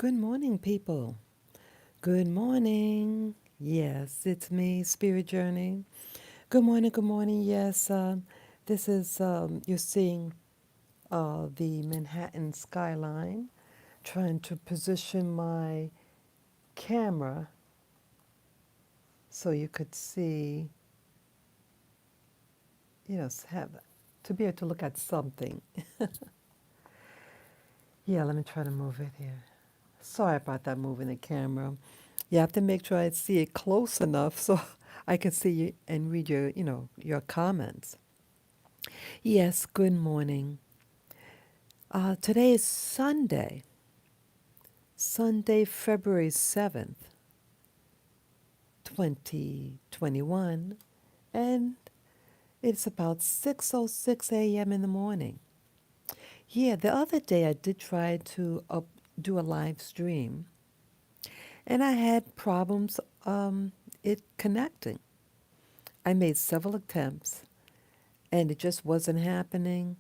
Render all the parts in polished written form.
Good morning, people. Good morning. Yes, it's me, Spirit Journey. Good morning, good morning. Yes, this is, you're seeing the Manhattan skyline. Trying to position my camera so you could see, have to be able to look at something. Yeah, let me try to move it here. Sorry about that moving the camera. You have to make sure I see it close enough so I can see you and read your comments. Yes, good morning. Today is Sunday, February 7th, 2021, and it's about 6:06 a.m. in the morning. Yeah, the other day I did try to do a live stream, and I had problems it connecting. I made several attempts, and it just wasn't happening.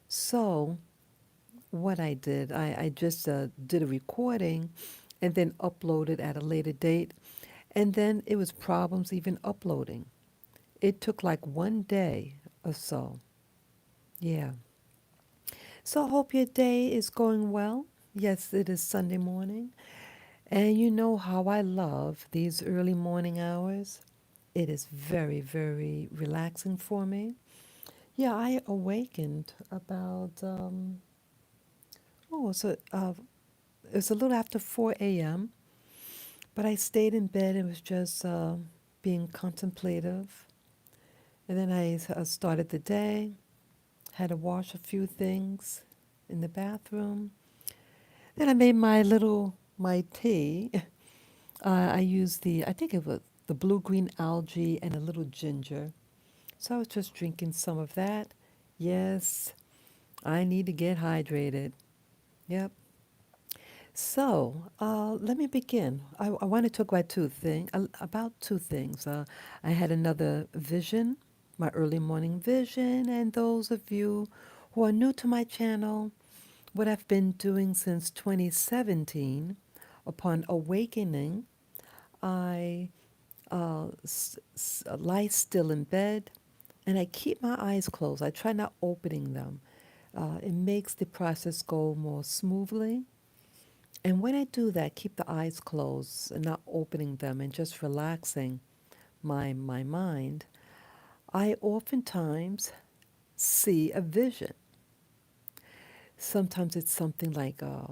So what I did, I just did a recording and then uploaded at a later date. And then it was problems even uploading. It took like one day or so. Yeah. So I hope your day is going well. Yes, it is Sunday morning. And you know how I love these early morning hours. It is very, very relaxing for me. Yeah, I awakened about, oh, it was a little after 4 a.m., but I stayed in bed and was just being contemplative. And then I started the day, had to wash a few things in the bathroom. Then I made my tea. I used I think it was the blue green algae and a little ginger. So I was just drinking some of that. Yes, I need to get hydrated. Yep. So let me begin. I want to talk about two things. I had another vision, my early morning vision, and those of you who are new to my channel, what I've been doing since 2017. Upon awakening, I lie still in bed, and I keep my eyes closed. I try not opening them. It makes the process go more smoothly. And when I do that, keep the eyes closed and not opening them and just relaxing my mind, I oftentimes see a vision. Sometimes it's something like a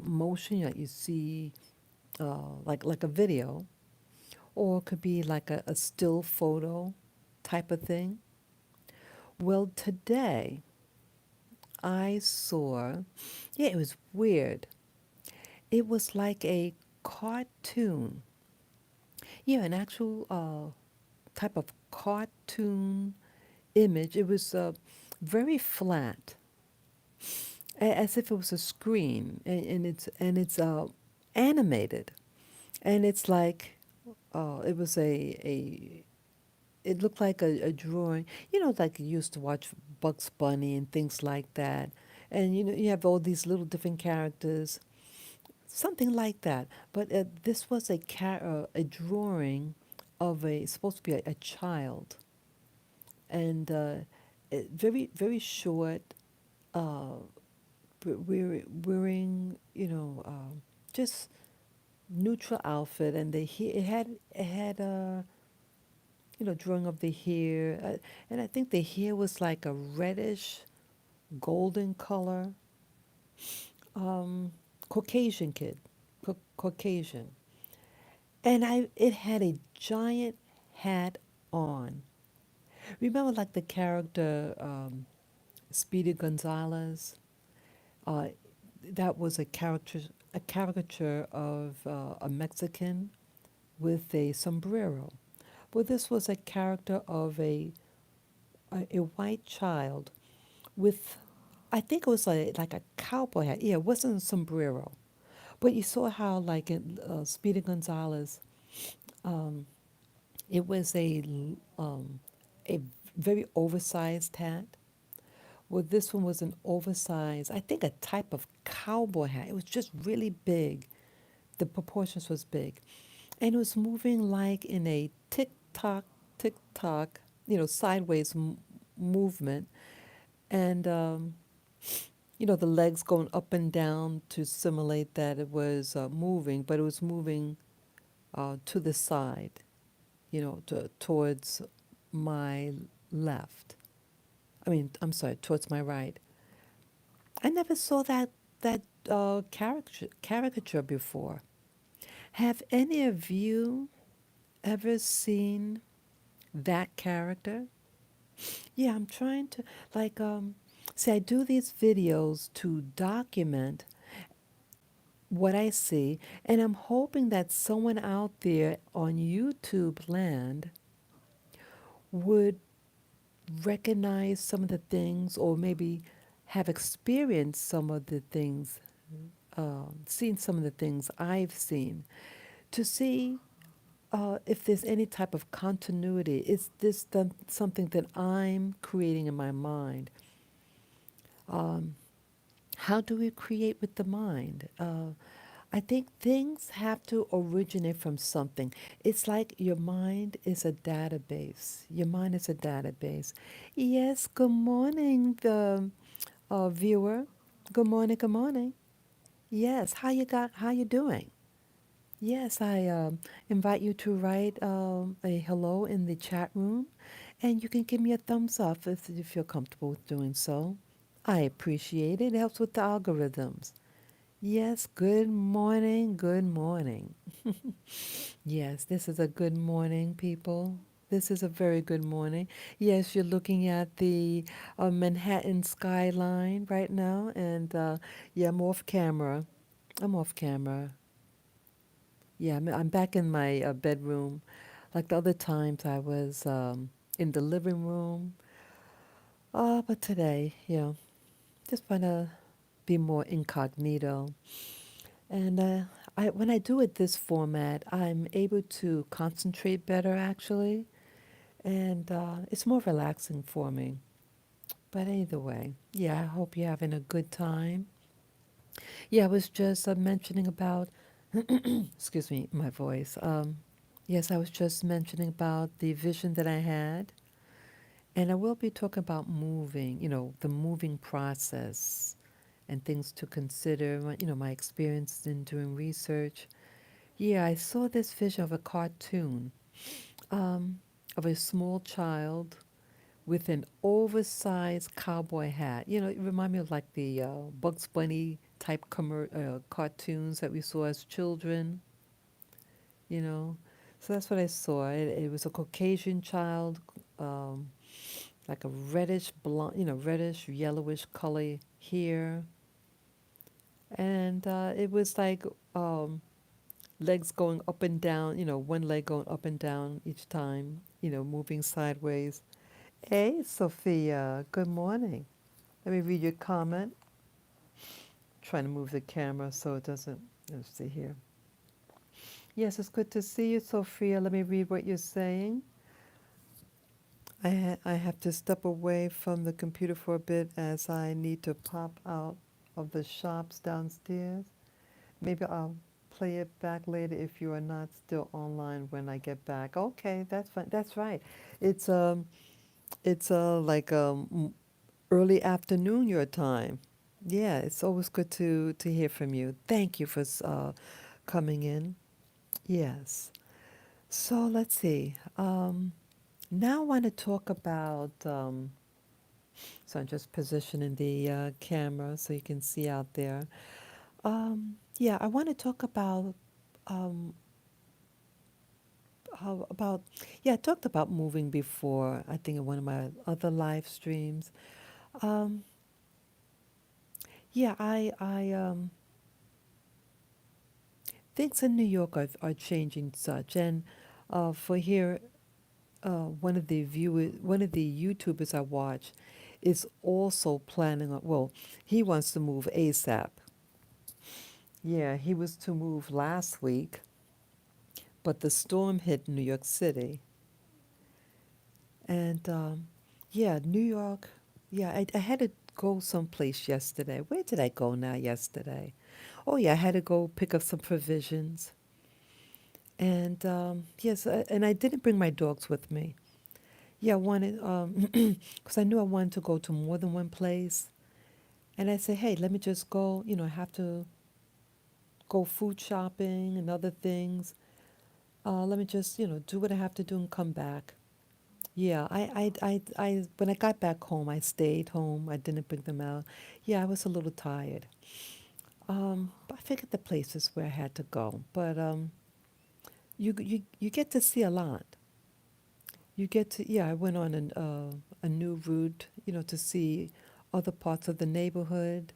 motion that you see, like a video, or it could be like a still photo type of thing. Well, today I saw, yeah, it was weird. It was like a cartoon. Yeah, an actual type of cartoon image. It was very flat, as if it was a screen, and it's animated, and it's like it was a it looked like a drawing. Like you used to watch Bugs Bunny and things like that, and you have all these little different characters, something like that. But this was a drawing of supposed to be a child, and very very short, uh, wearing just neutral outfit, and it had a drawing of the hair, and I think the hair was like a reddish golden color. Um, Caucasian kid, Caucasian, and it had a giant hat on. Remember, like the character Speedy Gonzalez. Uh, that was a caricature of a Mexican with a sombrero. Well, this was a character of a white child with, I think it was like a cowboy hat. Yeah, it wasn't a sombrero, but you saw how like in Speedy Gonzalez, um, it was a very oversized hat. Well, this one was an oversized, I think a type of cowboy hat. It was just really big. The proportions was big. And it was moving like in a tick tock, sideways movement. And, the legs going up and down to simulate that it was moving, but it was moving to the side, towards my left. I mean, I'm sorry, towards my right. I never saw that caricature before. Have any of you ever seen that character? Yeah, I'm trying to like see I do these videos to document what I see, and I'm hoping that someone out there on YouTube land would recognize some of the things or maybe have experienced some of the things, seen some of the things I've seen to see if there's any type of continuity. Is this something that I'm creating in my mind? Um, how do we create with the mind? I think things have to originate from something. It's like your mind is a database. Your mind is a database. Yes, good morning, the viewer. Good morning, good morning. Yes, how you doing? Yes, I invite you to write a hello in the chat room, and you can give me a thumbs up if you feel comfortable with doing so. I appreciate it. It helps with the algorithms. Yes, good morning, good morning. Yes, this is a good morning, people. This is a very good morning. Yes, you're looking at the Manhattan skyline right now, and yeah, I'm off camera. I'm off camera. Yeah, I'm back in my bedroom. Like the other times, I was in the living room. But today, just want to be more incognito. And when I do it this format, I'm able to concentrate better, actually. And it's more relaxing for me. But either way, yeah, I hope you're having a good time. Yeah, I was just mentioning about, excuse me, my voice. Yes, I was just mentioning about the vision that I had. And I will be talking about moving, the moving process and things to consider, my experience in doing research. Yeah, I saw this vision of a cartoon um, of a small child with an oversized cowboy hat. It reminded me of like the Bugs Bunny type cartoons that we saw as children, you know. So that's what I saw. It was a Caucasian child, um, like a reddish blonde, reddish yellowish color hair, and it was like legs going up and down. One leg going up and down each time. Moving sideways. Hey, Sophia. Good morning. Let me read your comment. Trying to move the camera so it doesn't. Let's see here. Yes, it's good to see you, Sophia. Let me read what you're saying. I have to step away from the computer for a bit as I need to pop out of the shops downstairs. Maybe I'll play it back later if you are not still online when I get back. Okay, that's fine. That's right. It's like early afternoon your time. Yeah, it's always good to hear from you. Thank you for coming in. Yes. So let's see. Now I want to talk about. So I'm just positioning the camera so you can see out there. Yeah, I want to talk um, about. Yeah, I talked about moving before. I think in one of my other live streams. Um, yeah, things in New York are changing such, and for here, one of the YouTubers I watch, is also planning on. Well, he wants to move ASAP. Yeah, he was to move last week, but the storm hit New York City, and yeah, New York. Yeah, I had to go someplace yesterday. Where did I go now yesterday? Oh, yeah, I had to go pick up some provisions. And yes, and I didn't bring my dogs with me. Yeah, I wanted, because I knew I wanted to go to more than one place. And I said, hey, let me just go, I have to go food shopping and other things. Let me just, do what I have to do and come back. Yeah, when I got back home, I stayed home. I didn't bring them out. Yeah, I was a little tired. But I figured the places where I had to go. But you get to see a lot. You get to, yeah, I went on a new route, to see other parts of the neighborhood.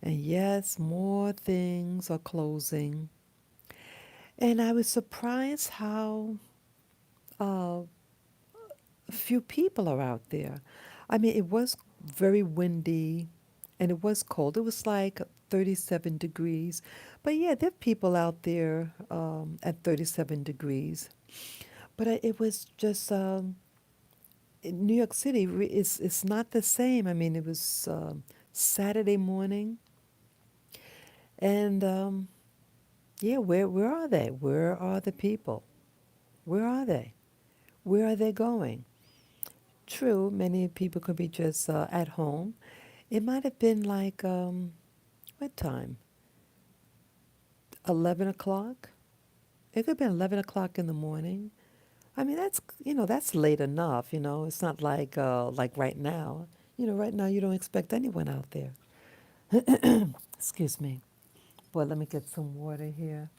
And yes, more things are closing. And I was surprised how uh, few people are out there. I mean, it was very windy and it was cold. It was like 37 degrees. But yeah, there are people out there at 37 degrees. But it was just in New York City. It's not the same. I mean, it was Saturday morning, and yeah, where are they? Where are the people? Where are they? Where are they going? True, many people could be just at home. It might have been like what time? 11 o'clock. It could have been 11 o'clock in the morning. I mean, that's late enough. It's not like right now. Right now you don't expect anyone out there. Excuse me. Boy, let me get some water here.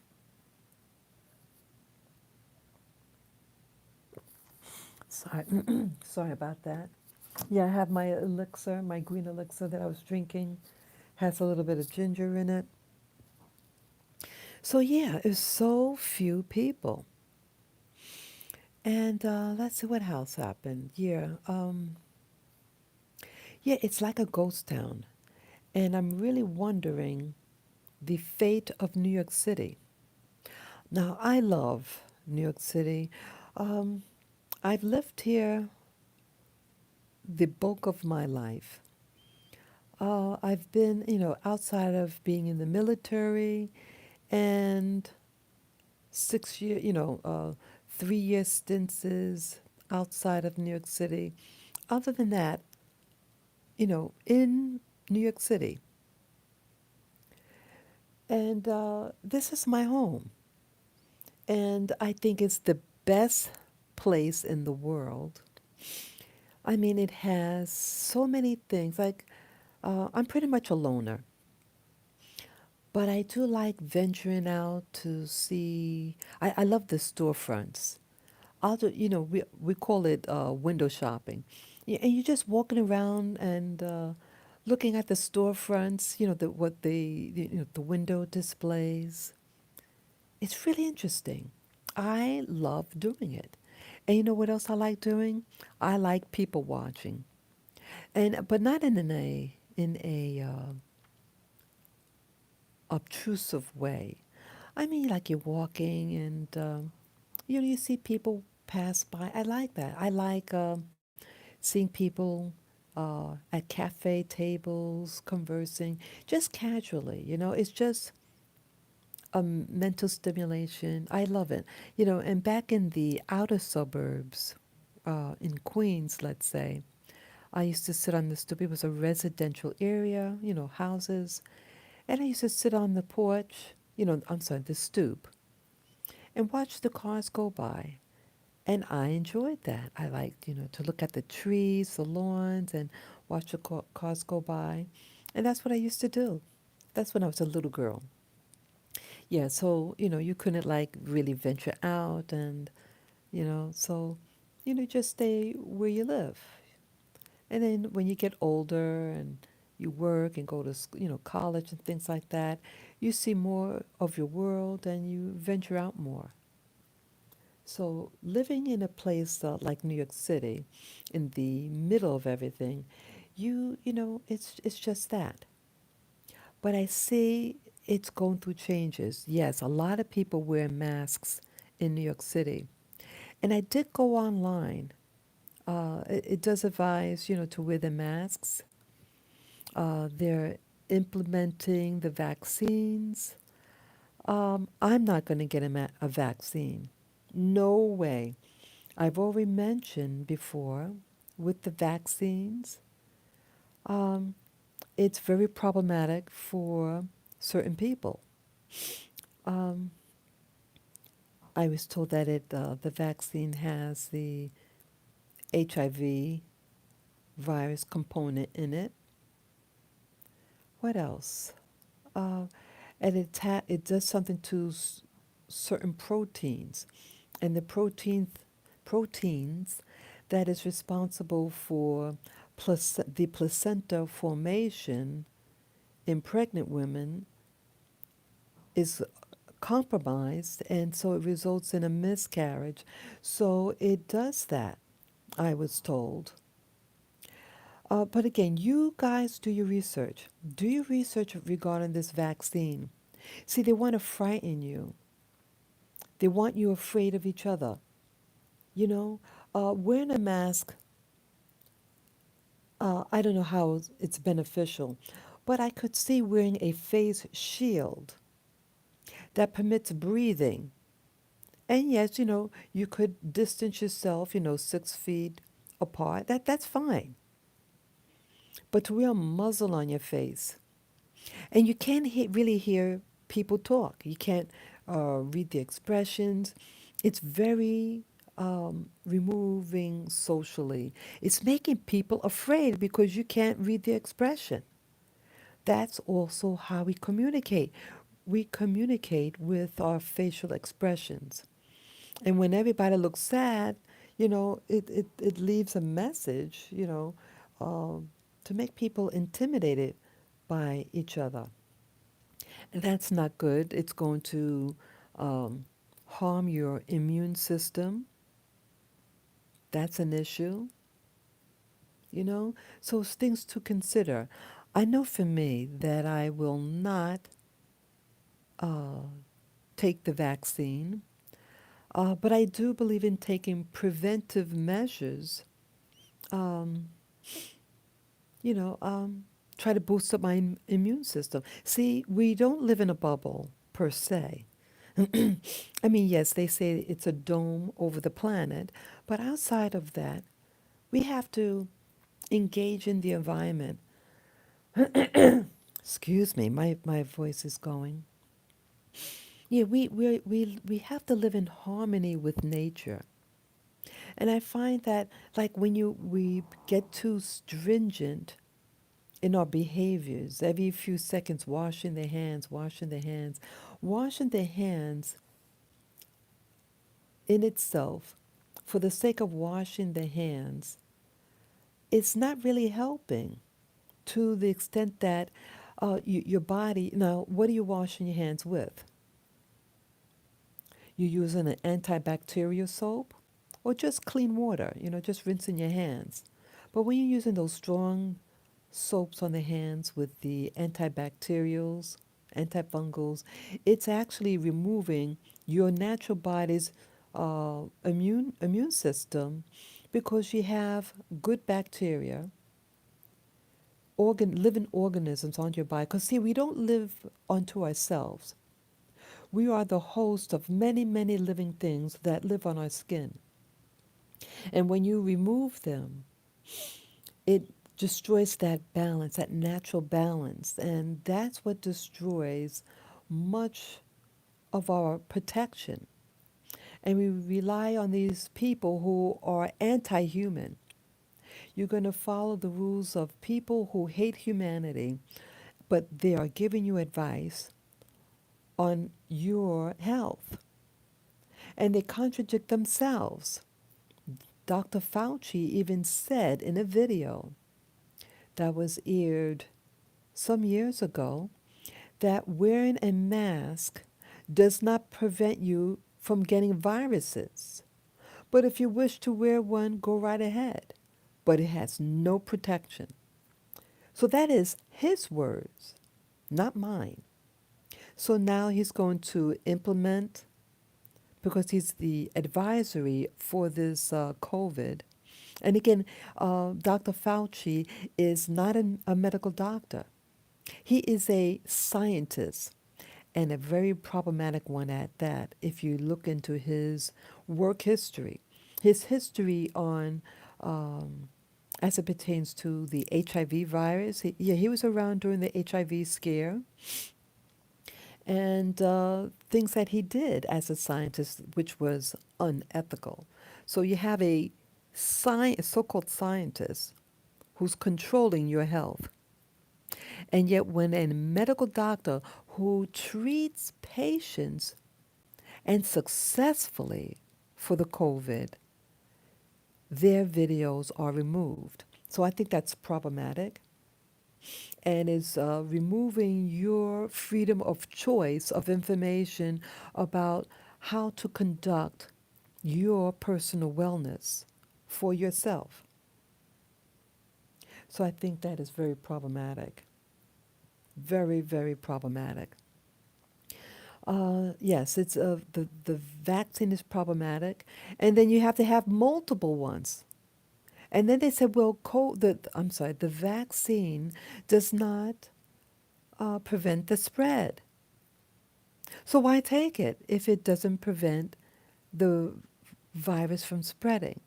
Sorry, sorry about that. Yeah, I have my elixir, my green elixir that I was drinking. Has a little bit of ginger in it. So yeah, it's so few people. And let's see what else happened. Yeah, it's like a ghost town. And I'm really wondering the fate of New York City. Now, I love New York City. Um, I've lived here the bulk of my life. I've been, outside of being in the military and 6 year, 3 year stints outside of New York City. Other than that, in New York City. And this is my home. And I think it's the best place in the world. I mean, it has so many things. Like, I'm pretty much a loner, but I do like venturing out to see. I love the storefronts. We call it window shopping. And you're just walking around and looking at the storefronts, the window displays. It's really interesting. I love doing it. And you know what else I like doing? I like people watching. But not in a obtrusive way. I mean, like you're walking and you see people pass by. I like that. I like seeing people at cafe tables conversing just casually. It's just mental stimulation. I love it. And back in the outer suburbs, in Queens, let's say, I used to sit on the stoop. It was a residential area, houses. And I used to sit on the porch, I'm sorry, the stoop, and watch the cars go by. And I enjoyed that. I liked, to look at the trees, the lawns, and watch the cars go by. And that's what I used to do. That's when I was a little girl. Yeah, so, you couldn't like really venture out and, so, just stay where you live. And then when you get older and you work and go to, college and things like that, you see more of your world and you venture out more. So living in a place like New York City, in the middle of everything, it's just that. But I see it's going through changes. Yes, a lot of people wear masks in New York City. And I did go online it does advise, to wear the masks. They're implementing the vaccines. I'm not going to get a vaccine. No way. I've already mentioned before with the vaccines, um, it's very problematic for certain people. Um, I was told that the vaccine has the HIV virus component in it. What else? Uh, and it does something to certain proteins, and the proteins that is responsible for the placenta formation in pregnant women is compromised, and so it results in a miscarriage. So it does that, I was told. But again, you guys do your research. Do your research regarding this vaccine. See, they want to frighten you. They want you afraid of each other. You know, wearing a mask, I don't know how it's beneficial, but I could see wearing a face shield that permits breathing. And yes, you could distance yourself, 6 feet apart. That's fine. But to wear a muzzle on your face, and you can't really hear people talk. You can't read the expressions. It's very removing socially. It's making people afraid because you can't read the expression. That's also how we communicate. We communicate with our facial expressions. And when everybody looks sad, it leaves a message, to make people intimidated by each other. And that's not good. It's going to um, harm your immune system. That's an issue, you know? So it's things to consider. I know for me that I will not uh, take the vaccine, but I do believe in taking preventive measures, um, you know, um, try to boost up my immune system. See, we don't live in a bubble per se. I mean, yes, they say it's a dome over the planet, but outside of that, we have to engage in the environment. Excuse me, my voice is going. Yeah, we have to live in harmony with nature. And I find that like when we get too stringent in our behaviors, every few seconds washing their hands in itself, for the sake of washing the hands, it's not really helping to the extent that your body. Now, what are you washing your hands with? You're using an antibacterial soap or just clean water, just rinsing your hands. But when you're using those strong soaps on the hands with the antibacterials, antifungals, it's actually removing your natural body's immune system because you have good bacteria, living organisms on your body. Because see, we don't live unto ourselves. We are the host of many, many living things that live on our skin. And when you remove them, it destroys that balance, that natural balance. And that's what destroys much of our protection. And we rely on these people who are anti human. You're going to follow the rules of people who hate humanity, but they are giving you advice on your health. And they contradict themselves. Dr. Fauci even said in a video that was aired some years ago that wearing a mask does not prevent you from getting viruses. But if you wish to wear one, go right ahead. But it has no protection. So that is his words, not mine. So now he's going to implement, because he's the advisory for this COVID, And again, Dr. Fauci is not a medical doctor. He is a scientist, and a very problematic one at that. If you look into his work history, his history on, um, as it pertains to the HIV virus, yeah, he was around during the HIV scare, and things that he did as a scientist, which was unethical. So you have a so-called scientist who's controlling your health. And yet, when a medical doctor who treats patients and successfully for the COVID, their videos are removed. So I think that's problematic and is removing your freedom of choice of information about how to conduct your personal wellness for yourself. So I think that is very problematic. Very, very problematic. Yes, it's the vaccine is problematic, and then you have to have multiple ones. And then they said, well, I'm sorry, the vaccine does not prevent the spread. So why take it if it doesn't prevent the virus from spreading?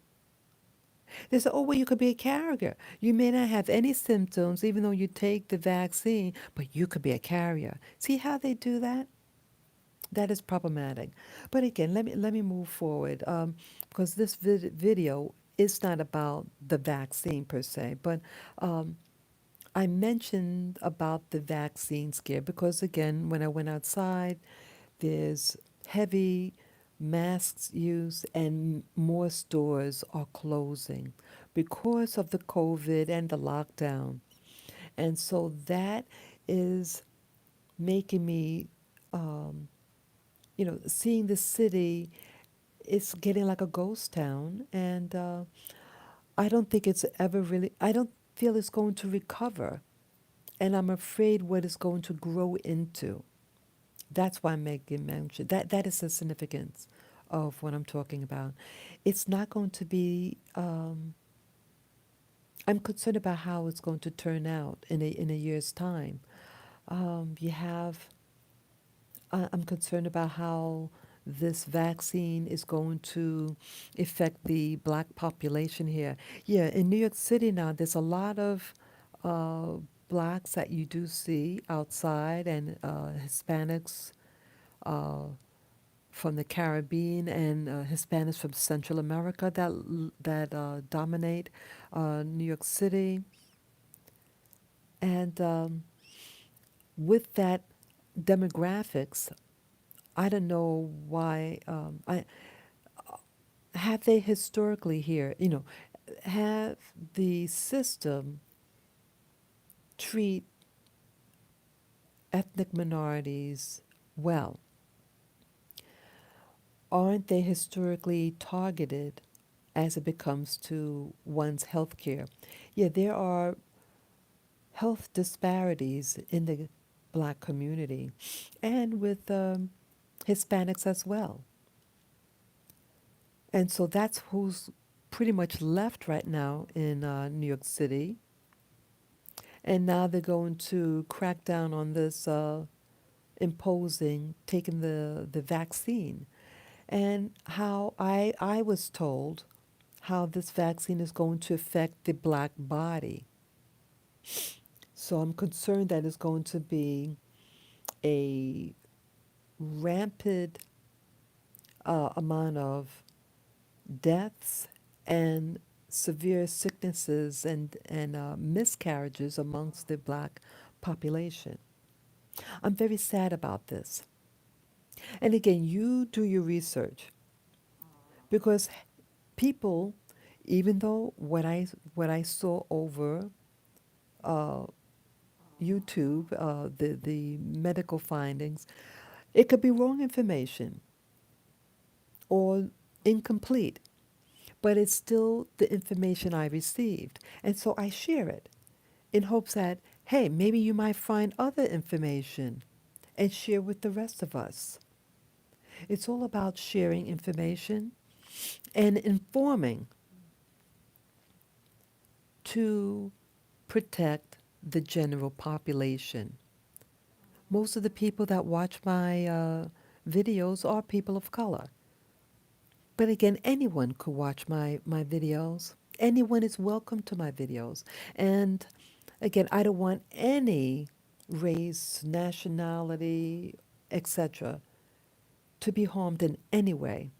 They said, oh, well, you could be a carrier. You may not have any symptoms, even though you take the vaccine, but you could be a carrier. See how they do that? That is problematic. But again, let me move forward because this video is not about the vaccine per se, but um, I mentioned about the vaccine scare because again, when I went outside, there's heavy masks use and more stores are closing because of the COVID and the lockdown. And so that is making me um, seeing the city is getting like a ghost town, and I don't think it's ever really. I don't feel it's going to recover, and I'm afraid what it's going to grow into. That's why I'm making mention. That is the significance of what I'm talking about. It's not going to be. I'm concerned about how it's going to turn out in a year's time. You have I'm concerned about how this vaccine is going to affect the black population here. Yeah, in New York City now, there's a lot of uh, blacks that you do see outside and Hispanics uh, from the Caribbean and Hispanics from Central America that dominate New York City. And with that demographics, I don't know why. I have they historically here. Have the system treat ethnic minorities well? Aren't they historically targeted as it becomes to one's health care? Yeah, there are health disparities in the black community and with Hispanics as well. And so that's who's pretty much left right now in New York City. And now they're going to crack down on this imposing taking the vaccine. And how I was told how this vaccine is going to affect the black body. So I'm concerned that it's going to be a rampant amount of deaths and severe sicknesses and miscarriages amongst the black population. I'm very sad about this. And again, you do your research because people, even though what I saw over uh, YouTube, the medical findings, it could be wrong information or incomplete, but it's still the information I received. And so I share it in hopes that, hey, maybe you might find other information and share with the rest of us. It's all about sharing information and informing. to protect the general population. Most of the people that watch my videos are people of color. But again, anyone could watch my videos. Anyone is welcome to my videos. And again, I don't want any race, nationality, etc., to be harmed in any way.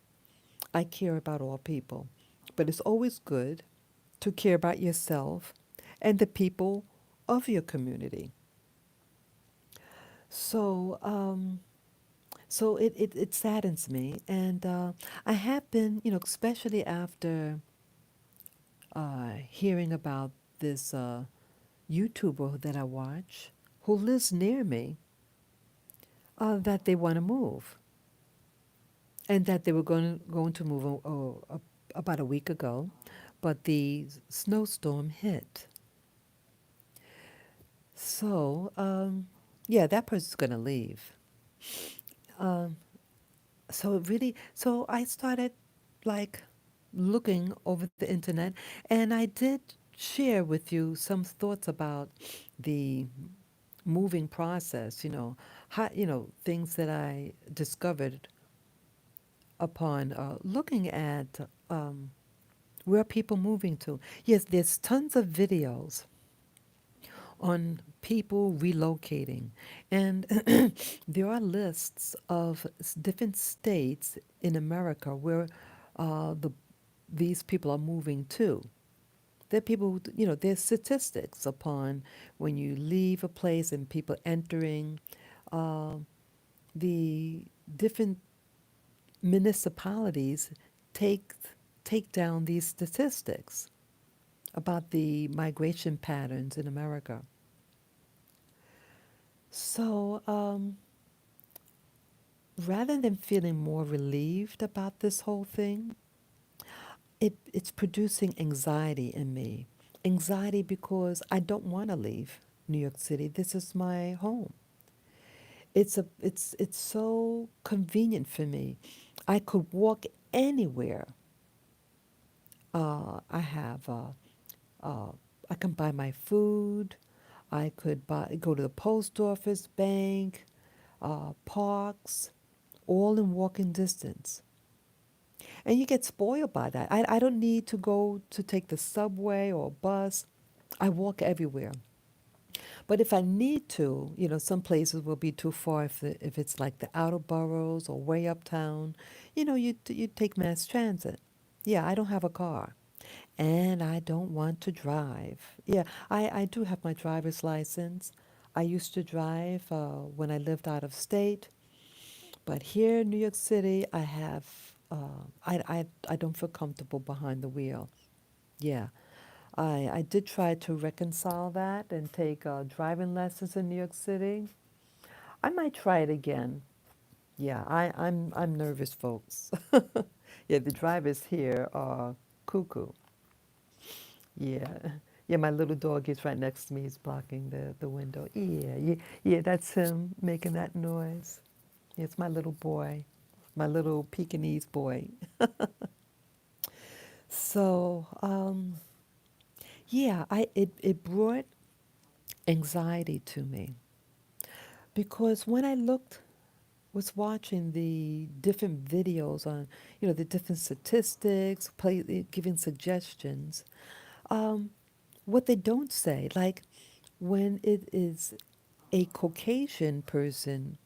I care about all people. But it's always good to care about yourself and the people of your community. So, it saddens me. And I have been, especially after hearing about this YouTuber that I watch who lives near me, that they want to move. And that they were going to move about a week ago, but the snowstorm hit. So, yeah, that person's going to leave. Um, so I started like looking over the internet, and I did share with you some thoughts about the moving process, how, things that I discovered upon looking at where are people moving to. Yes, there's tons of videos on people relocating. And there are lists of different states in America where the these people are moving to. There are people, there's statistics upon when you leave a place and people entering uh, the different municipalities take take down these statistics about the migration patterns in America. So, rather than feeling more relieved about this whole thing, it's producing anxiety in me. Anxiety because I don't want to leave New York City. This is my home. It's so convenient for me. I could walk anywhere. I have uh, I can buy my food. I could go to the post office, bank, parks, all in walking distance. And you get spoiled by that. I don't need to go to take the subway or bus. I walk everywhere. But if I need to, some places will be too far if it's like the outer boroughs or way uptown, you take mass transit. Yeah, I don't have a car. And I don't want to drive. Yeah, I do have my driver's license. I used to drive when I lived out of state. But here in New York City, I don't feel comfortable behind the wheel. Yeah, I did try to reconcile that and take driving lessons in New York City. I might try it again. Yeah, I'm nervous, folks. Yeah, the drivers here are cuckoo. Yeah, yeah, my little dog is right next to me. He's blocking the window. Yeah, that's him making that noise. It's my little boy, my little Pekingese boy. So, yeah, it brought anxiety to me because when I was watching the different videos on, the different statistics, giving suggestions, um, what they don't say, like when it is a Caucasian person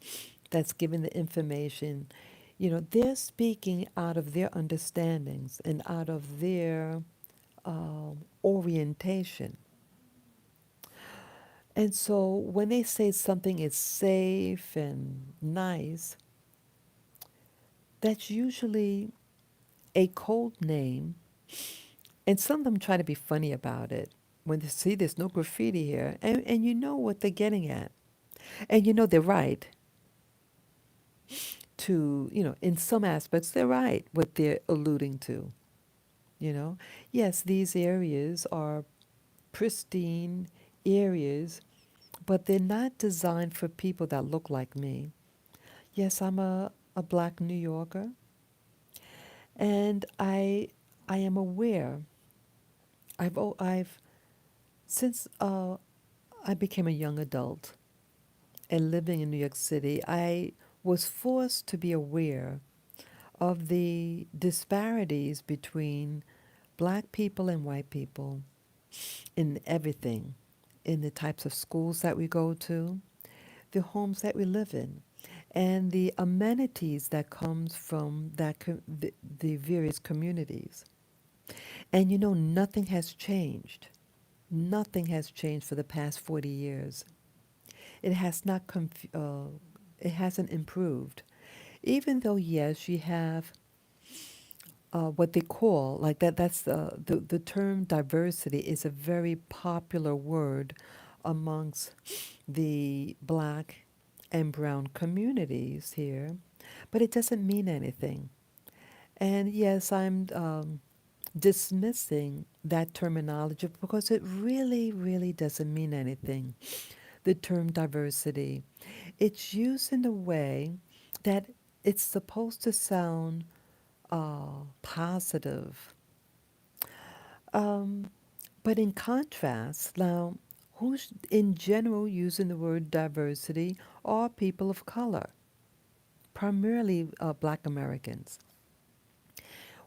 that's giving the information, they're speaking out of their understandings and out of their orientation. And so when they say something is safe and nice, that's usually a code name. And some of them try to be funny about it. When they see there's no graffiti here, and you know what they're getting at. And they're right in some aspects, they're right what they're alluding to. You know, yes, these areas are pristine areas, but they're not designed for people that look like me. Yes, I'm a black New Yorker, and I am aware. I've Since I became a young adult and living in New York City, I was forced to be aware of the disparities between black people and white people in everything, in the types of schools that we go to, the homes that we live in, and the amenities that comes from the various communities. And you know, nothing has changed. Nothing has changed for the past 40 years. It has not it hasn't improved. Even though yes, you have what they call like that's the term diversity is a very popular word amongst the black and brown communities here, but it doesn't mean anything. And yes, I'm dismissing that terminology because it really, really doesn't mean anything. The term diversity, it's used in a way that it's supposed to sound positive. Um, but in contrast, now, who's in general using the word diversity are people of color, primarily black Americans.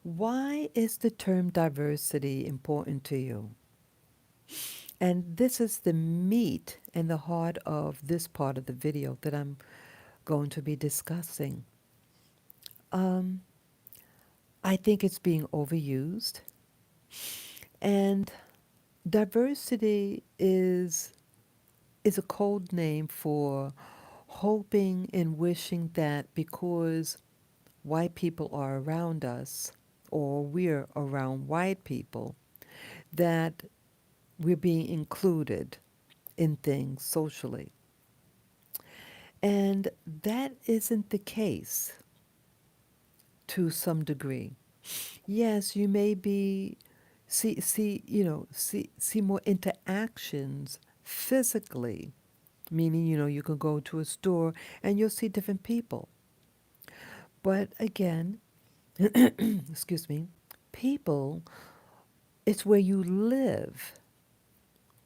Why is the term diversity important to you? And this is the meat and the heart of this part of the video that I'm going to be discussing. Um, I think it's being overused. And diversity is a code name for hoping and wishing that because white people are around us or we're around white people, that we're being included in things socially. And that isn't the case to some degree. Yes, you may be see more interactions physically, meaning you can go to a store and you'll see different people. But again, excuse me, people, it's where you live.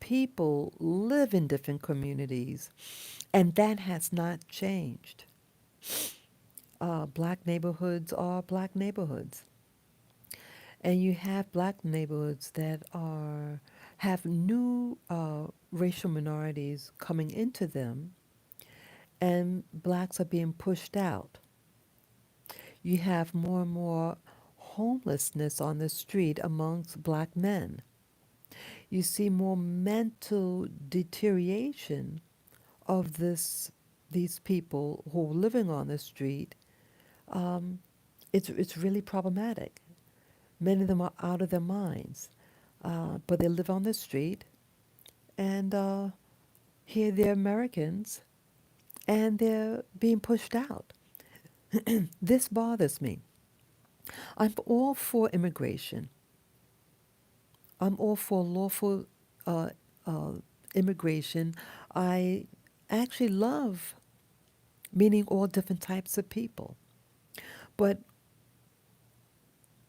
People live in different communities, and that has not changed. Black neighborhoods are black neighborhoods. And you have black neighborhoods that are have new racial minorities coming into them, and blacks are being pushed out. You have more and more homelessness on the street amongst black men. You see more mental deterioration of these people who are living on the street. Um, it's really problematic. Many of them are out of their minds, but they live on the street, and here they're Americans, and they're being pushed out. This bothers me. I'm all for immigration. I'm all for lawful uh, uh, immigration. I actually love meeting all different types of people. But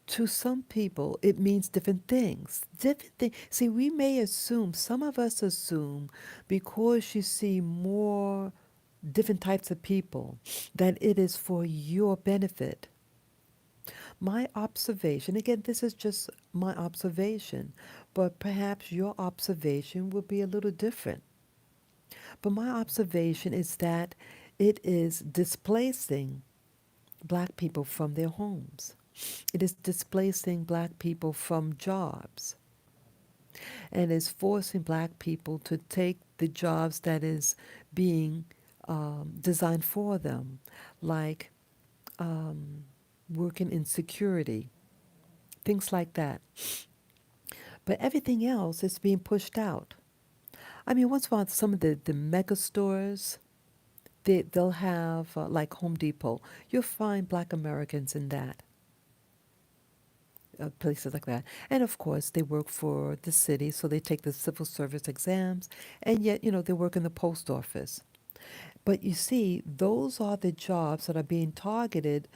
to some people, it means different things. Different things. See, we may assume, some of us assume, because you see more different types of people, that it is for your benefit. My observation, again, this is just my observation, but perhaps your observation will be a little different. But my observation is that it is displacing black people from their homes. It is displacing black people from jobs and is forcing black people to take the jobs that is being designed for them, like um, working in security, things like that. But everything else is being pushed out. I mean, once upon some of the mega stores, they'll have, like Home Depot, you'll find black Americans in that. Places like that. And of course, they work for the city, so they take the civil service exams, and yet, they work in the post office. But you see, those are the jobs that are being targeted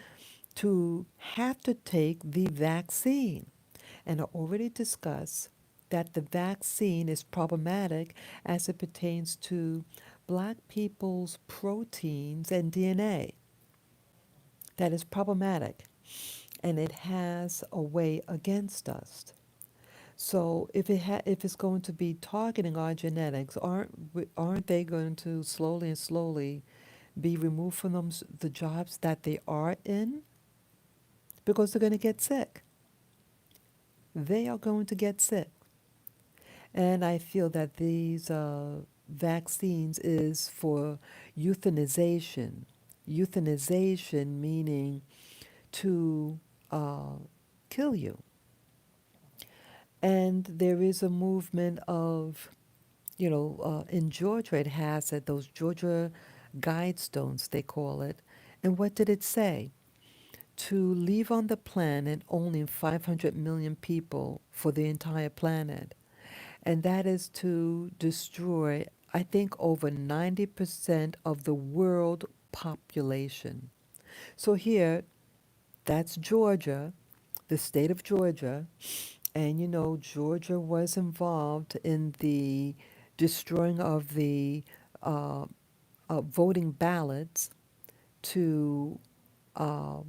to have to take the vaccine. And I already discussed that the vaccine is problematic as it pertains to black people's proteins and DNA. That is problematic, and it has a way against us. So if it's going to be targeting our genetics, aren't they going to slowly and slowly be removed from the jobs that they are in? Because they're going to get sick. They are going to get sick. And I feel that these vaccines is for euthanization. Euthanization meaning to kill you. And there is a movement of, in Georgia, it has it, those Georgia Guidestones, they call it. And what did it say? To leave on the planet only 500 million people for the entire planet. And that is to destroy, I think, over 90% of the world population. So here, that's Georgia, the state of Georgia. And Georgia was involved in the destroying of the uh, voting ballots to uh,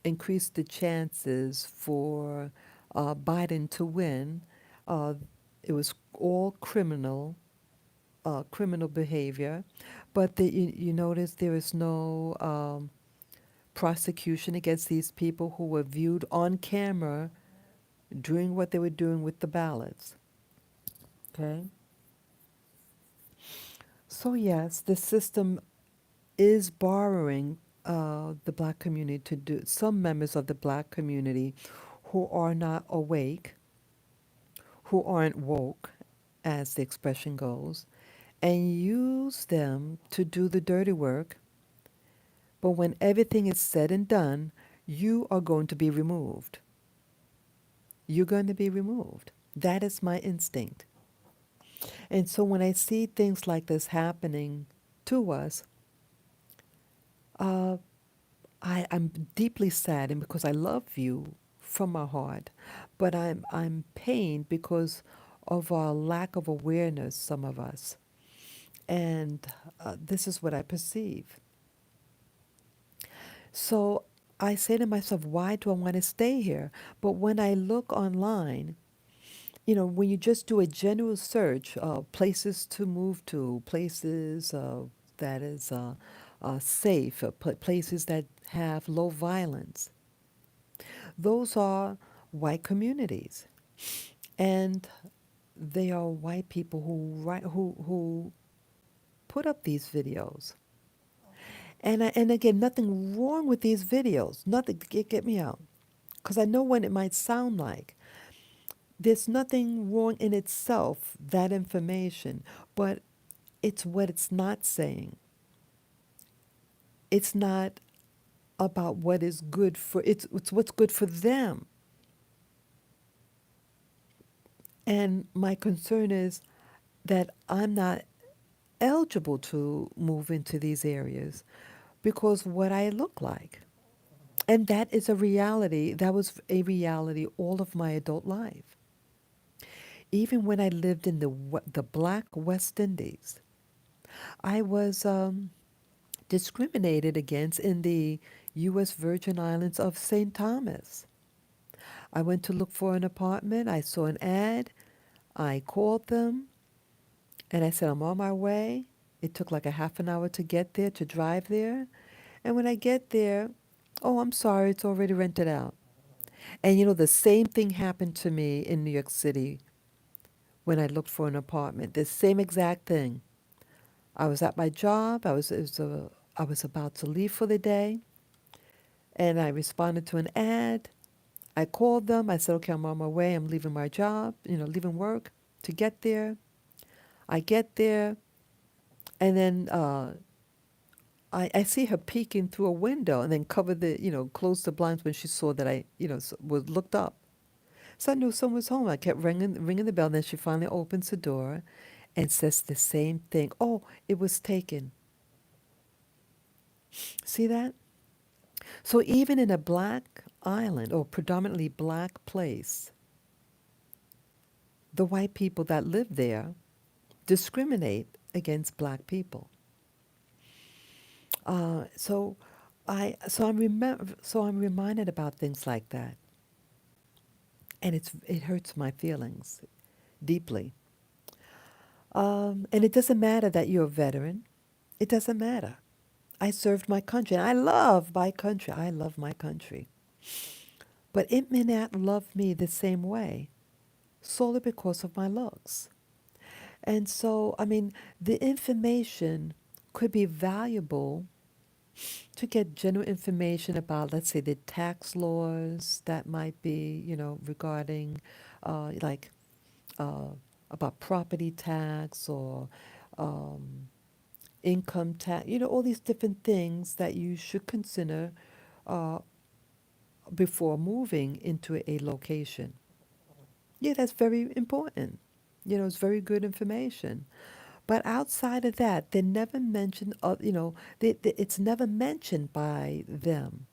increase the chances for Biden to win. Uh, it was all criminal behavior, but you notice there is no prosecution against these people who were viewed on camera doing what they were doing with the ballots. Okay? So, yes, the system is borrowing the black community to do, some members of the black community who are not awake, who aren't woke, as the expression goes, and use them to do the dirty work. But when everything is said and done, you are going to be removed. You're going to be removed. That is my instinct. And so when I see things like this happening to us, uh, I'm deeply saddened because I love you from my heart, but I'm pained because of our lack of awareness, some of us. And this is what I perceive. So I say to myself, why do I want to stay here? But when I look online, when you just do a general search, places to move to, places that is safe, places that have low violence, those are white communities, and they are white people who put up these videos. And again, nothing wrong with these videos. Nothing. Get me out, because I know what it might sound like. There's nothing wrong in itself, that information, but it's what it's not saying. It's not about what is good for, it's what's good for them. And my concern is that I'm not eligible to move into these areas because what I look like. And that is a reality. That was a reality all of my adult life. Even when I lived in the Black West Indies, I was discriminated against in the U.S. Virgin Islands of St. Thomas. I went to look for an apartment. I saw an ad. I called them and I said, I'm on my way. It took like a half an hour to get there, to drive there. And when I get there, oh, I'm sorry, it's already rented out. And the same thing happened to me in New York City when I looked for an apartment. The same exact thing. I was at my job. I was about to leave for the day, and I responded to an ad. I called them. I said, okay, I'm on my way. I'm leaving my job, leaving work to get there. I get there, and then I see her peeking through a window and then cover close the blinds when she saw that I, was looked up. So I knew someone was home. I kept ringing the bell. And then she finally opens the door and says the same thing. Oh, it was taken. See that? So even in a black island or predominantly black place, the white people that live there discriminate against black people. So I'm reminded about things like that, and it hurts my feelings deeply. And it doesn't matter that you're a veteran. It doesn't matter. I served my country, and I love my country. I love my country. But it may not love me the same way solely because of my looks. And so, I mean, the information could be valuable to get general information about, let's say, the tax laws that might be, regarding, like, uh, about property tax or um, income tax, all these different things that you should consider uh, before moving into a location. Yeah, that's very important. It's very good information. But outside of that, they never mention, it's never mentioned by them.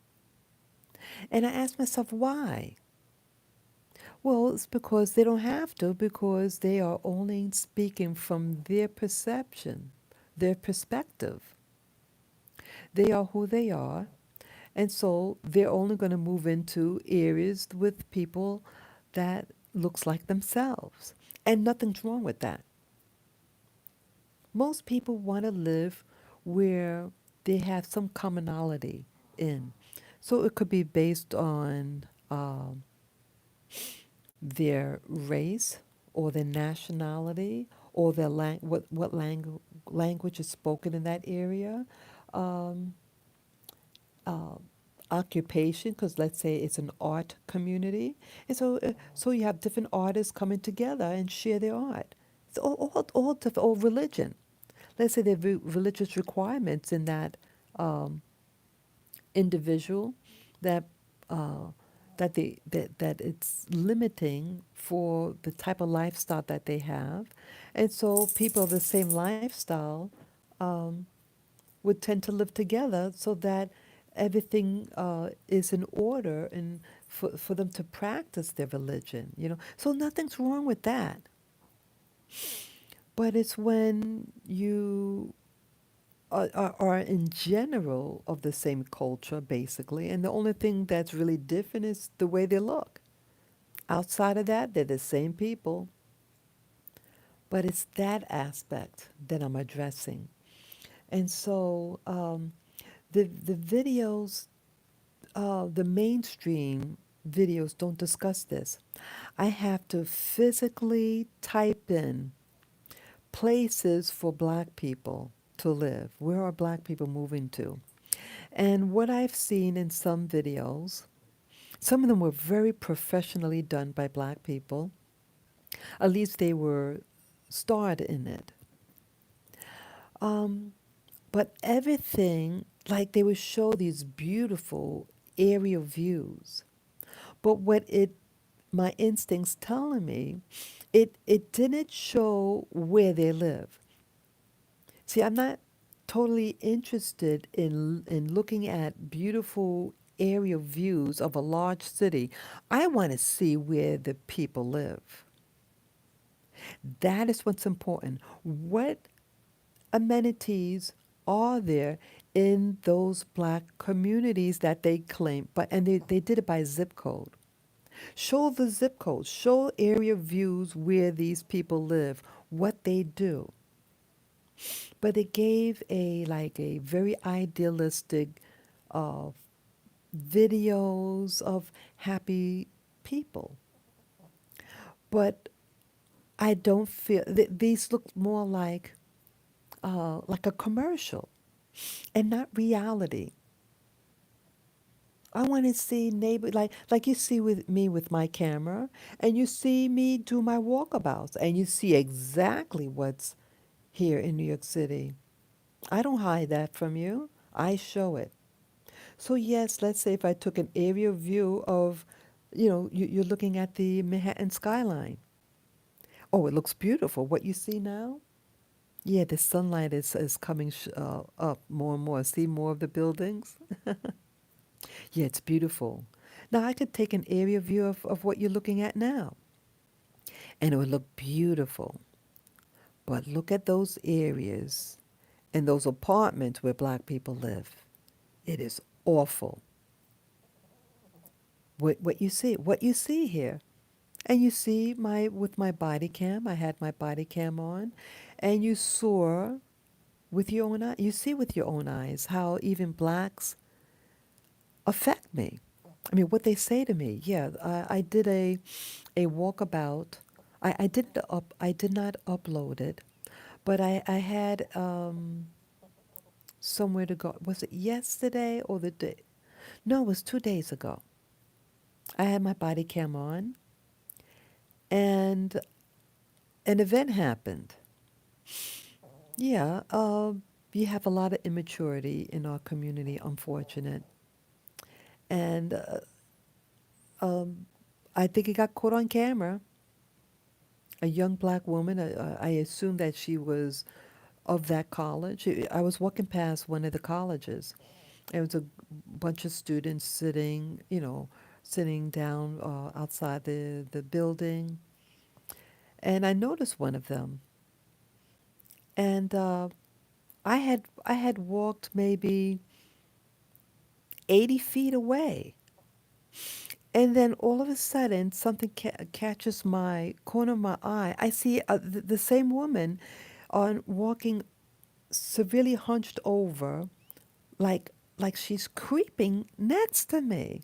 And I ask myself, why? Well, it's because they don't have to, because they are only speaking from their perception, their perspective. They are who they are, and so they're only going to move into areas with people that looks like themselves. And nothing's wrong with that. Most people want to live where they have some commonality in. So it could be based on their race or their nationality or their language is spoken in that area. Um, uh, Occupation, because let's say it's an art community, and so you have different artists coming together and share their art. It's all different. Or religion. Let's say there are religious requirements in that um, individual that that it's limiting for the type of lifestyle that they have, and so people of the same lifestyle um, would tend to live together so that everything is in order and for them to practice their religion. So nothing's wrong with that, but it's when you are in general of the same culture, basically, and the only thing that's really different is the way they look. Outside of that, they're the same people, but it's that aspect that I'm addressing. And so the videos, the mainstream videos don't discuss this. I have to physically type in places for black people to live. Where are black people moving to? And what I've seen in some videos, some of them were very professionally done by black people. At least they were starred in it. Um, but everything, like they would show these beautiful aerial views. But my instincts telling me, it didn't show where they live. See, I'm not totally interested in looking at beautiful aerial views of a large city. I want to see where the people live. That is what's important. What amenities are there in those black communities that they claim? And they did it by zip code. Show the zip code. Show area views where these people live, what they do. But it gave a very idealistic uh, videos of happy people. But I don't feel these look more like a commercial and not reality. I want to see neighbor like you see with me with my camera, and you see me do my walkabouts, and you see exactly what's here in New York City. I don't hide that from you. I show it. So yes, let's say if I took an aerial view of, you're looking at the Manhattan skyline. Oh, it looks beautiful. What you see now? Yeah, the sunlight is coming up more and more. See more of the buildings? Yeah, it's beautiful. Now I could take an area view of what you're looking at now. and it would look beautiful. But look at those areas and those apartments where black people live. It is awful. What you see here. And you see my with my body cam, I had my body cam on, and you saw with your own eye, you see with your own eyes how even blacks affect me. I mean, what they say to me. Yeah, I did a walkabout. I did not upload it, but I had somewhere to go. Was it yesterday or the day? No, it was 2 days ago. I had my body cam on, and an event happened. Yeah, we have a lot of immaturity in our community, unfortunate. And um, I think it got caught on camera. A young black woman, I assume that she was of that college. I was walking past one of the colleges. There was a bunch of students sitting, sitting down outside the building. And I noticed one of them. And I had walked maybe 80 feet away. And then all of a sudden, something catches my corner of my eye. I see the same woman on walking severely hunched over, like she's creeping next to me,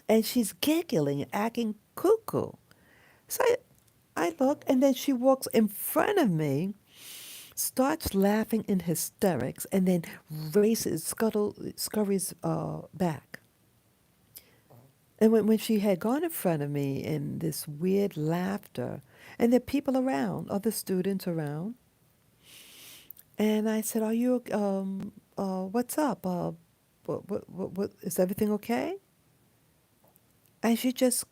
and she's giggling, acting cuckoo. So I look, and then she walks in front of me, starts laughing in hysterics, and then scurries back. And when she had gone in front of me in this weird laughter, and there are people around, other students around, and I said, "Are you, what's up? Is everything okay?" And she just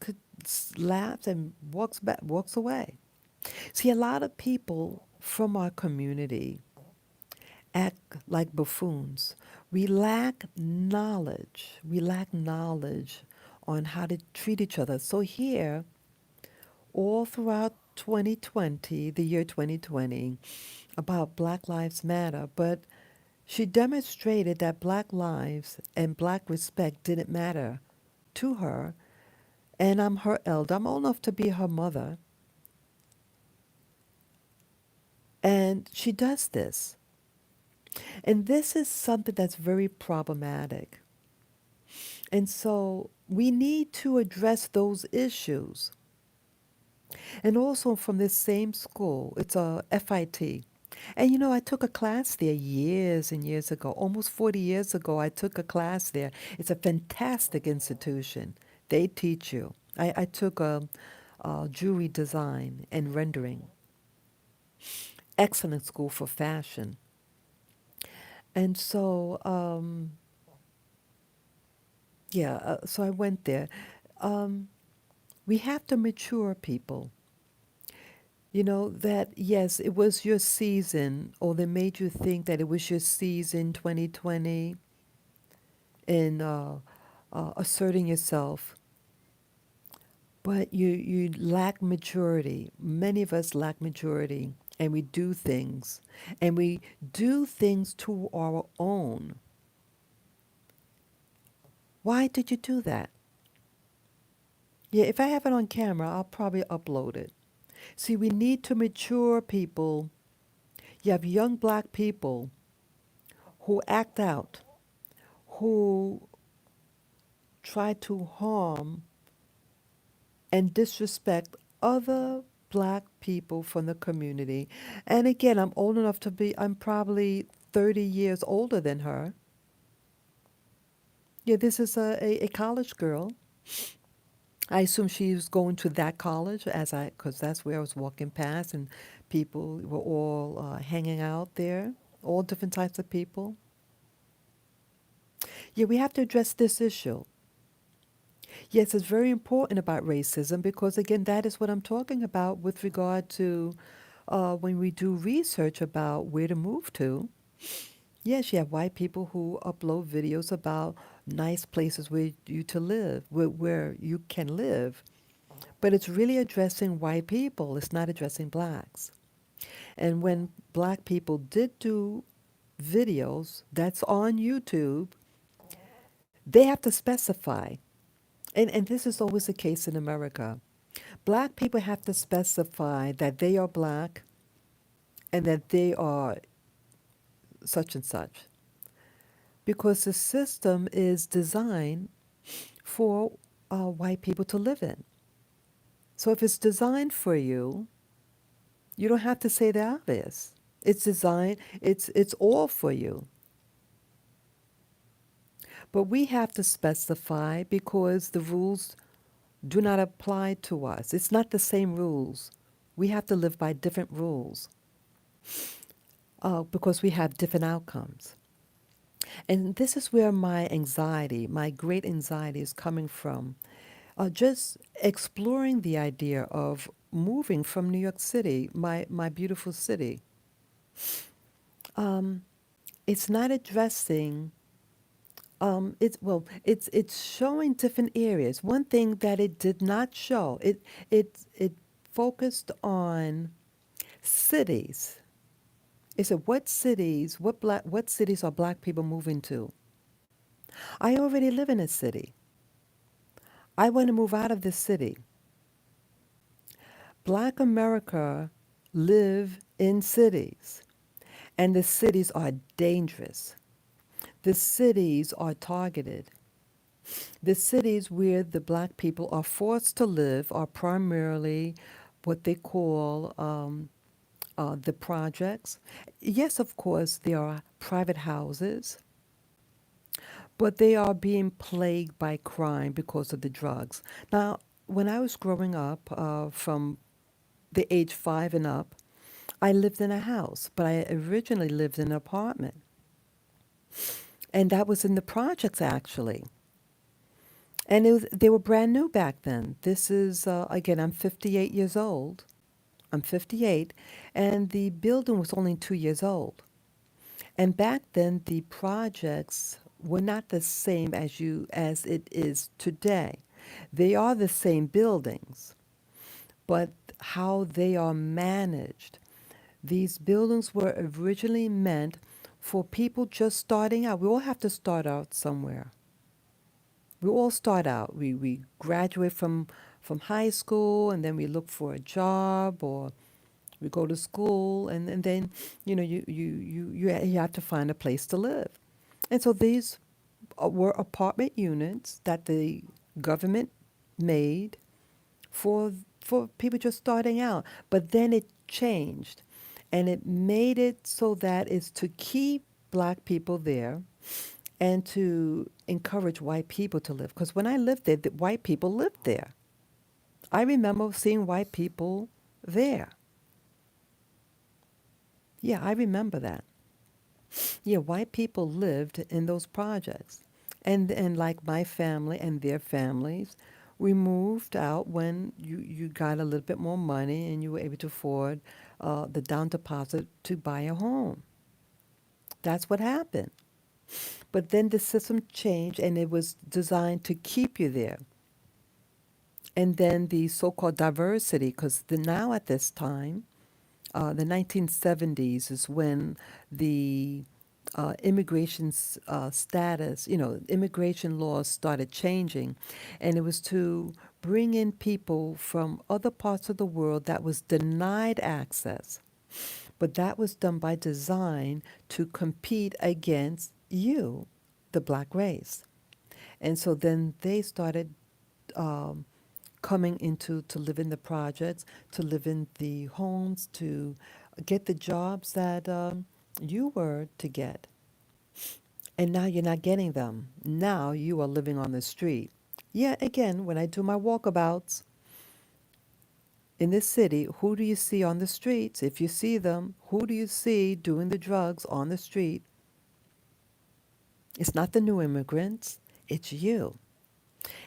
laughs and walks away. See, a lot of people from our community act like buffoons. We lack knowledge. We lack knowledge on how to treat each other. So here, all throughout 2020, the year 2020, about Black Lives Matter, but she demonstrated that black lives and black respect didn't matter to her. And I'm her elder. I'm old enough to be her mother. And she does this. And this is something that's very problematic. And so we need to address those issues. And also from this same school, it's a FIT. And I took a class there years and years ago, almost 40 years ago. I took a class there. It's a fantastic institution. They teach you. I took jewelry design and rendering. Excellent school for fashion. And so, yeah, so I went there. Um, we have to mature people. That yes, it was your season, or they made you think that it was your season 2020 in asserting yourself. But you lack maturity. Many of us lack maturity, and we do things. And we do things to our own. Why did you do that? Yeah, if I have it on camera, I'll probably upload it. See, we need to mature people. You have young black people who act out, who try to harm and disrespect other black people from the community. And again, I'm probably 30 years older than her. Yeah, this is a college girl. I assume she was going to that college because that's where I was walking past, and people were all hanging out there, all different types of people. Yeah, we have to address this issue. Yes, it's very important about racism because, again, that is what I'm talking about with regard to when we do research about where to move to. Yes, you have white people who upload videos about nice places where you to live, where you can live. But it's really addressing white people. It's not addressing blacks. And when black people did do videos that's on YouTube, they have to specify. And this is always the case in America. Black people have to specify that they are black and that they are such and such. Because the system is designed for white people to live in. So if it's designed for you, you don't have to say the obvious. It's designed, it's all for you. But we have to specify because the rules do not apply to us. It's not the same rules. We have to live by different rules because we have different outcomes. And this is where my anxiety, my great anxiety, is coming from. Just exploring the idea of moving from New York City, my beautiful city. Um, it's not addressing. It's showing different areas. One thing that it did not show, it focused on cities. It said what cities are black people moving to? I already live in a city. I want to move out of this city. Black America live in cities, and the cities are dangerous. The cities are targeted. The cities where the black people are forced to live are primarily what they call the projects. Yes, of course, there are private houses, but they are being plagued by crime because of the drugs. Now, when I was growing up, from the age 5 and up, I lived in a house, but I originally lived in an apartment. And that was in the projects, actually. And they were brand new back then. This is, again, I'm 58 years old. I'm 58, and the building was only 2 years old. And back then, the projects were not the same as it is today. They are the same buildings, but how they are managed. These buildings were originally meant for people just starting out. We all have to start out somewhere. We all start out. We graduate from high school, and then we look for a job, or we go to school, and then you have to find a place to live. And so these were apartment units that the government made for for people just starting out. But then it changed, and it made it so that it's to keep black people there and to encourage white people to live. Because when I lived there, the white people lived there. I remember seeing white people there. Yeah, I remember that. Yeah, white people lived in those projects. And like my family and their families, we moved out when you got a little bit more money and you were able to afford the down deposit to buy a home. That's what happened. But then the system changed and it was designed to keep you there. And then the so-called diversity, because now at this time, the 1970s is when the status, immigration laws started changing. And it was to bring in people from other parts of the world that was denied access. But that was done by design to compete against you, the black race. And so then they started um, coming into to live in the projects, to live in the homes, to get the jobs that you were to get. And now you're not getting them. Now you are living on the street. Yeah, again, when I do my walkabouts in this city, who do you see on the streets? If you see them, who do you see doing the drugs on the street? It's not the new immigrants, it's you.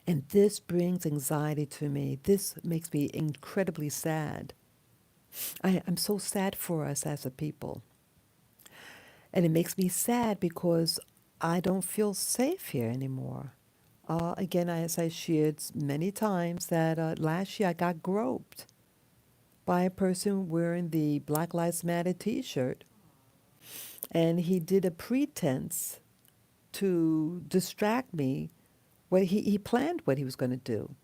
And this brings anxiety to me. This makes me incredibly sad. I'm so sad for us as a people. And it makes me sad because I don't feel safe here anymore. Again, as I shared many times, that last year I got groped by a person wearing the Black Lives Matter T-shirt, and he did a pretense to distract me. He planned what he was going to do.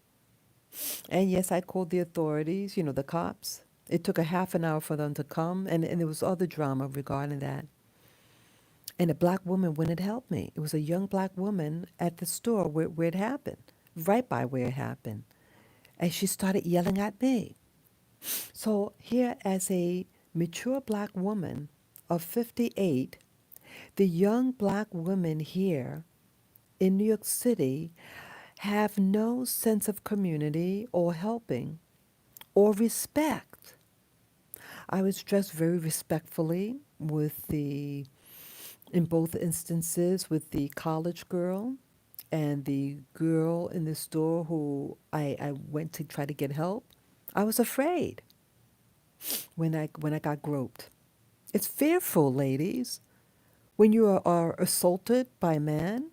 And yes, I called the authorities, the cops. It took a half an hour for them to come, and there was other drama regarding that. And a black woman wouldn't help me. It was a young black woman at the store where it happened, right by where it happened. And she started yelling at me. So here, as a mature black woman of 58, the young black women here in New York City have no sense of community or helping or respect. I was dressed very respectfully in both instances, with the college girl and the girl in the store who I went to try to get help. I was afraid when I got groped. It's fearful, ladies. When you are assaulted by a man,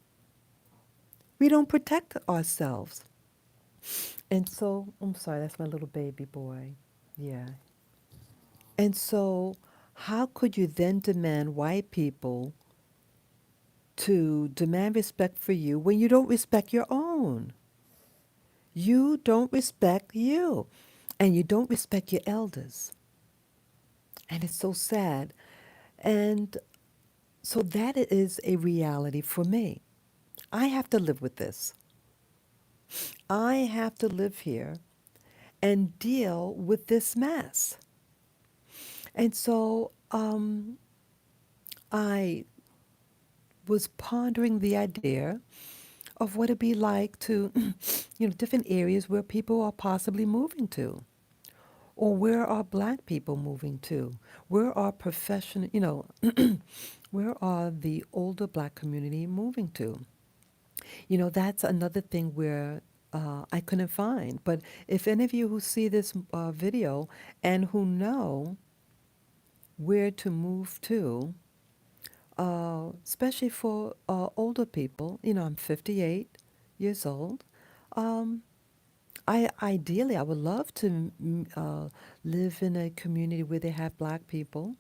we don't protect ourselves. And so, I'm sorry, that's my little baby boy. Yeah. And so, how could you then demand white people to demand respect for you when you don't respect your own? You don't respect you, and you don't respect your elders. And it's so sad. And so that is a reality for me. I have to live with this. I have to live here and deal with this mess. And so I was pondering the idea of what it'd be like to, different areas where people are possibly moving to. Or where are black people moving to? Where are professional, where are the older black community moving to? That's another thing where I couldn't find. But if any of you who see this video and who know where to move to, especially for older people, I'm 58 years old. Um, I would love to live in a community where they have black people,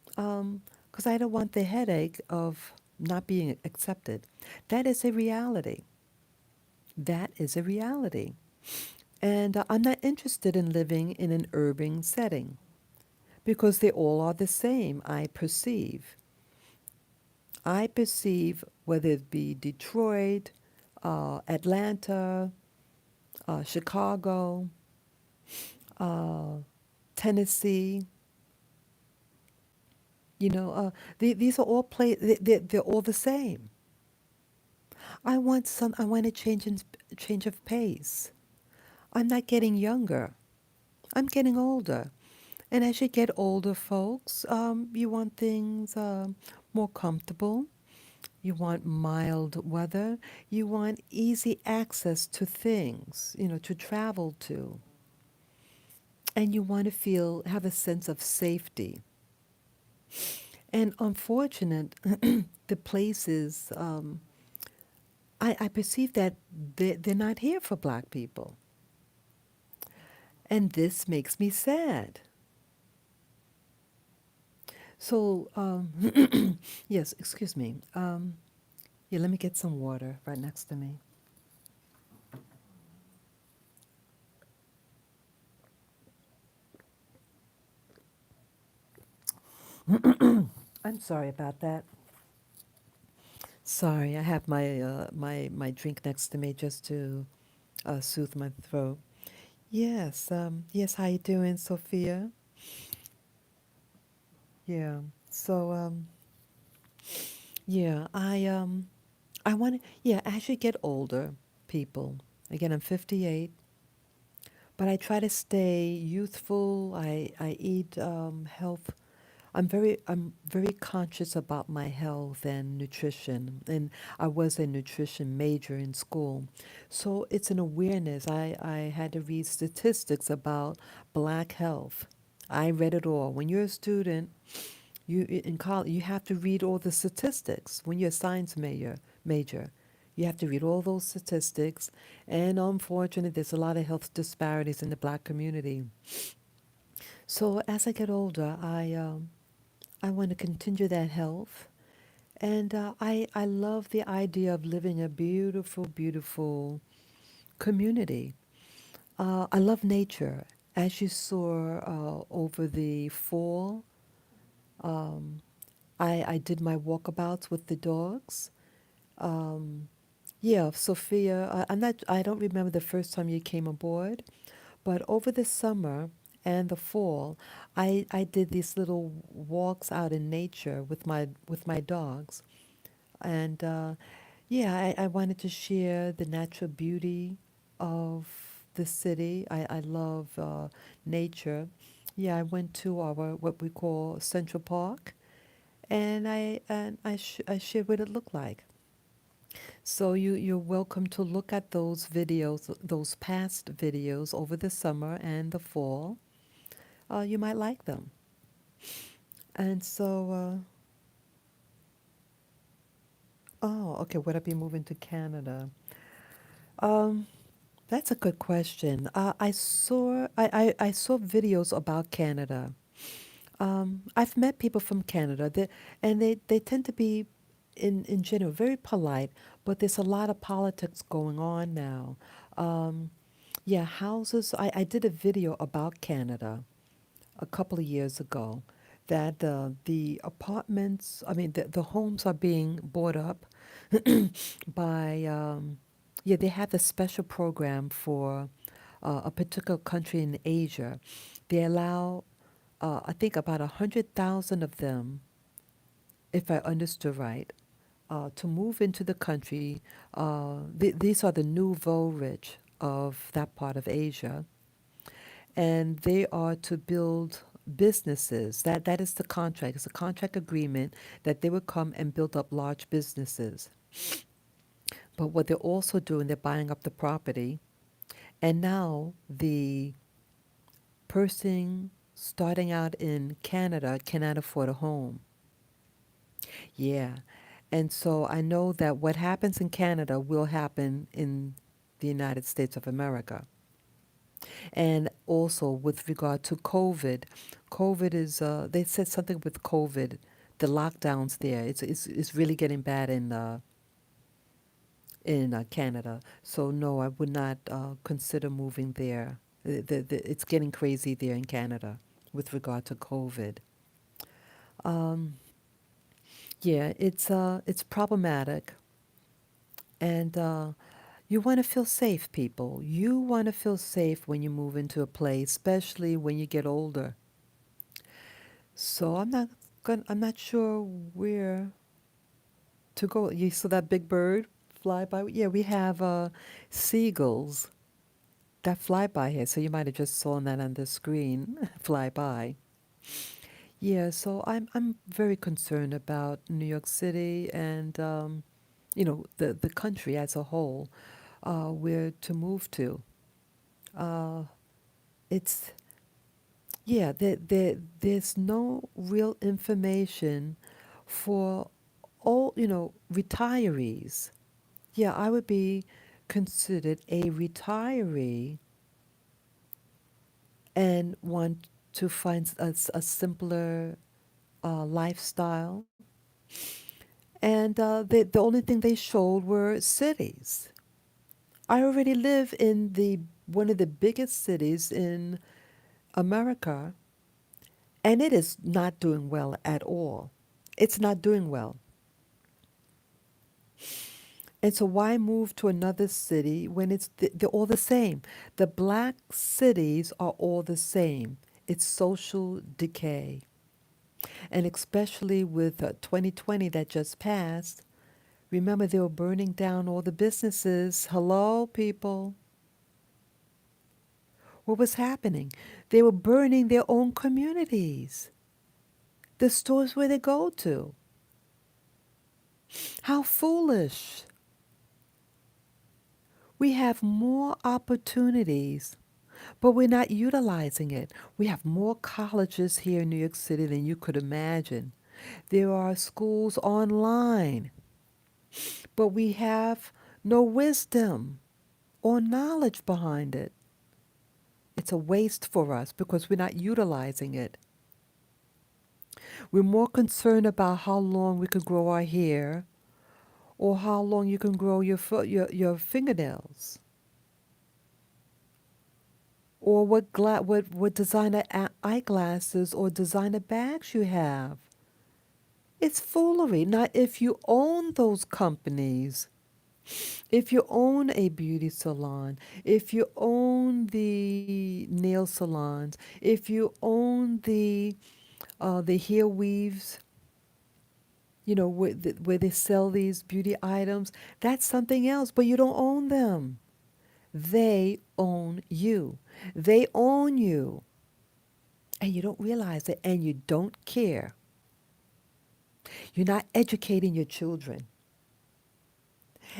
because I don't want the headache of not being accepted. That is a reality. That is a reality. And I'm not interested in living in an urban setting because they all are the same, I perceive. I perceive whether it be Detroit, Atlanta, Chicago, uh, Tennessee, these are all they're all the same. I want a change of pace. I'm not getting younger. I'm getting older. And as you get older, folks, you want things more comfortable. You want mild weather. You want easy access to things, to travel to. And you want to have a sense of safety. And unfortunate, the places, I perceive that they're not here for black people. And this makes me sad. So, yes, excuse me. Yeah, let me get some water right next to me. I'm sorry about that. Sorry, I have my drink next to me just to soothe my throat. Yes, yes. How you doing, Sophia? Yeah. So, yeah, I want to. Yeah, as you get older, people. Again, I'm 58, but I try to stay youthful. I eat health. I'm very conscious about my health and nutrition, and I was a nutrition major in school, so it's an awareness. I had to read statistics about black health. I read it all. When you're a student, in college, you have to read all the statistics. When you're a science major, You have to read all those statistics, and unfortunately, there's a lot of health disparities in the black community. So as I get older, I want to continue that health, and I love the idea of living a beautiful, beautiful community. I love nature. As you saw over the fall, um, I did my walkabouts with the dogs. Um, yeah, Sophia, I don't remember the first time you came aboard, but over the summer and the fall, I did these little walks out in nature with my dogs. And yeah, I wanted to share the natural beauty of the city. I love nature. Yeah, I went to our what we call Central Park, and I shared what it looked like. So you're welcome to look at those videos, those past videos over the summer and the fall. You might like them. And so, oh, okay, would I be moving to Canada? Um, that's a good question. I saw videos about Canada. I've met people from Canada and they tend to be, in general, very polite, but there's a lot of politics going on now. Um, yeah, houses. I did a video about Canada a couple of years ago that the apartments, I mean, the homes are being bought up by, yeah, they have a special program for a particular country in Asia. They allow, I think, about 100,000 of them, if I understood right, to move into the country. These are the nouveau rich of that part of Asia, and they are to build businesses. That is the contract. It's a contract agreement that they would come and build up large businesses. But what they're also doing, they're buying up the property. And now the person starting out in Canada cannot afford a home. Yeah. And so I know that what happens in Canada will happen in the United States of America. And also with regard to COVID, COVID is, they said something with COVID, the lockdowns there, it's really getting bad in Canada. So no, I would not consider moving there. It's getting crazy there in Canada with regard to COVID. Um, yeah, it's problematic, and you want to feel safe, people. You want to feel safe when you move into a place, especially when you get older. So I'm not sure where to go. You saw that big bird fly by? Yeah, we have seagulls that fly by here. So you might have just saw that on the screen fly by. Yeah, so I'm very concerned about New York City and the country as a whole, where to move to. Uh, it's Yeah, there's no real information for all, retirees. Yeah, I would be considered a retiree and want to find a simpler lifestyle. And the only thing they showed were cities. I already live in the one of the biggest cities in America, and it is not doing well at all. It's not doing well. And so why move to another city when they're all the same? The black cities are all the same. It's social decay. And especially with 2020 that just passed, remember they were burning down all the businesses. Hello, people. What was happening? They were burning their own communities, the stores where they go to. How foolish. We have more opportunities, but we're not utilizing it. We have more colleges here in New York City than you could imagine. There are schools online, but we have no wisdom or knowledge behind it. It's a waste for us because we're not utilizing it. We're more concerned about how long we can grow our hair or how long you can grow your fingernails or what designer eyeglasses or designer bags you have. It's foolery. Now, if you own those companies, if you own a beauty salon, if you own the nail salons, if you own the hair weaves, where they sell these beauty items, that's something else, but you don't own them. They own you. They own you. And you don't realize it, and you don't care. You're not educating your children.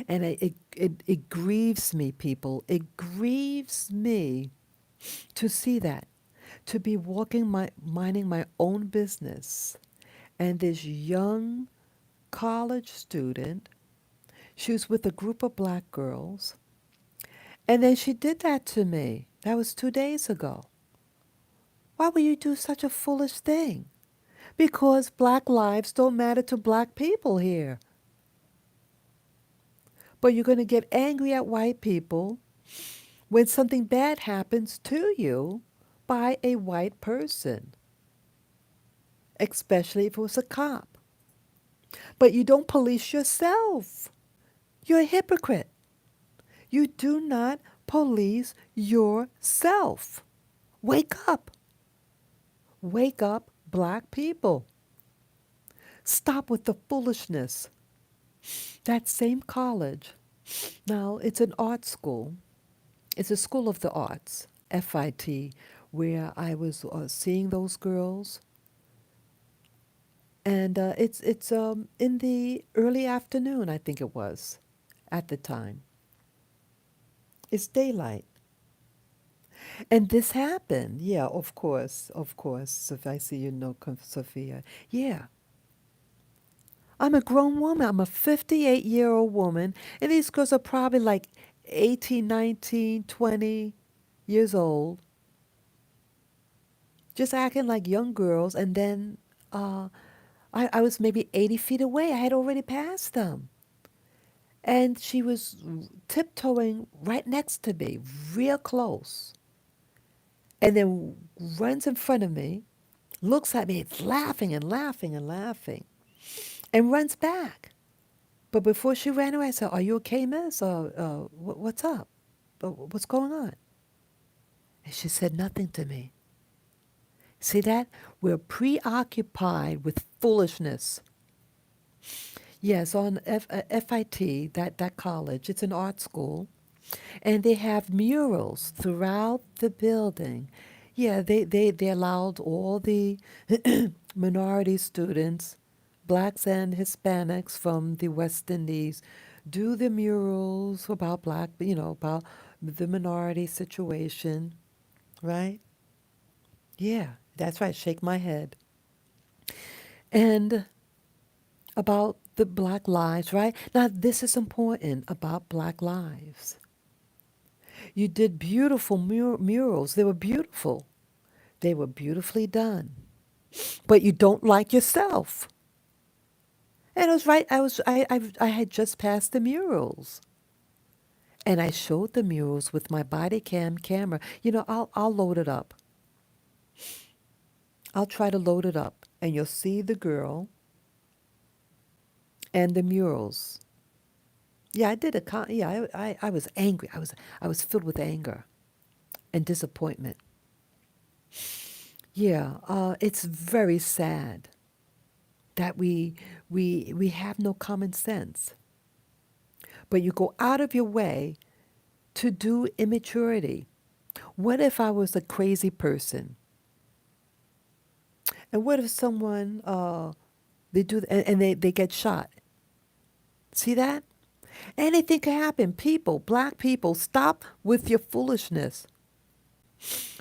And it grieves me, people. It grieves me to see that, to be minding my own business. And this young college student, she was with a group of black girls, and then she did that to me. That was 2 days ago. Why would you do such a foolish thing? Because black lives don't matter to black people here. But you're going to get angry at white people when something bad happens to you by a white person, especially if it was a cop. But you don't police yourself. You're a hypocrite. You do not police yourself. Wake up. Wake up, black people. Stop with the foolishness. That same college, now it's an art school. It's a school of the arts, FIT, where I was seeing those girls. And it's in the early afternoon, I think it was, at the time. It's daylight. And this happened. Yeah, of course, of course. If I see you know, Sophia. Yeah. I'm a grown woman. I'm a 58-year-old woman. And these girls are probably like 18, 19, 20 years old. Just acting like young girls. And then I was maybe 80 feet away. I had already passed them. And she was tiptoeing right next to me, real close. And then runs in front of me, looks at me, laughing and laughing and laughing, and runs back. But before she ran away, I said, "Are you okay, miss? What's up? What's going on?" And she said nothing to me. See that? We're preoccupied with foolishness. Yes, on FIT, that college, it's an art school, and they have murals throughout the building. Yeah, they allowed all the minority students, blacks and Hispanics from the West Indies, do the murals about about the minority situation, right? Yeah, that's right. Shake my head. And about the black lives, right? Now, this is important about black lives. You did beautiful murals. They were beautiful. They were beautifully done. But you don't like yourself. And I was right. I had just passed the murals. And I showed the murals with my body cam camera. I'll load it up. I'll try to load it up. And you'll see the girl and the murals. Yeah, I did yeah, I was angry. I was filled with anger and disappointment. Yeah, it's very sad that we have no common sense. But you go out of your way to do immaturity. What if I was a crazy person? And what if someone they do and they get shot? See that? Anything can happen. People, black people, stop with your foolishness.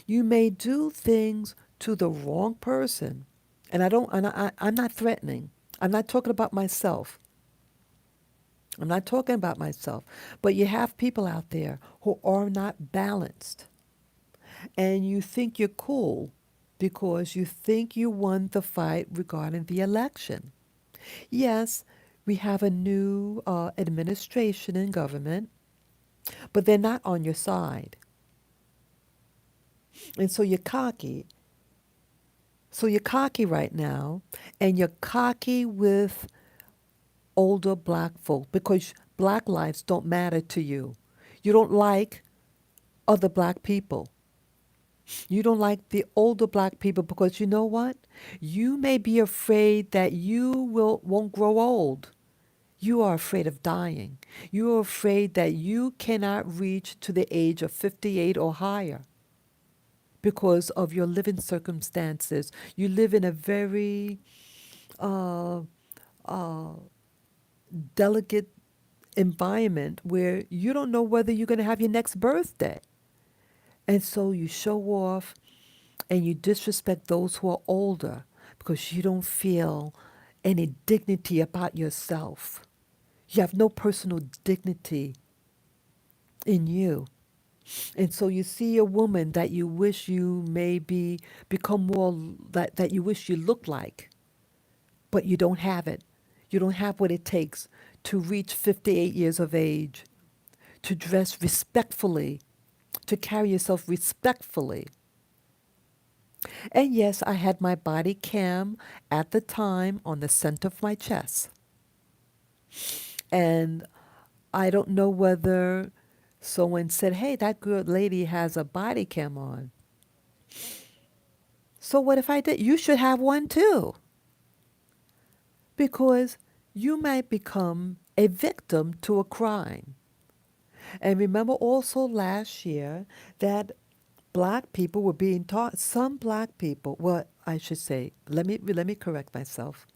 You may do things to the wrong person. And I'm not threatening. I'm not talking about myself. I'm not talking about myself, but you have people out there who are not balanced, and you think you're cool because you think you won the fight regarding the election. Yes, we have a new administration in government, but they're not on your side. And so you're cocky. So you're cocky right now, and you're cocky with older black folk because black lives don't matter to you. You don't like other black people. You don't like the older black people because you know what? You may be afraid that won't grow old. You are afraid of dying. You are afraid that you cannot reach to the age of 58 or higher because of your living circumstances. You live in a very uh, uh, delicate environment where you don't know whether you're going to have your next birthday. And so you show off and you disrespect those who are older because you don't feel any dignity about yourself. You have no personal dignity in you. And so you see a woman that you wish you maybe become more that you wish you looked like, but you don't have it. You don't have what it takes to reach 58 years of age, to dress respectfully, to carry yourself respectfully. And yes, I had my body cam at the time on the center of my chest. And I don't know whether someone said, hey, that good lady has a body cam on. So what if I did? You should have one too. Because you might become a victim to a crime. And remember also last year that black people were being taught, some black people, well, I should say, let me correct myself.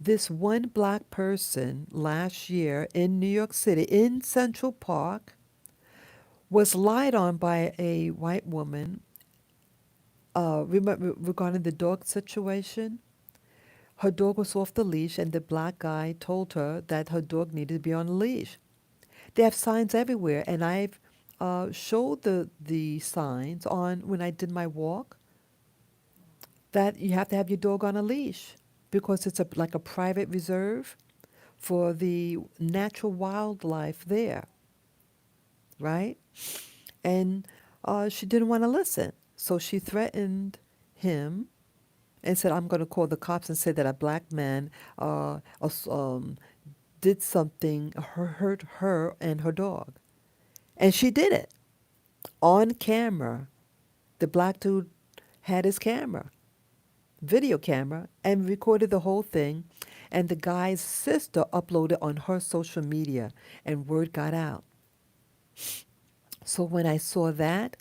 This one black person last year in New York City, in Central Park, was lied on by a white woman regarding the dog situation. Her dog was off the leash, and the black guy told her that her dog needed to be on a leash. They have signs everywhere, and I've showed the signs on when I did my walk that you have to have your dog on a leash because it's like a private reserve for the natural wildlife there, right? And she didn't want to listen, so she threatened him and said, "I'm going to call the cops and say that a black man did something, hurt her and her dog." And she did it on camera. The black dude had his camera, video camera, and recorded the whole thing. And the guy's sister uploaded on her social media, and word got out. So when I saw that,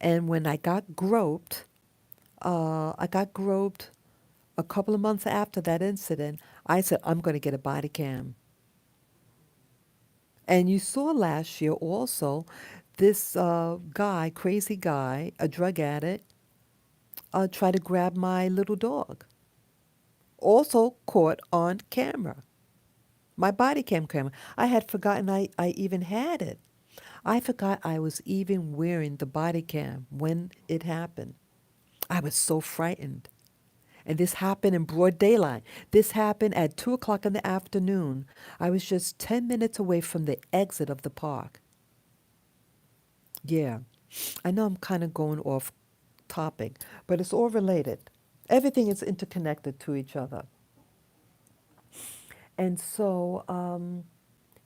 and when I got groped a couple of months after that incident. I said, I'm going to get a body cam. And you saw last year also this guy, crazy guy, a drug addict, try to grab my little dog. Also caught on camera, my body cam camera. I had forgotten I even had it. I forgot I was even wearing the body cam when it happened. I was so frightened. And this happened in broad daylight. This happened at 2 o'clock in the afternoon. I was just 10 minutes away from the exit of the park. Yeah, I know I'm kind of going off topic, but it's all related. Everything is interconnected to each other. And so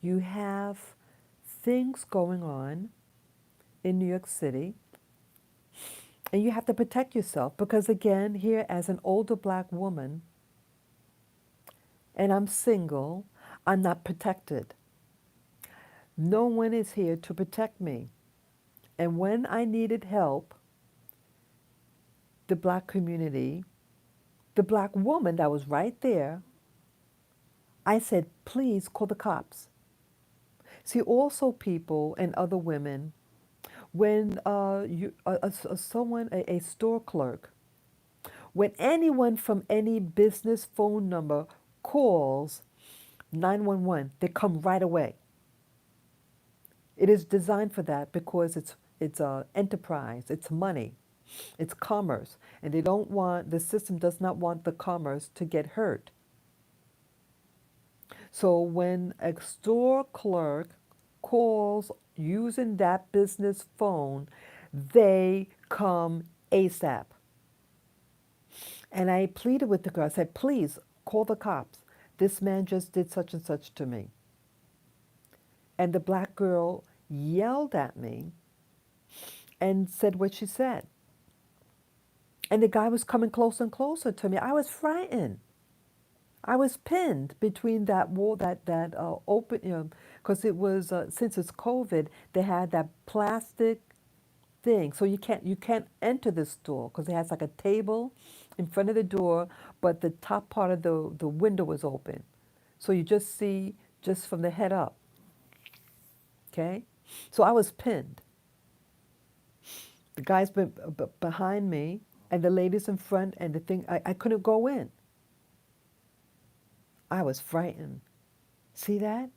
you have things going on in New York City, and you have to protect yourself because, again, here as an older black woman, and I'm single, I'm not protected. No one is here to protect me. And when I needed help, the black community, the black woman that was right there, I said, please call the cops. See, also people and other women, when a store clerk, when anyone from any business phone number calls 911, they come right away. It is designed for that because it's a enterprise, it's money, it's commerce, and they don't want the system does not want the commerce to get hurt. So when a store clerk calls using that business phone, they come ASAP. And I pleaded with the girl. I said, please call the cops. This man just did such and such to me. And the black girl yelled at me and said what she said. And the guy was coming closer and closer to me. I was frightened. I was pinned between that wall, that open, because it was since it's COVID, they had that plastic thing, so you can't enter the store because it has like a table in front of the door, but the top part of the window was open, so you just see just from the head up. Okay, so I was pinned. The guys behind me, and the ladies in front, and the thing I couldn't go in. I was frightened. See that?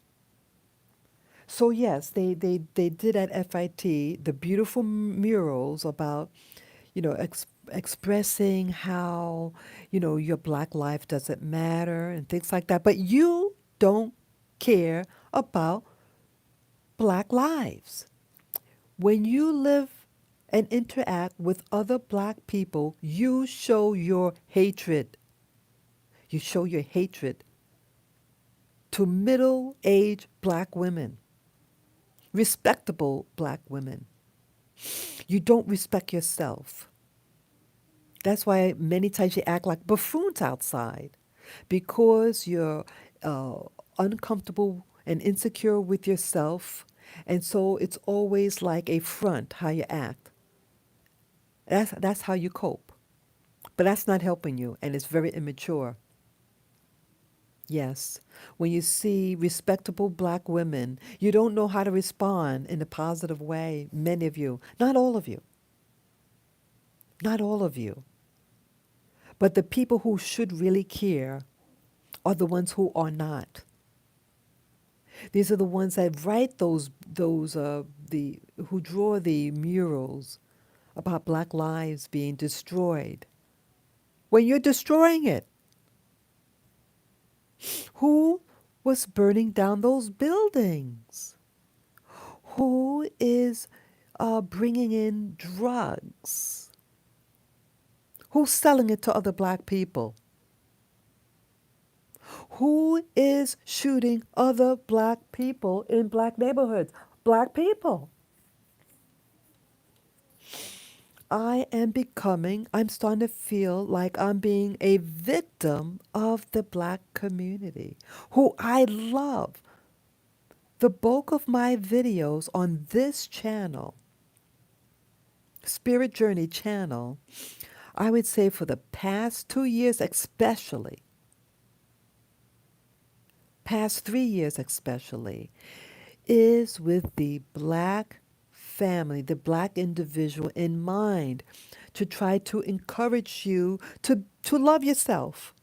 So yes, they did at FIT the beautiful murals about, expressing how, your black life doesn't matter and things like that. But you don't care about black lives. When you live and interact with other black people, you show your hatred. You show your hatred to middle-aged black women, respectable black women. You don't respect yourself. That's why many times you act like buffoons outside because you're uh, uncomfortable and insecure with yourself. And so it's always like a front how you act. That's how you cope. But that's not helping you, and it's very immature. Yes. When you see respectable black women, you don't know how to respond in a positive way. Many of you, not all of you, not all of you. But the people who should really care are the ones who are not. These are the ones that write the who draw the murals about black lives being destroyed. When you're destroying it, who was burning down those buildings? Who is bringing in drugs? Who's selling it to other black people? Who is shooting other black people in black neighborhoods? Black people. I'm starting to feel like I'm being a victim of the black community, who I love. The bulk of my videos on this channel, Spirit Journey channel, I would say for the past 2 years especially, past 3 years especially, is with the black family, the black individual in mind, to try to encourage you to love yourself,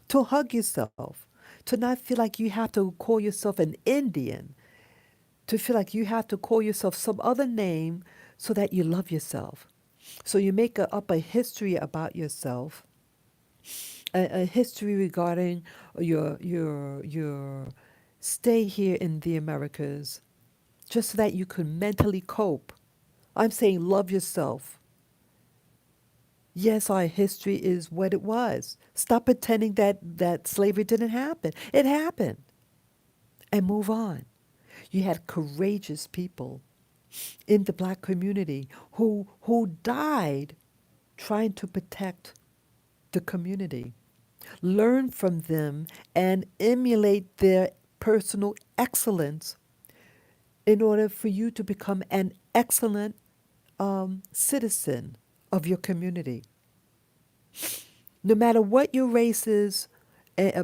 to hug yourself, to not feel like you have to call yourself an Indian, to feel like you have to call yourself some other name so that you love yourself. So you make up a history about yourself, a history regarding your stay here in the Americas, just so that you could mentally cope. I'm saying love yourself. Yes, our history is what it was. Stop pretending that slavery didn't happen. It happened. And move on. You had courageous people in the black community who died trying to protect the community. Learn from them and emulate their personal excellence in order for you to become an excellent citizen of your community. No matter what your race is,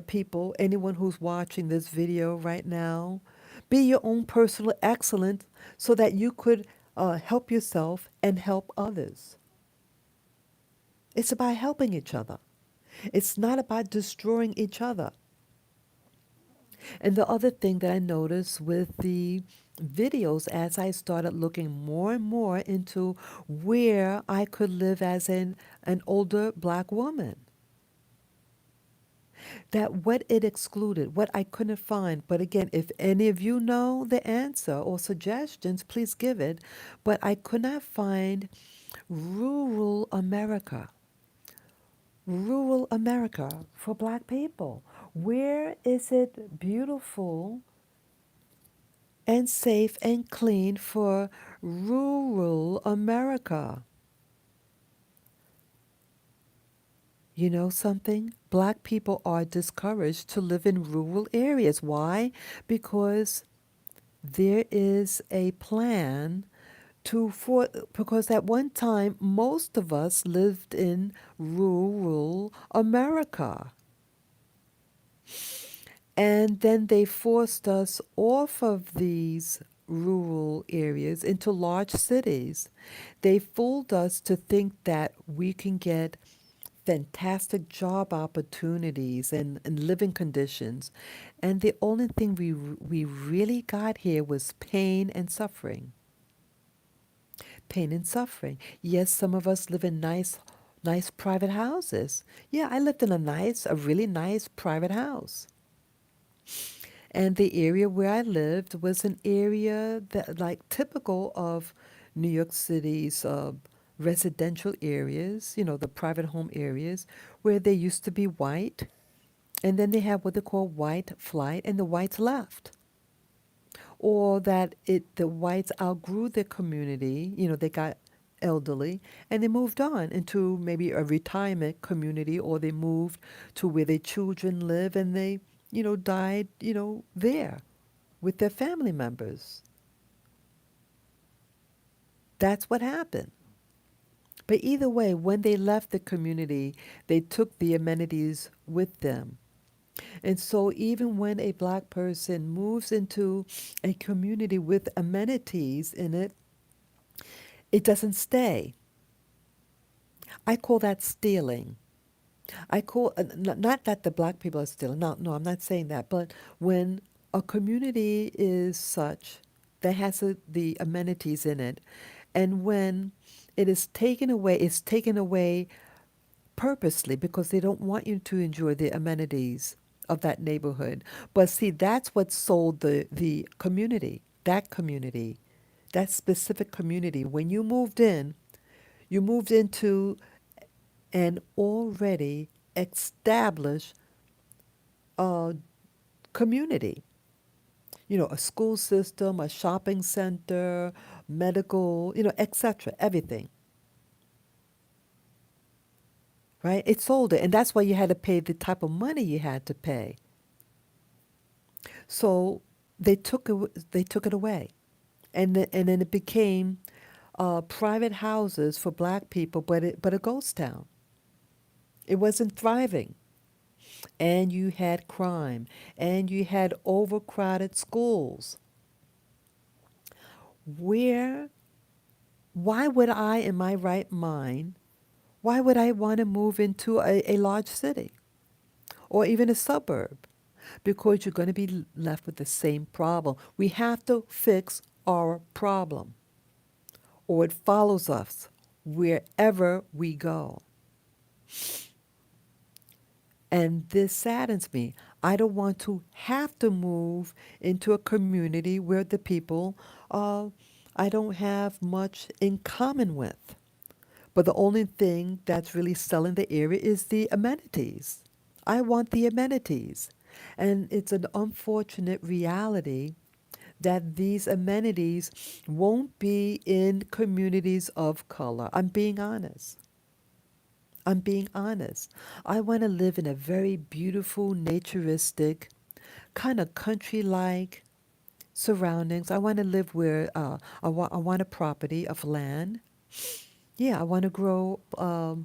people, anyone who's watching this video right now, be your own personal excellence so that you could help yourself and help others. It's about helping each other. It's not about destroying each other. And the other thing that I noticed with the videos as I started looking more and more into where I could live as an older black woman, that what it excluded, what I couldn't find. But again, if any of you know the answer or suggestions, please give it. But I could not find rural America. Rural America for black people. Where is it beautiful and safe and clean for rural America? You know something? Black people are discouraged to live in rural areas. Why? Because there is a plan to for because at one time most of us lived in rural America. And then they forced us off of these rural areas into large cities. They fooled us to think that we can get fantastic job opportunities and living conditions. And the only thing we really got here was pain and suffering. Pain and suffering. Yes, some of us live in nice private houses. Yeah, I lived in a really nice private house. And the area where I lived was an area that, like, typical of New York City's residential areas, the private home areas, where they used to be white, and then they have what they call white flight, and the whites left. Or that the whites outgrew their community, they got elderly, and they moved on into maybe a retirement community, or they moved to where their children live, and they, died, there with their family members. That's what happened. But either way, when they left the community, they took the amenities with them. And so even when a black person moves into a community with amenities in it, it doesn't stay. I call that stealing. I call not that the black people are stealing. No, no, I'm not saying that. But when a community is such that has the amenities in it, and when it is taken away, it's taken away purposely because they don't want you to enjoy the amenities of that neighborhood. But see, that's what sold the community, that specific community. When you moved into an already established uh, community. A school system, a shopping center, medical, etc. Everything, right? It sold it, and that's why you had to pay the type of money you had to pay. So they took it away, and then it became private houses for black people, but a ghost town. It wasn't thriving. And you had crime, and you had overcrowded schools. Where, why would I, in my right mind, why would I want to move into a large city or even a suburb? Because you're going to be left with the same problem. We have to fix our problem, or it follows us wherever we go. And this saddens me. I don't want to have to move into a community where the people uh, I don't have much in common with. But the only thing that's really selling the area is the amenities. I want the amenities. And it's an unfortunate reality that these amenities won't be in communities of color. I'm being honest. I'm being honest. I want to live in a very beautiful, naturistic, kind of country-like surroundings. I want to live where I want a property of land. Yeah, I want to grow a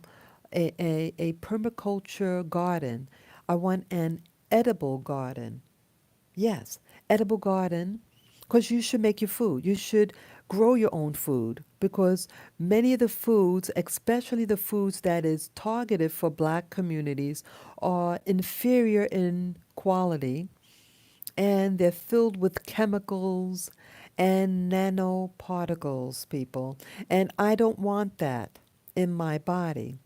permaculture garden. I want an edible garden. Yes, edible garden, because you should make your food. You should grow your own food because many of the foods, especially the foods that is targeted for black communities, are inferior in quality and they're filled with chemicals and nanoparticles, people. And I don't want that in my body.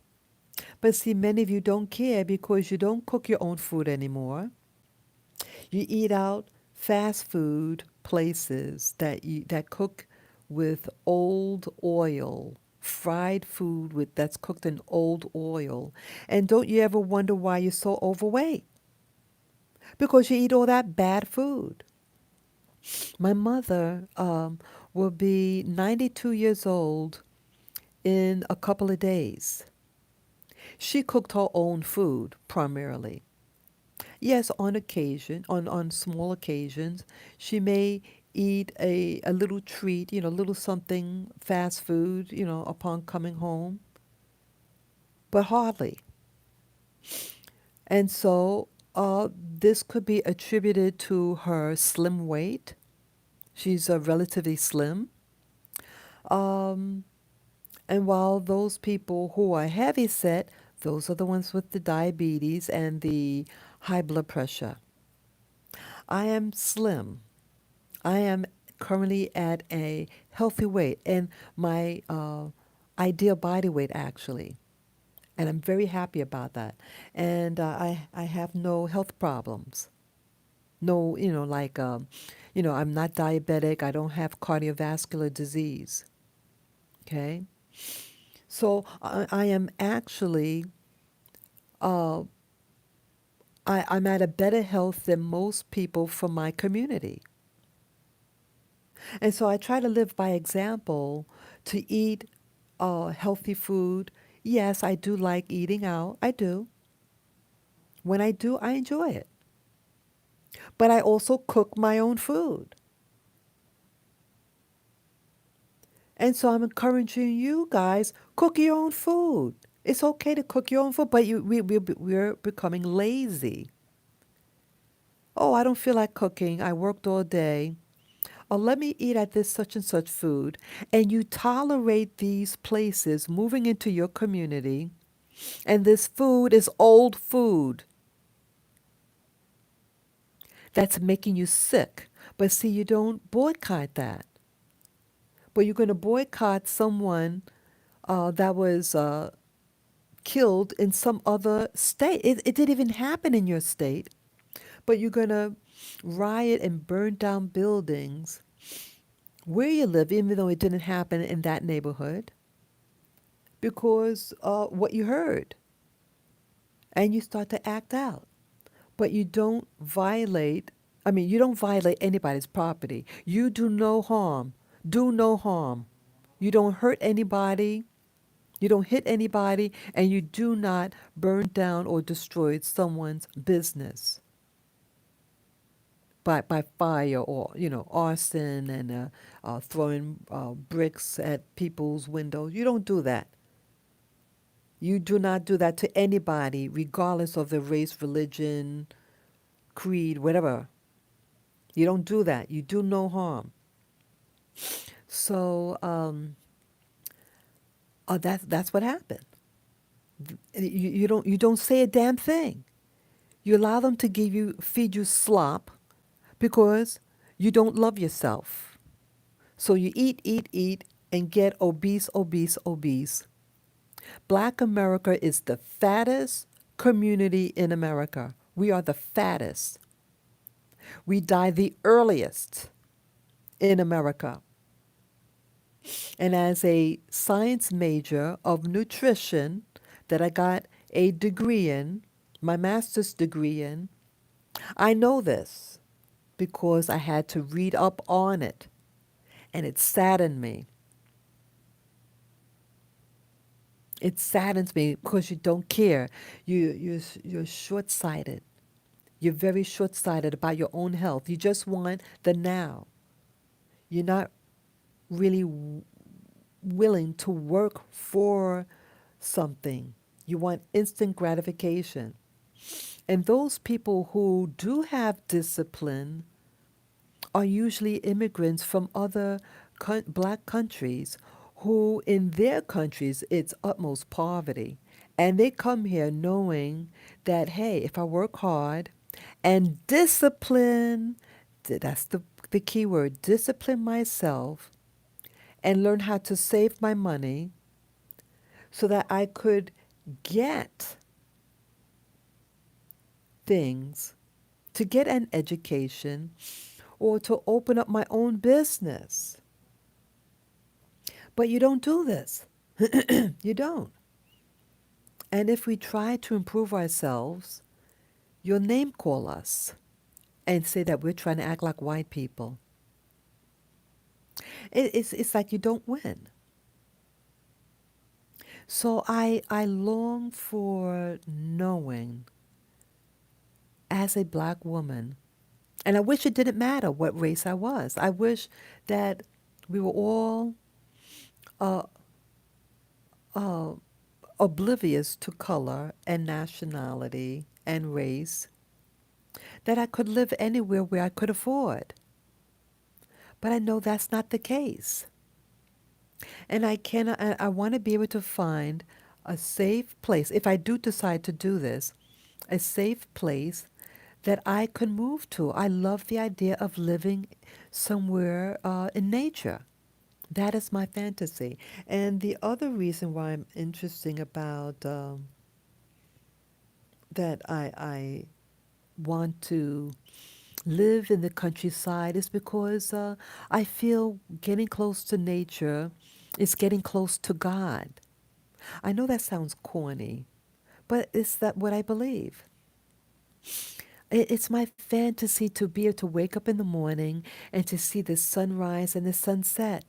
But see, many of you don't care because you don't cook your own food anymore. You eat out fast food places that cook with old oil, fried food that's cooked in old oil. And don't you ever wonder why you're so overweight? Because you eat all that bad food. My mother will be 92 years old in a couple of days. She cooked her own food primarily. Yes, on occasion, on small occasions, she may eat a little treat, little something fast food, upon coming home, but hardly. And so this could be attributed to her slim weight. She's relatively slim. Um, and while those people who are heavy set, those are the ones with the diabetes and the high blood pressure. I am slim. I am currently at a healthy weight and my ideal body weight, actually. And I'm very happy about that. And I have no health problems. No, I'm not diabetic. I don't have cardiovascular disease. Okay. So I am actually, uh, I'm at a better health than most people from my community. And so I try to live by example to eat healthy food. Yes, I do like eating out. I do. When I do, I enjoy it. But I also cook my own food. And so I'm encouraging you guys, cook your own food. It's okay to cook your own food, but we're becoming lazy. Oh, I don't feel like cooking. I worked all day. Oh, let me eat at this such and such food. And you tolerate these places moving into your community, and this food is old food that's making you sick. But see, you don't boycott that. But you're going to boycott someone that was killed in some other state. It didn't even happen in your state, but you're going to riot and burn down buildings where you live, even though it didn't happen in that neighborhood, because what you heard. And you start to act out. But you don't violate, you don't violate anybody's property. You do no harm. Do no harm. You don't hurt anybody. You don't hit anybody, and you do not burn down or destroy someone's business by fire or arson and throwing bricks at people's windows. You don't do that. You do not do that to anybody, regardless of their race, religion, creed, whatever. You don't do that. You do no harm. So that's what happened. You don't say a damn thing. You allow them to feed you slop because you don't love yourself. So you eat, eat, eat, and get obese, obese, obese. Black America is the fattest community in America. We are the fattest. We die the earliest in America. And as a science major of nutrition that I got a degree in, my master's degree in, I know this because I had to read up on it. And it saddened me. It saddens me because you don't care. You're short-sighted. You're very short-sighted about your own health. You just want the now. You're not really willing to work for something. You want instant gratification. And those people who do have discipline are usually immigrants from other black countries who, in their countries, it's utmost poverty. And they come here knowing that, hey, if I work hard, and discipline. That's the key word, discipline myself and learn how to save my money so that I could get things, to get an education, or to open up my own business. But you don't do this. You don't. And if we try to improve ourselves, you'll name call us and say that we're trying to act like white people. It's like you don't win. So I long for knowing as a black woman, and I wish it didn't matter what race I was. I wish that we were all uh, uh, oblivious to color and nationality and race, that I could live anywhere where I could afford. But I know that's not the case. And I want to be able to find a safe place, if I do decide to do this, a safe place that I could move to. I love the idea of living somewhere in nature. That is my fantasy. And the other reason why I'm interesting about that I want to live in the countryside is because I feel getting close to nature is getting close to God. I know that sounds corny, but it's that what I believe. It's my fantasy to be able to wake up in the morning and to see the sunrise and the sunset.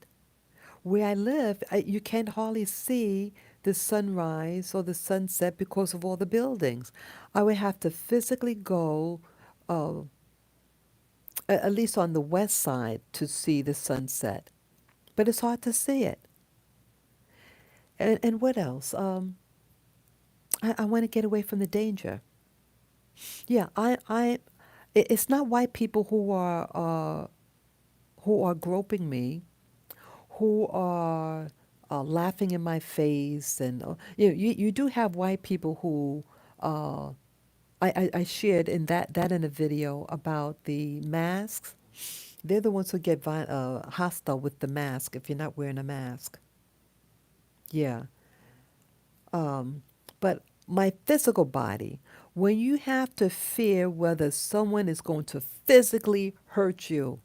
Where I live, you can't hardly see the sunrise or the sunset because of all the buildings. I would have to physically go, uh, at least on the west side, to see the sunset. But it's hard to see it. And what else? I want to get away from the danger. Yeah, it's not white people who are groping me, who are laughing in my face, and you do have white people who uh, I shared in that in a video about the masks. They're the ones who get hostile with the mask if you're not wearing a mask. Yeah. Um, but my physical body, when you have to fear whether someone is going to physically hurt you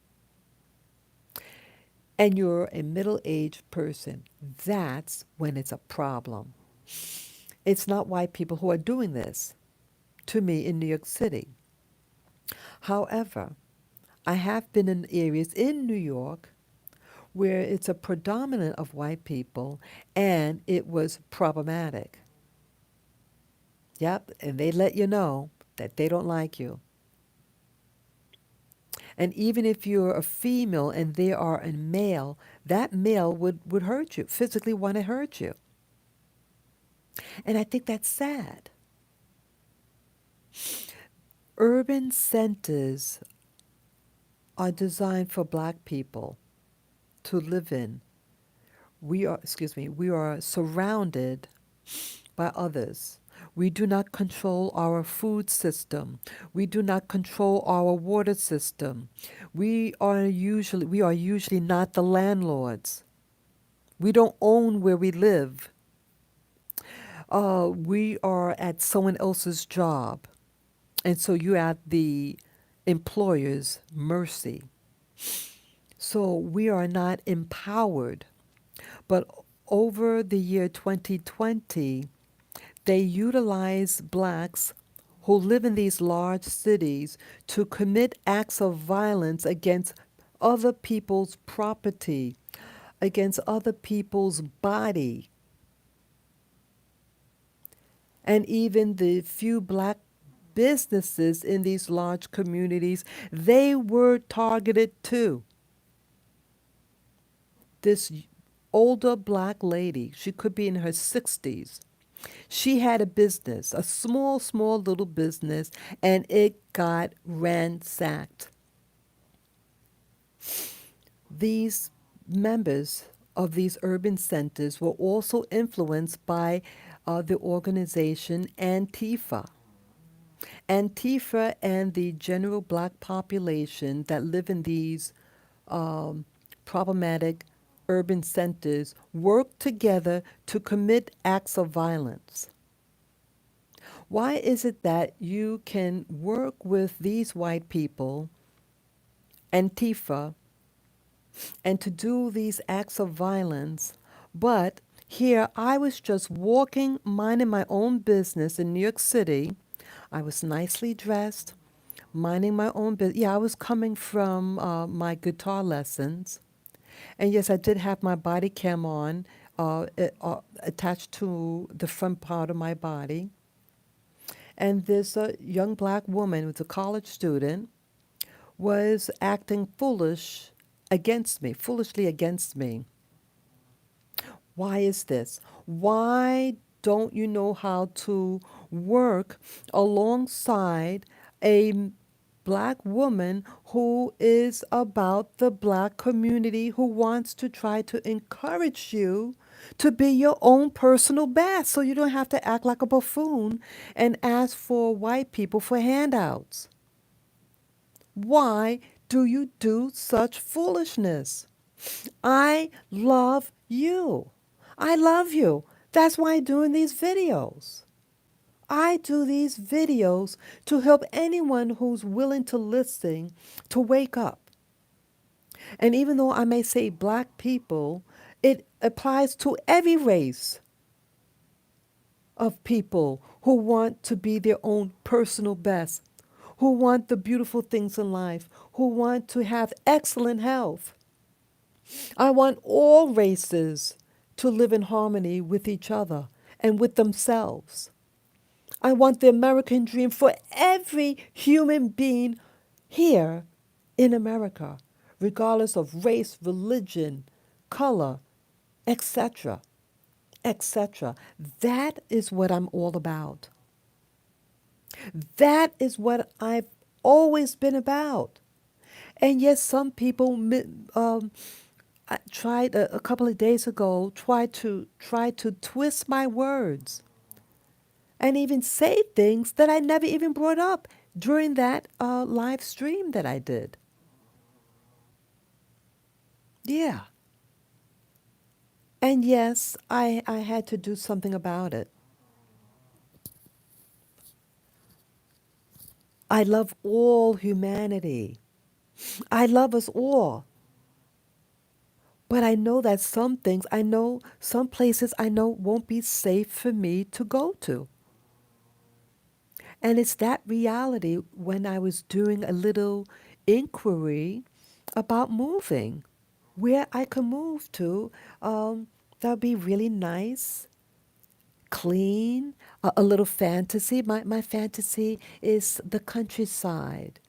and you're a middle aged person, that's when it's a problem. It's not white people who are doing this to me in New York City. However, I have been in areas in New York where it's a predominant of white people and it was problematic. Yep, and they let you know that they don't like you. And even if you're a female and they are a male, that male would hurt you, physically want to hurt you. And I think that's sad. Urban centers are designed for black people to live in. We are surrounded by others. We do not control our food system. We do not control our water system. We are usually not the landlords. We don't own where we live. We are at someone else's job. And so you're at the employer's mercy. So we are not empowered. But over the year 2020, they utilize blacks who live in these large cities to commit acts of violence against other people's property, against other people's body. And even the few black businesses in these large communities, they were targeted too. This older black lady, she could be in her 60s. She had a business, a small little business, and it got ransacked. These members of these urban centers were also influenced by the organization Antifa. Antifa and the general black population that live in these um, problematic urban centers work together to commit acts of violence. Why is it that you can work with these white people, Antifa, and to do these acts of violence, but here I was just walking, minding my own business in New York City. I was nicely dressed, minding my own business. Yeah, I was coming from my guitar lessons. And yes, I did have my body cam on, attached to the front part of my body. And this young black woman, who's a college student, was acting foolishly against me. Why is this? Why don't you know how to work alongside a black woman who is about the black community, who wants to try to encourage you to be your own personal best so you don't have to act like a buffoon and ask for white people for handouts? Why do you do such foolishness? I love you. I love you. That's why I'm doing these videos. I do these videos to help anyone who's willing to listen to wake up. And even though I may say black people, it applies to every race of people who want to be their own personal best, who want the beautiful things in life, who want to have excellent health. I want all races to live in harmony with each other and with themselves. I want the American dream for every human being here in America, regardless of race, religion, color, etc., etc. That is what I'm all about. That is what I've always been about. And yes, some people I tried a couple of days ago try to twist my words and even say things that I never even brought up during that live stream that I did. Yeah. And yes, I had to do something about it. I love all humanity. I love us all. But I know that some things, I know some places I know won't be safe for me to go to. And it's that reality when I was doing a little inquiry about moving, where I could move to that would be really nice, clean, a little fantasy. My fantasy is the countryside.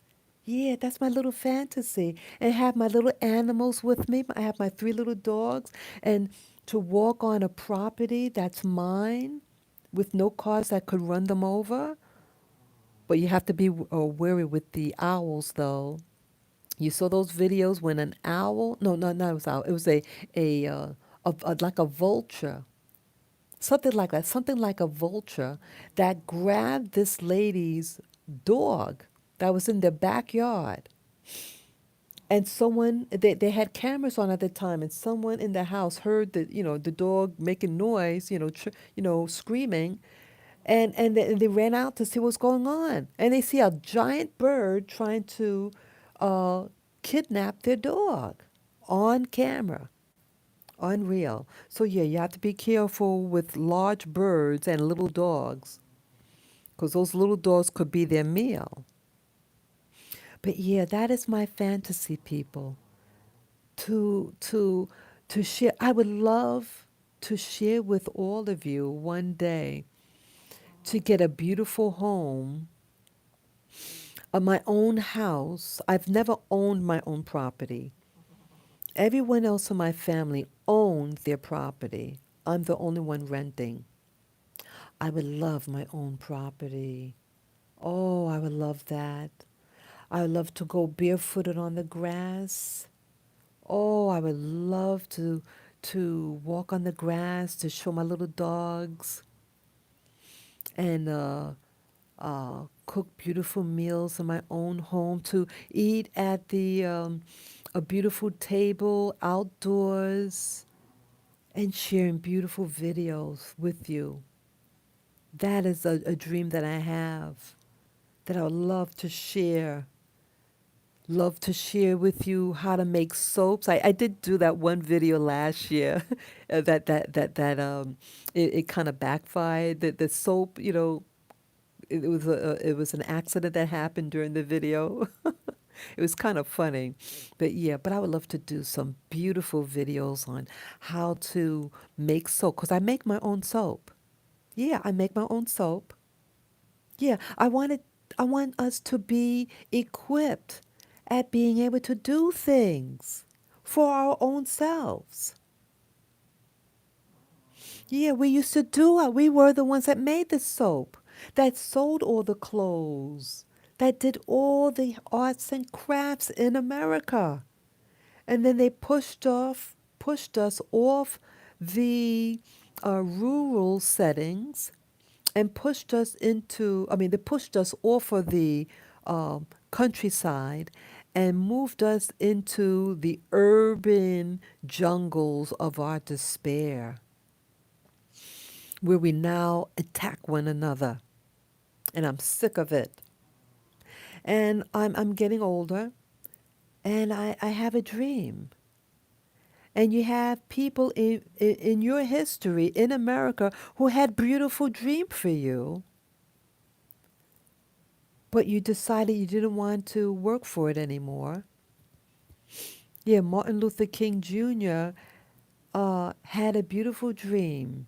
Yeah, that's my little fantasy. And have my little animals with me. I have my three little dogs. And to walk on a property that's mine with no cars that could run them over. But you have to be wary with the owls, though. You saw those videos when an owl, no, not it was owl. It was like a vulture, something like that, something like a vulture that grabbed this lady's dog that was in their backyard. And someone, they had cameras on at the time, and someone in the house heard the dog making noise, screaming, and they ran out to see what's going on, and they see a giant bird trying to uh, kidnap their dog on camera. Unreal. So yeah, you have to be careful with large birds and little dogs, because those little dogs could be their meal. But yeah, that is my fantasy, people. To to to share. I would love to share with all of you one day to get a beautiful home, my own house. I've never owned my own property. Everyone else in my family owns their property. I'm the only one renting. I would love my own property. Oh, I would love that. I would love to go barefooted on the grass. Oh, I would love to walk on the grass, to show my little dogs, and cook beautiful meals in my own home, to eat at a beautiful table outdoors and sharing beautiful videos with you. That is a dream that I have, that I would love to share. Love to share with you how to make soaps. I did do that one video last year, that it kind of backfired. The soap, it was an accident that happened during the video. It was kind of funny, but yeah. But I would love to do some beautiful videos on how to make soap, because I make my own soap. Yeah, I make my own soap. Yeah, I want us to be equipped at being able to do things for our own selves. Yeah, we used to do it. We were the ones that made the soap, that sold all the clothes, that did all the arts and crafts in America. And then they pushed us off the rural settings and pushed us into, I mean, they pushed us off of the countryside and moved us into the urban jungles of our despair, where we now attack one another. And I'm sick of it. And I'm getting older, and I have a dream. And you have people in your history in America who had beautiful dream for you, but you decided you didn't want to work for it anymore. Yeah, Martin Luther King Jr. Had a beautiful dream,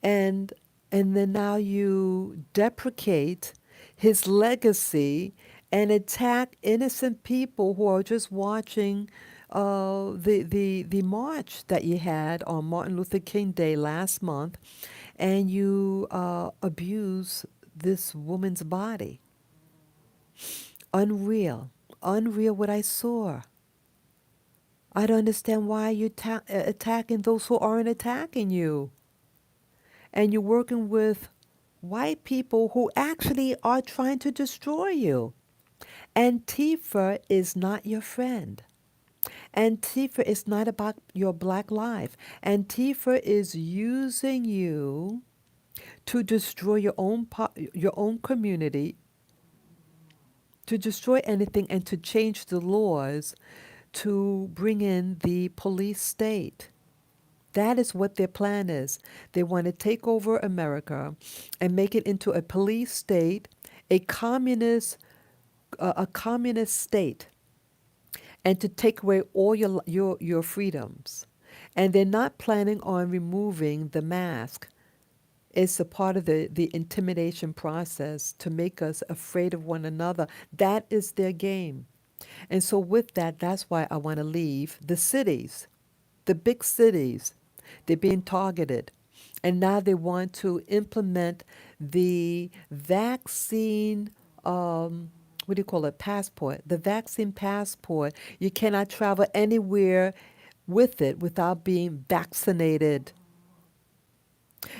and and then now you deprecate his legacy and attack innocent people who are just watching the march that you had on Martin Luther King Day last month, and you abuse this woman's body. Unreal. Unreal what I saw. I don't understand why you're attacking those who aren't attacking you. And you're working with white people who actually are trying to destroy you. Antifa is not your friend. Antifa is not about your black life. Antifa is using you to destroy your own community, to destroy anything, and to change the laws to bring in the police state. That is what their plan is. They want to take over America and make it into a police state, a communist, a communist state, and to take away all your freedoms. And they're not planning on removing the mask. It's a part of the intimidation process to make us afraid of one another. That is their game. And so with that, that's why I want to leave the cities, the big cities. They're being targeted. And now they want to implement the vaccine, what do you call it, passport, the vaccine passport. You cannot travel anywhere with it without being vaccinated.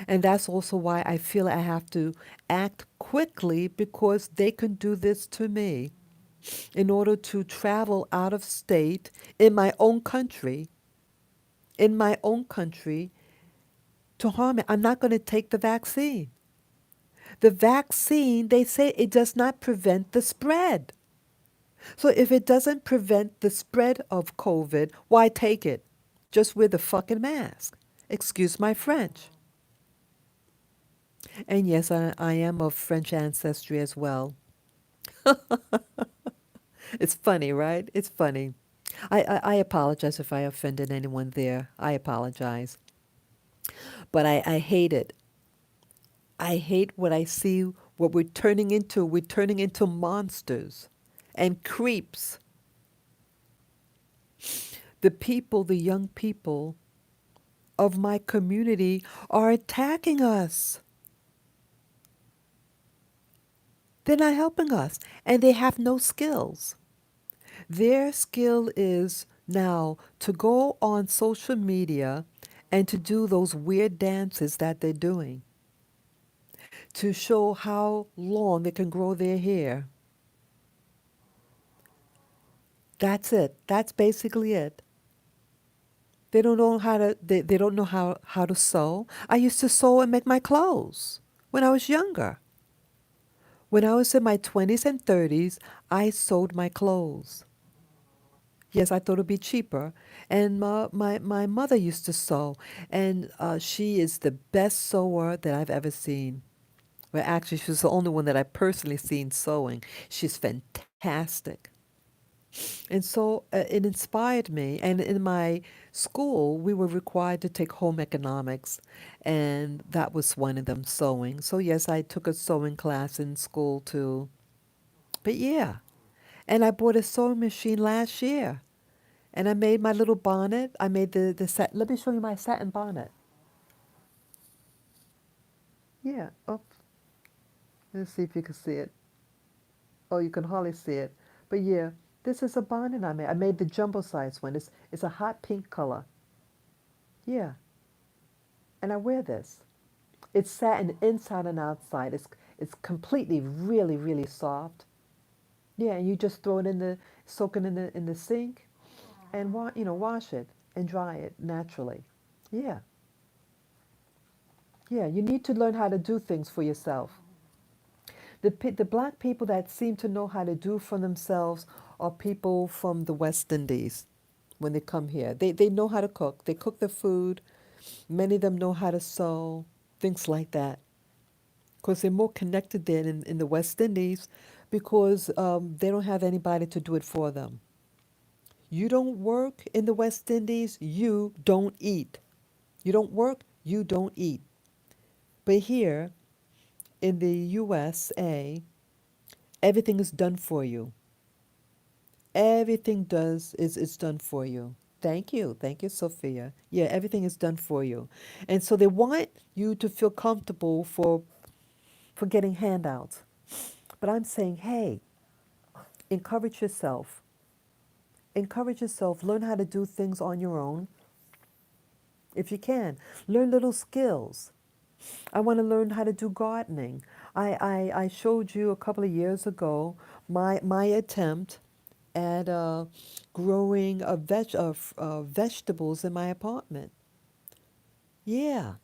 And that's also why I feel I have to act quickly, because they can do this to me. In order to travel out of state in my own country, to harm me, I'm not going to take the vaccine. The vaccine, they say it does not prevent the spread. So if it doesn't prevent the spread of COVID, why take it? Just wear the fucking mask. Excuse my French. And yes, I am of French ancestry as well. It's funny, right? It's funny. I apologize if I offended anyone there. I apologize. But I hate it. I hate what I see, what we're turning into. We're turning into monsters and creeps. The people, the young people of my community are attacking us. They're not helping us, and they have no skills. Their skill is now to go on social media and to do those weird dances that they're doing, to show how long they can grow their hair. That's it. That's basically it. They don't know how to sew. I used to sew and make my clothes when I was younger. When I was in my 20s and 30s, I sewed my clothes. Yes, I thought it'd be cheaper. And my mother used to sew, and she is the best sewer that I've ever seen. Well, actually, she's the only one that I've personally seen sewing. She's fantastic. And so it inspired me. And in my school, we were required to take home economics, and that was one of them, sewing. So, yes, I took a sewing class in school too. But yeah, and I bought a sewing machine last year, and I made my little bonnet. I made the set. Let me show you my satin bonnet. Yeah. Oh, let's see if you can see it. Oh, you can hardly see it. But yeah, this is a bonnet I made. I made the jumbo size one. It's a hot pink color. Yeah. And I wear this. It's satin inside and outside. It's completely really really soft. Yeah, and you just throw it in the soak it in the sink and wash it and dry it naturally. Yeah. Yeah, you need to learn how to do things for yourself. The black people that seem to know how to do for themselves are people from the West Indies when they come here. They know how to cook. They cook the food. Many of them know how to sew, things like that. Because they're more connected there in the West Indies because they don't have anybody to do it for them. You don't work in the West Indies, you don't eat. You don't work, you don't eat. But here in the USA, everything is done for you. Everything does is done for you. Thank you. Thank you, Sophia. Yeah, everything is done for you. And so they want you to feel comfortable for getting handouts. But I'm saying, hey, encourage yourself. Encourage yourself. Learn how to do things on your own if you can. Learn little skills. I want to learn how to do gardening. I showed you a couple of years ago my attempt at growing vegetables in my apartment. Yeah,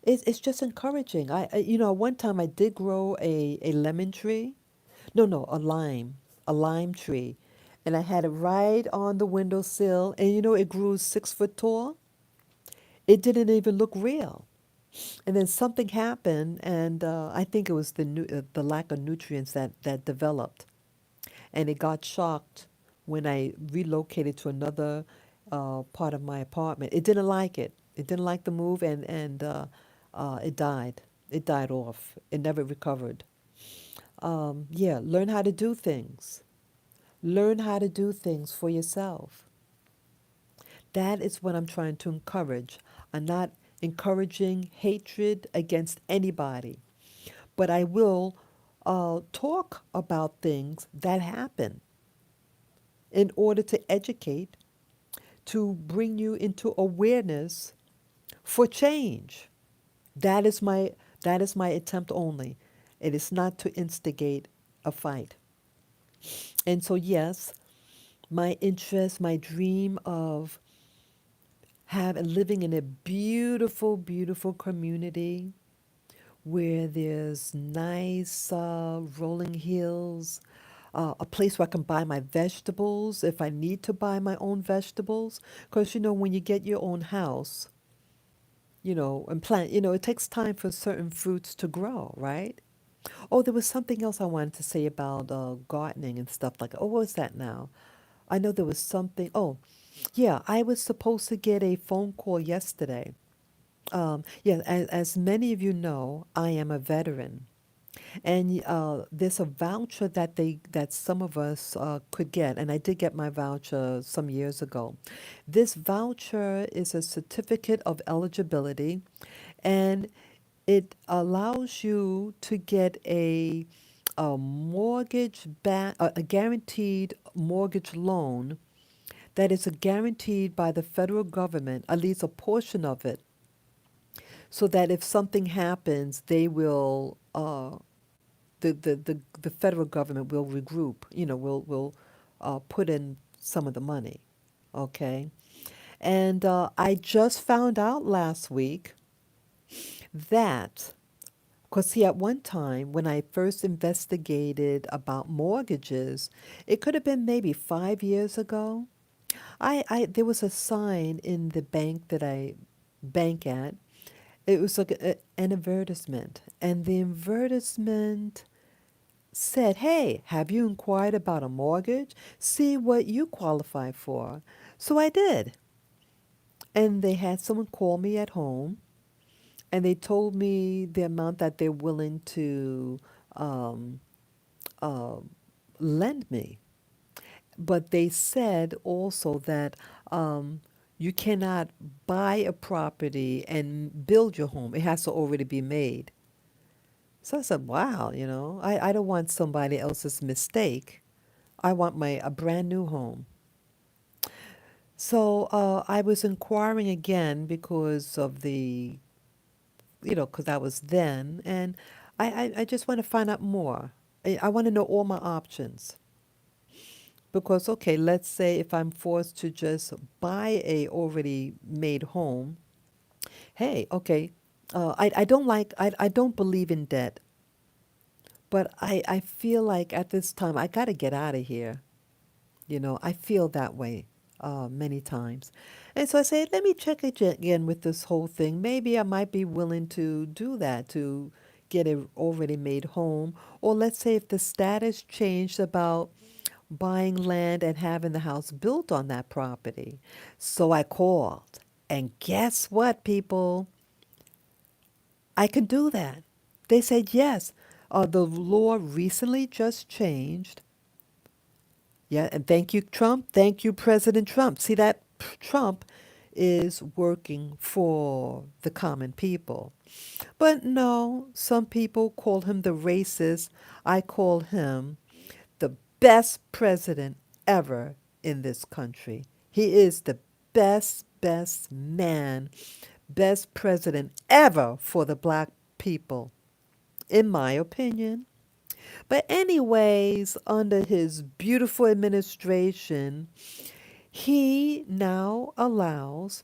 it's just encouraging. One time I did grow a lemon tree. No, a lime tree. And I had it right on the windowsill. And it grew 6 foot tall. It didn't even look real. And then something happened, and I think it was the lack of nutrients that developed. And it got shocked when I relocated to another part of my apartment. It didn't like it. It didn't like the move, and it died. It died off. It never recovered. Yeah, learn how to do things. Learn how to do things for yourself. That is what I'm trying to encourage. I'm not encouraging hatred against anybody, but I will talk about things that happen in order to educate, to bring you into awareness for change. That is my attempt only. It is not to instigate a fight. And so yes, my interest, my dream of living in a beautiful, beautiful community where there's nice rolling hills, a place where I can buy my vegetables if I need to buy my own vegetables. Because, when you get your own house, and plant, it takes time for certain fruits to grow, right? Oh, there was something else I wanted to say about gardening and stuff like that. Oh, what was that now? I know there was something. Oh, yeah, I was supposed to get a phone call yesterday. Yeah, as many of you know, I am a veteran. And there's a voucher that some of us could get, and I did get my voucher some years ago. This voucher is a certificate of eligibility, and it allows you to get a guaranteed mortgage loan that is guaranteed by the federal government, at least a portion of it, so that if something happens, they will uh, the federal government will regroup, will put in some of the money. Okay. And I just found out last week that, because see, at one time when I first investigated about mortgages, it could have been maybe 5 years ago. There was a sign in the bank that I bank at. It was like an advertisement, and the advertisement said, "Hey, have you inquired about a mortgage? See what you qualify for." So I did, and they had someone call me at home, and they told me the amount that they're willing to um, uh, lend me. But they said also that you cannot buy a property and build your home. It has to already be made. So I said, wow, I don't want somebody else's mistake. I want a brand new home. So I was inquiring again because of because I was then, and I just want to find out more. I want to know all my options. Because, okay, let's say if I'm forced to just buy a already made home, hey, okay, I don't believe in debt, but I feel like at this time I got to get out of here. I feel that way many times. And so I say, let me check again with this whole thing. Maybe I might be willing to do that, to get a already made home. Or let's say if the status changed about buying land and having the house built on that property. So I called. And guess what, people? I can do that. They said yes. The law recently just changed. Yeah, and thank you, Trump. Thank you, President Trump. See that Trump is working for the common people. But no, some people call him the racist. I call him the best president ever in this country. He is the best man, best president ever for the black people, in my opinion. But, anyways, under his beautiful administration, he now allows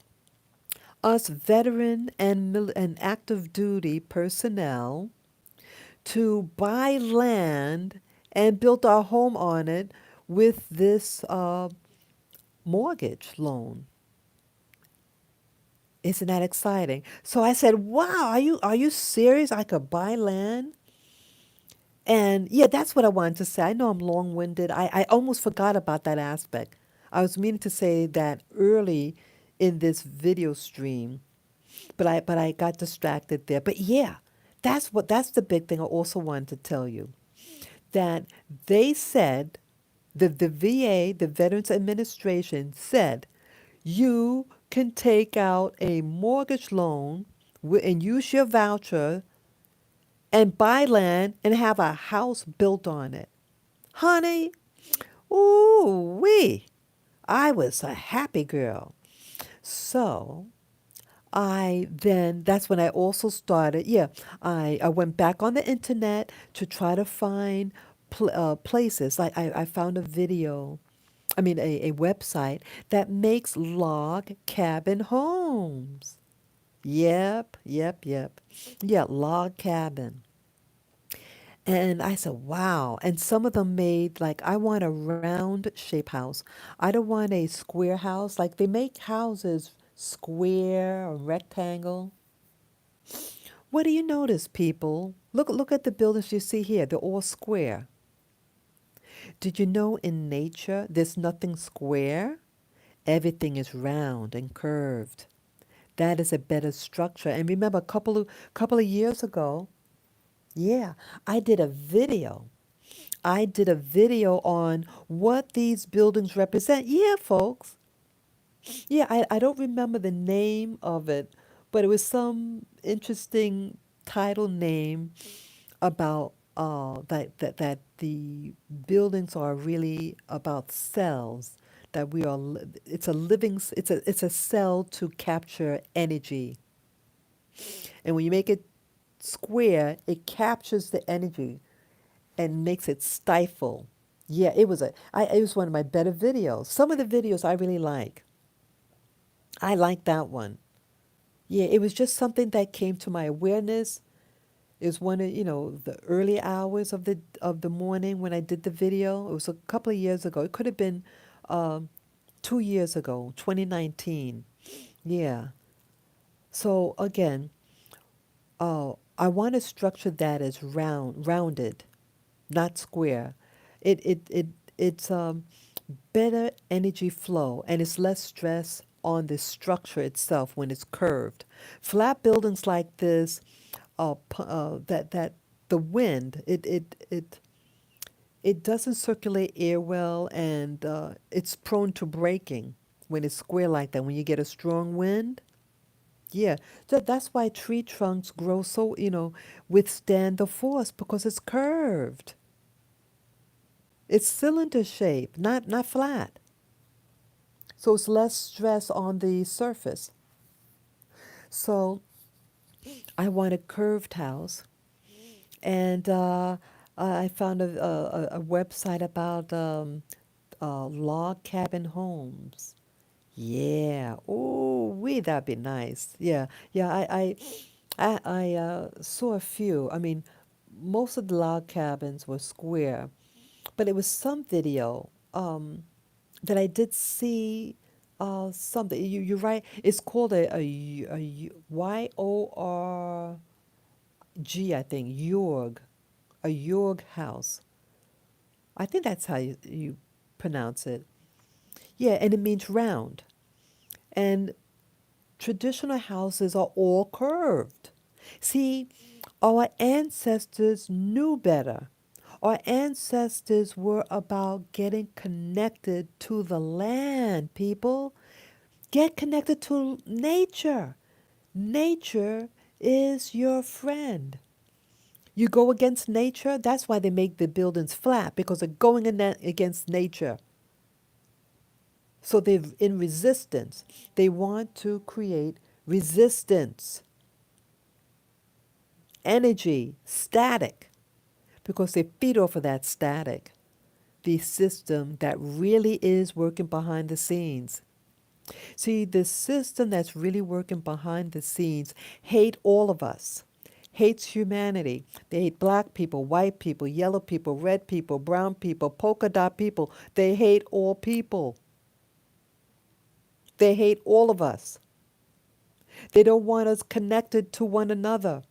us veteran and active duty personnel to buy land and build our home on it with this mortgage loan. Isn't that exciting? So I said, "Wow, are you serious? I could buy land?" And yeah, that's what I wanted to say. I know I'm long-winded. I almost forgot about that aspect. I was meaning to say that early in this video stream, but I got distracted there. But yeah, that's the big thing I also wanted to tell you. That they said, the VA, the Veterans Administration said, you can take out a mortgage loan and use your voucher and buy land and have a house built on it. Honey, ooh wee, I was a happy girl. So that's when I also started. Yeah, I went back on the internet to try to find places. I found a video, I mean, a website that makes log cabin homes. Yep. Yeah, log cabin. And I said, wow. And some of them made, like, I want a round shape house. I don't want a square house. Like, they make houses square or rectangle. What do you notice, people? Look at the buildings you see here. They're all square. Did you know in nature there's nothing square? Everything is round and curved. That is a better structure. And remember, a couple of years ago, yeah, I did a video. I did a video on what these buildings represent. Yeah, folks. Yeah, I don't remember the name of it, but it was some interesting title name about that the buildings are really about cells, that it's a it's a cell to capture energy, and when you make it square, it captures the energy and makes it stifle. Yeah, it was one of my better videos. Some of the videos I really like. I like that one. Yeah, it was just something that came to my awareness. It was one of, the early hours of the morning when I did the video. It was a couple of years ago. It could have been um, 2 years ago, 2019. Yeah. So again, I want to structure that as rounded, not square. It's better energy flow and it's less stress on the structure itself when it's curved. Flat buildings like this, that the wind it doesn't circulate air well and it's prone to breaking when it's square like that. When you get a strong wind, yeah, that's why tree trunks grow so, withstand the force because it's curved. It's cylinder shape, not flat. So it's less stress on the surface. So I want a curved house, and I found a website about log cabin homes. Yeah. Oh, that'd be nice. Yeah, yeah. I saw a few. I mean, most of the log cabins were square, but it was some video that I did see something. You're right. It's called Yorg, I think. Yorg. A Yorg house. I think that's how you pronounce it. Yeah, and it means round. And traditional houses are all curved. See, our ancestors knew better. Our ancestors were about getting connected to the land, people. Get connected to nature. Nature is your friend. You go against nature, that's why they make the buildings flat, because they're going against nature. So they're in resistance. They want to create resistance, energy, static, because they feed off of that static, the system that really is working behind the scenes. See, the system that's really working behind the scenes hate all of us, hates humanity. They hate black people, white people, yellow people, red people, brown people, polka dot people. They hate all people. They hate all of us. They don't want us connected to one another.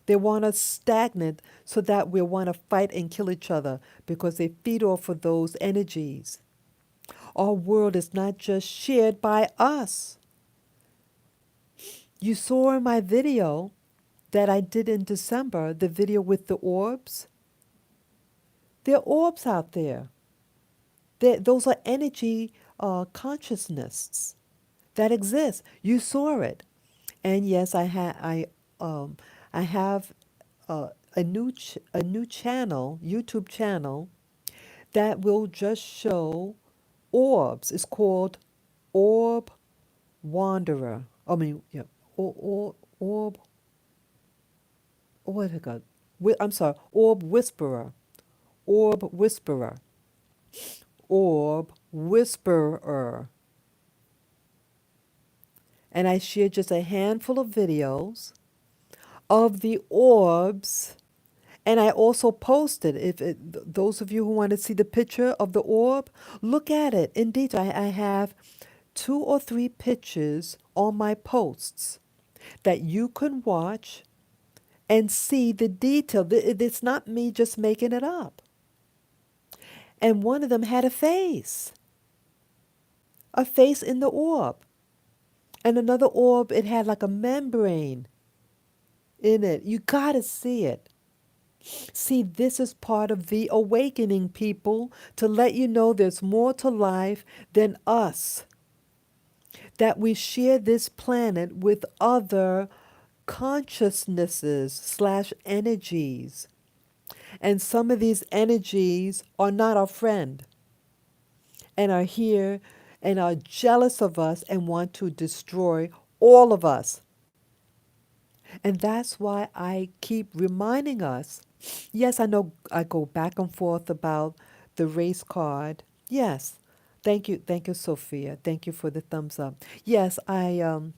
They want us stagnant so that we want to fight and kill each other because they feed off of those energies. Our world is not just shared by us. You saw in my video that I did in December, the video with the orbs. There are orbs out there. Those are energy consciousness that exist. You saw it. And yes, I have a new channel, YouTube channel, that will just show orbs. It's called Orb Wanderer. I mean, yeah, Orb. What I got? I'm sorry, Orb Whisperer. Orb Whisperer. Orb Whisperer. And I shared just a handful of videos of the orbs. And I also posted, those of you who want to see the picture of the orb, look at it in detail. I have 2 or 3 pictures on my posts that you can watch and see the detail. It's not me just making it up. And one of them had a face in the orb. And another orb, it had like a membrane in it. You got to see it. See, this is part of the awakening, people, to let you know there's more to life than us. That we share this planet with other consciousnesses / energies. And some of these energies are not our friend and are here and are jealous of us and want to destroy all of us. And that's why I keep reminding us. Yes, I know I go back and forth about the race card. Yes. Thank you, Sophia. Thank you for the thumbs up. Yes, yes,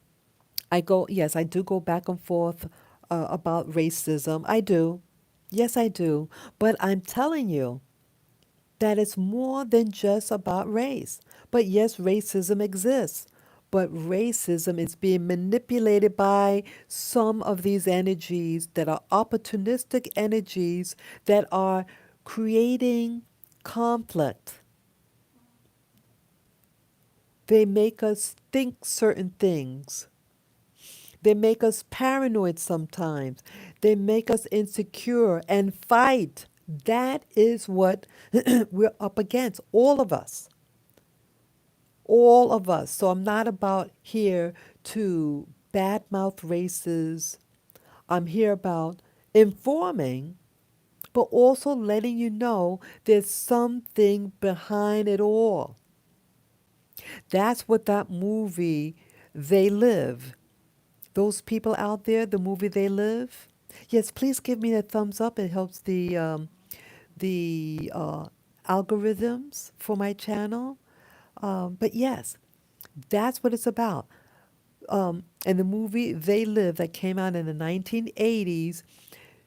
I do go back and forth about racism. I do. Yes, I do. But I'm telling you that it's more than just about race. But yes, racism exists. But racism is being manipulated by some of these energies that are opportunistic energies that are creating conflict. They make us think certain things. They make us paranoid sometimes. They make us insecure and fight. That is what we're up against, all of us. All of us. So I'm not about here to badmouth races. I'm here about informing, but also letting you know there's something behind it all. That's what that movie, They Live, those people out there, the movie They Live. Yes, please give me a thumbs up. It helps the algorithms for my channel. But yes, that's what it's about. And the movie They Live that came out in the 1980s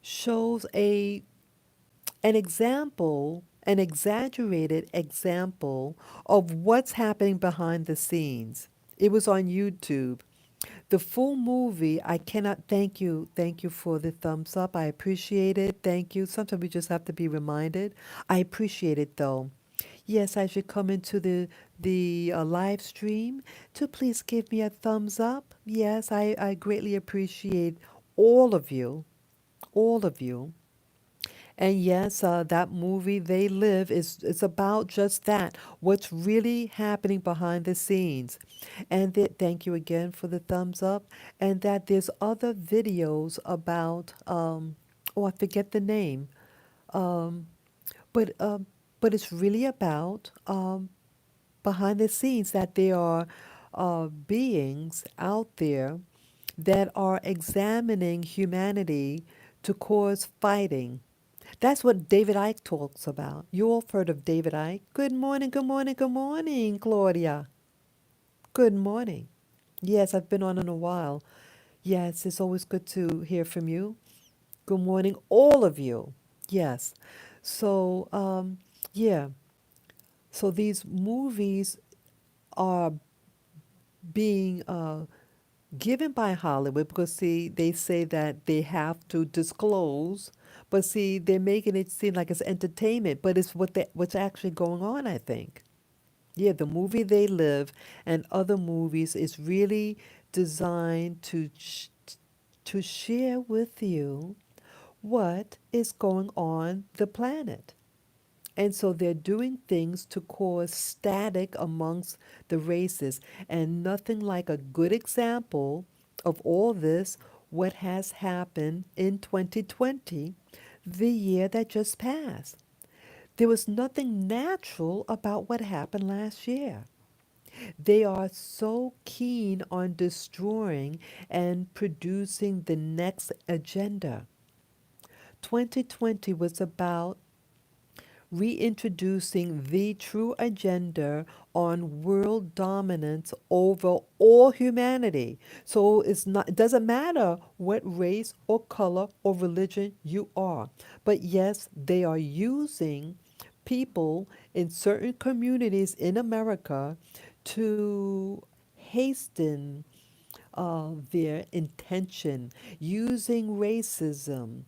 shows an example, an exaggerated example of what's happening behind the scenes. It was on YouTube. The full movie, I cannot thank you. Thank you for the thumbs up. I appreciate it. Thank you. Sometimes we just have to be reminded. I appreciate it though. Yes, I should come into the live stream to please give me a thumbs up. Yes, I greatly appreciate all of you. All of you. And yes, that movie They Live is about just that. What's really happening behind the scenes. And thank you again for the thumbs up. And that there's other videos about oh, I forget the name. Um, but but it's really about behind the scenes that there are beings out there that are examining humanity to cause fighting. That's what David Icke talks about. You all heard of David Icke. Good morning, good morning, good morning, Claudia. Good morning. Yes, I've been on in a while. Yes, it's always good to hear from you. Good morning, all of you. Yes. So, yeah. So these movies are being given by Hollywood because, see, they say that they have to disclose, but see, they're making it seem like it's entertainment, but it's what's actually going on, I think. Yeah, the movie They Live and other movies is really designed to share with you what is going on the planet. And so they're doing things to cause static amongst the races. And nothing like a good example of all this, what has happened in 2020, the year that just passed. There was nothing natural about what happened last year. They are so keen on destroying and producing the next agenda. 2020 was about reintroducing the true agenda on world dominance over all humanity. So it doesn't matter what race or color or religion you are. But yes, they are using people in certain communities in America to hasten their intention, using racism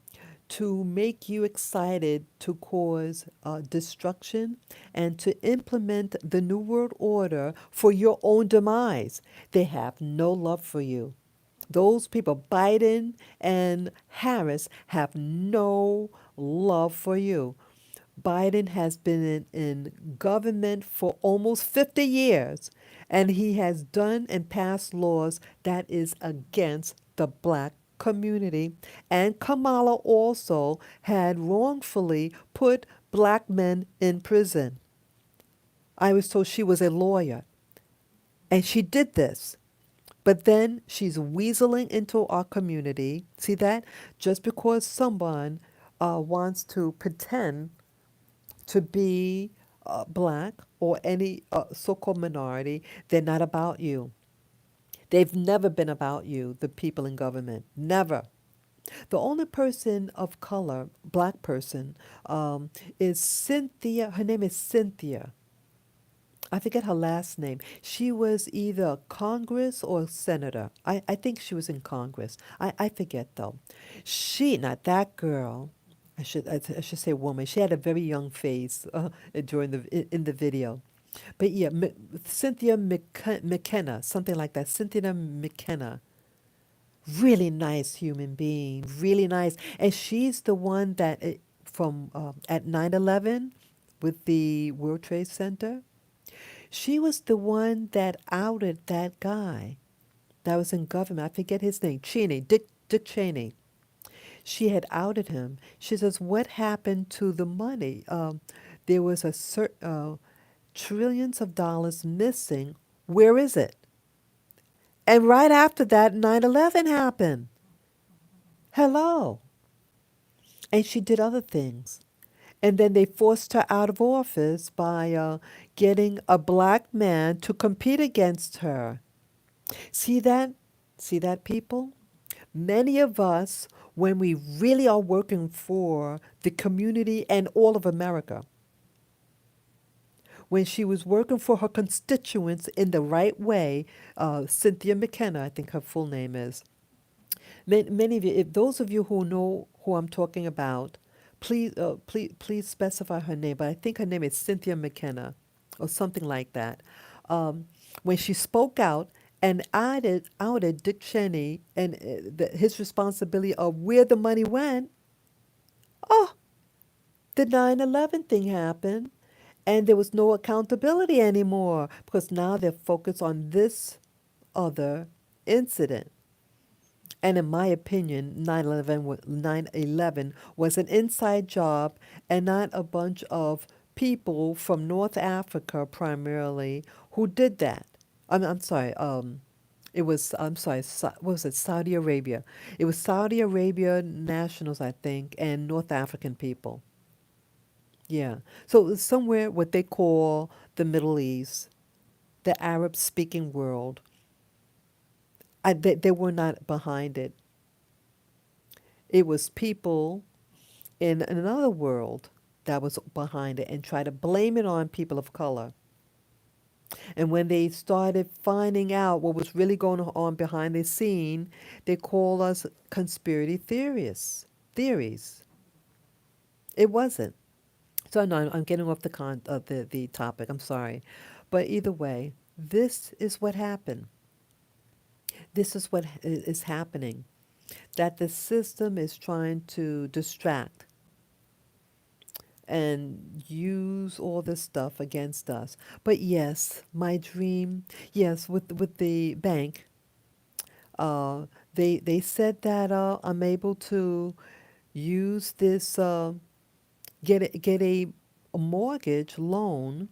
to make you excited to cause destruction and to implement the New World Order for your own demise. They have no love for you. Those people, Biden and Harris, have no love for you. Biden has been in government for almost 50 years, and he has done and passed laws that is against the black community. And Kamala also had wrongfully put black men in prison. I was told she was a lawyer, and she did this. But then she's weaseling into our community. See that? Just because someone wants to pretend to be black or any so called minority, they're not about you. They've never been about you, the people in government. Never. The only person of color, black person, is Cynthia. Her name is Cynthia. I forget her last name. She was either Congress or senator. I think she was in Congress. I forget though. Not that girl. I should say woman. She had a very young face during in the video. But yeah, Cynthia McKenna, something like that. Cynthia McKenna. Really nice human being, really nice. And she's the one that from at 9/11 with the World Trade Center. She was the one that outed that guy that was in government. I forget his name. Cheney, Dick Cheney. She had outed him. She says, "What happened to the money? There was trillions of dollars missing. Where is it?" And right after that, 9/11 happened. Hello. And she did other things. And then they forced her out of office by getting a black man to compete against her. See that? See that, people? Many of us, when we really are working for the community and all of America, when she was working for her constituents in the right way, Cynthia McKenna, I think her full name is. Many of you, if those of you who know who I'm talking about, please specify her name. But I think her name is Cynthia McKenna, or something like that. Um, when she spoke out and outed Dick Cheney and his responsibility of where the money went, oh, the 9/11 thing happened, and there was no accountability anymore because now they're focused on this other incident. And in my opinion, 9/11 was an inside job and not a bunch of people from North Africa primarily who did that. I'm sorry. It was, I'm sorry, what was it? Saudi Arabia. It was Saudi Arabia nationals, I think, and North African people. Yeah. So it was somewhere what they call the Middle East, the Arab speaking world. They were not behind it. It was people in another world that was behind it and try to blame it on people of color. And when they started finding out what was really going on behind the scene, they called us conspiracy theorists. Theories. It wasn't. So no, I'm getting off the topic. I'm sorry, but either way, this is what happened. This is what is happening. That the system is trying to distract and use all this stuff against us. But yes, my dream, yes, with the bank, they said that I'm able to use this get a mortgage loan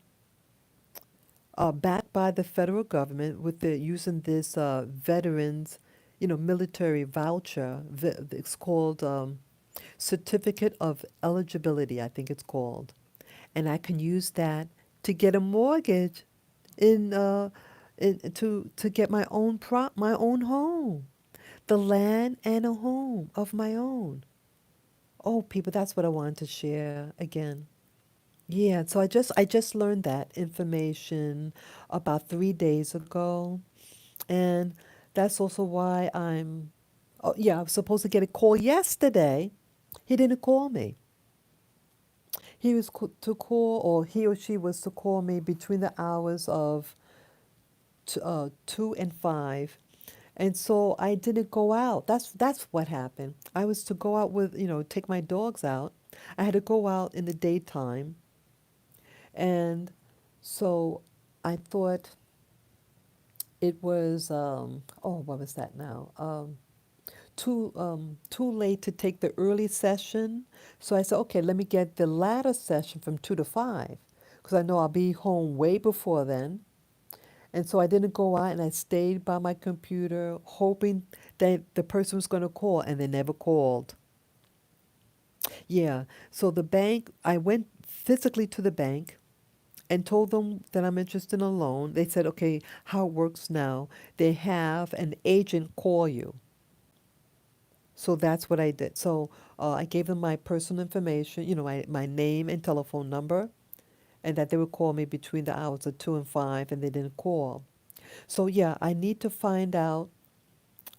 backed by the federal government with the using this veterans, military voucher. It's called certificate of eligibility, I think it's called, and I can use that to get a mortgage in, to get my own home, the land and a home of my own. Oh, people, that's what I wanted to share again. Yeah, so I just learned that information about 3 days ago, and that's also why I'm. Oh, yeah, I was supposed to get a call yesterday. He didn't call me. He was to call, or he or she was to call me between the hours of 2 and 5, and so I didn't go out. That's what happened. I was to go out with, take my dogs out. I had to go out in the daytime, and so I thought it was what was that now? Too late to take the early session. So I said, okay, let me get the latter session from 2 to 5 because I know I'll be home way before then. And so I didn't go out and I stayed by my computer hoping that the person was going to call, and they never called. Yeah. So the bank, I went physically to the bank and told them that I'm interested in a loan. They said, okay, how it works now, they have an agent call you. So that's what I did. So I gave them my personal information, my name and telephone number, and that they would call me between the hours of 2 and 5, and they didn't call. So yeah, I need to find out.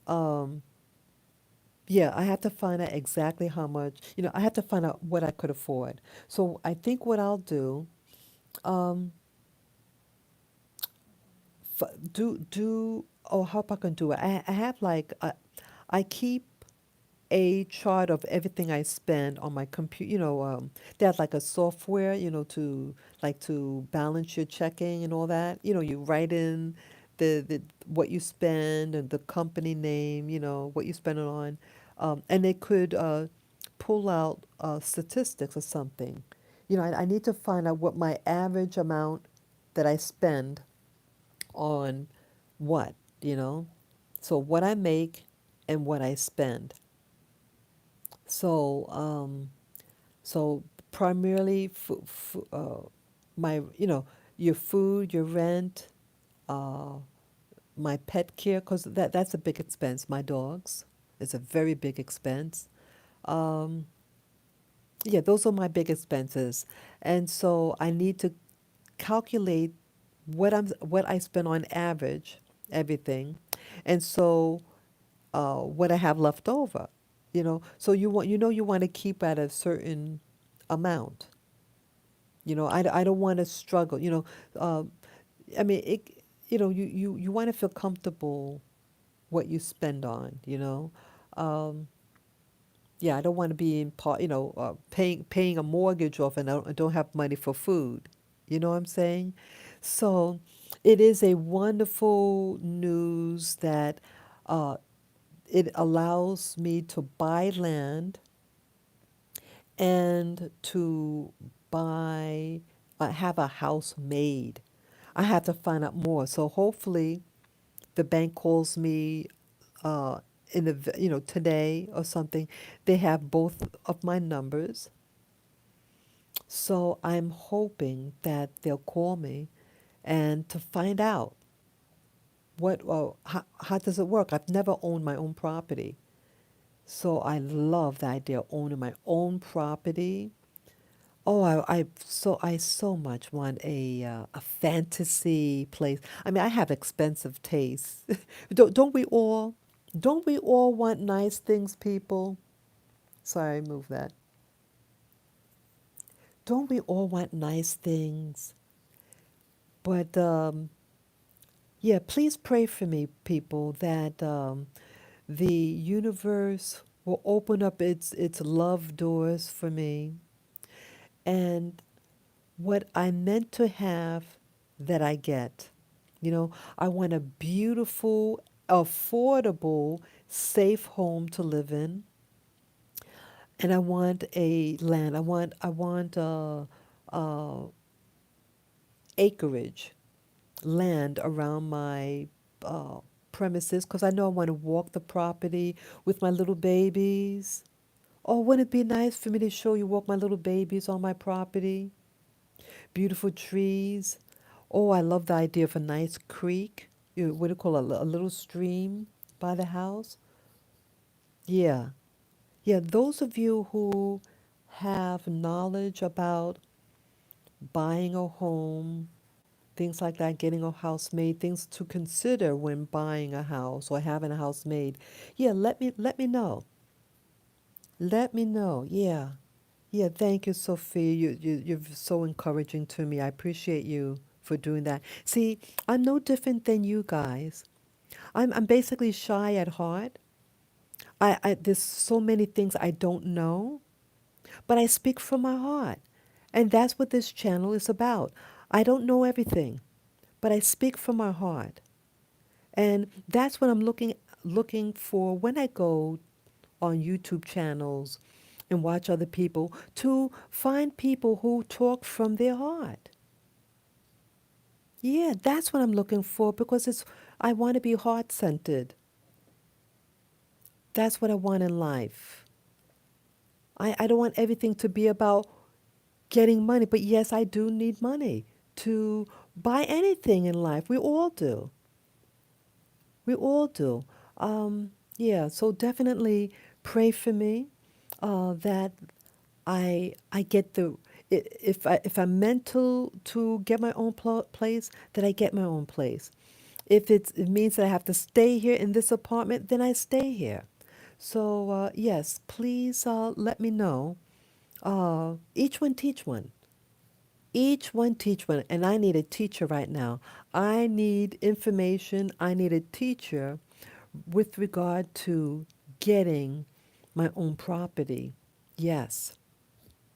Um, yeah, I have to find out exactly how much, I have to find out what I could afford. So I think what I'll do, um, oh, how I can do it? I have like, I keep a chart of everything I spend on my computer. They have like a software, to balance your checking and all that. You write in the what you spend and the company name, what you spend it on, and they could pull out statistics or something. I need to find out what my average amount that I spend on what, you know. So what I make and what I spend. So, so primarily, my, your food, your rent, uh, my pet care, because that's a big expense. My dogs is a very big expense. Um, yeah, those are my big expenses, and so I need to calculate what I spend on average, everything, and so what I have left over. So you want to keep at a certain amount. I don't want to struggle. Uh, I mean, you want to feel comfortable what you spend on. Um, yeah, I don't want to be in part, paying a mortgage off, and I don't have money for food. You know what I'm saying? So it is a wonderful news that uh, it allows me to buy land and to buy have a house made. I have to find out more. So hopefully the bank calls me uh, today or something. They have both of my numbers. So I'm hoping that they'll call me and to find out how does it work. I've never owned my own property. So I love the idea of owning my own property. Oh, I so much want a fantasy place. I mean, I have expensive tastes. Don't we all? Don't we all want nice things, people? Sorry, move that. Don't we all want nice things? But yeah, please pray for me, people, that the universe will open up its love doors for me, and what I meant to have that I get. I want a beautiful, affordable, safe home to live in, and I want a land. I want acreage, land around my uh, premises, because I know I want to walk the property with my little babies. Oh, wouldn't it be nice for me to show you walk my little babies on my property? Beautiful trees. Oh, I love the idea of a nice creek. What do you call a little stream by the house? Yeah. Yeah, those of you who have knowledge about buying a home, things like that, getting a house made, things to consider when buying a house or having a house made. Yeah, let me know. Let me know. Yeah. Yeah, thank you, Sophie. You're so encouraging to me. I appreciate you for doing that. See, I'm no different than you guys. I'm basically shy at heart. There's so many things I don't know, but I speak from my heart. And that's what this channel is about. I don't know everything, but I speak from my heart. And that's what I'm looking for when I go on YouTube channels and watch other people, to find people who talk from their heart. Yeah, that's what I'm looking for because I want to be heart-centered. That's what I want in life. I don't want everything to be about getting money, but yes, I do need money to buy anything in life. We all do. We all do. Yeah, so definitely pray for me that I get if I'm meant to get my own place, that I get my own place. If it means that I have to stay here in this apartment, then I stay here. So yes, please let me know. Each one teach one. Each one teach one. And I need a teacher right now. I need information. I need a teacher with regard to getting my own property. Yes.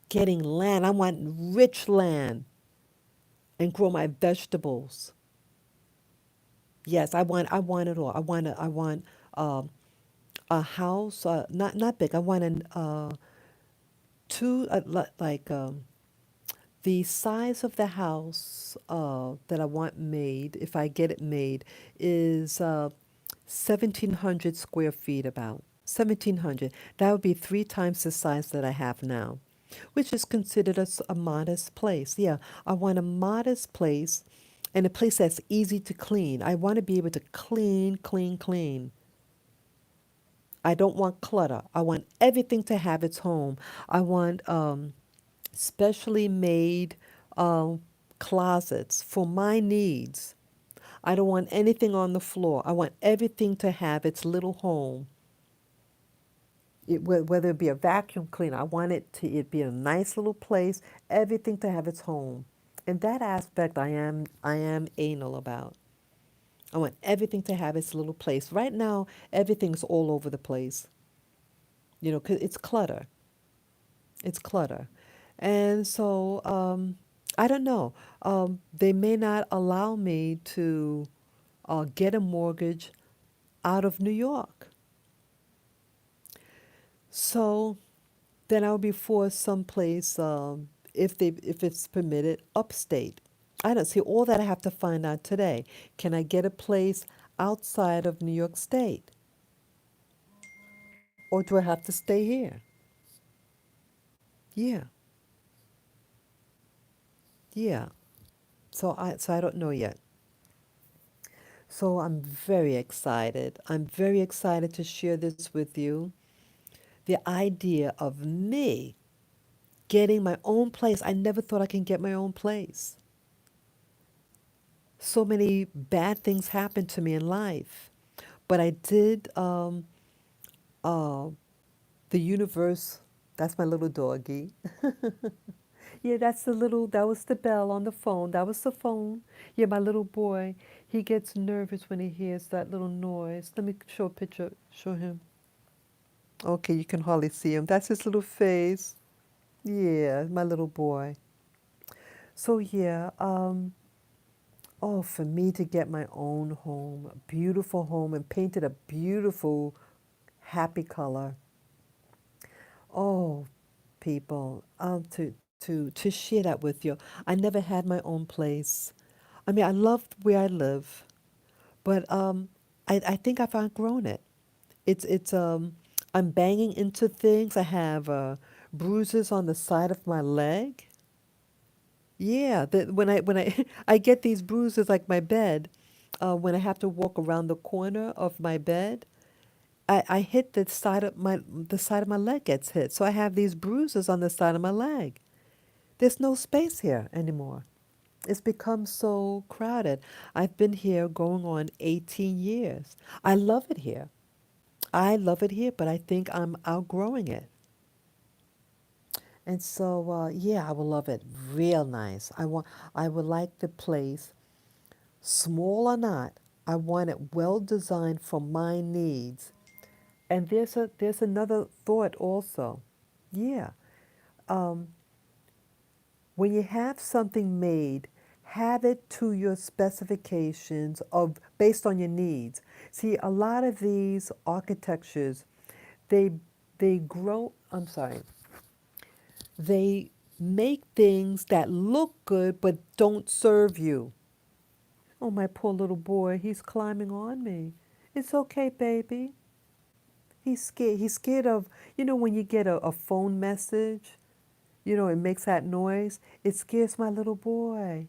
Getting land. I want rich land and grow my vegetables. Yes, I want it all. I want um, a house, not big. I want an two like the size of the house that I want made, if I get it made, is 1,700 square feet about. 1,700. That would be 3 times the size that I have now, which is considered a modest place. Yeah, I want a modest place and a place that's easy to clean. I want to be able to clean, clean, clean. I don't want clutter. I want everything to have its home. I want specially made um, closets for my needs. I don't want anything on the floor. I want everything to have its little home. Whether it be a vacuum cleaner, I want it be a nice little place. Everything to have its home. In that aspect, I am anal about. I want everything to have its little place. Right now, everything's all over the place. 'Cause it's clutter. It's clutter. And so I don't know. They may not allow me to get a mortgage out of New York. So then I'll be forced someplace, if it's permitted, upstate. I don't see all that I have to find out today. Can I get a place outside of New York State? Or do I have to stay here? Yeah, yeah. So I don't know yet. So I'm very excited. I'm very excited to share this with you. The idea of me getting my own place. I never thought I can get my own place. So many bad things happened to me in life. But I did, uh, the universe, that's my little doggy. Yeah, that was the bell on the phone. That was the phone. Yeah, my little boy, he gets nervous when he hears that little noise. Let me show a picture, show him. Okay, you can hardly see him. That's his little face. Yeah, my little boy. So yeah, oh, for me to get my own home, a beautiful home, and painted a beautiful, happy color. Oh, people, to share that with you. I never had my own place. I mean, I loved where I live, but I think I've outgrown it. It's I'm banging into things. I have bruises on the side of my leg. Yeah, when I I get these bruises like my bed, when I have to walk around the corner of my bed, I hit the side of my leg gets hit. So I have these bruises on the side of my leg. There's no space here anymore. It's become so crowded. I've been here going on 18 years. I love it here. I love it here, but I think I'm outgrowing it. And so, yeah, I will love it. Real nice. I would like the place, small or not, I want it well designed for my needs. And there's another thought also. Yeah. Um, when you have something made, have it to your specifications of based on your needs. See, a lot of these architectures, they they grow, I'm sorry, they make things that look good but don't serve you. Oh, my poor little boy, he's climbing on me. It's okay, baby. He's scared. He's scared of, when you get a phone message, it makes that noise. It scares my little boy.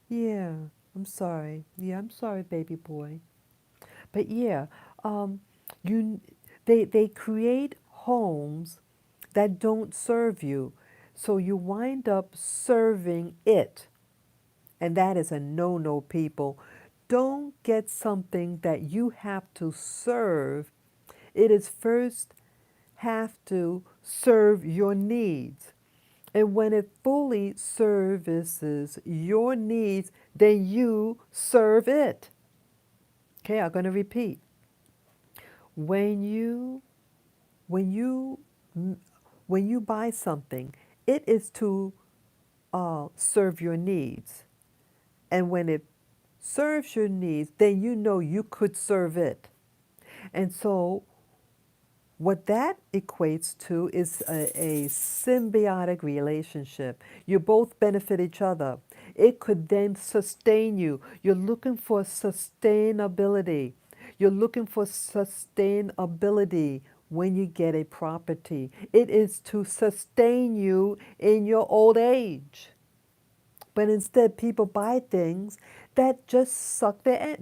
Yeah, I'm sorry. Yeah, I'm sorry, baby boy. But yeah, um, you, they create homes that don't serve you. So you wind up serving it. And that is a no no, people. Don't get something that you have to serve. It is first have to serve your needs. And when it fully services your needs, then you serve it. Okay, I'm going to repeat. When you when you when you buy something, it is to serve your needs. And when it serves your needs, then you know you could serve it. And so, what that equates to is a symbiotic relationship. You both benefit each other. It could then sustain you. You're looking for sustainability. You're looking for sustainability when you get a property. It is to sustain you in your old age. But instead, people buy things that just suck their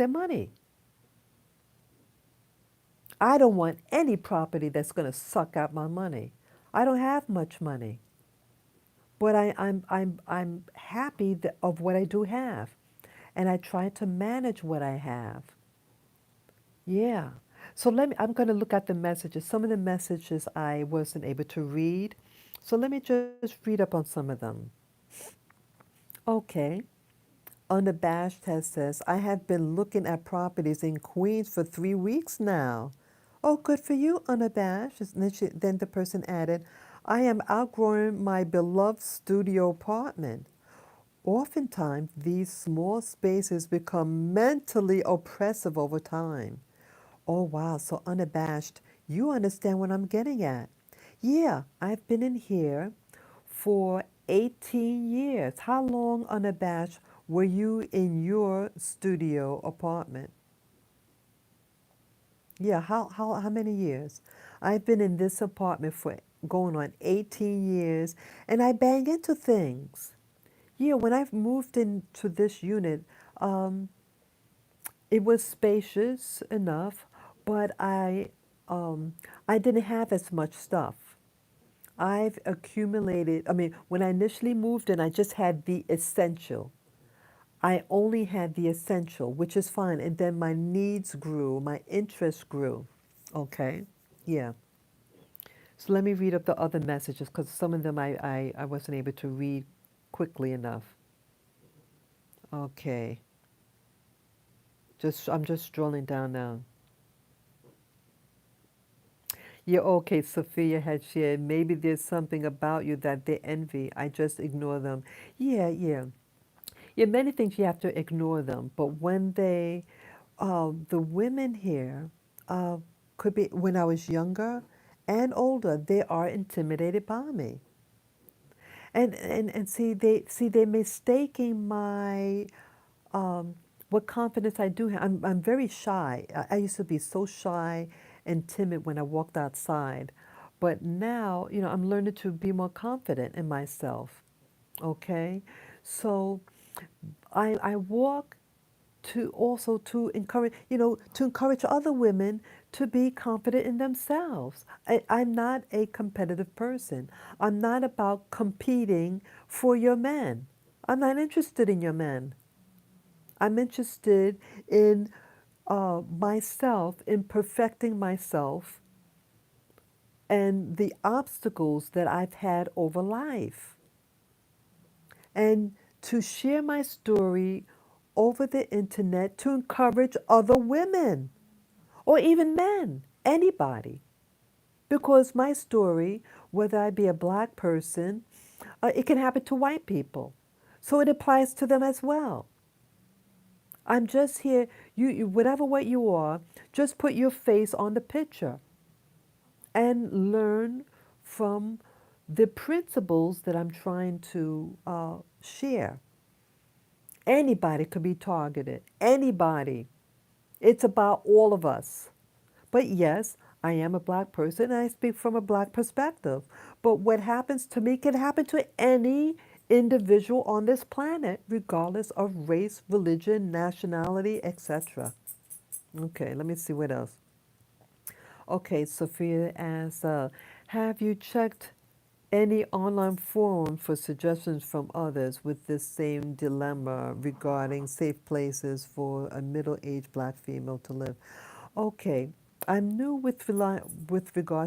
money. I don't want any property that's going to suck out my money. I don't have much money, but I'm happy of what I do have, and I try to manage what I have. Yeah. So I'm going to look at the messages. Some of the messages I wasn't able to read, so let me just read up on some of them. Okay. Unabashed has says, I have been looking at properties in Queens for 3 weeks now. Oh, good for you, Unabashed. And then the person added, I am outgrowing my beloved studio apartment. Oftentimes, these small spaces become mentally oppressive over time. Oh, wow. So, Unabashed, you understand what I'm getting at. Yeah, I've been in here for 18 years. How long, Unabashed, were you in your studio apartment? Yeah, how many years? I've been in this apartment for going on 18 years, and I bang into things. Yeah, when I moved into this unit, um, it was spacious enough, but I didn't have as much stuff. I've accumulated, I mean, when I initially moved in, I just had the essential. I only had the essential, which is fine. And then my needs grew, my interest grew. Okay, yeah. So let me read up the other messages because some of them I wasn't able to read quickly enough. Okay, I'm just strolling down now. Yeah, okay, Sophia had shared, maybe there's something about you that they envy. I just ignore them. Yeah, yeah. Yeah, many things you have to ignore them, but when the women here, uh, could be when I was younger and older, they are intimidated by me. And see they're mistaking my um, what confidence I do have. I'm very shy. I used to be so shy and timid when I walked outside, but now I'm learning to be more confident in myself. Okay, so I walk to also to encourage other women to be confident in themselves. I'm not a competitive person. I'm not about competing for your men. I'm not interested in your men. I'm interested in myself, in perfecting myself and the obstacles that I've had over life. And to share my story over the internet to encourage other women or even men, anybody. Because my story, whether I be a black person, it can happen to white people. So it applies to them as well. I'm just here, whatever what you are, just put your face on the picture and learn from the principles that I'm trying to share. Anybody could be targeted. Anybody. It's about all of us. But yes, I am a black person and I speak from a black perspective. But what happens to me can happen to any individual on this planet, regardless of race, religion, nationality, etc. Okay, let me see what else. Okay, Sophia asks, have you checked any online forum for suggestions from others with this same dilemma regarding safe places for a middle-aged black female to live? Okay, I'm new with regard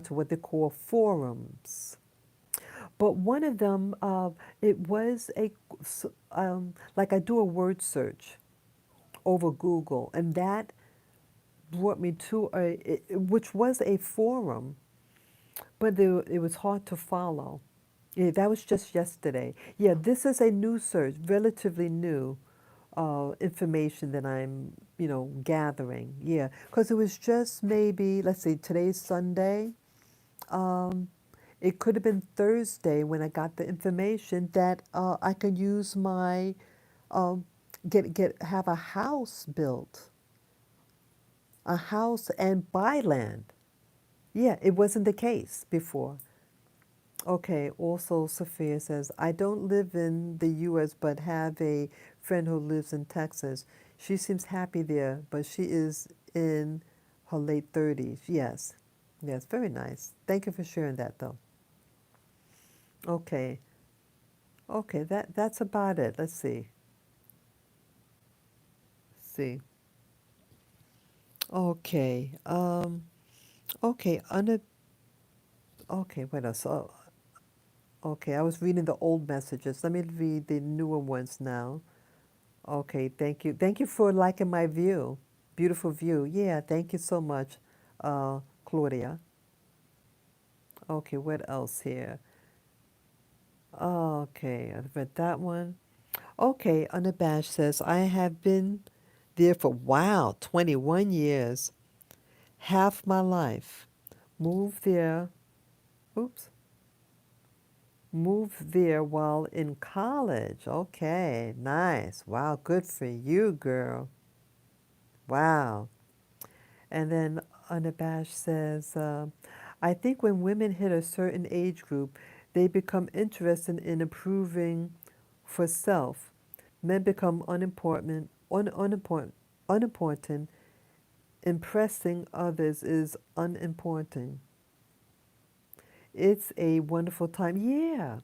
to what they call forums, but one of them, it was like I do a word search over Google, and that brought me to which was a forum, but it was hard to follow. Yeah, that was just yesterday. Yeah, this is a new search, relatively new information that I'm, gathering. Yeah, because it was just maybe, let's see, today's Sunday. Um, it could have been Thursday when I got the information that I could use my um, have a house built, a house and buy land. Yeah, it wasn't the case before. Okay, also Sophia says, I don't live in the US but have a friend who lives in Texas. She seems happy there, but she is in her late 30s. Yes. Yes, very nice. Thank you for sharing that though. Okay. Okay, that's about it. Let's see. See. Okay. Okay, okay, what else? Okay, I was reading the old messages. Let me read the newer ones now. Okay, thank you. Thank you for liking my view. Beautiful view. Yeah, thank you so much, Claudia. Okay, what else here? Okay, I read that one. Okay, Unabashed says, I have been there for, wow, 21 years, half my life. Moved there, oops, moved there while in college. Okay, nice. Wow, good for you, girl. Wow. And then Unabashed says, I think when women hit a certain age group, they become interested in improving for self. Men become unimportant. Impressing others is unimportant. It's a wonderful time. Yeah.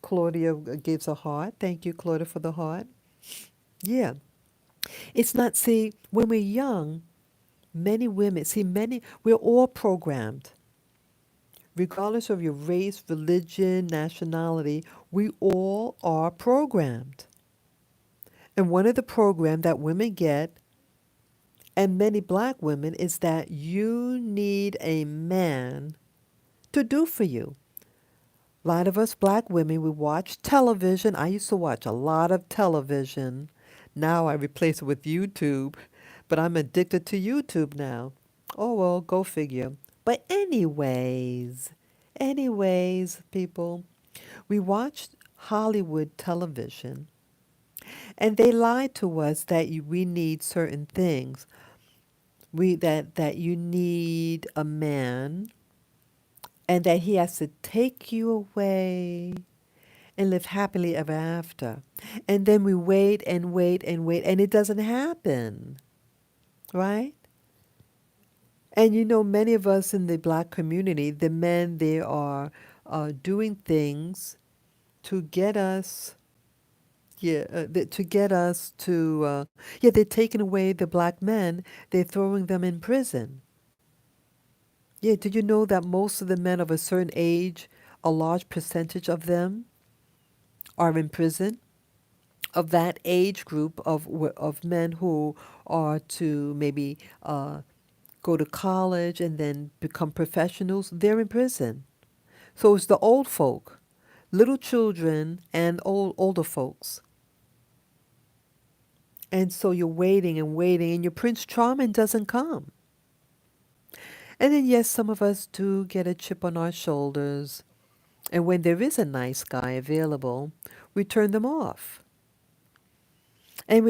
Claudia gives a heart. Thank you, Claudia, for the heart. Yeah. It's not, see, when we're young, many women, see, we're all programmed. Regardless of your race, religion, nationality, we all are programmed. And one of the programs that women get, and many black women, is that you need a man to do for you. A lot of us black women, we watch television. I used to watch a lot of television. Now I replace it with YouTube, but I'm addicted to YouTube now. Oh well, go figure. But anyways, people, we watched Hollywood television and they lied to us that we need certain things. That you need a man and that he has to take you away and live happily ever after. And then we wait and wait and wait, and it doesn't happen, right? And many of us in the black community, the men, they are doing things to get us, yeah, to get us to, yeah, they're taking away the black men, they're throwing them in prison. Yeah, did you know that most of the men of a certain age, a large percentage of them are in prison? Of that age group of men who are to maybe go to college and then become professionals, they're in prison. So it's the old folk, little children, and older folks. And so you're waiting and waiting, and your Prince Charming doesn't come. And then, yes, some of us do get a chip on our shoulders. And when there is a nice guy available, we turn them off. And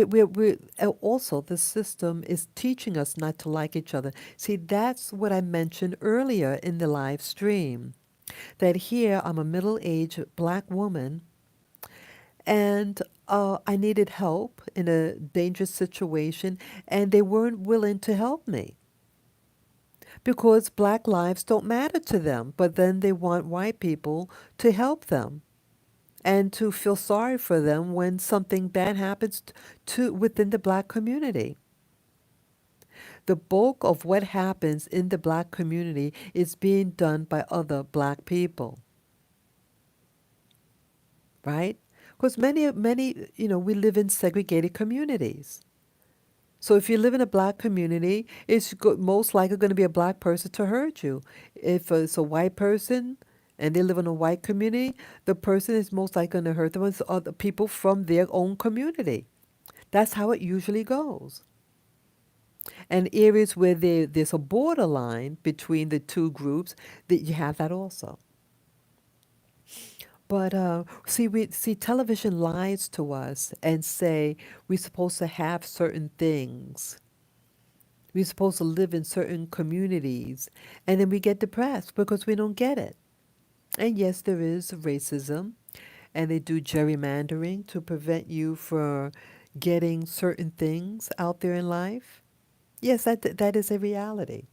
also, the system is teaching us not to like each other. See, that's what I mentioned earlier in the live stream. That here I'm a middle aged black woman and I needed help in a dangerous situation, and they weren't willing to help me because black lives don't matter to them. But then they want white people to help them and to feel sorry for them when something bad happens to within the black community. The bulk of what happens in the black community is being done by other black people, right? Because many, we live in segregated communities. So if you live in a black community, it's most likely going to be a black person to hurt you. If it's a white person and they live in a white community, the person is most likely going to hurt them as other people from their own community. That's how it usually goes. And areas where there's a borderline between the two groups, that you have that also. But see, television lies to us and say we're supposed to have certain things. We're supposed to live in certain communities, and then we get depressed because we don't get it. And yes, there is racism, and they do gerrymandering to prevent you from getting certain things out there in life. Yes, that is a reality.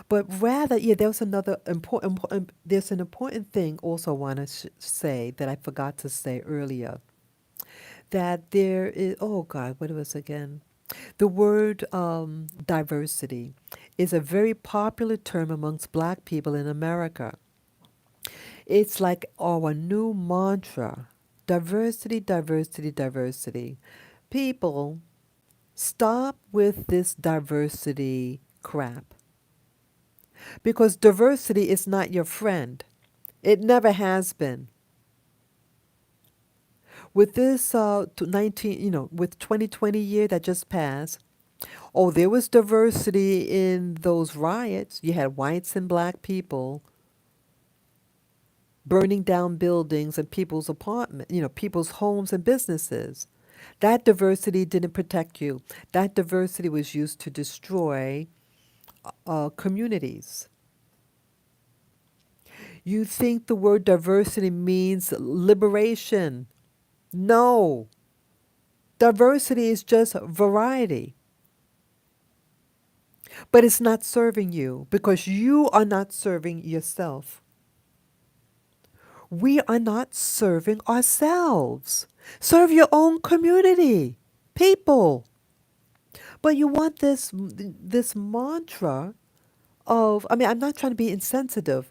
But rather, yeah, there was another important. There's an important thing also I want to say that I forgot to say earlier. That there is. Oh God, what was it again? The word diversity is a very popular term amongst black people in America. It's like our new mantra: diversity, diversity, diversity. People, stop with this diversity crap. Because diversity is not your friend. It never has been. With this 19, with 2020 year that just passed, oh, there was diversity in those riots. You had whites and black people burning down buildings and people's apartment, people's homes and businesses. That diversity didn't protect you. That diversity was used to destroy communities. You think the word diversity means liberation. No. Diversity is just variety. But it's not serving you because you are not serving yourself. We are not serving ourselves. Serve your own community, people. But you want this mantra of, I mean, I'm not trying to be insensitive.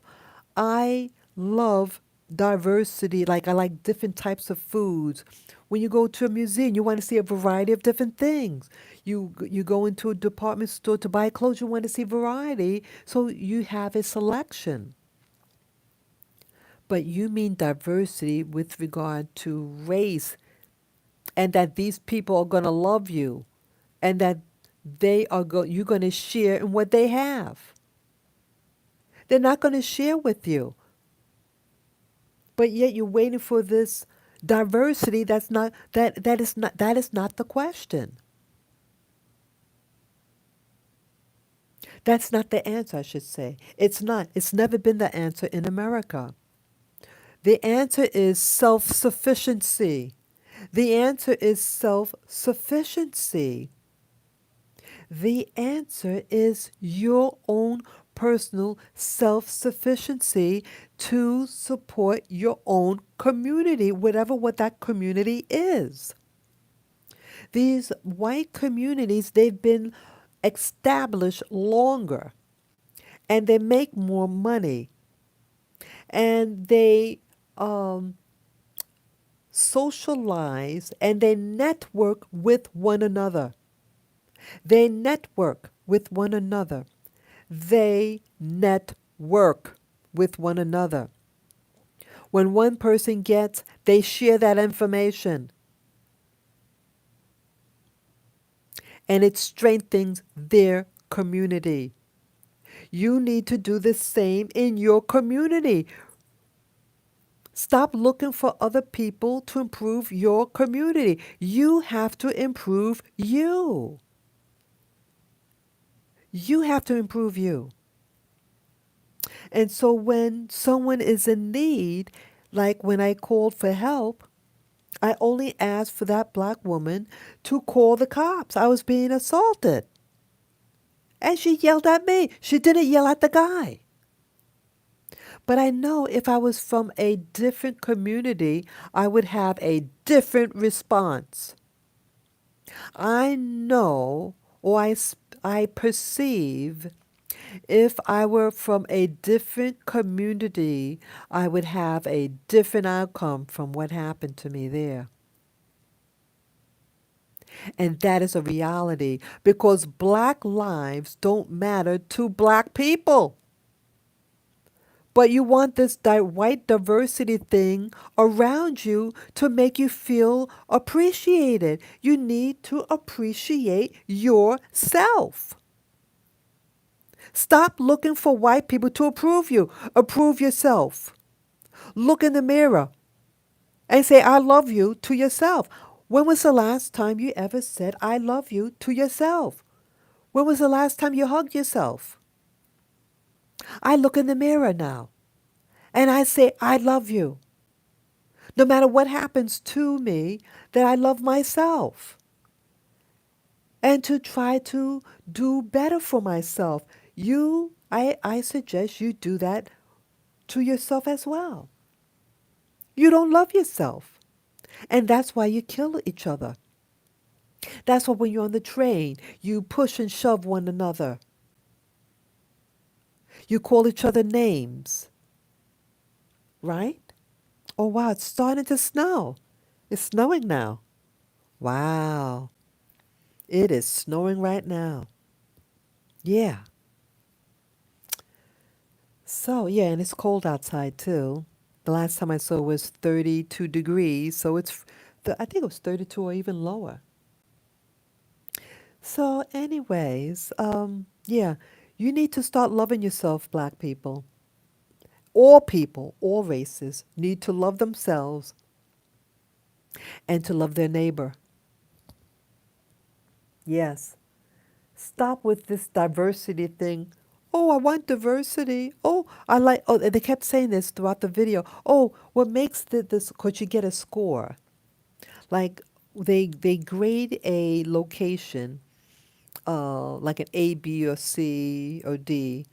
I love diversity. Like I like different types of foods. When you go to a museum, you want to see a variety of different things. You go into a department store to buy clothes, you want to see variety, so you have a selection. But you mean diversity with regard to race, and that these people are going to love you, and that you're going to share in what they have. They're not going to share with you. But yet you're waiting for this diversity that is not the question. That's not the answer, I should say. It's not. It's never been the answer in America. The answer is self-sufficiency. The answer is self-sufficiency. The answer is your own personal self-sufficiency to support your own community, whatever what that community is. These white communities, they've been established longer and they make more money and they socialize and they network with one another. They network with one another. They network with one another. When one person gets, they share that information. And it strengthens their community. You need to do the same in your community. Stop looking for other people to improve your community. You have to improve you. You have to improve you. And so when someone is in need, like when I called for help, I only asked for that black woman to call the cops. I was being assaulted. And she yelled at me. She didn't yell at the guy. But I know if I was from a different community, I would have a different response. I know, or I perceive, if I were from a different community, I would have a different outcome from what happened to me there. And that is a reality because black lives don't matter to black people. But you want this white diversity thing around you to make you feel appreciated. You need to appreciate yourself. Stop looking for white people to approve you. Approve yourself. Look in the mirror and say, I love you to yourself. When was the last time you ever said, I love you to yourself? When was the last time you hugged yourself? I look in the mirror now and I say, I love you. No matter what happens to me, that I love myself. And to try to do better for myself. I suggest you do that to yourself as well. You don't love yourself. And that's why you kill each other. That's why when you're on the train, you push and shove one another. You call each other names. Right? Oh, wow, it's starting to snow. It's snowing now. Wow. It is snowing right now. Yeah. So, yeah, and it's cold outside too. The last time I saw it was 32 degrees, so I think it was 32 or even lower. So, anyways, yeah, you need to start loving yourself, black people, all races need to love themselves and to love their neighbor. Yes. Stop with this diversity thing. Oh, I want diversity. Oh, I like, oh, they kept saying this throughout the video. Oh, what makes this, because you get a score. Like they grade a location, like an A, B, or C, or D,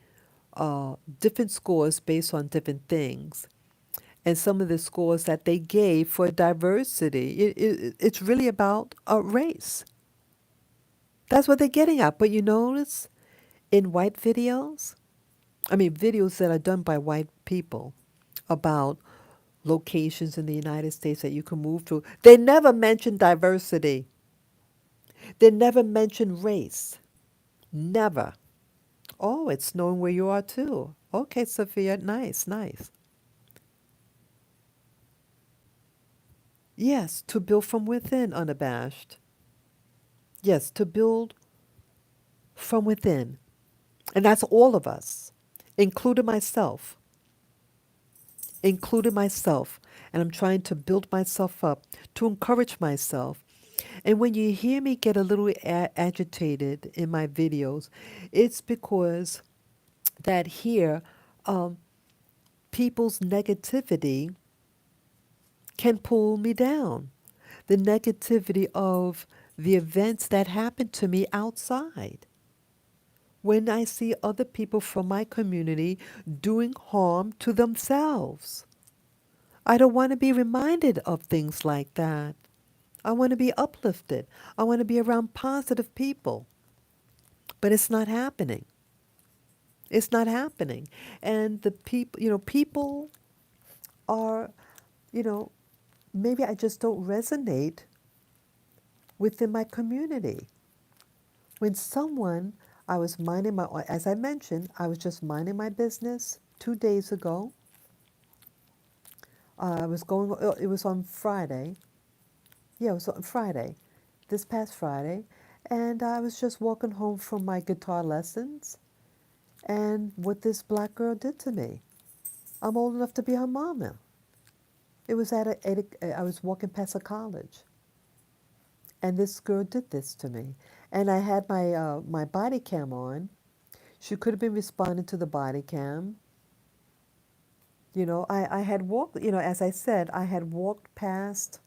different scores based on different things. And some of the scores that they gave for diversity, it's really about a race. That's what they're getting at. But you notice in white videos, I mean, videos that are done by white people about locations in the United States that you can move to, they never mention diversity. They never mention race. Never. Oh, it's snowing where you are too. Okay, Sophia, nice, nice. Yes, to build from within, unabashed. Yes, to build from within. And that's all of us, including myself. Including myself. And I'm trying to build myself up, to encourage myself. And when you hear me get a little agitated in my videos, it's because that here, um, people's negativity can pull me down. The negativity of the events that happen to me outside. When I see other people from my community doing harm to themselves. I don't want to be reminded of things like that. I want to be uplifted. I want to be around positive people. But it's not happening. It's not happening. And the people are, you know, maybe I just don't resonate within my community. When someone, I was minding my, as I mentioned, I was just minding my business 2 days ago. I was going, it was on Friday. Yeah, it was on Friday, this past Friday. And I was just walking home from my guitar lessons and what this black girl did to me. I'm old enough to be her mama. It was I was walking past a college, and this girl did this to me. And I had my body cam on. She could have been responding to the body cam. I had walked, as I said, I had walked past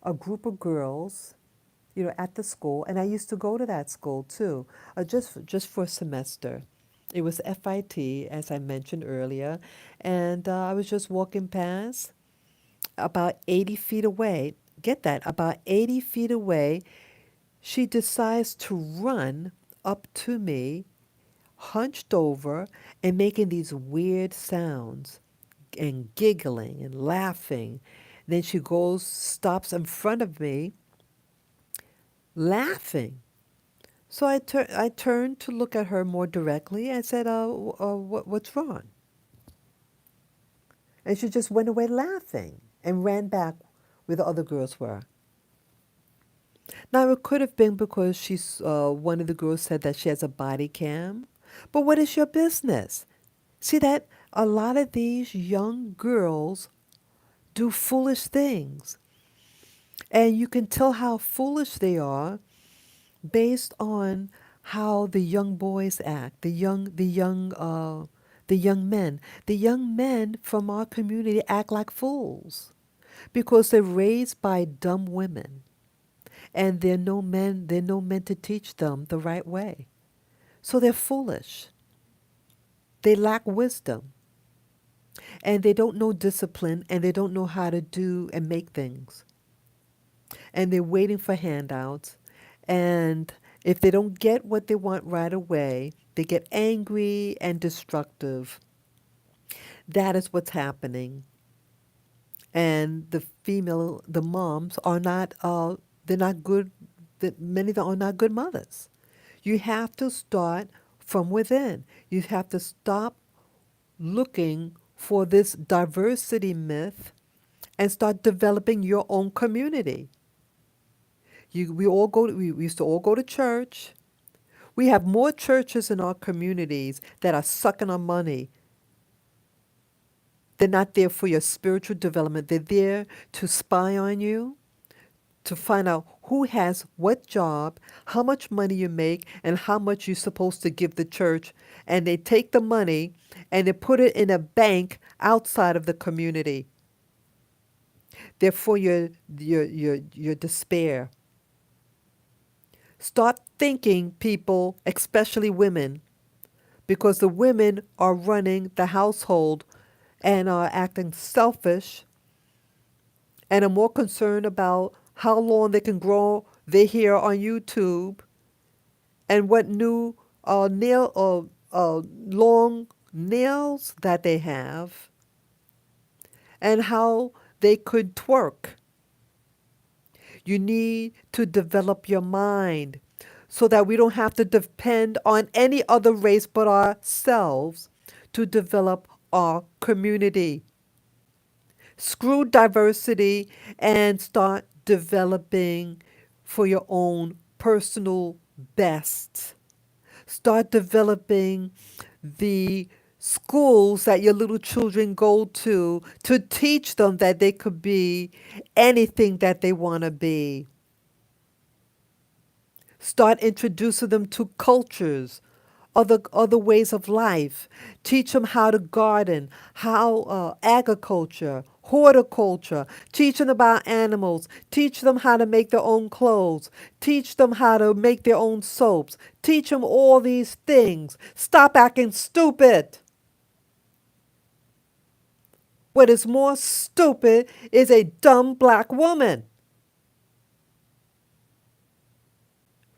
a group of girls, at the school, and I used to go to that school too, just for a semester. It was FIT, as I mentioned earlier, and I was just walking past, about 80 feet away. Get that, about 80 feet away, she decides to run up to me, hunched over, and making these weird sounds and giggling and laughing. Then she goes, stops in front of me, laughing. So I turned to look at her more directly and said, what's wrong? And she just went away laughing and ran back where the other girls were. Now, it could have been because one of the girls said that she has a body cam. But what is your business? See that a lot of these young girls do foolish things. And you can tell how foolish they are based on how the young boys act, the young men. The young men from our community act like fools because they're raised by dumb women, and there are no men to teach them the right way. So they're foolish. They lack wisdom, and they don't know discipline, and they don't know how to do and make things. And they're waiting for handouts. And if they don't get what they want right away, they get angry and destructive. That is what's happening. And the moms are not, they're not good, that many of them are not good mothers. You have to start from within. You have to stop looking for this diversity myth and start developing your own community. We used to all go to church. We have more churches in our communities that are sucking our money. They're not there for your spiritual development. They're there to spy on you, to find out who has what job, how much money you make, and how much you're supposed to give the church. And they take the money and they put it in a bank outside of the community. Therefore, your despair. Start thinking, people, especially women, because the women are running the household and are acting selfish and are more concerned about how long they can grow their hair on YouTube and what new long nails that they have and how they could twerk. You need to develop your mind so that we don't have to depend on any other race but ourselves to develop our community. Screw diversity and start developing for your own personal best. Start developing the schools that your little children go to teach them that they could be anything that they want to be. Start introducing them to cultures, other ways of life. Teach them how to garden, how agriculture, horticulture. Teach them about animals. Teach them how to make their own clothes. Teach them how to make their own soaps. Teach them all these things. Stop acting stupid. What is more stupid is a dumb black woman.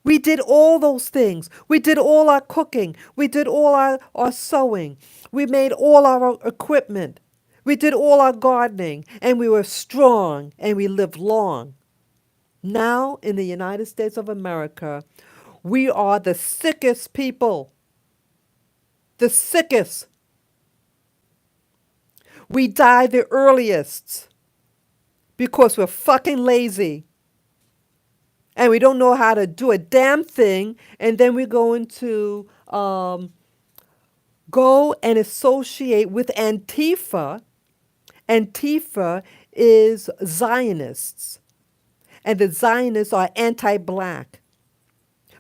We did all those things. We did all our cooking. We did all our sewing. We made all our equipment. We did all our gardening. And we were strong and we lived long. Now, in the United States of America, we are the sickest people. The sickest. We die the earliest because we're fucking lazy. And we don't know how to do a damn thing, and then we're going to go and associate with Antifa. Antifa is Zionists, and the Zionists are anti-black.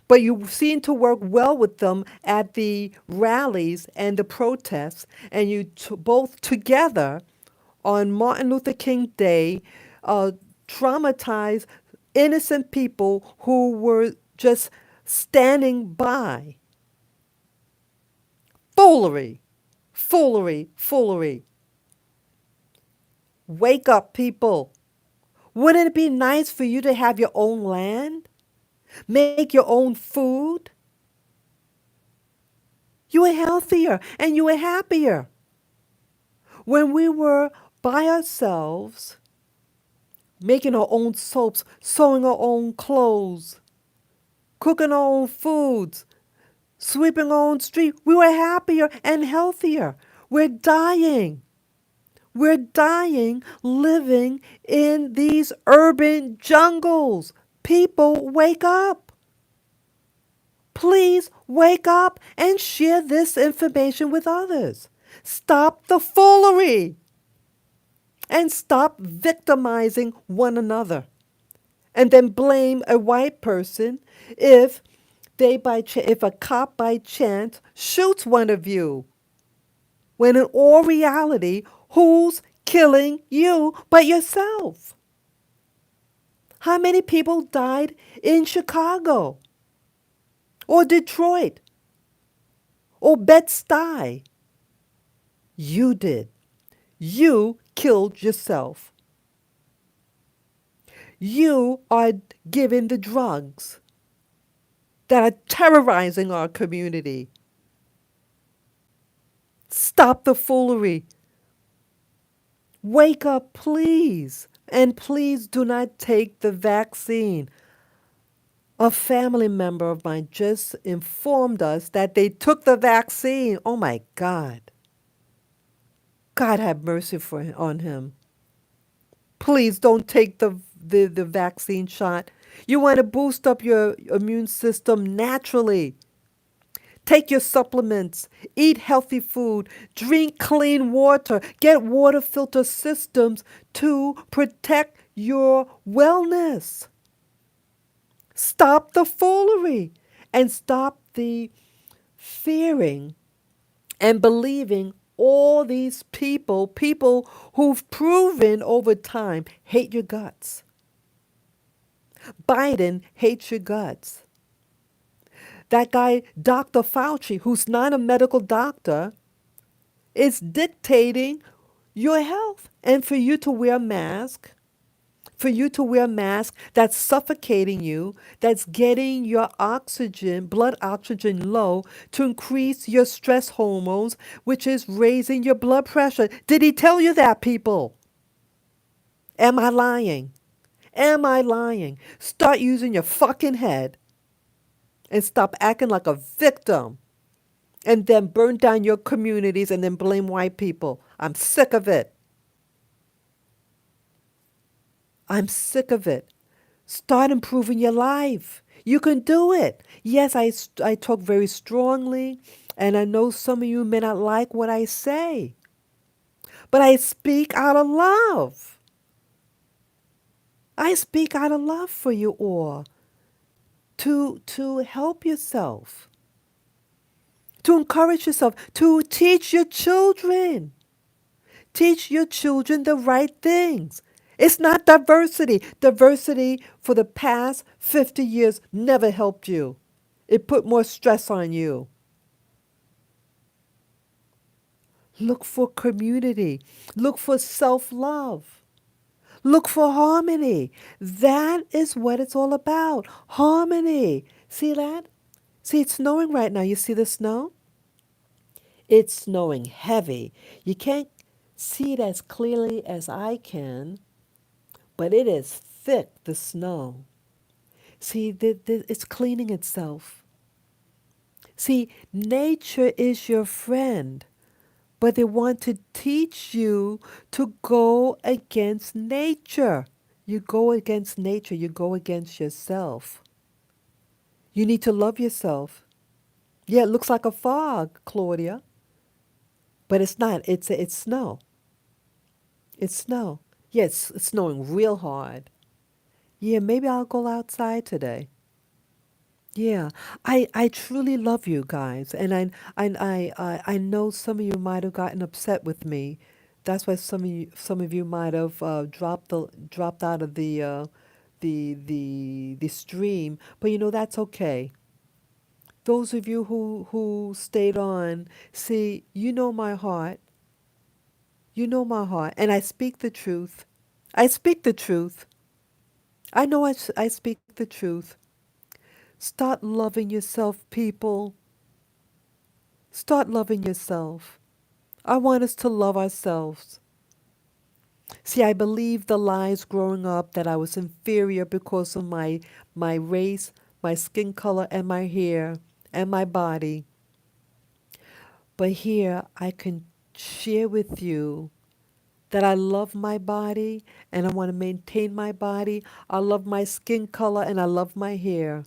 But you seem to work well with them at the rallies and the protests, and you both together on Martin Luther King Day uh, traumatize innocent people who were just standing by. Foolery, foolery, foolery. Wake up, people. Wouldn't it be nice for you to have your own land? Make your own food? You were healthier and you were happier. When we were by ourselves, making our own soaps, sewing our own clothes, cooking our own foods, sweeping our own street, we were happier and healthier. We're dying. We're dying living in these urban jungles. People, wake up. Please wake up and share this information with others. Stop the foolery and stop victimizing one another. And then blame a white person if if a cop by chance shoots one of you. When in all reality, who's killing you but yourself? How many people died in Chicago or Detroit or Bed-Stuy? You did. You killed yourself. You are giving the drugs that are terrorizing our community. Stop the foolery. Wake up, please. And please do not take the vaccine. A family member of mine just informed us that they took the vaccine. Oh my God. God have mercy on him. Please don't take the vaccine shot. You want to boost up your immune system naturally. Take your supplements, eat healthy food, drink clean water, get water filter systems to protect your wellness. Stop the foolery and stop the fearing and believing all these people who've proven over time hate your guts. Biden hates your guts. That guy, Dr. Fauci, who's not a medical doctor, is dictating your health. And for you to wear a mask, that's suffocating you, that's getting your oxygen, blood oxygen low to increase your stress hormones, which is raising your blood pressure. Did he tell you that, people? Am I lying? Am I lying? Start using your fucking head and stop acting like a victim and then burn down your communities and then blame white people. I'm sick of it. I'm sick of it. Start improving your life. You can do it. Yes, I talk very strongly, and I know some of you may not like what I say, but I speak out of love. I speak out of love for you all to help yourself, to encourage yourself, to teach your children. Teach your children the right things. It's not diversity. Diversity for the past 50 years never helped you. It put more stress on you. Look for community. Look for self-love. Look for harmony. That is what it's all about. Harmony. See that? See, it's snowing right now. You see the snow? It's snowing heavy. You can't see it as clearly as I can, but it is thick, the snow. See, it's cleaning itself. See, nature is your friend, but they want to teach you to go against nature. You go against nature, you go against yourself. You need to love yourself. Yeah, it looks like a fog, Claudia, but it's not. It's snow. It's snow. Yeah, it's snowing real hard. Yeah, maybe I'll go outside today. Yeah, I truly love you guys, and I know some of you might have gotten upset with me. That's why some of you might have dropped out of the stream. But that's okay. Those of you who stayed on, see, my heart. You know my heart, and I speak the truth. I speak the truth. I know I speak the truth. Start loving yourself, people. Start loving yourself. I want us to love ourselves. See, I believed the lies growing up that I was inferior because of my race, my skin color, and my hair, and my body. But here I can share with you that I love my body and I want to maintain my body. I love my skin color and I love my hair.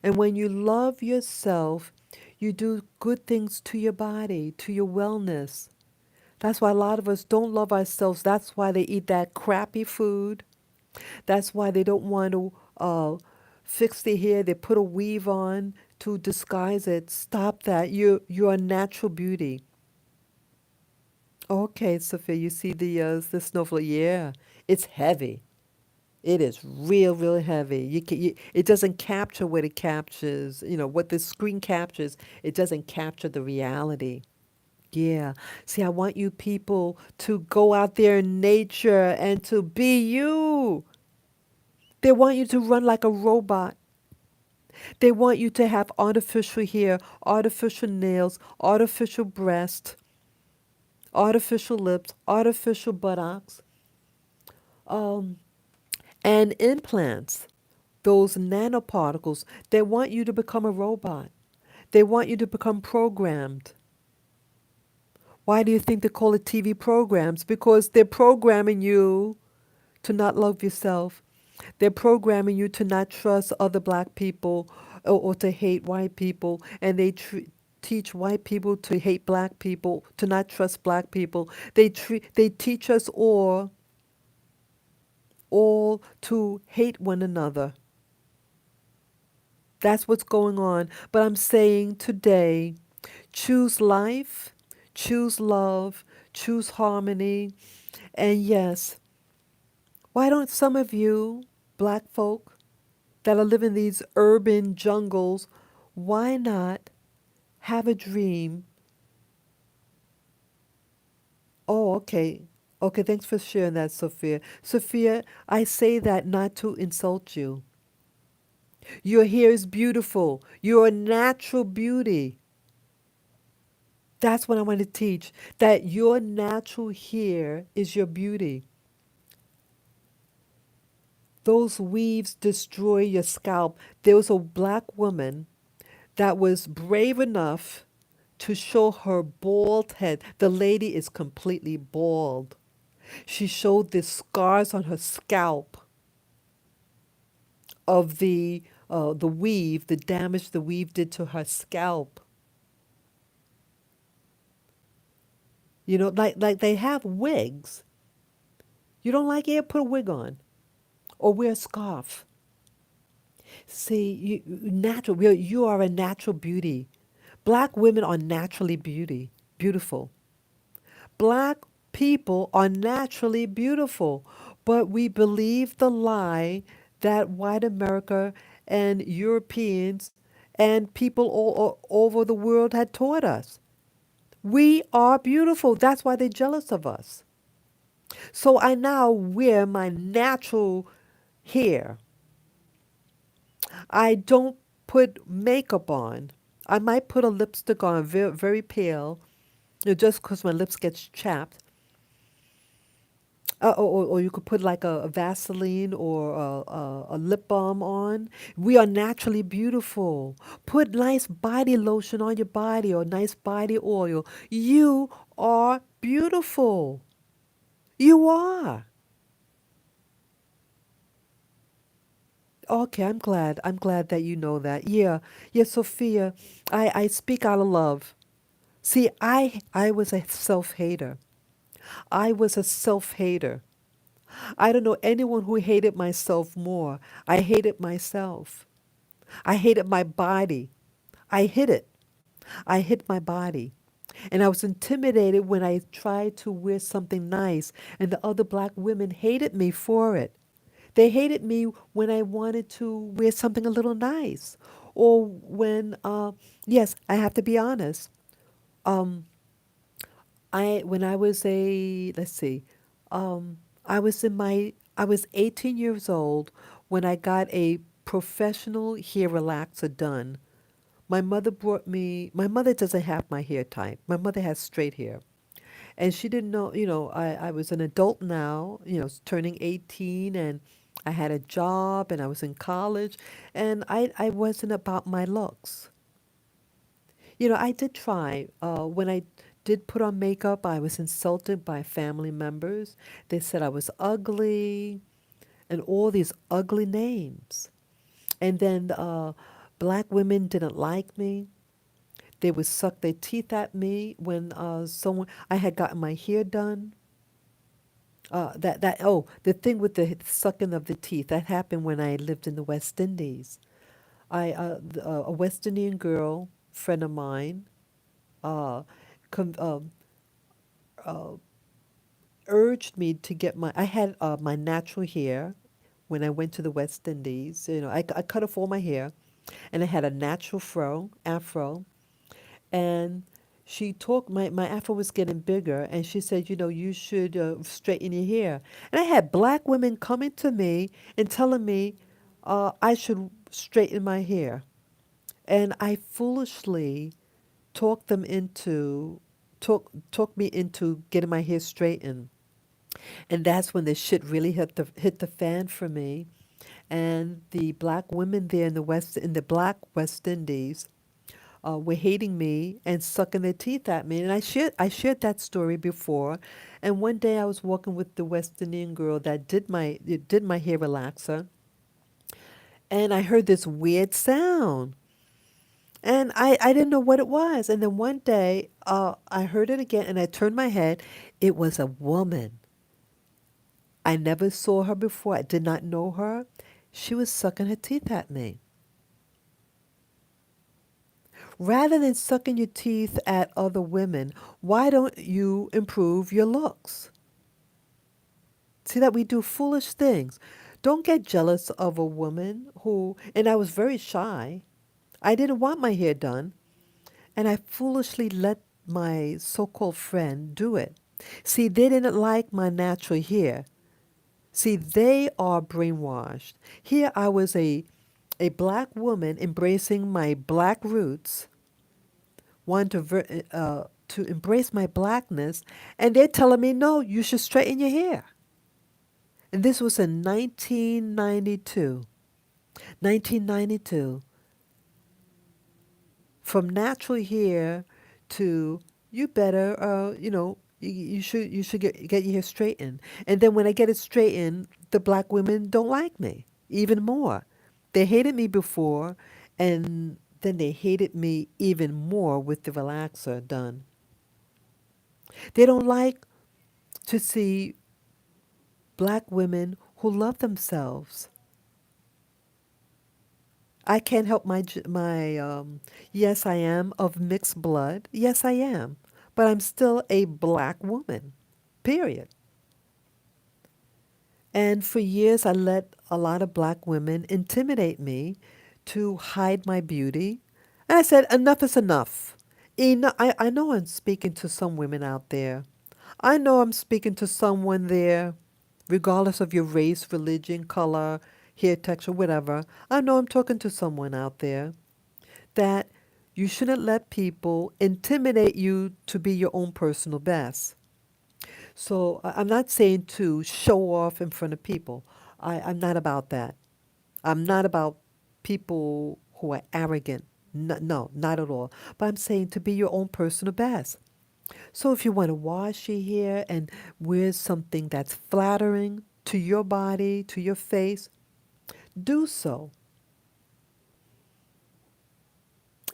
And when you love yourself, you do good things to your body, to your wellness. That's why a lot of us don't love ourselves. That's why they eat that crappy food. That's why they don't want to fix their hair. They put a weave on to disguise it. Stop that. You're a natural beauty. Okay, Sophia, you see the snowflake? Yeah, it's heavy. It is real heavy. It doesn't capture what it captures. What the screen captures. It doesn't capture the reality. Yeah. See, I want you people to go out there in nature and to be you. They want you to run like a robot. They want you to have artificial hair, artificial nails, artificial breast, artificial lips, artificial buttocks, um, and implants. Those nanoparticles. They want you to become a robot. They want you to become programmed. Why do you think they call it TV programs? Because they're programming you to not love yourself. They're programming you to not trust other black people or to hate white people. And they teach white people to hate black people, to not trust black people. They teach us all to hate one another. That's what's going on. But I'm saying today, choose life, choose love, choose harmony. And yes, why don't some of you, black folk, that are living these urban jungles, why not have a dream? Oh, okay. Okay, thanks for sharing that, Sophia. Sophia, I say that not to insult you. Your hair is beautiful. You're a natural beauty. That's what I want to teach. That your natural hair is your beauty. Those weaves destroy your scalp. There was a black woman that was brave enough to show her bald head. The lady is completely bald. She showed the scars on her scalp of the weave, the damage the weave did to her scalp. Like they have wigs. You don't like it? Put a wig on or wear a scarf. See, you are a natural beauty. Black women are naturally beautiful. Black people are naturally beautiful, but we believe the lie that white America and Europeans and people all over the world had taught us. We are beautiful. That's why they're jealous of us. So I now wear my natural hair. I don't put makeup on. I might put a lipstick on, very, very pale, just because my lips get chapped. Or you could put like a Vaseline or a lip balm on. We are naturally beautiful. Put nice body lotion on your body or nice body oil. You are beautiful. You are. Okay, I'm glad. I'm glad that you know that. Yeah, yeah, Sophia, I speak out of love. See, I was a self-hater. I was a self-hater. I don't know anyone who hated myself more. I hated myself. I hated my body. I hid it. I hid my body. And I was intimidated when I tried to wear something nice, and the other black women hated me for it. They hated me when I wanted to wear something a little nice. Or when, yes, I have to be honest. Um, when I was let's see, um, I was 18 years old when I got a professional hair relaxer done. My mother doesn't have my hair type. My mother has straight hair. And she didn't know, I was an adult now, turning 18, and I had a job and I was in college, and I wasn't about my looks. I did try. When I did put on makeup, I was insulted by family members. They said I was ugly and all these ugly names. And then black women didn't like me. They would suck their teeth at me when I had gotten my hair done. The thing with the sucking of the teeth, that happened when I lived in the West Indies. A West Indian girl, friend of mine, uh, com- uh, urged me to get I had my natural hair when I went to the West Indies. I cut off all my hair, and I had a natural afro, and my afro was getting bigger, and she said, you should straighten your hair. And I had black women coming to me and telling me I should straighten my hair. And I foolishly talked them into, talked me into getting my hair straightened. And that's when the shit really hit the fan for me. And the black women there in the black West Indies, were hating me and sucking their teeth at me. And I shared that story before. And one day I was walking with the West Indian girl that did my hair relaxer, and I heard this weird sound. And I didn't know what it was. And then one day, I heard it again, and I turned my head. It was a woman. I never saw her before. I did not know her. She was sucking her teeth at me. Rather than sucking your teeth at other women, why don't you improve your looks? See that we do foolish things. Don't get jealous of a woman and I was very shy. I didn't want my hair done, and I foolishly let my so called friend do it. See, they didn't like my natural hair. See, they are brainwashed. Here I was a black woman embracing my black roots, wanting to embrace my blackness, and they're telling me, no, you should straighten your hair. And this was in 1992. 1992. From natural hair to you better, you should get your hair straightened. And then when I get it straightened, the black women don't like me even more. They hated me before, and then they hated me even more with the relaxer done. They don't like to see black women who love themselves. I can't help yes, I am of mixed blood. Yes, I am. But I'm still a black woman, period. And for years, I let a lot of black women intimidate me to hide my beauty. And I said, enough is enough. I know I'm speaking to some women out there. I know I'm speaking to someone there, regardless of your race, religion, color, hair texture, whatever. I know I'm talking to someone out there that you shouldn't let people intimidate you to be your own personal best. So I'm not saying to show off in front of people. I'm not about that. I'm not about people who are arrogant. No, no, not at all. But I'm saying to be your own personal best. So if you want to wash your hair and wear something that's flattering to your body, to your face, do so.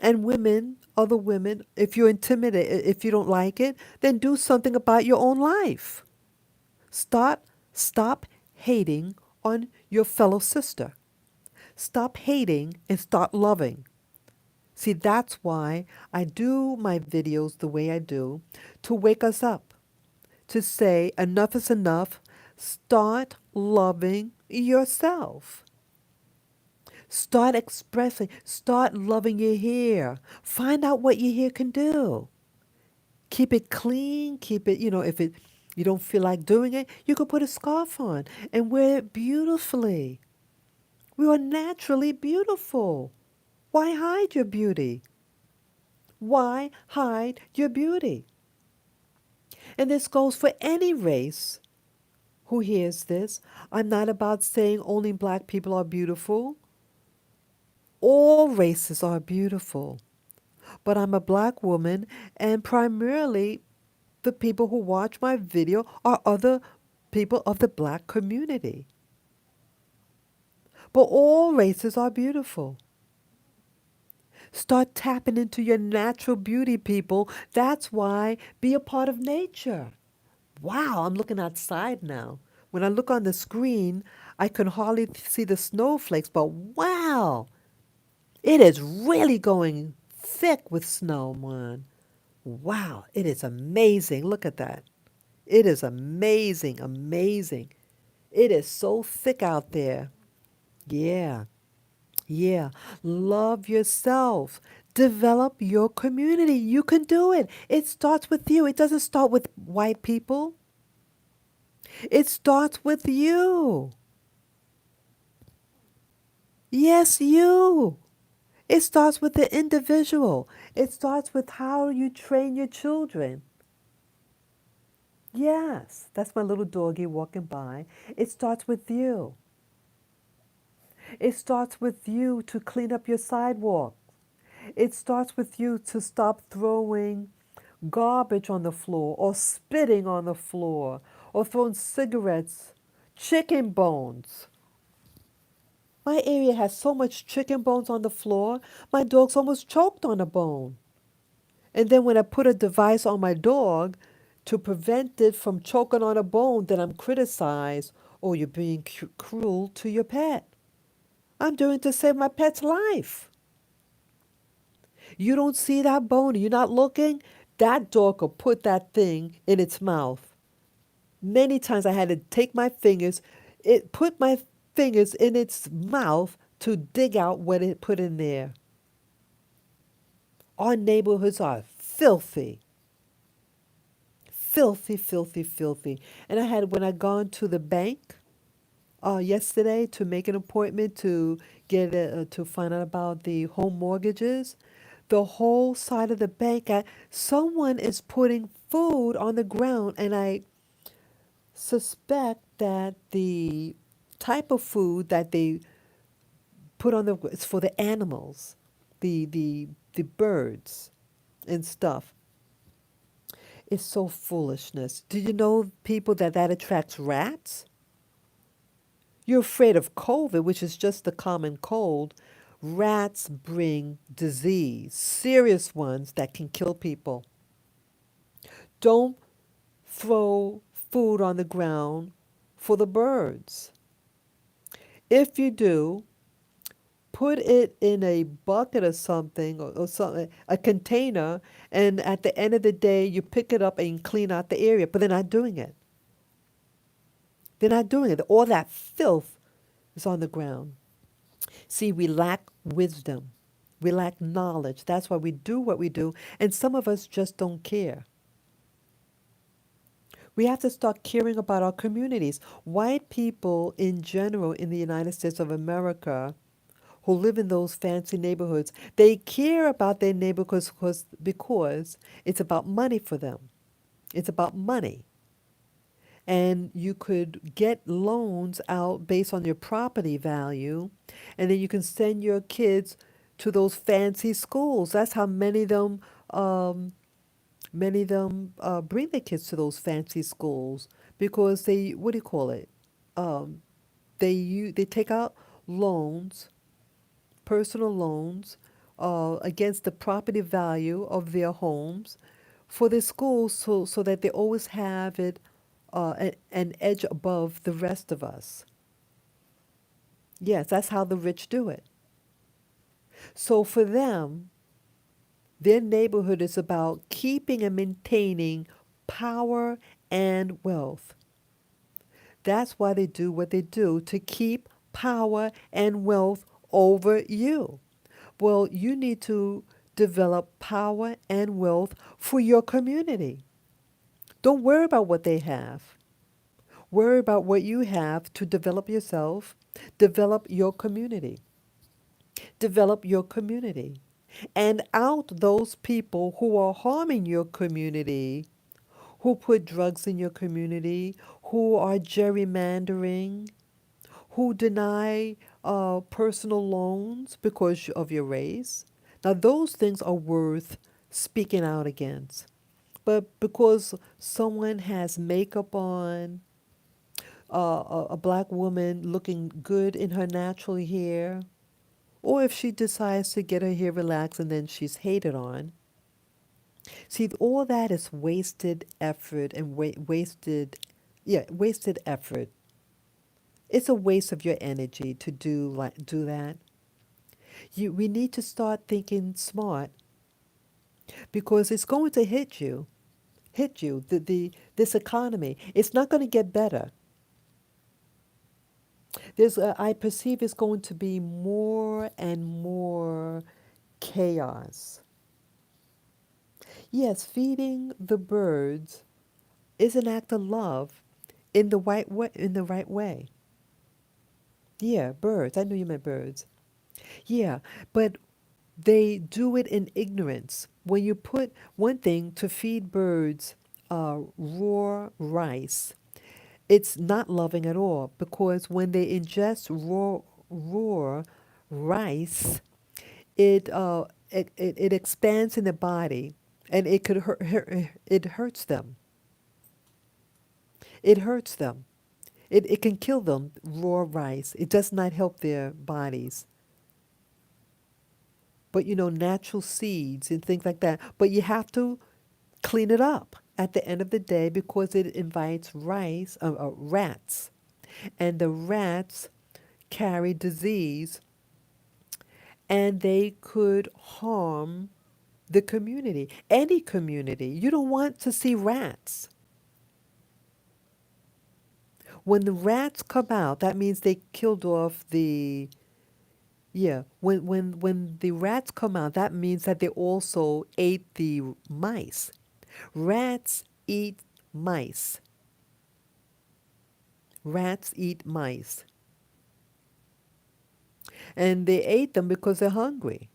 And women, other women, if you're intimidated, if you don't like it, then do something about your own life. Start Stop hating on your fellow sister. Stop hating and start loving. See, that's why I do my videos the way I do, to wake us up, to say enough is enough. Start loving yourself. Start expressing, start loving your hair. Find out what your hair can do. Keep it clean, keep it, if you don't feel like doing it, you could put a scarf on and wear it beautifully. We are naturally beautiful. Why hide your beauty? Why hide your beauty? And this goes for any race who hears this. I'm not about saying only black people are beautiful. All races are beautiful. But I'm a black woman, and primarily the people who watch my video are other people of the black community. But all races are beautiful. Start tapping into your natural beauty, people. That's why be a part of nature. Wow, I'm looking outside now. When I look on the screen, I can hardly see the snowflakes, but wow, it is really going thick with snow, man. Wow, it is amazing. Look at that. It is amazing, amazing. It is so thick out there. Yeah, yeah. Love yourself. Develop your community. You can do it. It starts with you. It doesn't start with white people. It starts with you. Yes, you. It starts with the individual. It starts with how you train your children. Yes, that's my little doggy walking by. It starts with you. It starts with you to clean up your sidewalk. It starts with you to stop throwing garbage on the floor or spitting on the floor or throwing cigarettes, chicken bones. My area has so much chicken bones on the floor, my dog's almost choked on a bone. And then when I put a device on my dog to prevent it from choking on a bone, then I'm criticized. Oh, you're being cruel to your pet. I'm doing it to save my pet's life. You don't see that bone, you're not looking, that dog will put that thing in its mouth. Many times I had to take my fingers, put my fingers in its mouth to dig out what it put in there. Our neighborhoods are filthy. Filthy, filthy, filthy. And when I gone to the bank yesterday to make an appointment to to find out about the home mortgages, the whole side of the bank, someone is putting food on the ground, and I suspect that the type of food that they put on it's for the animals, the birds and stuff. It's so foolishness. Do you know, people, that attracts rats? You're afraid of COVID, which is just the common cold. Rats bring disease, serious ones that can kill people. Don't throw food on the ground for the birds. If you do, put it in a bucket or something, or something, a container, and at the end of the day, you pick it up and clean out the area. But they're not doing it. They're not doing it. All that filth is on the ground. See, we lack wisdom. We lack knowledge. That's why we do what we do, and some of us just don't care. We have to start caring about our communities. White people in general in the United States of America who live in those fancy neighborhoods, they care about their neighborhoods because it's about money for them. It's about money. And you could get loans out based on your property value, and then you can send your kids to those fancy schools. That's how many of them bring their kids to those fancy schools, because they, what do you call it? Um, they take out loans, personal loans, against the property value of their homes for their schools, so that they always have it an edge above the rest of us. Yes, that's how the rich do it. So for them, their neighborhood is about keeping and maintaining power and wealth. That's why they do what they do, to keep power and wealth over you. Well, you need to develop power and wealth for your community. Don't worry about what they have. Worry about what you have to develop yourself, develop your community. Develop your community. And out those people who are harming your community, who put drugs in your community, who are gerrymandering, who deny personal loans because of your race. Now, those things are worth speaking out against. But because someone has makeup on, a black woman looking good in her natural hair, or if she decides to get her hair relaxed and then she's hated on. See, all that is wasted effort and wasted effort. It's a waste of your energy to do that. We need to start thinking smart because it's going to hit you. This economy, it's not going to get better. I perceive it's going to be more and more chaos. Yes, feeding the birds is an act of love in the right way. In the right way. Yeah, birds. I knew you meant birds. Yeah, but they do it in ignorance. When you put one thing to feed birds raw rice, it's not loving at all because when they ingest raw rice, it expands in the body and it could it hurts them. It hurts them. It can kill them, raw rice. It does not help their bodies. But natural seeds and things like that. But you have to clean it up at the end of the day because it invites rats. And the rats carry disease and they could harm the community, any community. You don't want to see rats. When the rats come out, that means they killed off the yeah. When the rats come out, that means that they also ate the mice. Rats eat mice. Rats eat mice. And they ate them because they're hungry.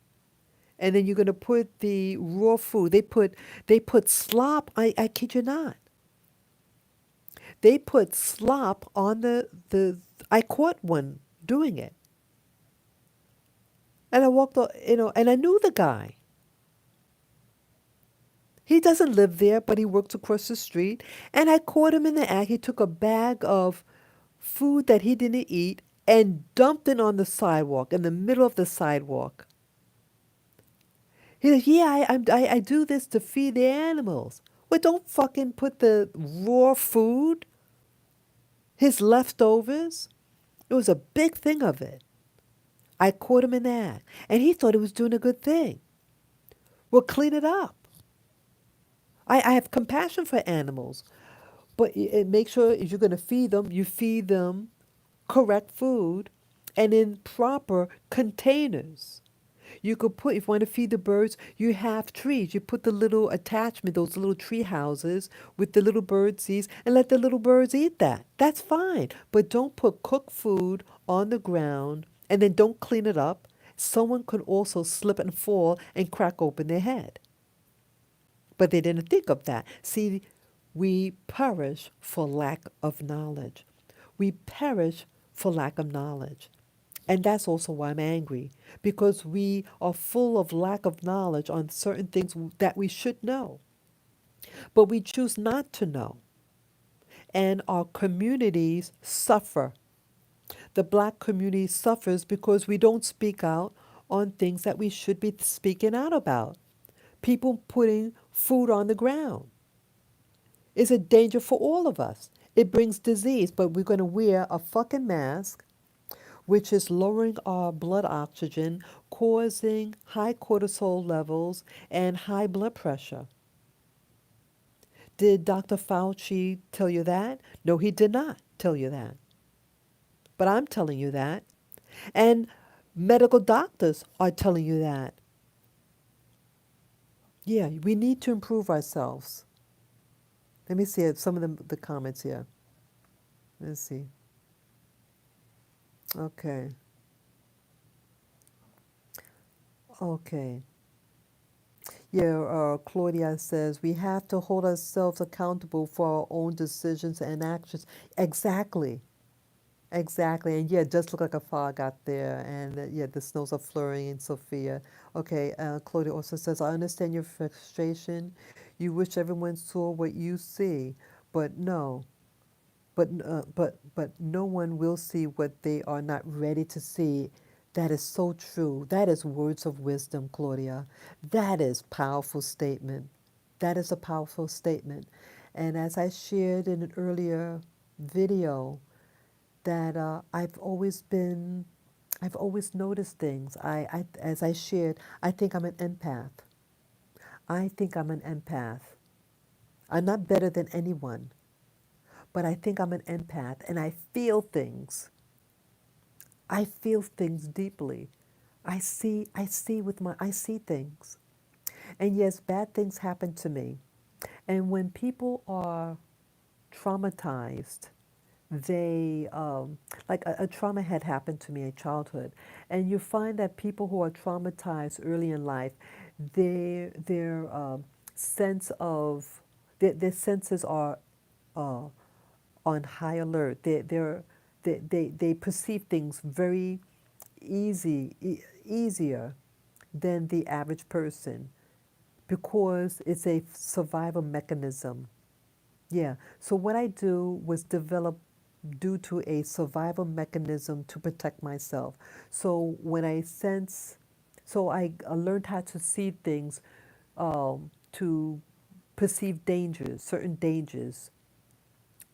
And then you're gonna put the raw food. They put slop, I kid you not. They put slop on the I caught one doing it. And I walked, and I knew the guy. He doesn't live there, but he works across the street. And I caught him in the act. He took a bag of food that he didn't eat and dumped it on the sidewalk, in the middle of the sidewalk. He said, "Yeah, I do this to feed the animals." Well, don't fucking put the raw food, his leftovers. It was a big thing of it. I caught him in that. And he thought he was doing a good thing. Well, clean it up. I have compassion for animals, but make sure if you're going to feed them, you feed them correct food and in proper containers. You could put, if you want to feed the birds, you have trees. You put the little attachment, those little tree houses with the little bird seeds, and let the little birds eat that. That's fine. But don't put cooked food on the ground and then don't clean it up. Someone could also slip and fall and crack open their head. But they didn't think of that. See, we perish for lack of knowledge. We perish for lack of knowledge. And that's also why I'm angry, because we are full of lack of knowledge on certain things that we should know. But we choose not to know. And our communities suffer. The black community suffers because we don't speak out on things that we should be speaking out about. People putting food on the ground is a danger for all of us. It brings disease, but we're going to wear a fucking mask, which is lowering our blood oxygen, causing high cortisol levels and high blood pressure. Did Dr. Fauci tell you that? No, he did not tell you that. But I'm telling you that. And medical doctors are telling you that. Yeah, we need to improve ourselves. Let me see some of the comments here. Let's see. Okay. Okay. Yeah, Claudia says we have to hold ourselves accountable for our own decisions and actions. Exactly. Exactly. And yeah, it does look like a fog out there. And yeah, the snows are flurrying in Sophia. Okay, Claudia also says, I understand your frustration. You wish everyone saw what you see, but no. But no one will see what they are not ready to see. That is so true. That is words of wisdom, Claudia. That is powerful statement. That is a powerful statement. And as I shared in an earlier video, that I've always noticed things. As I shared, I think I'm an empath. I think I'm an empath. I'm not better than anyone, but I think I'm an empath and I feel things. I feel things deeply. I see things. And yes, bad things happen to me. And when people are traumatized, they like a trauma had happened to me in childhood, and you find that people who are traumatized early in life, their sense of their senses are uh, on high alert. They perceive things very easier than the average person because it's a survival mechanism. Yeah. So what I do was develop due to a survival mechanism to protect myself. So when I sense, so I learned how to see things, to perceive dangers, certain dangers,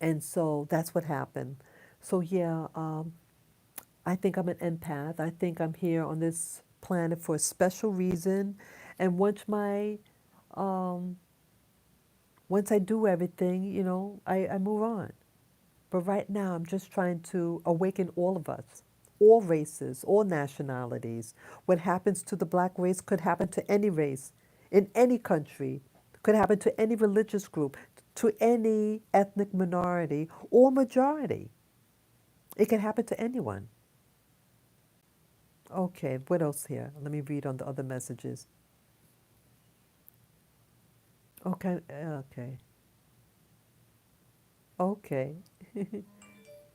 and so that's what happened. So yeah, I think I'm an empath. I think I'm here on this planet for a special reason, and um, once I do everything, I move on. But right now, I'm just trying to awaken all of us, all races, all nationalities. What happens to the black race could happen to any race in any country, could happen to any religious group, to any ethnic minority or majority. It can happen to anyone. Okay, what else here? Let me read on the other messages. Okay, okay, okay.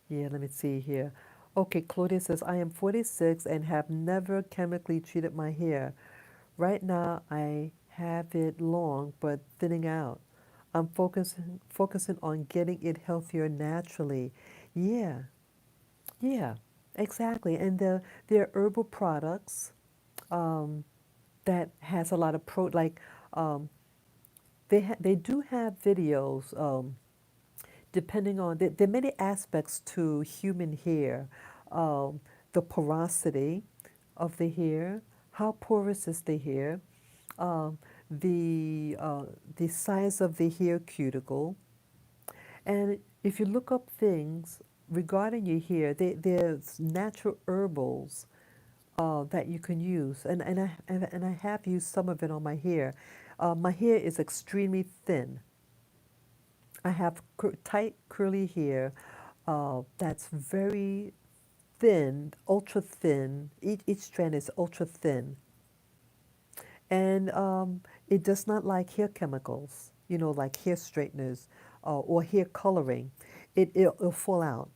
Yeah, let me see here. Okay, Claudia says, I am 46 and have never chemically treated my hair. Right now, I have it long but thinning out. I'm focusing on getting it healthier naturally. Yeah, yeah, exactly. And there are herbal products um, that has a lot of like um, they do have videos. Depending on there are many aspects to human hair, um, the porosity of the hair, how porous is the hair, um, the size of the hair cuticle, and if you look up things regarding your hair, there's natural herbals that you can use, and I have used some of it on my hair. My hair is extremely thin. I have tight curly hair that's very thin, ultra thin. Each strand is ultra thin, and it does not like hair chemicals. Like hair straighteners or hair coloring. It'll fall out.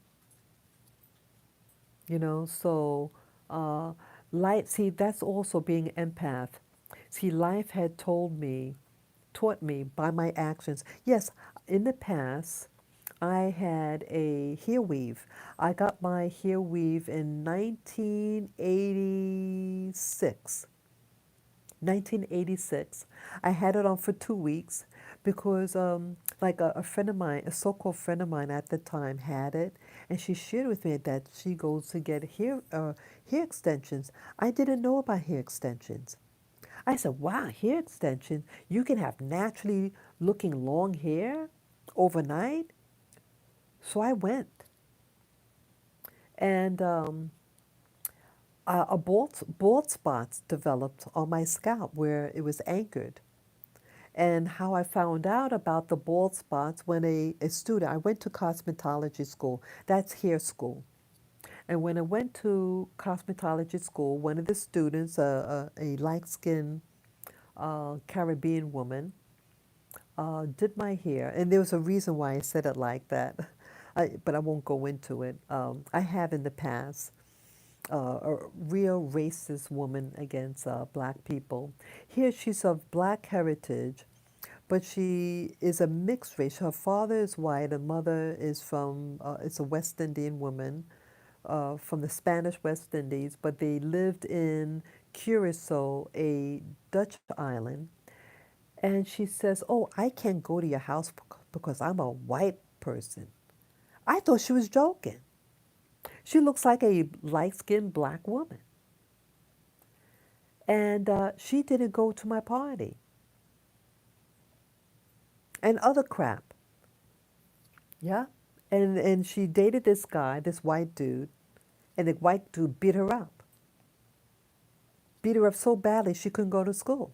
So uh, life. See, that's also being an empath. See, life had taught me by my actions. Yes, in the past, I had a hair weave. I got my hair weave in 1986. 1986. I had it on for 2 weeks because like a friend of mine, a so-called friend of mine at the time had it, and she shared with me that she goes to get hair extensions. I didn't know about hair extensions. I said, wow, hair extensions, you can have naturally looking long hair overnight. So I went, and a bald spots developed on my scalp where it was anchored. And how I found out about the bald spots when a student, I went to cosmetology school, that's hair school. And when I went to cosmetology school, one of the students, a light skinned Caribbean woman, did my hair. And there was a reason why I said it like that, but I won't go into it. I have in the past. A real racist woman against black people. Here she's of black heritage, but she is a mixed race. Her father is white, her mother is it's a West Indian woman from the Spanish West Indies, but they lived in Curacao, a Dutch island. And she says, oh, I can't go to your house because I'm a white person. I thought she was joking. She looks like a light skinned black woman. And she didn't go to my party and other crap. Yeah. And she dated this guy, this white dude, and the white dude beat her up. Beat her up so badly she couldn't go to school.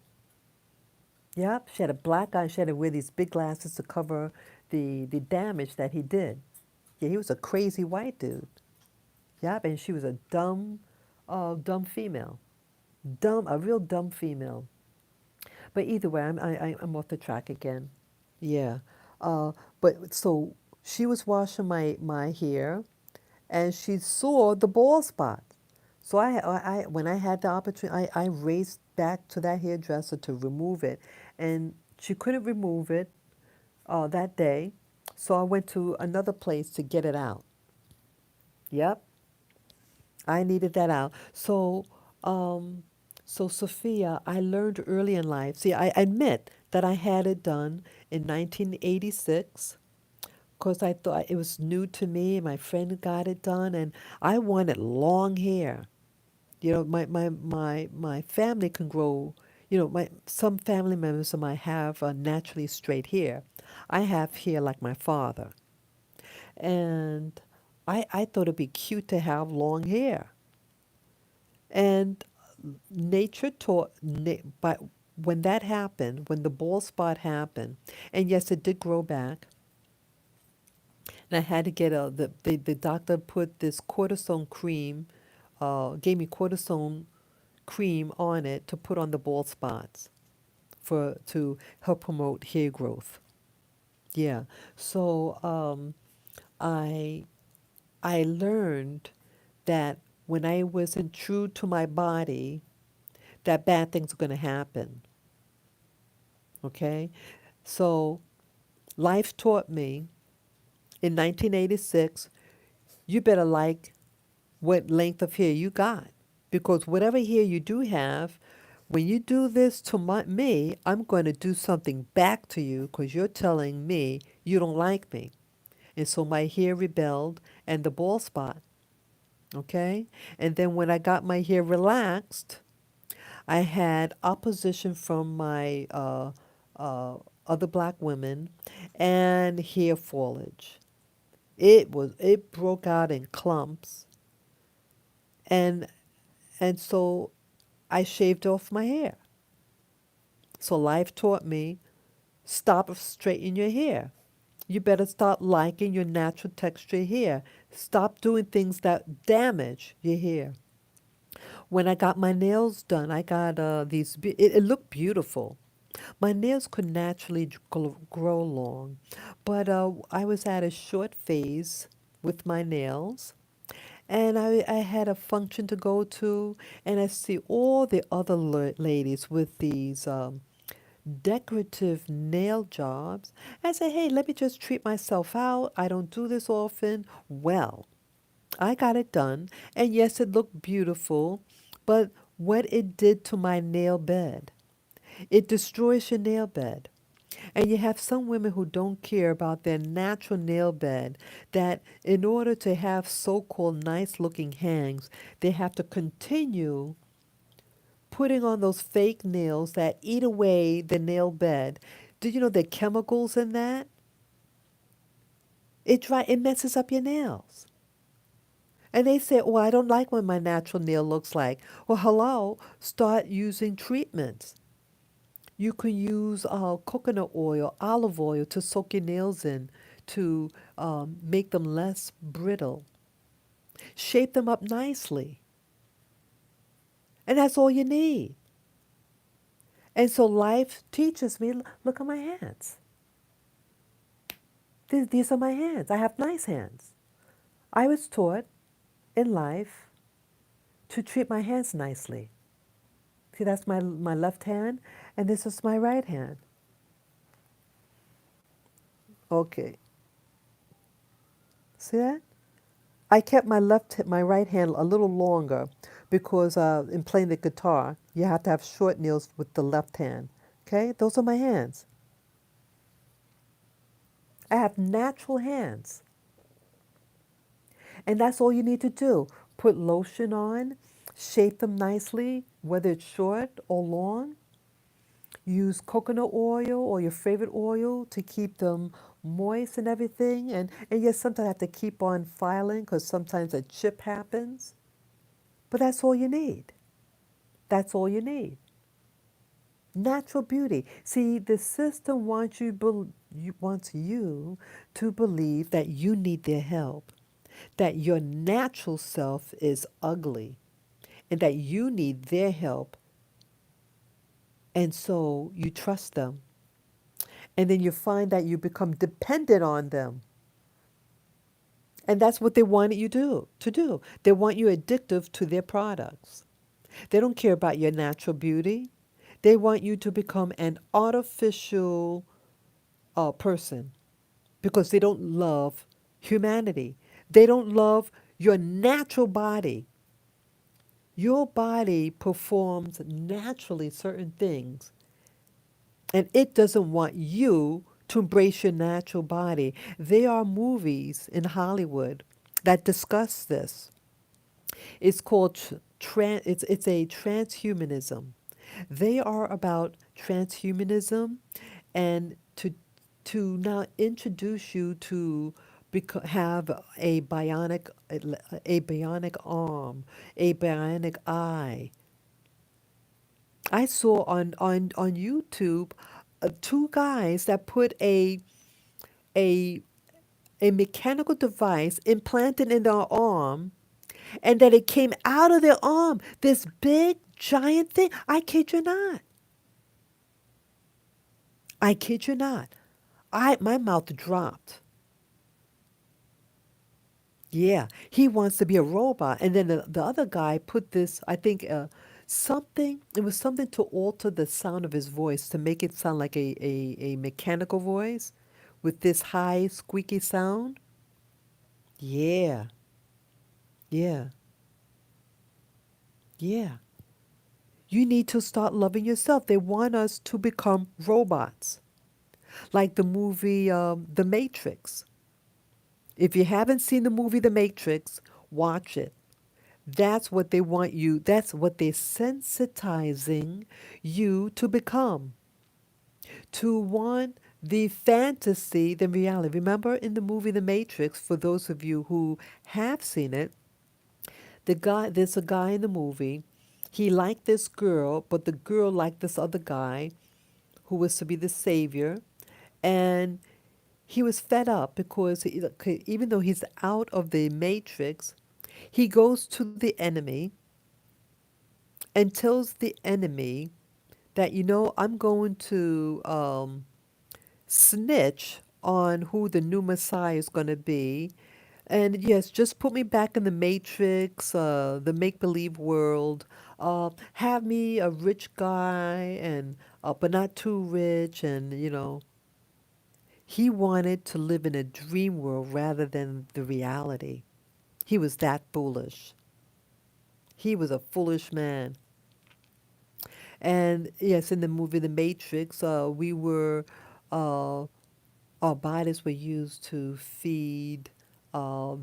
Yep. She had a black eye. She had to wear these big glasses to cover the damage that he did. Yeah, he was a crazy white dude. Yep. And she was a dumb female. A real dumb female. But either way, I'm off the track again. Yeah. Uh, but so she was washing my hair, and she saw the bald spot. So when I had the opportunity, I raced back to that hairdresser to remove it, and she couldn't remove it that day. So I went to another place to get it out. Yep, I needed that out. Um, so Sophia, I learned early in life. See, I admit that I had it done in 1986 because I thought it was new to me. My friend got it done, and I wanted long hair. You know, my family can grow. You know, my some family members of mine have naturally straight hair. I have hair like my father, and I thought it'd be cute to have long hair. And nature taught, but when that happened, when the bald spot happened, and yes, it did grow back, and I had to get the doctor put this cortisone cream, gave me cortisone cream on it to put on the bald spots to help promote hair growth. Yeah. So I I learned that when I wasn't true to my body, that bad things are going to happen. Okay? So life taught me in 1986, you better like what length of hair you got. Because whatever hair you do have, when you do this to me, I'm going to do something back to you because you're telling me you don't like me. And so my hair rebelled and the bald spot. Okay? And then when I got my hair relaxed, I had opposition from my uh, other black women and hair foliage. It broke out in clumps, and so I shaved off my hair. So life taught me, stop straightening your hair. You better start liking your natural texture hair. Stop doing things that damage your hair. When I got my nails done, I got it looked beautiful. My nails could naturally grow long, but I was at a short phase with my nails, and I had a function to go to, and I see all the other ladies with these decorative nail jobs. I say, hey, let me just treat myself out. I don't do this often. Well, I got it done, and yes, it looked beautiful, but what it did to my nail bed, it destroys your nail bed. And you have some women who don't care about their natural nail bed, that in order to have so-called nice looking hands, they have to continue putting on those fake nails that eat away the nail bed. Do you know the chemicals in that? It messes up your nails. And they say, "Oh, I don't like what my natural nail looks like." Well, hello, start using treatments. You can use coconut oil, olive oil to soak your nails in to make them less brittle. Shape them up nicely. And that's all you need. And so life teaches me, look at my hands. These are my hands. I have nice hands. I was taught in life to treat my hands nicely. See, that's my left hand, and this is my right hand. Okay. See that? I kept my right hand a little longer because in playing the guitar, you have to have short nails with the left hand. Okay, those are my hands. I have natural hands, and that's all you need to do. Put lotion on, shape them nicely, whether it's short or long. Use coconut oil or your favorite oil to keep them moist and everything. And yes, sometimes I have to keep on filing because sometimes a chip happens. But that's all you need. That's all you need. Natural beauty. See, the system wants you to believe that you need their help, that your natural self is ugly, and that you need their help. And so you trust them. And then you find that you become dependent on them. And that's what they want you to do. They want you addictive to their products. They don't care about your natural beauty. They want you to become an artificial person because they don't love humanity. They don't love your natural body. Your body performs naturally certain things, and it doesn't want you to embrace your natural body. There are movies in Hollywood that discuss this. It's called it's a transhumanism. They are about transhumanism and to now introduce you to have a bionic arm, a bionic eye. I saw on YouTube two guys that put a a mechanical device implanted in their arm, and that it came out of their arm, this big giant thing. I kid you not. I kid you not. My mouth dropped. Yeah, he wants to be a robot. And then the other guy put this, I think, it was something to alter the sound of his voice to make it sound like a mechanical voice with this high, squeaky sound. Yeah, yeah, yeah. You need to start loving yourself. They want us to become robots, like the movie The Matrix. If you haven't seen the movie The Matrix, watch it. That's what they want you, that's what they're sensitizing you to become, to want the fantasy than reality. Remember in the movie The Matrix, for those of you who have seen it, there's a guy in the movie, he liked this girl, but the girl liked this other guy who was to be the savior, and he was fed up because even though he's out of the matrix, he goes to the enemy and tells the enemy that, I'm going to snitch on who the new Messiah is going to be. And yes, just put me back in the matrix, the make believe world. Have me a rich guy, and but not too rich. And, he wanted to live in a dream world rather than the reality. He was that foolish. He was a foolish man. And yes, in the movie The Matrix, we were uh, our bodies were used to feed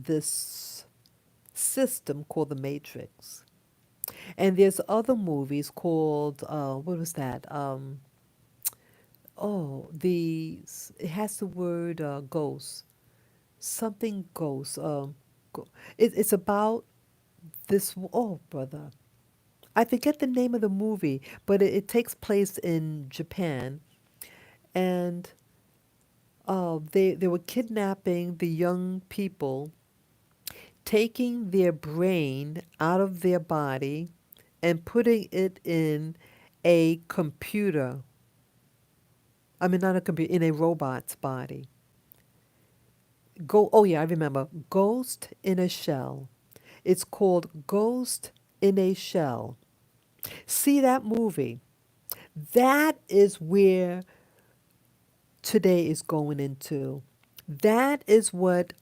this system called the Matrix. And there's other movies called what was that? It has the word ghost, something ghost. It's about this. Oh, brother, I forget the name of the movie, but it takes place in Japan, and they were kidnapping the young people, taking their brain out of their body, and putting it in a computer. I mean, not a computer, in a robot's body. Go. Oh yeah, I remember. Ghost in a Shell. It's called Ghost in a Shell. See that movie? That is where today is going into. That is what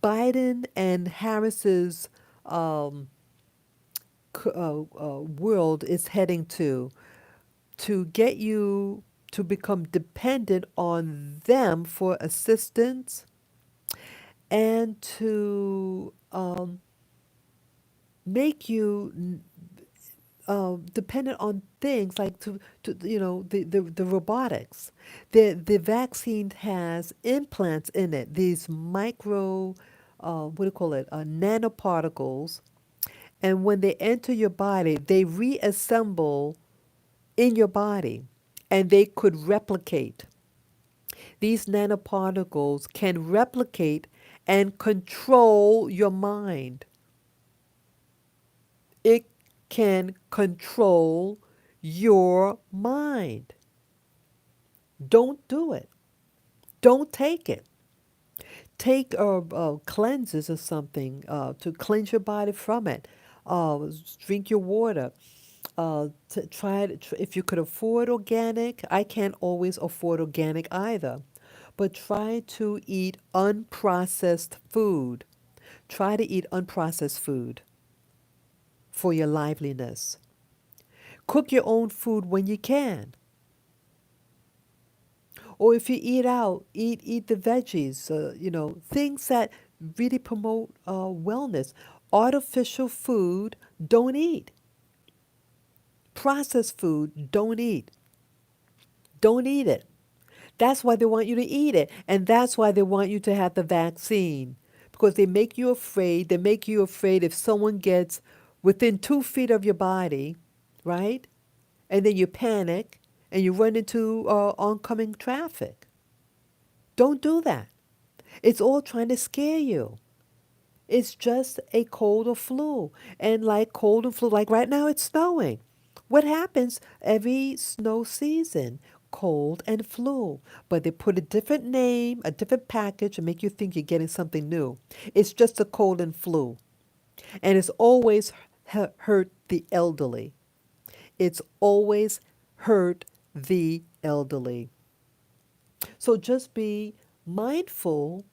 Biden and Harris's um, world is heading to get you to become dependent on them for assistance and to make you dependent on things like to the robotics. The vaccine has implants in it, these micro, what do you call it, nanoparticles, and when they enter your body, they reassemble in your body, and they could replicate. These nanoparticles can replicate and control your mind. It can control your mind. Don't do it. Don't take it. Take cleanses or something to cleanse your body from it. Drink your water. Try it. If you could afford organic, I can't always afford organic either. But try to eat unprocessed food. Try to eat unprocessed food for your liveliness. Cook your own food when you can. Or if you eat out, eat the veggies, things that really promote wellness. Artificial food, don't eat. Processed food, don't eat. Don't eat it. That's why they want you to eat it. And that's why they want you to have the vaccine. Because they make you afraid. They make you afraid if someone gets within 2 feet of your body, right? And then you panic and you run into oncoming traffic. Don't do that. It's all trying to scare you. It's just a cold or flu. And like cold and flu, like right now it's snowing. What happens every snow season? Cold and flu. But they put a different name, a different package, and make you think you're getting something new. It's just a cold and flu. And it's always hurt the elderly. It's always hurt the elderly. So just be mindful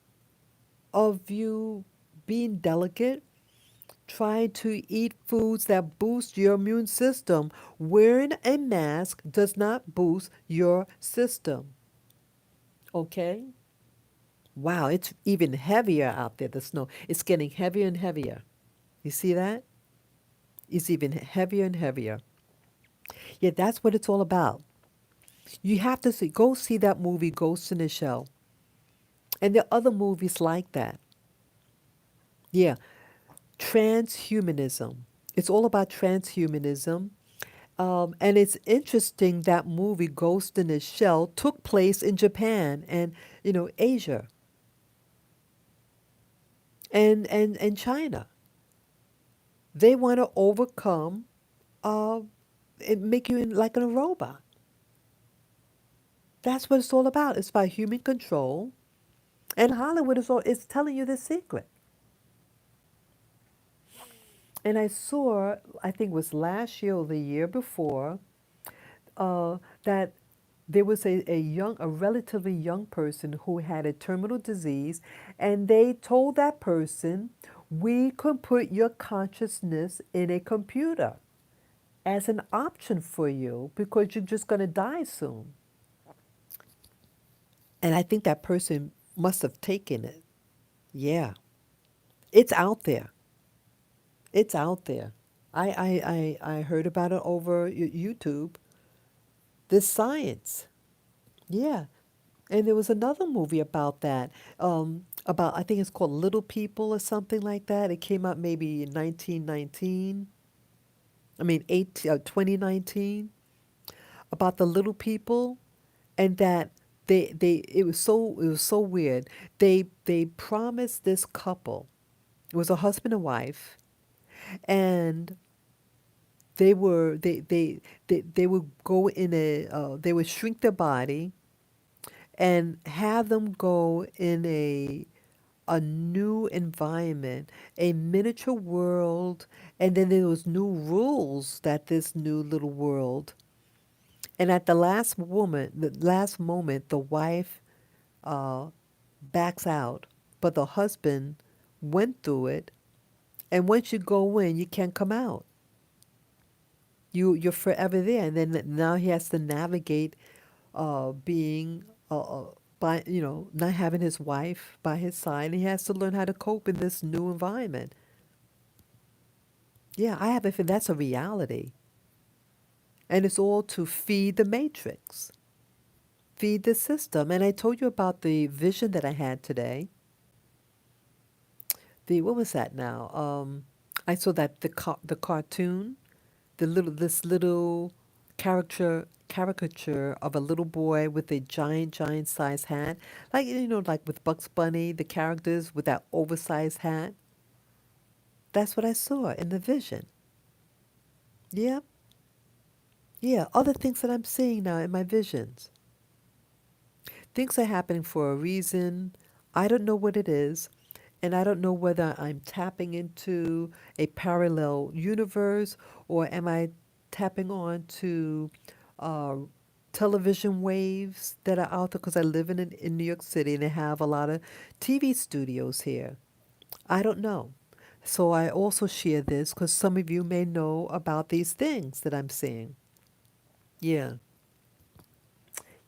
of you being delicate. Try to eat foods that boost your immune system. Wearing a mask does not boost your system. Okay? Wow, it's even heavier out there, the snow. It's getting heavier and heavier. You see that? It's even heavier and heavier. Yeah, that's what it's all about. You have to go see that movie, Ghost in the Shell. And there are other movies like that. Yeah, transhumanism. It's all about transhumanism. And it's interesting that movie Ghost in the Shell took place in Japan and Asia and China. They want to overcome and make you like a robot. That's what it's all about. It's about human control. And Hollywood is telling you the secret. And I saw, I think it was last year or the year before, that there was a relatively young person who had a terminal disease, and they told that person, we could put your consciousness in a computer as an option for you because you're just going to die soon. And I think that person must have taken it. Yeah. It's out there. It's out there. I heard about it over YouTube. This science. Yeah. And there was another movie about that. About, I think it's called Little People or something like that. It came out maybe in 1919. I mean, 2019. About the little people, and that they it was so weird. They promised this couple. It was a husband and wife, and they would go in they would shrink their body and have them go in a new environment, a miniature world, and then there was new rules that this new little world. And at the last moment, the wife uh, backs out, but the husband went through it. And once you go in, you can't come out. You're forever there. And then now he has to navigate being by not having his wife by his side. And he has to learn how to cope in this new environment. Yeah, I have a feeling that's a reality, and it's all to feed the matrix, feed the system. And I told you about the vision that I had today. The What was that now? I saw that the cartoon, this little caricature of a little boy with a giant size hat, like like with Bugs Bunny, the characters with that oversized hat. That's what I saw in the vision. Yeah, yeah. Other things that I'm seeing now in my visions. Things are happening for a reason. I don't know what it is. And I don't know whether I'm tapping into a parallel universe, or am I tapping on to uh, television waves that are out there, because I live in New York City and they have a lot of TV studios here. I don't know. So I also share this because some of you may know about these things that I'm seeing. Yeah.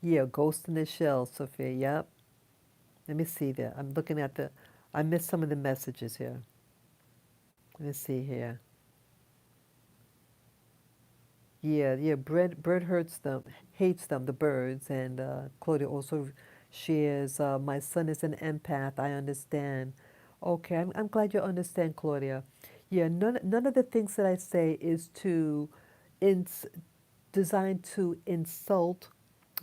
Yeah, Ghost in the Shell, Sophia. Yep. Let me see there. I missed some of the messages here. Let me see here. Yeah, yeah. Bird hates them, the birds. And Claudia also shares, my son is an empath. I understand. Okay, I'm glad you understand, Claudia. Yeah, none of the things that I say is ins, designed to insult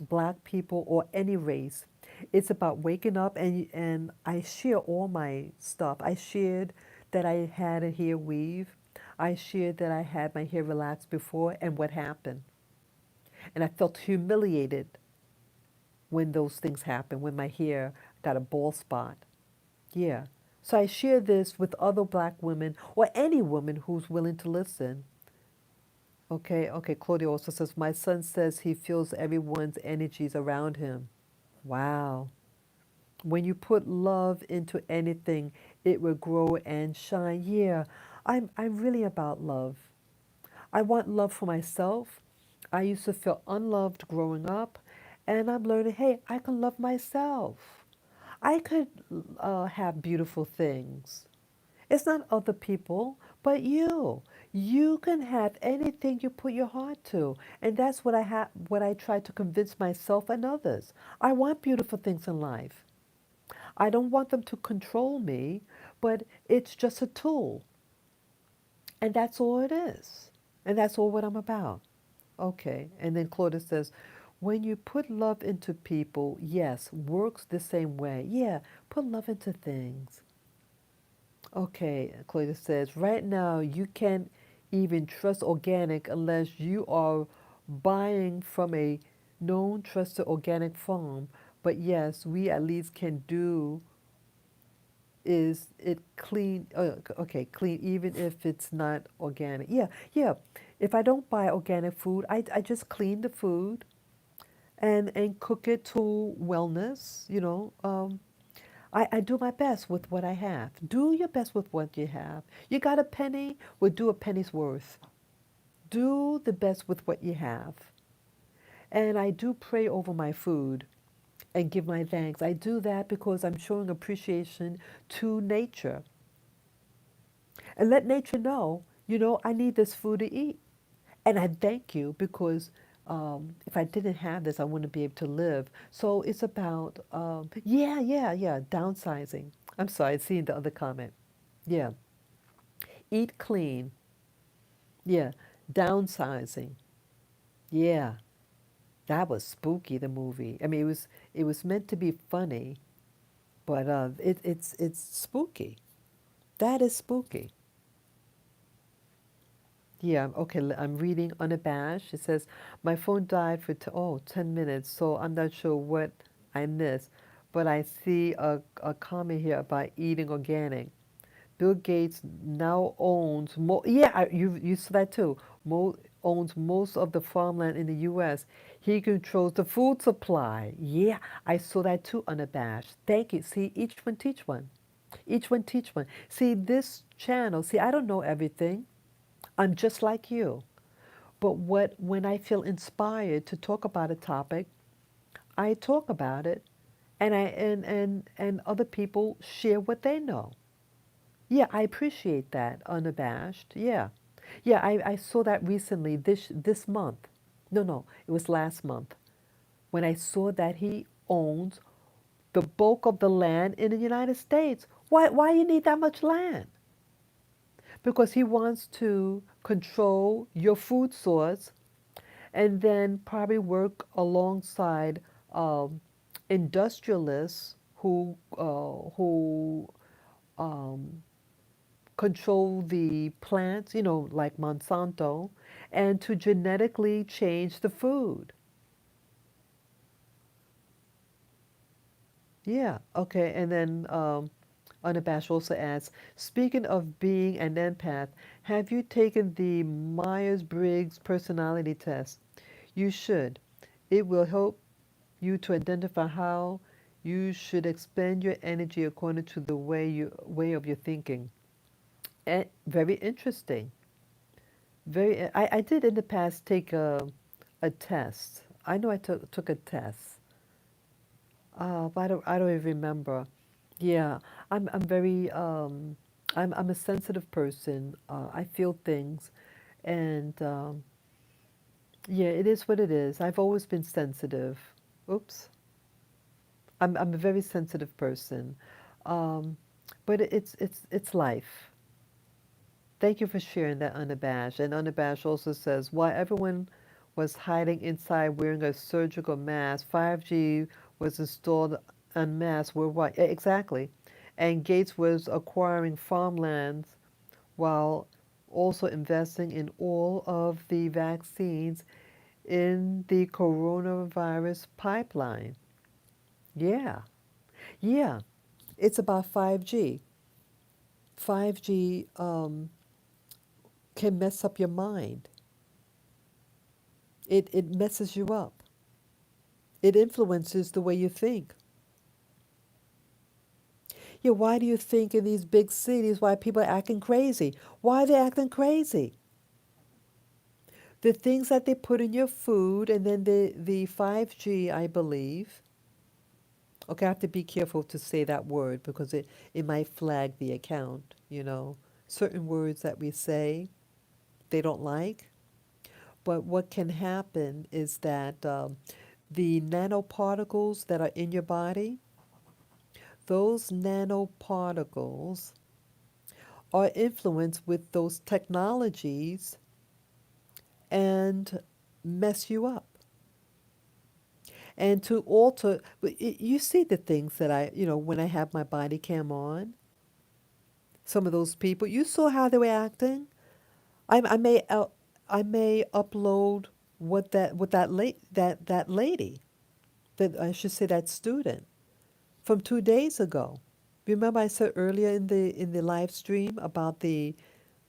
black people or any race. It's about waking up, and I share all my stuff. I shared that I had a hair weave. I shared that I had my hair relaxed before and what happened. And I felt humiliated when those things happened, when my hair got a bald spot. Yeah. So I share this with other black women or any woman who's willing to listen. Okay, okay. Claudia also says, my son says he feels everyone's energies around him. Wow. When you put love into anything, it will grow and shine. Yeah, I'm really about love. I want love for myself. I used to feel unloved growing up, and I'm learning, hey, I can love myself. I could have beautiful things. It's not other people, but you. You can have anything you put your heart to. And that's what I try to convince myself and others. I want beautiful things in life. I don't want them to control me, but it's just a tool. And that's all it is. And that's all what I'm about. Okay. And then Claudia says, when you put love into people, yes, works the same way. Yeah, put love into things. Okay, Claudia says, right now you can't even trust organic unless you are buying from a known trusted organic farm. But yes, we at least can do is it clean? Okay, clean even if it's not organic. Yeah, yeah. If I don't buy organic food, I just clean the food and cook it to wellness. I do my best with what I have. Do your best with what you have. You got a penny? Well, do a penny's worth. Do the best with what you have. And I do pray over my food. and give my thanks. I do that because I'm showing appreciation to nature and let nature know, I need this food to eat. And I thank you because if I didn't have this, I wouldn't be able to live. So it's about, yeah, downsizing. I'm sorry, I seen the other comment. Yeah, eat clean. Yeah, downsizing. Yeah, that was spooky. The movie. I mean, it was meant to be funny, but it's spooky. That is spooky. Yeah, okay, I'm reading Unabashed. It says, my phone died for 10 minutes, so I'm not sure what I missed. But I see a comment here about eating organic. Bill Gates now owns yeah, you saw that too. Owns most of the farmland in the U.S. He controls the food supply. Yeah, I saw that too, Unabashed. Thank you. See, each one teach one. Each one teach one. See, this channel, see, I don't know everything. I'm just like you. But when I feel inspired to talk about a topic, I talk about it and other people share what they know. Yeah, I appreciate that, unabashed. Yeah. Yeah, I saw that recently this month. No, it was last month when I saw that he owns the bulk of the land in the United States. Why you need that much land? Because he wants to control your food source and then probably work alongside um, industrialists who um, control the plants, like Monsanto, and to genetically change the food. Yeah, okay. And then Unabashed also asks, speaking of being an empath, have you taken the Myers-Briggs personality test? You should. It will help you to identify how you should expend your energy according to the way of your thinking. Very interesting. I did in the past take a test. I know I took a test. But I don't even remember. Yeah, I'm very I'm a sensitive person. I feel things, and yeah, it is what it is. I've always been sensitive. Oops. I'm a very sensitive person, um, but it's life. Thank you for sharing that, Unabashed. And Unabashed also says, while everyone was hiding inside wearing a surgical mask, 5G was installed en masse worldwide. Exactly. And Gates was acquiring farmlands while also investing in all of the vaccines in the coronavirus pipeline. Yeah, yeah. It's about 5G. 5G can mess up your mind. It messes you up. It influences the way you think. Yeah, why do you think in these big cities why people are acting crazy? Why are they acting crazy? The things that they put in your food and then the 5G, I believe. Okay, I have to be careful to say that word because it might flag the account. Certain words that we say they don't like. But what can happen is that the nanoparticles that are in your body, those nanoparticles are influenced with those technologies and mess you up. And to alter, you see the things that when I have my body cam on, some of those people, you saw how they were acting. I may I may upload what that lady, that I should say that student from 2 days ago. Remember I said earlier in the live stream about the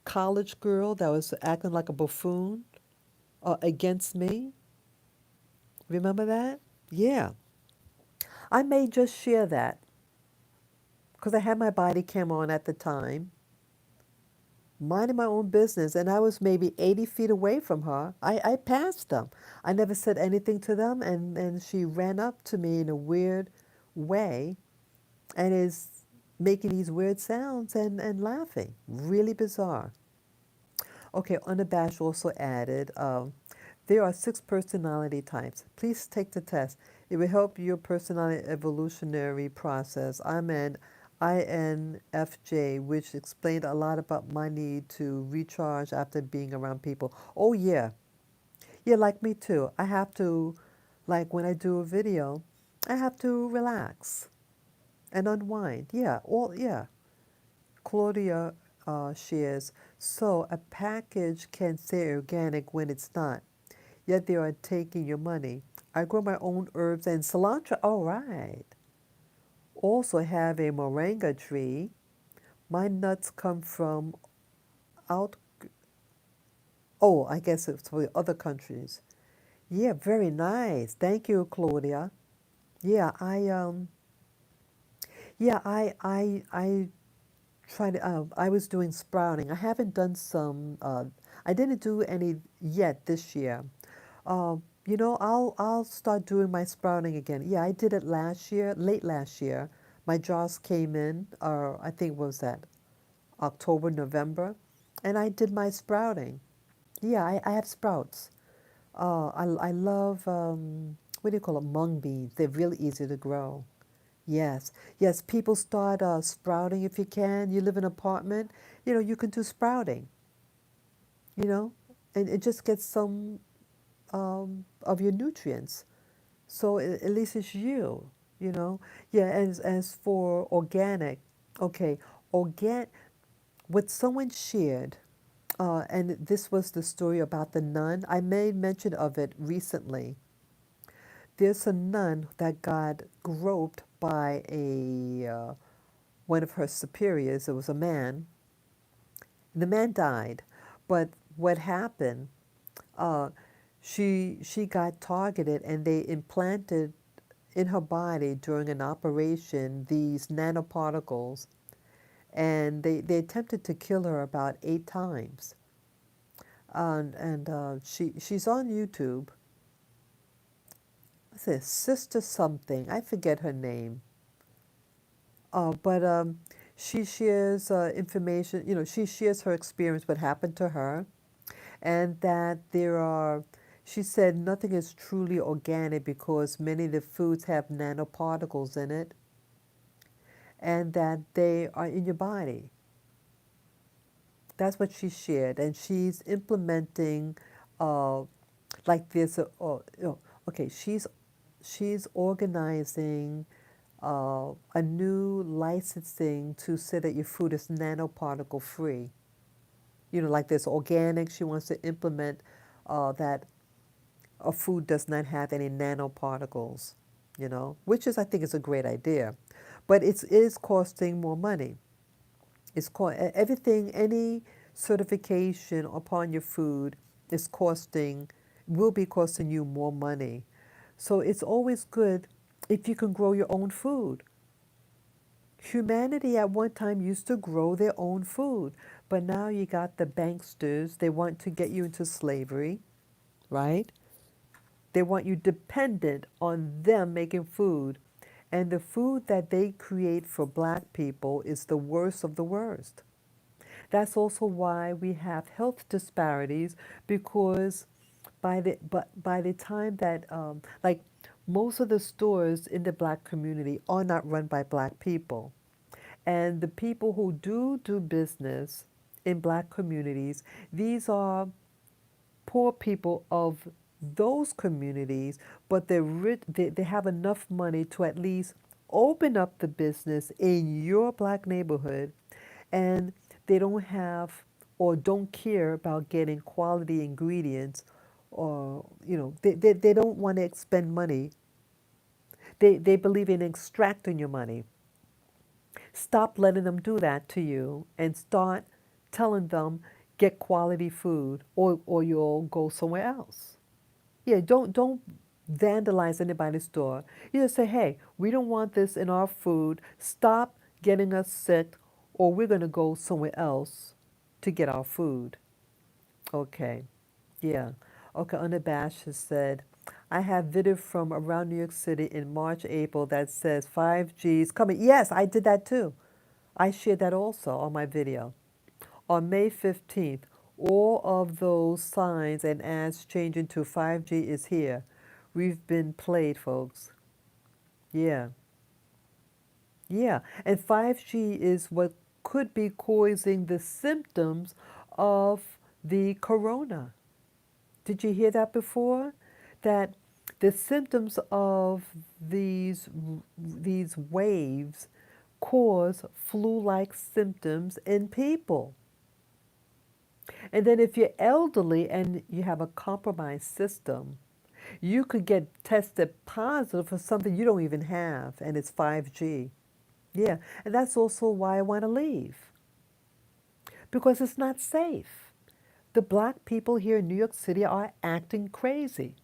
college girl that was acting like a buffoon against me? Remember that? Yeah. I may just share that because I had my body cam on at the time. minding my own business, and I was maybe 80 feet away from her. I passed them. I never said anything to them, and she ran up to me in a weird way and is making these weird sounds and laughing. Really bizarre. Okay, Unabashed also added, there are 6 personality types. Please take the test. It will help your personality evolutionary process. I'm an INFJ, which explained a lot about my need to recharge after being around people. Oh, yeah. Yeah, like me too. I have to, like when I do a video, I have to relax and unwind. Yeah, yeah. Claudia shares, so a package can say organic when it's not, yet they are taking your money. I grow my own herbs and cilantro. All right. Also have a moringa tree. My nuts come from out. Oh, I guess it's for the other countries. Yeah, very nice. Thank you, Claudia. Yeah, I tried. I was doing sprouting. I haven't done some. I didn't do any yet this year. I'll start doing my sprouting again. Yeah, I did it last year, late last year. My jaws came in, or I think what was that October, November, and I did my sprouting. Yeah, I have sprouts. I love what do you call it? Mung beans. They're really easy to grow. Yes, yes. People start sprouting if you can. You live in an apartment, you can do sprouting. You know, and it just gets some of your nutrients. So at least it's you, you know. Yeah, as for organic, okay, organ. What someone shared, and this was the story about the nun. I made mention of it recently. There's a nun that got groped by a one of her superiors. It was a man. The man died, but what happened? Uh, she got targeted, and they implanted in her body during an operation these nanoparticles, and they attempted to kill her about 8 times. And she's on YouTube. What's this? Sister something. I forget her name. But she shares information. She shares her experience, what happened to her, and that there are. She said nothing is truly organic because many of the foods have nanoparticles in it, and that they are in your body. That's what she shared, and she's implementing, uh, like this. Okay, she's organizing a new licensing to say that your food is nanoparticle free. Like this organic. She wants to implement that a food does not have any nanoparticles. Which is I think is a great idea, but it is costing more money. Everything, any certification upon your food is costing, will be costing you more money. So it's always good if you can grow your own food. Humanity at one time used to grow their own food, but now you got the banksters. They want to get you into slavery, right? They want you dependent on them making food. And the food that they create for black people is the worst of the worst. That's also why we have health disparities, because by the time that like most of the stores in the black community are not run by black people, and the people who do business in black communities, these are poor people of those communities, but they're rich, they have enough money to at least open up the business in your black neighborhood, and they don't have or don't care about getting quality ingredients, or they don't want to expend money. They believe in extracting your money. Stop letting them do that to you and start telling them get quality food, or you'll go somewhere else. Yeah, don't vandalize anybody's store. You just say, hey, we don't want this in our food. Stop getting us sick, or we're going to go somewhere else. to get our food. Okay, yeah. Okay, Unabashed has said, I have video from around New York City in March, April that says 5G is coming. Yes, I did that too. I shared that also on my video. On May 15th, all of those signs and ads changing to 5G is here. We've been played, folks. Yeah, yeah. And 5G is what could be causing the symptoms of the corona. Did you hear that before? That the symptoms of these waves cause flu-like symptoms in people. And then if you're elderly and you have a compromised system, you could get tested positive for something you don't even have, and it's 5G. Yeah, and that's also why I want to leave, because it's not safe. The black people here in New York City are acting crazy,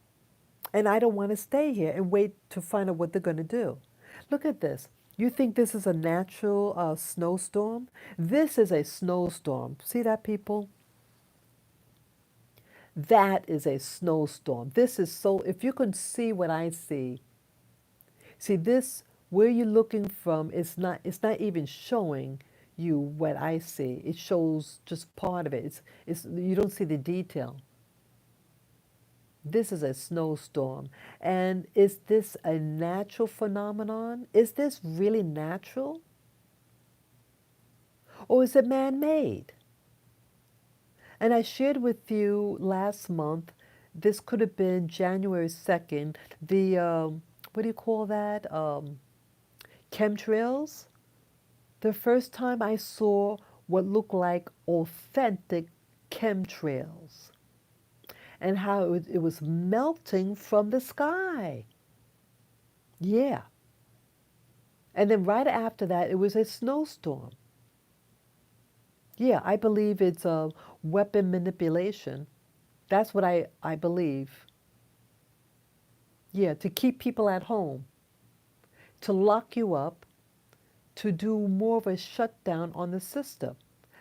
and I don't want to stay here and wait to find out what they're going to do. Look at this. You think this is a natural snowstorm? This is a snowstorm. See that, people? That is a snowstorm. This is so, if you can see what I see this, where you're looking from, it's not even showing you what I see. It shows just part of it. You don't see the detail. This is a snowstorm. And is this a natural phenomenon? Is this really natural? Or is it man-made? And I shared with you last month, this could have been January 2nd, the, what do you call that? Chemtrails. The first time I saw what looked like authentic chemtrails and how it was melting from the sky. Yeah. And then right after that, it was a snowstorm. Yeah, I believe it's a weapon manipulation. That's what I believe. Yeah, to keep people at home, to lock you up, to do more of a shutdown on the system.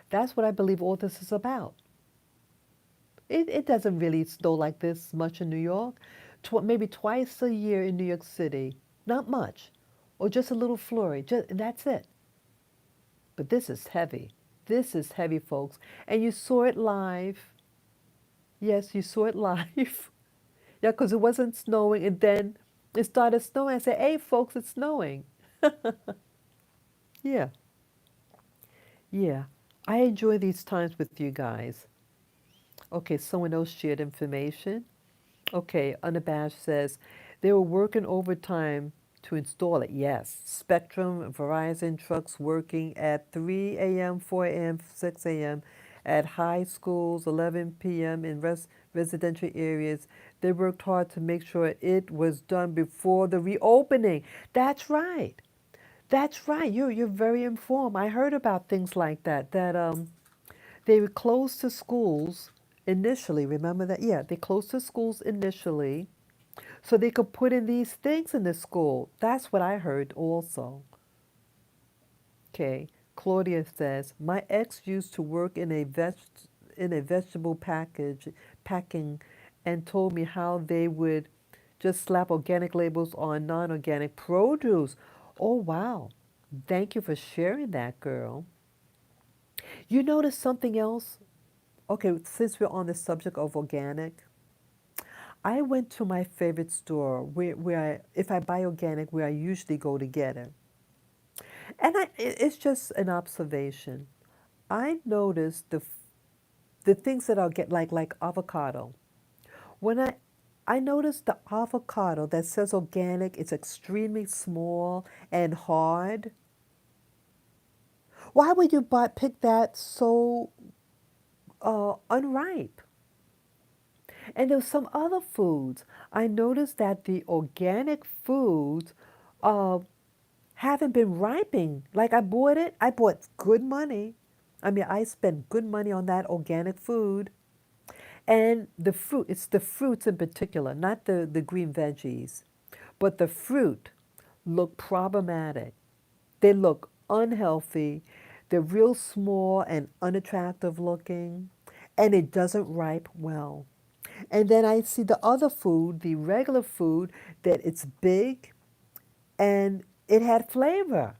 That's what I believe all this is about. It doesn't really snow like this much in New York. Maybe twice a year in New York City. Not much. Or just a little flurry. That's it. But this is heavy. This is heavy, folks. And you saw it live. Yes, you saw it live. Yeah, because it wasn't snowing, and then it started snowing. I said, hey, folks, it's snowing. Yeah, yeah. I enjoy these times with you guys. Okay, someone else shared information. Okay, Unabashed says they were working overtime to install it. Yes, Spectrum, Verizon trucks working at 3 a.m., 4 a.m., 6 a.m. at high schools, 11 p.m. in residential areas. They worked hard to make sure it was done before the reopening. That's right. That's right. You're very informed. I heard about things like that. They were closed to schools initially. Remember that? Yeah, they closed the schools initially so they could put in these things in the school. That's what I heard also. Okay. Claudia says, my ex used to work in a vegetable packing and told me how they would just slap organic labels on non-organic produce. Oh, wow. Thank you for sharing that, girl. You notice something else? Okay, since we're on the subject of organic, I went to my favorite store if I buy organic, where I usually go to get it. And it's just an observation. I noticed the things that I'll get, like avocado. When I noticed the avocado that says organic, it's extremely small and hard. Why would you pick that so unripe? And there's some other foods. I noticed that the organic foods uh, haven't been ripening. Like I bought good money. I mean, I spent good money on that organic food. And it's the fruits in particular, not the green veggies, but the fruit look problematic. They look unhealthy. They're real small and unattractive looking, and it doesn't ripe well. And then I see the other food, the regular food, that it's big and it had flavor.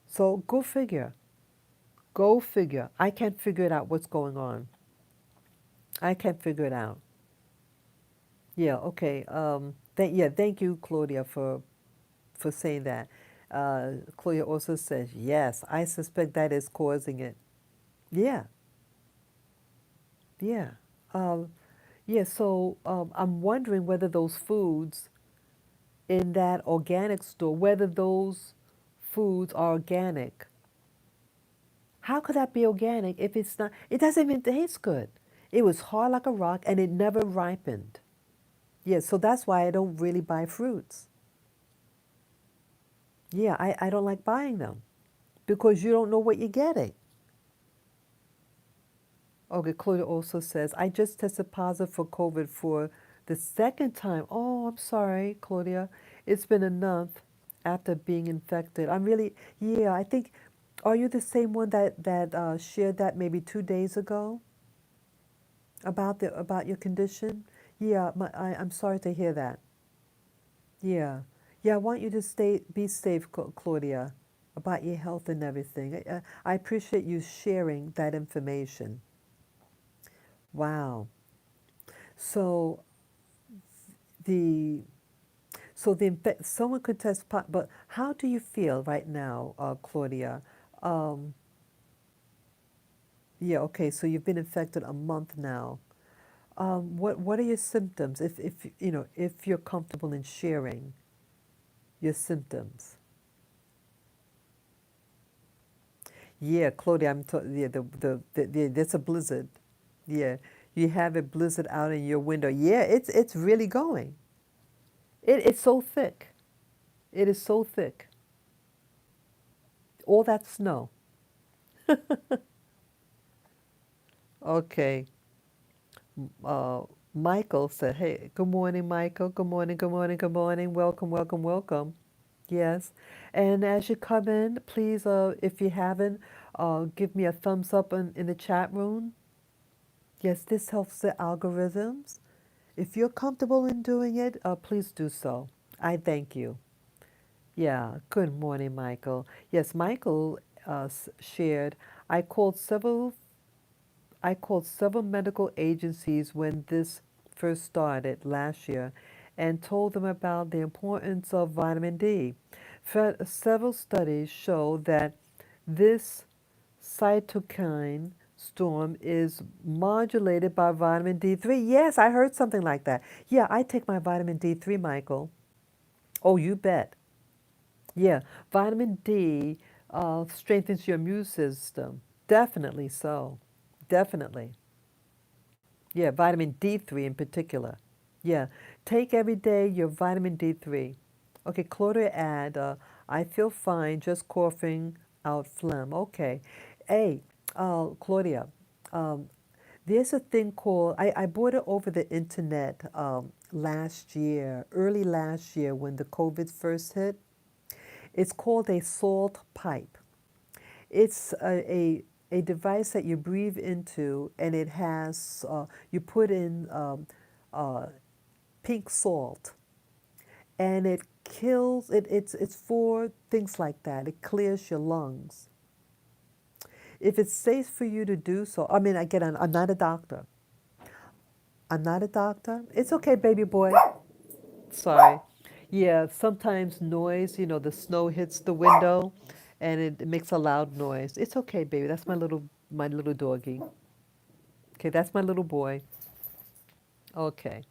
So go figure. Go figure. I can't figure it out what's going on. I can't figure it out. Yeah, okay. Thank you, Claudia, for saying that. Claudia also says, yes, I suspect that is causing it. Yeah, yeah. Um, yeah, so I'm wondering whether those foods in that organic store, whether those foods are organic. How could that be organic if it's not? It doesn't even taste good. It was hard like a rock and it never ripened. Yeah, so that's why I don't really buy fruits. Yeah, I don't like buying them because you don't know what you're getting. Okay, Claudia also says, I just tested positive for COVID for the second time. Oh, I'm sorry, Claudia. It's been a month after being infected. Yeah, I think, are you the same one that shared that maybe 2 days ago about your condition? Yeah, I'm sorry to hear that. Yeah. Yeah, I want you to be safe, Claudia, about your health and everything. I appreciate you sharing that information. Wow. So the someone could but how do you feel right now, Claudia? Um, yeah, okay, so you've been infected a month now. What are your symptoms if you're comfortable in sharing your symptoms? Yeah, Claudia, yeah, there's a blizzard. Yeah, you have a blizzard out in your window. Yeah, it's really going. It's so thick. It is so thick. All that snow. Okay. Uh, Michael said, "Hey, good morning, Michael. Good morning, good morning, good morning. Welcome, welcome, welcome." Yes, and as you come in, please, if you haven't, give me a thumbs up in the chat room. Yes, this helps the algorithms. If you're comfortable in doing it, please do so. I thank you. Yeah, good morning, Michael. Yes, Michael shared, I called several I called several medical agencies when this first started last year and told them about the importance of vitamin D. Several studies show that this cytokine storm is modulated by vitamin D3. Yes, I heard something like that. Yeah, I take my vitamin D3, Michael. Oh, you bet. Yeah, vitamin D strengthens your immune system. Definitely so. Definitely. Yeah, vitamin D3 in particular. Yeah, take every day your vitamin D3. Okay, Claudia add, I feel fine, just coughing out phlegm. Okay. Hey, Claudia, um, there's a thing called, I bought it over the internet last year, early last year when the COVID first hit. It's called a salt pipe. It's a device that you breathe into, and it has, you put in uh, pink salt, and it kills, it's for things like that. It clears your lungs. If it's safe for you to do so, I mean, again, I'm not a doctor. I'm not a doctor. It's okay, baby boy. Sorry. Yeah, sometimes noise, the snow hits the window and it makes a loud noise. It's okay, baby. That's my little doggy. Okay, that's my little boy. Okay.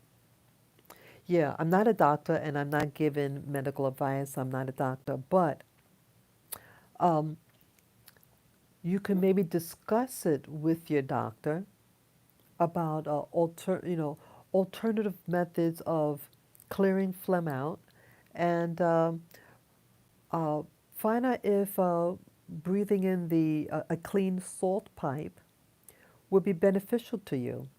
Yeah, I'm not a doctor and I'm not giving medical advice. I'm not a doctor, but um, you can maybe discuss it with your doctor about alternative methods of clearing phlegm out and uh, find out if breathing in a clean salt pipe would be beneficial to you.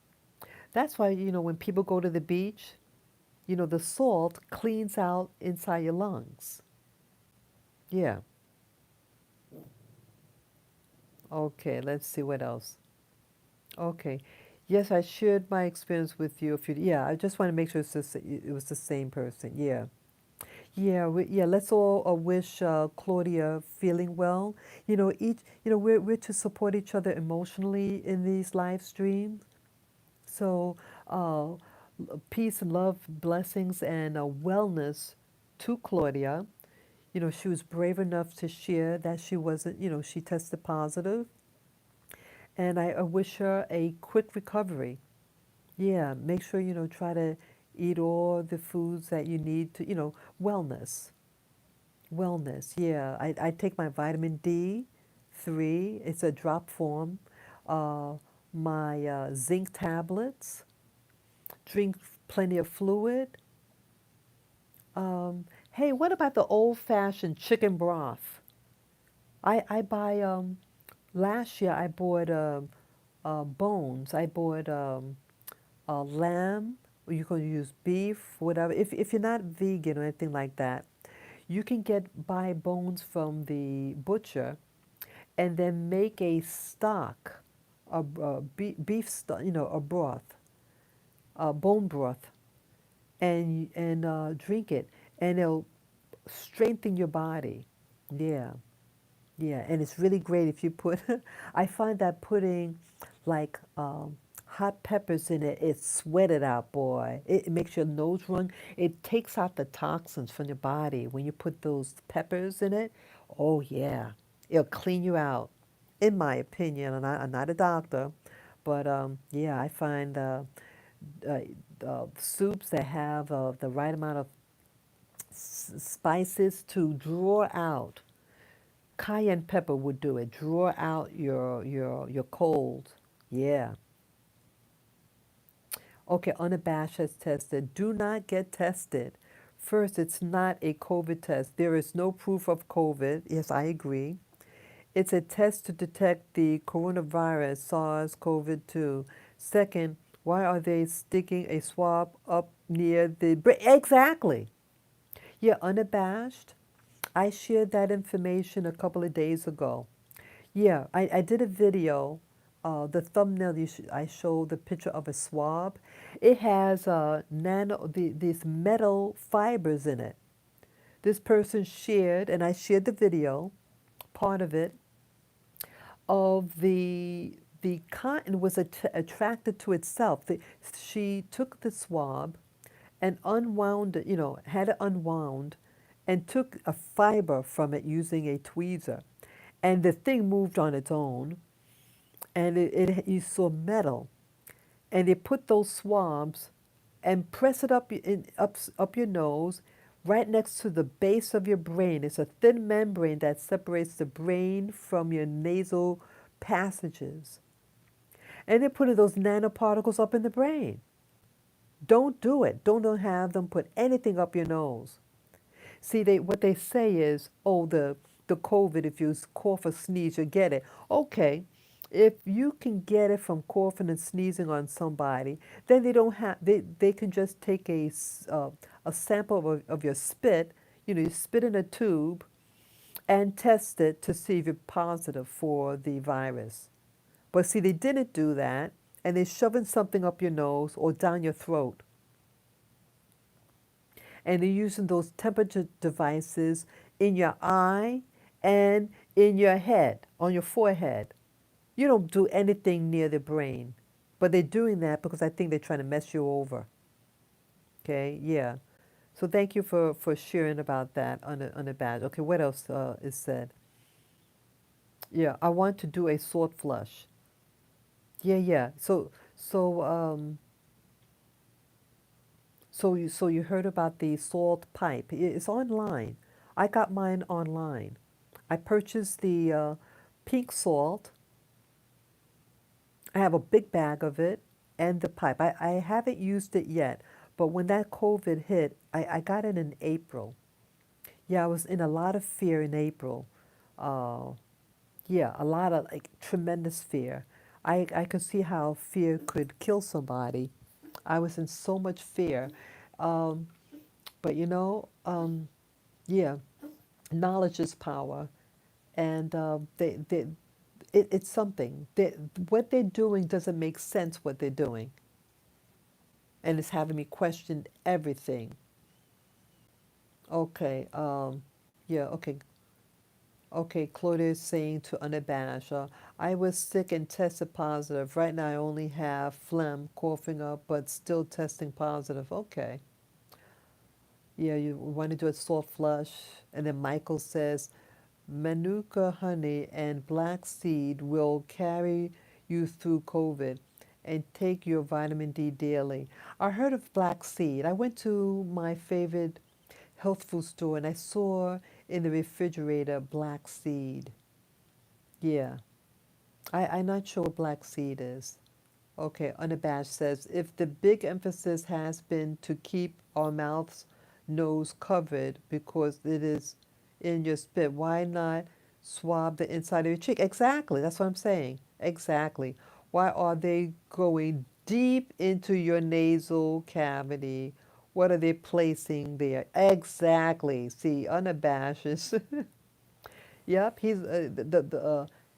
That's why, when people go to the beach, the salt cleans out inside your lungs. Yeah. Okay, let's see what else. Okay. Yes, I shared my experience with you. If you, yeah, I just want to make sure it was the same person. Yeah. Yeah, yeah. Let's all wish Claudia feeling well. We're to support each other emotionally in these live streams. So, peace and love, blessings, and wellness to Claudia. She was brave enough to share that she wasn't, she tested positive, and I wish her a quick recovery. Yeah, make sure, try to eat all the foods that you need to, wellness. Wellness, yeah. I take my vitamin D3, it's a drop form, uh, my zinc tablets, drink plenty of fluid. Hey, what about the old-fashioned chicken broth? I buy, last year I bought bones. I bought lamb, or you can use beef, whatever. If you're not vegan or anything like that, you can buy bones from the butcher and then make a stock, beef stock, a broth, bone broth, and drink it, and it'll strengthen your body. Yeah, yeah, and it's really great if you put. I find that putting like hot peppers in it, it sweat it out, boy. It makes your nose run. It takes out the toxins from your body when you put those peppers in it. Oh yeah, it'll clean you out, in my opinion. And I'm not a doctor, but yeah, I find uh, soups that have the right amount of spices to draw out. Cayenne pepper would do it. Draw out your cold. Yeah. Okay, unabashed has tested. Do not get tested. First, it's not a COVID test. There is no proof of COVID. Yes, I agree. It's a test to detect the coronavirus, SARS CoV 2. Second, why are they sticking a swab up near the brain? Exactly. Yeah, unabashed. I shared that information a couple of days ago. Yeah, I did a video. The thumbnail I showed the picture of a swab. It has these metal fibers in it. This person shared, and I shared the video, part of it, of the cotton was attracted to itself. She took the swab and unwound it, had it unwound, and took a fiber from it using a tweezer, and the thing moved on its own, and you saw metal, and they put those swabs and press it up your nose, right next to the base of your brain. It's a thin membrane that separates the brain from your nasal passages, and they're putting those nanoparticles up in the brain. Don't do it. Don't have them put anything up your nose. See, what they say is, oh, the COVID, if you cough or sneeze, you get it. Okay, if you can get it from coughing and sneezing on somebody, then they can just take a sample of your spit, you spit in a tube, and test it to see if you're positive for the virus. But see, they didn't do that, and they're shoving something up your nose or down your throat. And they're using those temperature devices in your eye and in your head, on your forehead. You don't do anything near the brain, but they're doing that because I think they're trying to mess you over. Okay, yeah. So thank you for sharing about that on a badge. Okay, what else is said? Yeah, I want to do a sword flush. Yeah, yeah. So you heard about the salt pipe. It's online. I got mine online. I purchased the pink salt. I have a big bag of it and the pipe. I haven't used it yet, but when that COVID hit, I got it in April. Yeah, I was in a lot of fear in April. Uh, yeah, a lot of like tremendous fear. I could see how fear could kill somebody. I was in so much fear. Um, but yeah, knowledge is power, and it's something. What they're doing doesn't make sense, what they're doing. And it's having me question everything. Okay, yeah, okay. Okay, Claudia is saying to Unabashed, I was sick and tested positive. Right now I only have phlegm, coughing up, but still testing positive. Okay. Yeah, you want to do a soft flush. And then Michael says, Manuka honey and black seed will carry you through COVID and take your vitamin D daily. I heard of black seed. I went to my favorite health food store and I saw in the refrigerator black seed. Yeah, I'm not sure what black seed is. Okay, Unabashed says if the big emphasis has been to keep our mouths, nose covered because it is in your spit, why not swab the inside of your cheek? Exactly, that's what I'm saying. Exactly. Why are they going deep into your nasal cavity? What are they placing there? Exactly. See, Unabashed is, yep, he's that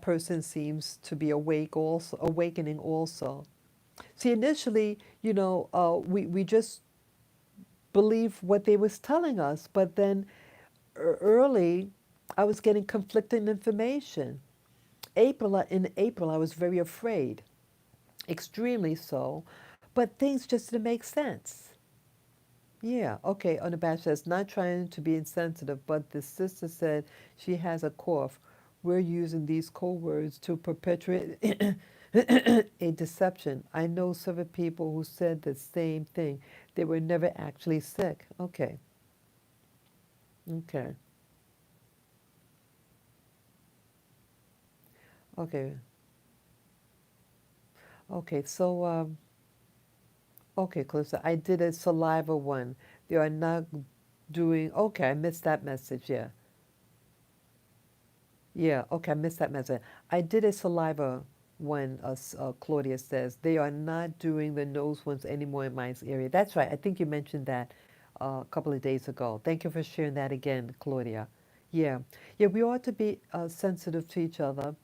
person seems to be awake also, awakening also. See, initially, we just believed what they was telling us, but then early, I was getting conflicting information. In April, I was very afraid, extremely so, but things just didn't make sense. Yeah, okay, Unabashed says, not trying to be insensitive, but the sister said she has a cough. We're using these code words to perpetuate a deception. I know several people who said the same thing. They were never actually sick. Okay, okay, okay, okay. So, okay, Clarissa, I did a saliva one. They are not doing, okay, I missed that message. Yeah, yeah, okay, I missed that message. I did a saliva one, Claudia says. They are not doing the nose ones anymore in my area. That's right. I think you mentioned that a couple of days ago. Thank you for sharing that again, Claudia. Yeah. Yeah, we ought to be sensitive to each other.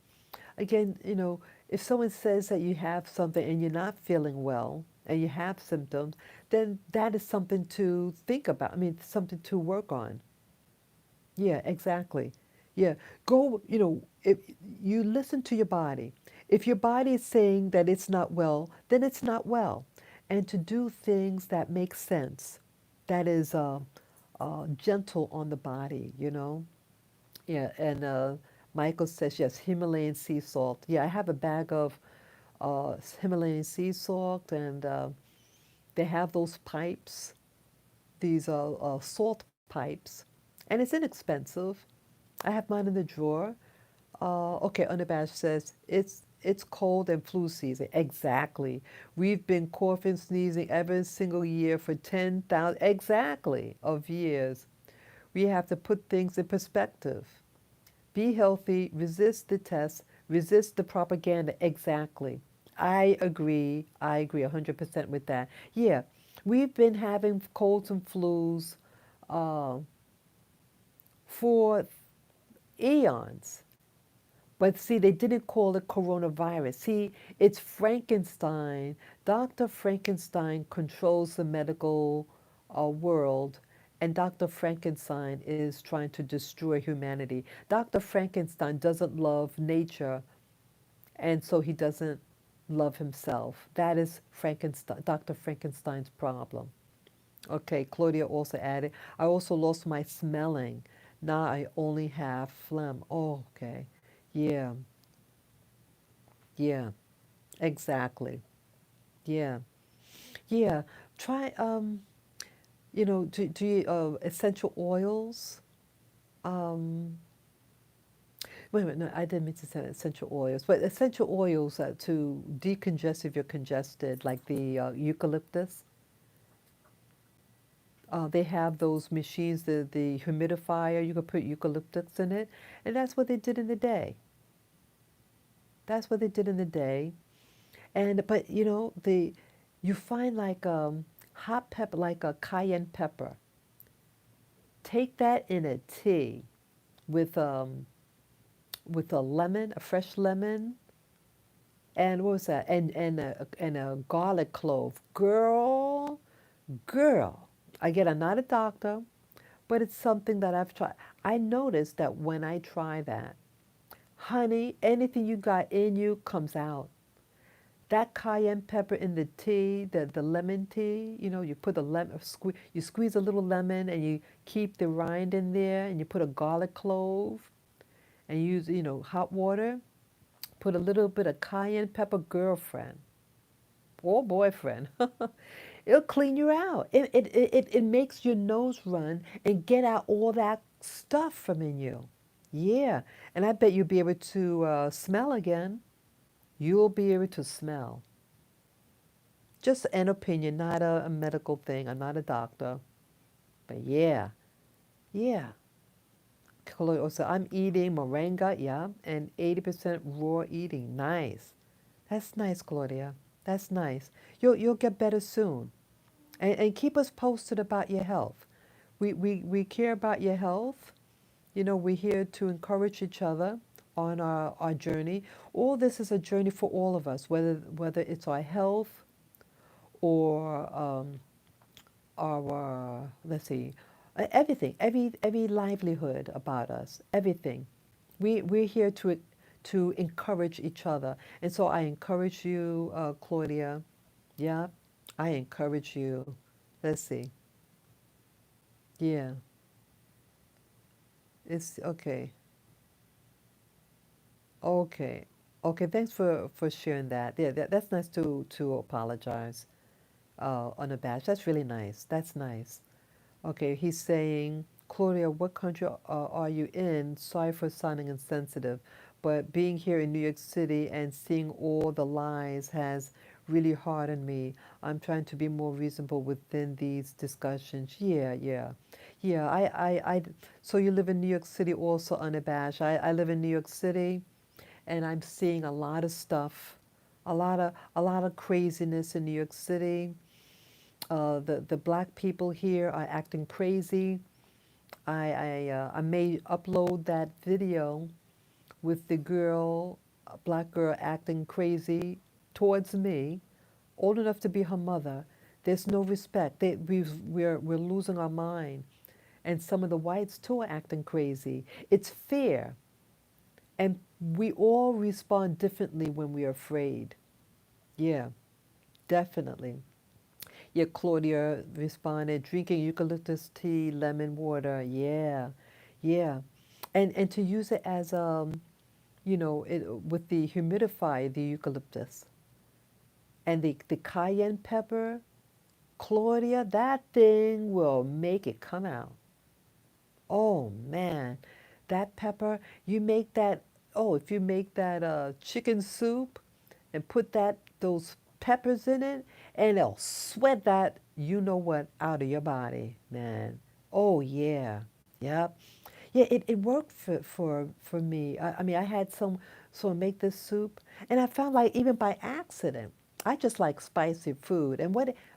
Again, if someone says that you have something and you're not feeling well and you have symptoms, then that is something to think about. I mean, something to work on. Yeah, exactly. Yeah. Go, if you listen to your body. If your body is saying that it's not well, then it's not well. And to do things that make sense, that is gentle on the body, Yeah, and Michael says, yes, Himalayan sea salt. Yeah, I have a bag of Himalayan sea salt, and they have those pipes, these salt pipes, and it's inexpensive. I have mine in the drawer. Okay, Unabashed says it's cold and flu season. Exactly. We've been coughing, sneezing every single year for 10,000 exactly of years. We have to put things in perspective. Be healthy, resist the test, resist the propaganda. Exactly. I agree. I agree 100% with that. Yeah, we've been having colds and flus uh, for eons. But see, they didn't call it coronavirus. See, it's Frankenstein. Dr. Frankenstein controls the medical world, and Dr. Frankenstein is trying to destroy humanity. Dr. Frankenstein doesn't love nature, and so he doesn't love himself. That is Frankenstein, Dr. Frankenstein's problem. Okay, Claudia also added, I also lost my smelling. Now I only have phlegm. Oh, okay. Yeah, yeah, exactly. Yeah, yeah. Try, do you, essential oils. Um, wait a minute, no, I didn't mean to say essential oils, but essential oils to decongest if you're congested, like the eucalyptus. They have those machines, the humidifier, you can put eucalyptus in it, and that's what they did in the day. That's what they did in the day. And but you find like hot pepper, like a cayenne pepper. Take that in a tea with with a lemon, a fresh lemon, and what was that? And a garlic clove. Girl. Again, I'm not a doctor, but it's something that I've tried. I noticed that when I try that, honey, anything you got in you comes out. That cayenne pepper in the tea, the lemon tea, you put the lemon, you squeeze a little lemon and you keep the rind in there and you put a garlic clove and use, hot water. Put a little bit of cayenne pepper, girlfriend or boyfriend. It'll clean you out. It makes your nose run and get out all that stuff from in you. Yeah. And I bet you'll be able to smell again. You'll be able to smell. Just an opinion, not a medical thing. I'm not a doctor. But yeah, yeah. So I'm eating moringa, yeah, and 80% raw eating. Nice. That's nice, Claudia. That's nice. You'll get better soon. And keep us posted about your health. We care about your health. We're here to encourage each other on our journey. All this is a journey for all of us, whether it's our health or our, let's see, everything, every livelihood about us, everything. We're here to encourage each other. And so I encourage you, Claudia. Yeah, I encourage you. Let's see. Yeah, it's okay. Okay. Okay, thanks for sharing that. Yeah, that's nice to apologize unabashed. That's really nice. That's nice. Okay, he's saying, Claudia, what country are you in? Sorry for sounding insensitive, but being here in New York City and seeing all the lies has really hardened me. I'm trying to be more reasonable within these discussions. Yeah, yeah. Yeah, so you live in New York City also unabashed. I live in New York City and I'm seeing a lot of stuff, a lot of craziness in New York City. The black people here are acting crazy. I may upload that video with the girl, a black girl acting crazy towards me, old enough to be her mother. There's no respect. We're losing our mind. And some of the whites too are acting crazy. It's fear. And we all respond differently when we're afraid. Yeah, definitely. Yeah, Claudia responded, drinking eucalyptus tea, lemon water. Yeah, yeah. And to use it as with the humidifier, the eucalyptus and the cayenne pepper, Claudia, that thing will make it come out. Oh man, that pepper, you make that, oh, if you make that chicken soup and put those peppers in it, and it'll sweat that, you know what, out of your body, man. Oh yeah. Yep. Yeah, it worked for me. I mean, I had someone make this soup, and I found like even by accident, I just like spicy food. And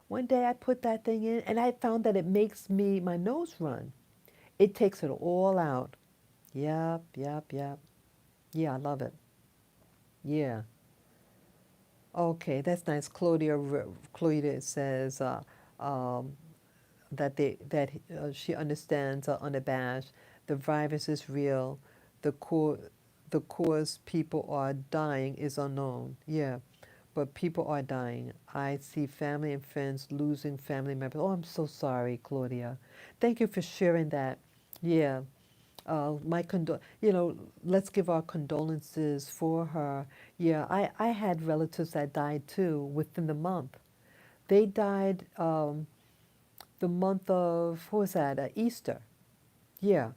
one day I put that thing in, and I found that it makes my nose run. It takes it all out. Yep, yep, yep. Yeah, I love it. Yeah. Okay, that's nice. Claudia says um, that she understands unabashed. The virus is real. The core the cause people are dying is unknown. Yeah, but people are dying. I see family and friends losing family members. Oh, I'm so sorry, Claudia. Thank you for sharing that. Yeah. Let's give our condolences for her. Yeah, I had relatives that died too within the month. They died the month of, what was that, Easter. Yeah,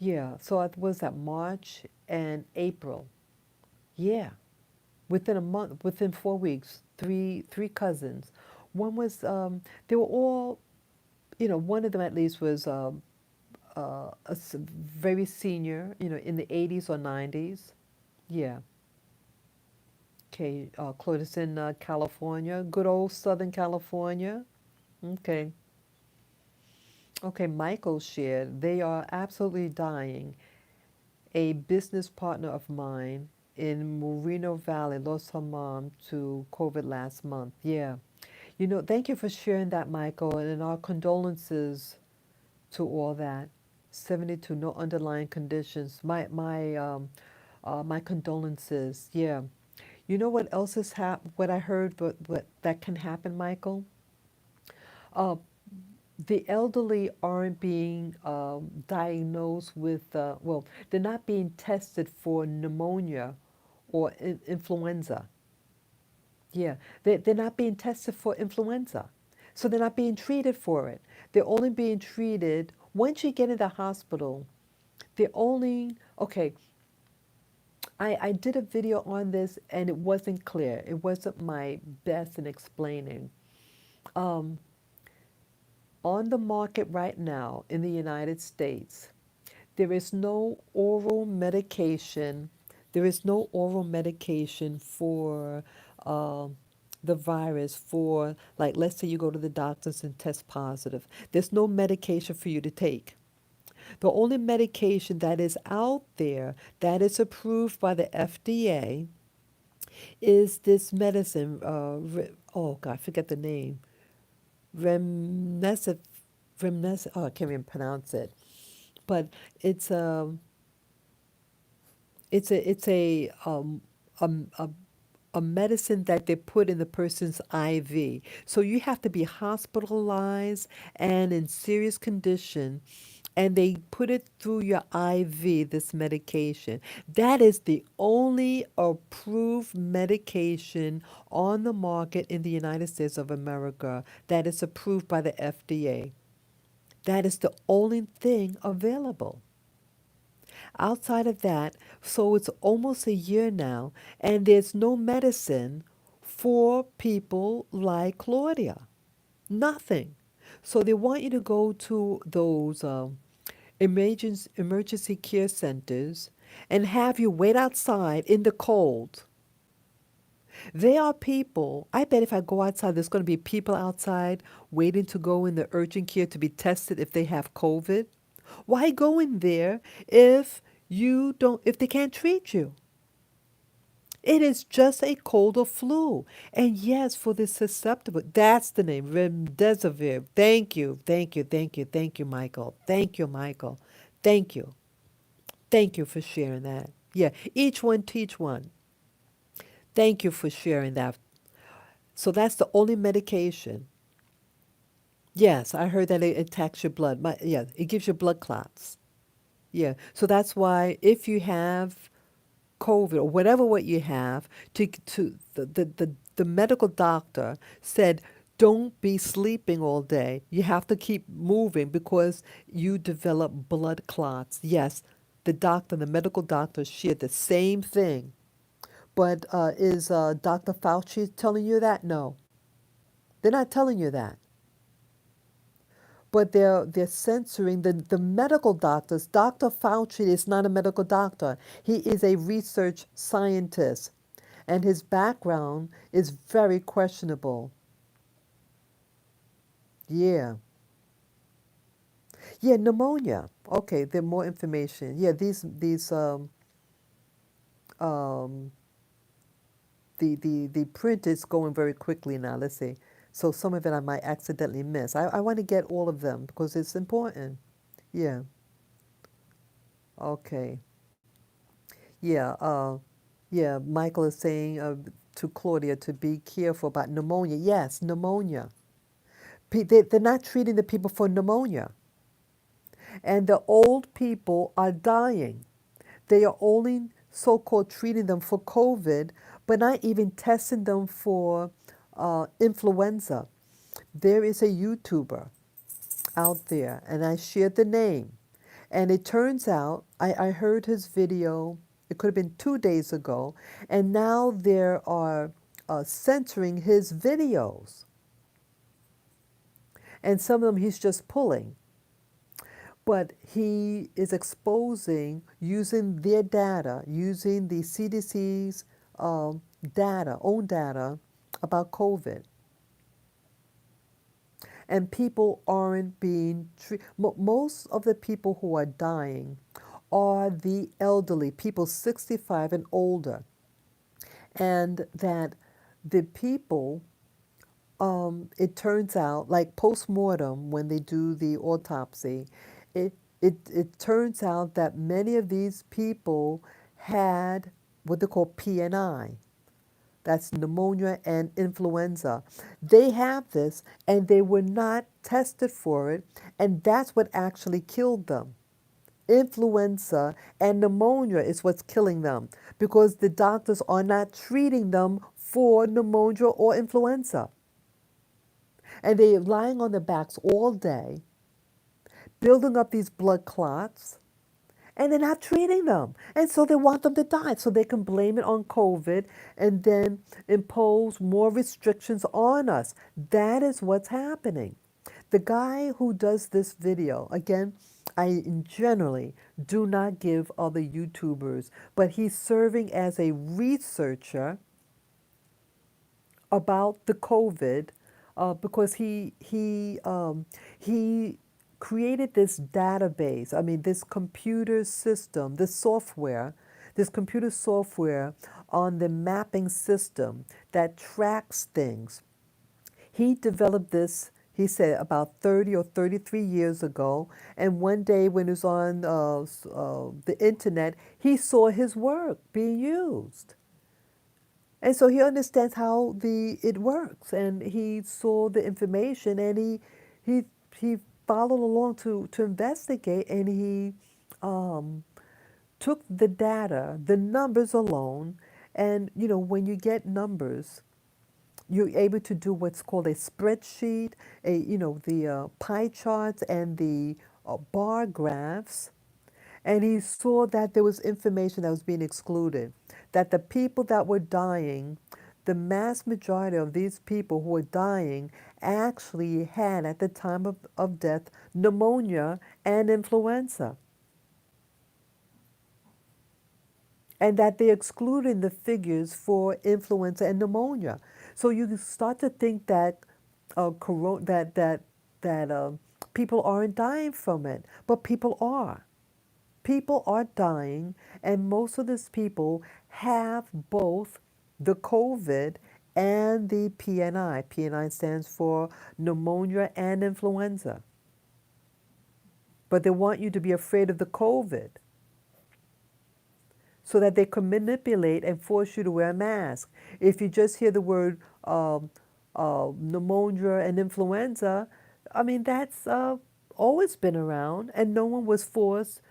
yeah. So it was that March and April. Yeah, within a month, within 4 weeks, three cousins. One was, they were all, one of them at least was very senior, in the 80s or 90s. Yeah. Okay, Claudius in California, good old Southern California. Okay. Okay, Michael shared, they are absolutely dying. A business partner of mine in Moreno Valley lost her mom to COVID last month. Yeah. Thank you for sharing that, Michael, and our condolences to all that. 72, no underlying conditions. My condolences. Yeah. You know what else what I heard, what that can happen, Michael? Uh, the elderly aren't being diagnosed with, well, they're not being tested for pneumonia or influenza. Yeah, they're not being tested for influenza. So they're not being treated for it. They're only being treated once you get in the hospital. They're only, okay, I did a video on this and it wasn't clear. It wasn't my best in explaining. Um, on the market right now in the United States, there is no oral medication. There is no oral medication for uh, the virus for, like, let's say you go to the doctors and test positive. There's no medication for you to take. The only medication that is out there that is approved by the FDA is this medicine. Oh God, I forget the name. Remdesivir. Oh, I can't even pronounce it. But it's a a, a a medicine that they put in the person's IV. So you have to be hospitalized and in serious condition, and they put it through your IV, this medication. That is the only approved medication on the market in the United States of America that is approved by the FDA. That is the only thing available. Outside of that, so it's almost a year now, and there's no medicine for people like Claudia. Nothing. So they want you to go to those emergency care centers and have you wait outside in the cold. There are people, I bet if I go outside, there's going to be people outside waiting to go in the urgent care to be tested if they have COVID. Why go in there if they can't treat you? It is just a cold or flu. And yes, for the susceptible, that's the name, remdesivir. Thank you, thank you, thank you, thank you, Michael. Thank you, Michael. Thank you. Thank you for sharing that. Yeah, each one teach one. Thank you for sharing that. So that's the only medication. Yes, I heard that it attacks your blood. Yeah, it gives you blood clots. Yeah, so that's why if you have COVID or whatever what you have, to the medical doctor said, don't be sleeping all day. You have to keep moving because you develop blood clots. Yes, the medical doctor shared the same thing. But is Dr. Fauci telling you that? No, they're not telling you that. But they're censoring the medical doctors. Dr. Fauci is not a medical doctor. He is a research scientist, and his background is very questionable. Yeah. Yeah, pneumonia. Okay, there more information. Yeah, these um the print is going very quickly now. Let's see. So some of it I might accidentally miss. I want to get all of them because it's important. Yeah. Okay. Yeah, yeah, Michael is saying to Claudia to be careful about pneumonia. Yes, pneumonia. They're not treating the people for pneumonia. And the old people are dying. They are only so called treating them for COVID, but not even testing them for influenza. There is a YouTuber out there, and I shared the name. And it turns out, I heard his video, it could have been 2 days ago, and now there are censoring his videos. And some of them he's just pulling. But he is exposing, using their data, using the CDC's own data about COVID. And people aren't being treated. Most of the people who are dying are the elderly, people 65 and older, and that the people, it turns out, like post-mortem, when they do the autopsy, it, it turns out that many of these people had what they call PNI. That's pneumonia and influenza. They have this and they were not tested for it, and that's what actually killed them. Influenza and pneumonia is what's killing them because the doctors are not treating them for pneumonia or influenza. And they're lying on their backs all day, building up these blood clots, and they're not treating them. And so they want them to die so they can blame it on COVID and then impose more restrictions on us. That is what's happening. The guy who does this video, again, I generally do not give other YouTubers, but he's serving as a researcher about the COVID because he created this database. I mean, this computer system, this computer software on the mapping system that tracks things. He developed this, he said, about 30 or 33 years ago. And one day when he was on the internet, he saw his work being used. And so he understands how it works, and he saw the information, and he followed along to investigate, and he um, took the data, the numbers alone, and when you get numbers, you're able to do what's called a spreadsheet, the pie charts and the bar graphs. And he saw that there was information that was being excluded, that the people that were dying, the mass majority of these people who were dying actually had, at the time of death, pneumonia and influenza. And that they excluded the figures for influenza and pneumonia. So you start to think that people aren't dying from it, but people are. People are dying, and most of these people have both the COVID and the PNI. PNI stands for pneumonia and influenza. But they want you to be afraid of the COVID so that they can manipulate and force you to wear a mask. If you just hear the word pneumonia and influenza, I mean, that's always been around, and no one was forced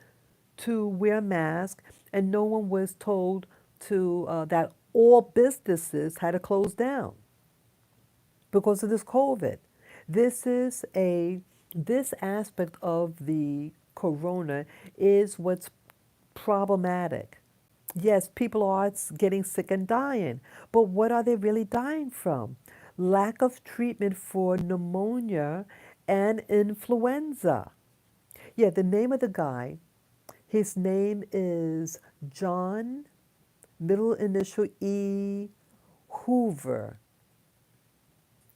to wear a mask, and no one was told that all businesses had to close down because of this COVID. This aspect of the corona is what's problematic. Yes, people are getting sick and dying, but what are they really dying from? Lack of treatment for pneumonia and influenza. Yeah, the name of the guy, his name is John, middle initial E, Hoover.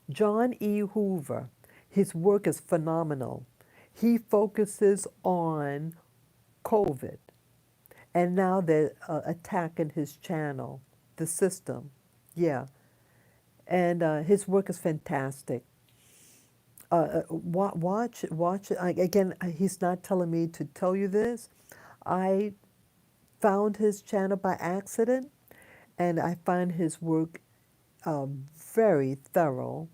John E. Hoover. His work is phenomenal. He focuses on COVID. And now they're attacking his channel, the system. Yeah. And his work is fantastic. Watch it. Again, he's not telling me to tell you this. I found his channel by accident, and I find his work very thorough,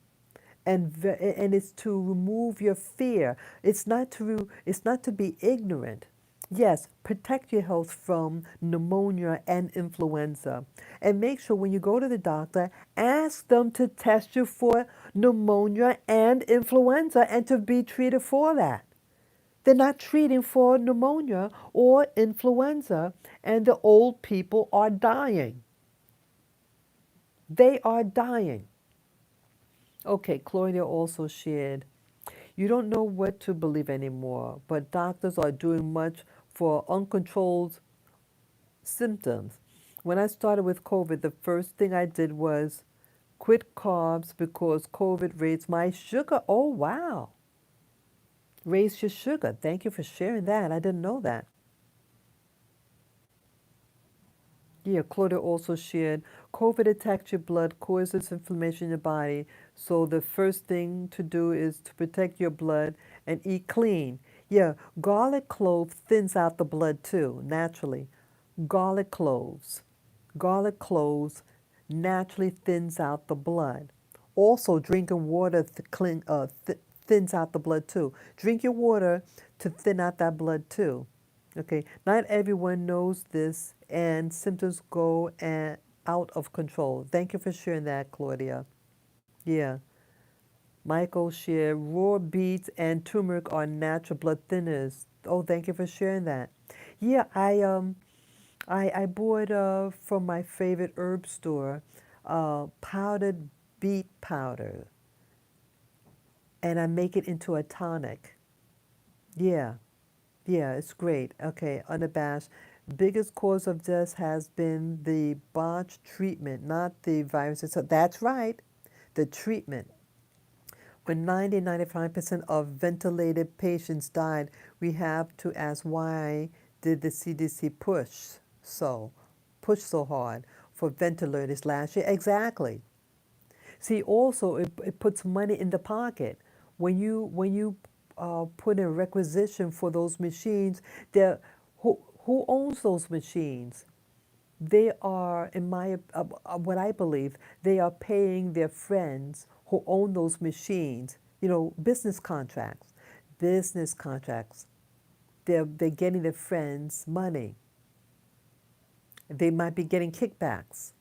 and it's to remove your fear. It's not to be ignorant. Yes, protect your health from pneumonia and influenza. And make sure when you go to the doctor, ask them to test you for pneumonia and influenza and to be treated for that. They're not treating for pneumonia or influenza, and the old people are dying. They are dying. Okay, Claudia also shared, you don't know what to believe anymore, but doctors are doing much for uncontrolled symptoms. When I started with COVID, the first thing I did was quit carbs because COVID raised my sugar. Oh, wow. Raised your sugar. Thank you for sharing that. I didn't know that. Yeah, Claudia also shared COVID attacks your blood, causes inflammation in your body. So the first thing to do is to protect your blood and eat clean. Yeah, garlic clove thins out the blood too, naturally. Garlic cloves. Garlic cloves naturally thins out the blood. Also, drinking water thins out the blood too. Drink your water to thin out that blood too. Okay, not everyone knows this, and symptoms go out of control. Thank you for sharing that, Claudia. Yeah, Michael shared raw beets and turmeric are natural blood thinners. Oh, thank you for sharing that. Yeah, I bought from my favorite herb store powdered beet powder, and I make it into a tonic. Yeah. Yeah, it's great. Okay, unabashed. Biggest cause of death has been the botched treatment, not the virus itself. That's right, the treatment. When 95% of ventilated patients died, we have to ask why did the CDC push so hard for ventilators last year? Exactly. See, also it puts money in the pocket. When you put in requisition for those machines, who owns those machines? They are, in my what I believe, they are paying their friends who own those machines. Business contracts, business contracts. They're getting their friends money. They might be getting kickbacks.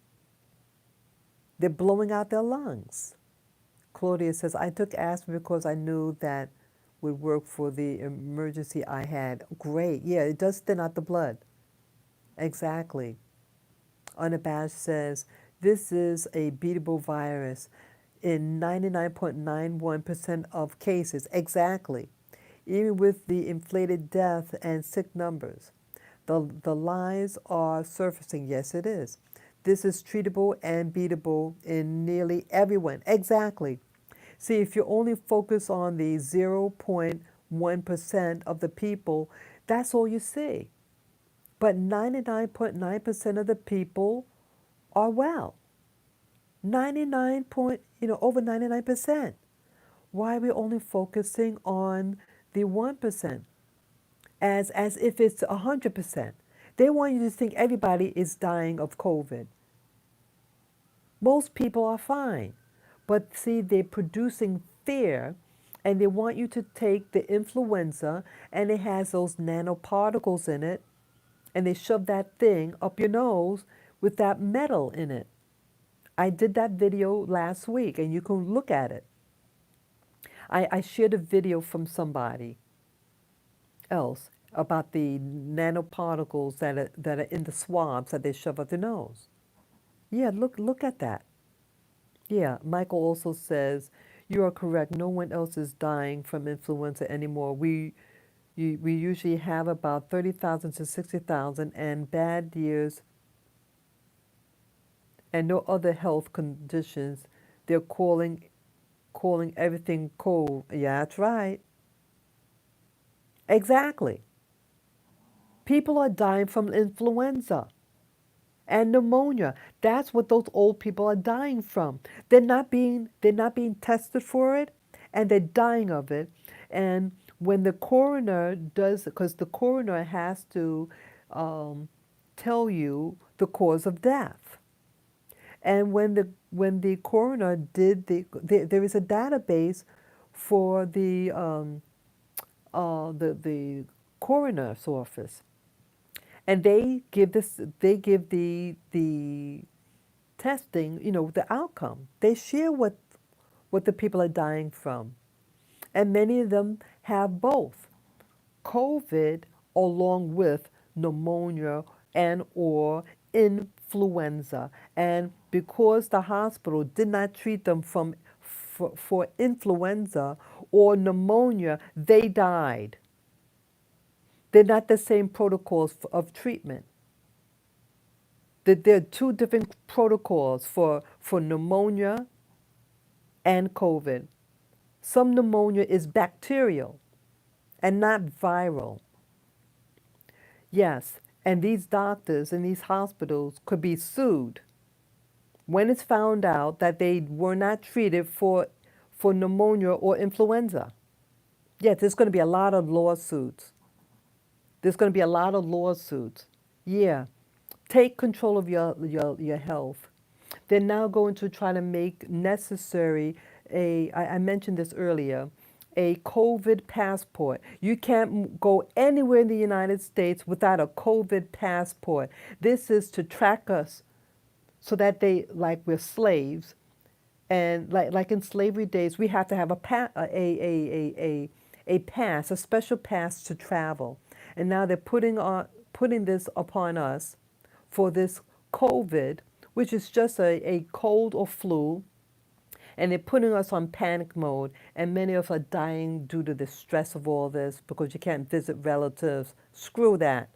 They're blowing out their lungs. Claudia says, I took aspirin because I knew that would work for the emergency I had. Great. Yeah, it does thin out the blood. Exactly. Unabashed says, this is a beatable virus in 99.91% of cases. Exactly. Even with the inflated death and sick numbers. The lies are surfacing. Yes, it is. This is treatable and beatable in nearly everyone. Exactly. See, if you only focus on the 0.1% of the people, that's all you see. But 99.9% of the people are well. 99 point, over 99%. Why are we only focusing on the 1%? As if it's 100%. They want you to think everybody is dying of COVID. Most people are fine. But see, they're producing fear, and they want you to take the influenza, and it has those nanoparticles in it, and they shove that thing up your nose with that metal in it. I did that video last week, and you can look at it. I shared a video from somebody else about the nanoparticles that are in the swabs that they shove up the nose. Yeah, look at that. Yeah, Michael also says, you are correct. No one else is dying from influenza anymore. We usually have about 30,000 to 60,000 and bad years and no other health conditions. They're calling everything cold. Yeah, that's right. Exactly. People are dying from influenza and pneumonia. That's what those old people are dying from. They're not being tested for it, and they're dying of it. And when the coroner does, because the coroner has to um, tell you the cause of death. And when the coroner did there is a database for the coroner's office, and they give the testing, the outcome. They share what the people are dying from, and many of them have both COVID along with pneumonia and or influenza. And because the hospital did not treat them for influenza or pneumonia, they died. They're not the same protocols of treatment. There are two different protocols for pneumonia and COVID. Some pneumonia is bacterial and not viral. Yes, And these doctors in these hospitals could be sued when it's found out that they were not treated for pneumonia or influenza. Yes, there's going to be a lot of lawsuits. There's going to be a lot of lawsuits. Yeah. Take control of your health. They're now going to try to make necessary I mentioned this earlier, a COVID passport. You can't go anywhere in the United States without a COVID passport. This is to track us so that like we're slaves. And like in slavery days, we have to have a pass, a special pass to travel. And now they're putting this upon us for this COVID, which is just a cold or flu, and they're putting us on panic mode. And many of us are dying due to the stress of all this because you can't visit relatives. Screw that.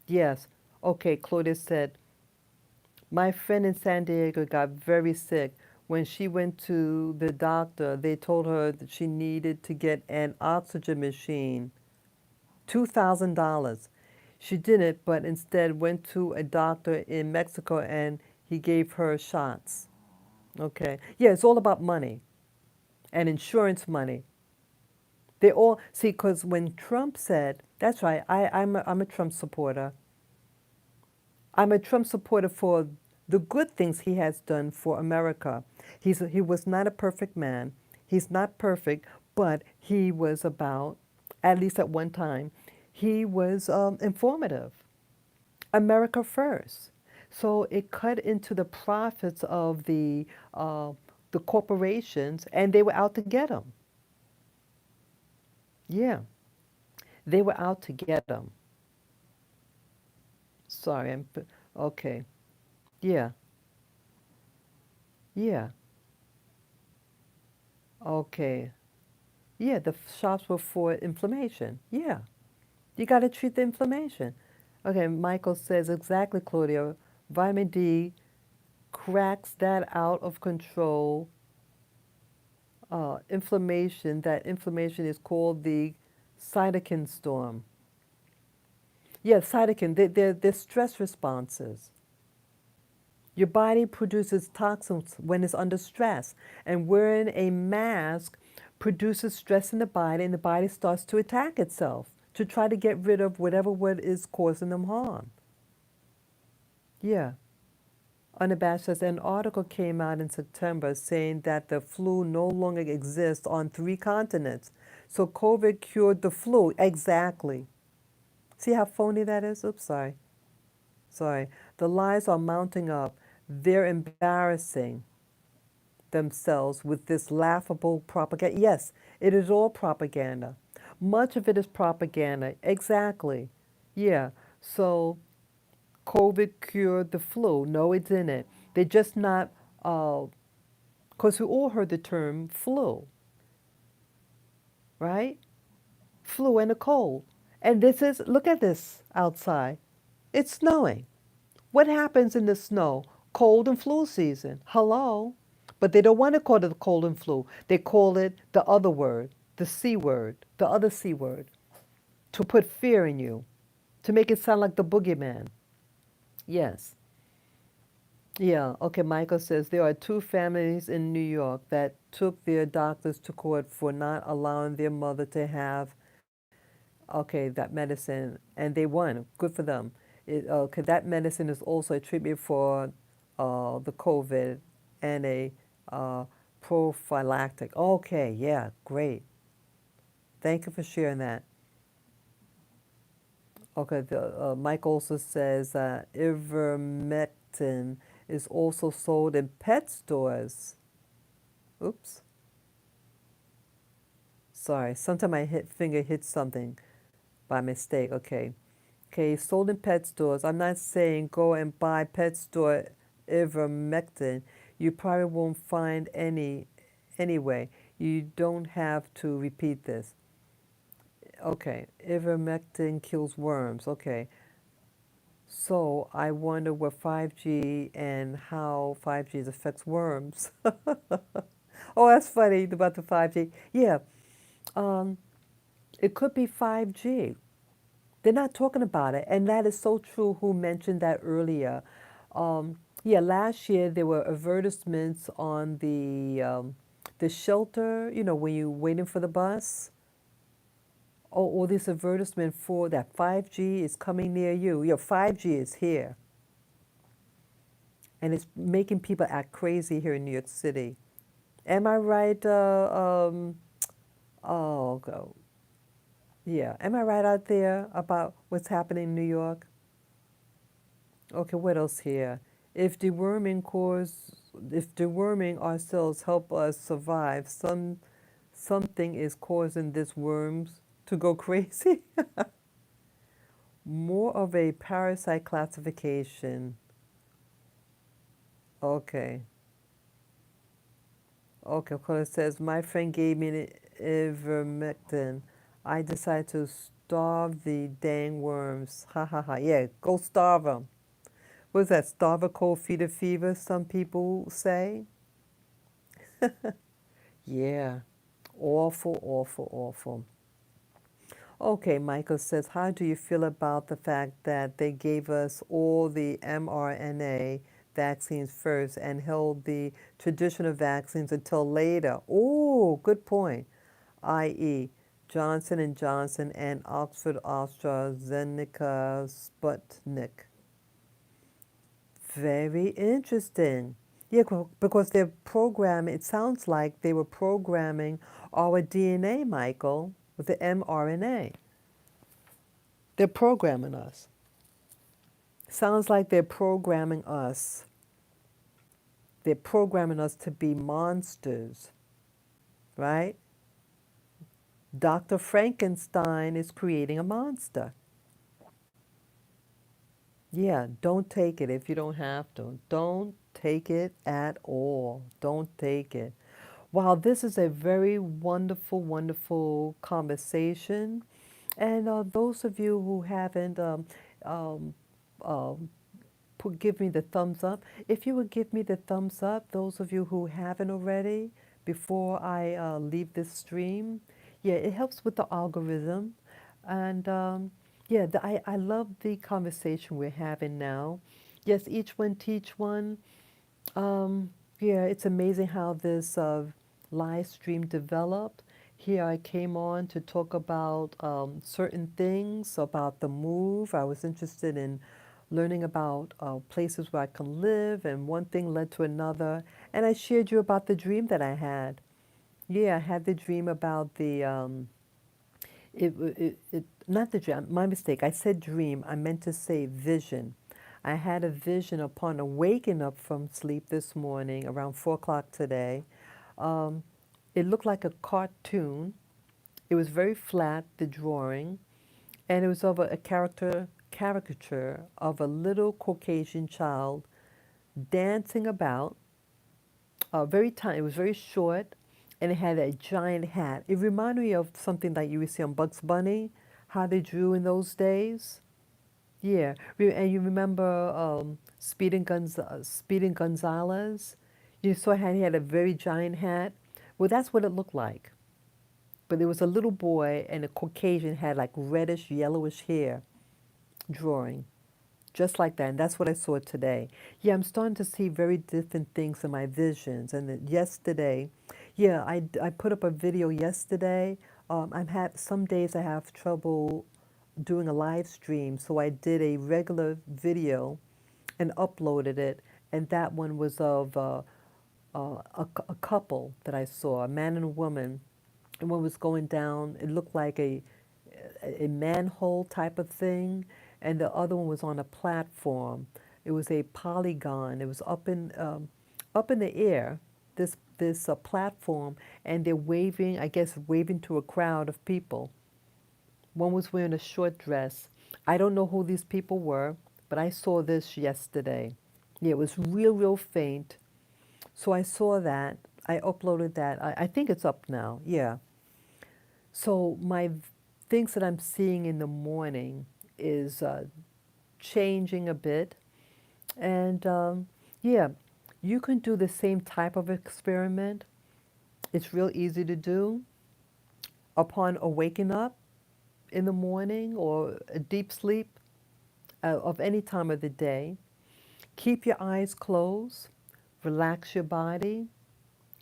Yes. Okay, Claudia said, my friend in San Diego got very sick. When she went to the doctor, they told her that she needed to get an oxygen machine, $2,000. She didn't, but instead went to a doctor in Mexico and he gave her shots. Okay. Yeah, it's all about money and insurance money. They all see, because when Trump said, that's right, I'm a Trump supporter. I'm a Trump supporter for the good things he has done for America. He was not a perfect man. He's not perfect, but he was about, at least at one time, he was informative. America first. So it cut into the profits of the corporations, and they were out to get them. Yeah, they were out to get them. Sorry, okay. Yeah, yeah, okay. Yeah, the shots were for inflammation. Yeah, you got to treat the inflammation. Okay, Michael says exactly, Claudia. Vitamin D cracks that out of control inflammation. That inflammation is called the cytokine storm. Yeah, cytokine, they're stress responses. Your body produces toxins when it's under stress, and wearing a mask produces stress in the body, and the body starts to attack itself to try to get rid of whatever what is causing them harm. Yeah. Unabashed says an article came out in September saying that the flu no longer exists on 3 continents. So COVID cured the flu. Exactly. See how phony that is? Oops, sorry. Sorry. The lies are mounting up. They're embarrassing themselves with this laughable propaganda. Yes, it is all propaganda. Much of it is propaganda. Exactly. Yeah. So COVID cured the flu. No, it didn't. They just not, because we all heard the term flu, right? Flu and a cold. And this is, look at this outside. It's snowing. What happens in the snow? Cold and flu season. Hello? But they don't want to call it the cold and flu. They call it the other word, the C word, the other C word, to put fear in you, to make it sound like the boogeyman. Yes. Yeah. Okay, Michael says there are 2 families in New York that took their doctors to court for not allowing their mother to have, okay, that medicine, and they won. Good for them. Okay, that medicine is also a treatment for the COVID and a uh, prophylactic. Okay, yeah, great. Thank you for sharing that. Okay, Mike also says ivermectin is also sold in pet stores. Oops, sorry. Sometimes my finger hits something by mistake. Okay. Okay, sold in pet stores. I'm not saying go and buy pet store ivermectin. You probably won't find any anyway. You don't have to repeat this. Okay, ivermectin kills worms. Okay, so I wonder what 5G and how 5G affects worms. Oh, that's funny about the 5G. Yeah, um, it could be 5G. They're not talking about it. And that is so true. Who mentioned that earlier? Yeah, last year there were advertisements on the shelter, when you're waiting for the bus. Oh, all this advertisement for that 5G is coming near you. Your 5G is here. And it's making people act crazy here in New York City. Am I right? Go. Yeah. Am I right out there about what's happening in New York? Okay, what else here? If deworming cause, if deworming ourselves help us survive, something is causing this worms to go crazy. More of a parasite classification. Okay. Okay, because it says my friend gave me ivermectin. I decided to starve the dang worms. Ha ha ha. Yeah, go starve them. What is that? Starve a cold, feed a fever, some people say. Yeah. Awful, awful, awful. Okay, Michael says, how do you feel about the fact that they gave us all the mRNA vaccines first and held the traditional vaccines until later? Oh, good point. I.e., Johnson and Johnson and Oxford AstraZeneca Sputnik. Very interesting. Yeah, because they're programming, it sounds like they were programming our DNA, Michael, with the mRNA. They're programming us. Sounds like they're programming us. They're programming us to be monsters, right? Dr. Frankenstein is creating a monster. Yeah, don't take it if you don't have to. Don't take it at all. Don't take it. Wow, this is a very wonderful, wonderful conversation. And those of you who haven't um, um, give me the thumbs up. If you would give me the thumbs up, those of you who haven't already, before I leave this stream, yeah, it helps with the algorithm. And yeah, I love the conversation we're having now. Yes, each one teach one. Yeah, it's amazing how this live stream developed. Here I came on to talk about certain things about the move. I was interested in learning about places where I can live, and one thing led to another. And I shared you about the dream that I had. Yeah, I had the dream about not the dream, my mistake. I said dream. I meant to say vision. I had a vision upon awaking up from sleep this morning around 4 o'clock today. Um, it looked like a cartoon. It was very flat, the drawing, and it was of a caricature of a little Caucasian child dancing about. Very tiny. It was very short, and it had a giant hat. It reminded me of something that you would see on Bugs Bunny, how they drew in those days. Yeah, and you remember Speeding Gonzales? You saw how he had a very giant hat. Well, that's what it looked like. But there was a little boy, and a Caucasian had like reddish, yellowish hair drawing, just like that. And that's what I saw today. Yeah, I'm starting to see very different things in my visions. And then yesterday, yeah, I put up a video yesterday. I've had some days I have trouble doing a live stream, so I did a regular video and uploaded it. And that one was of a couple that I saw, a man and a woman. And one was going down, it looked like a manhole type of thing, and the other one was on a platform. It was a polygon. It was up in the air, this platform, and they're waving, I guess, waving to a crowd of people. One was wearing a short dress. I don't know who these people were, but I saw this yesterday. Yeah, it was real, real faint. So I saw that. I uploaded that. I think it's up now. Yeah. So my things that I'm seeing in the morning is changing a bit. And yeah, you can do the same type of experiment. It's real easy to do. Upon awaking up, in the morning or a deep sleep of any time of the day, keep your eyes closed, relax your body,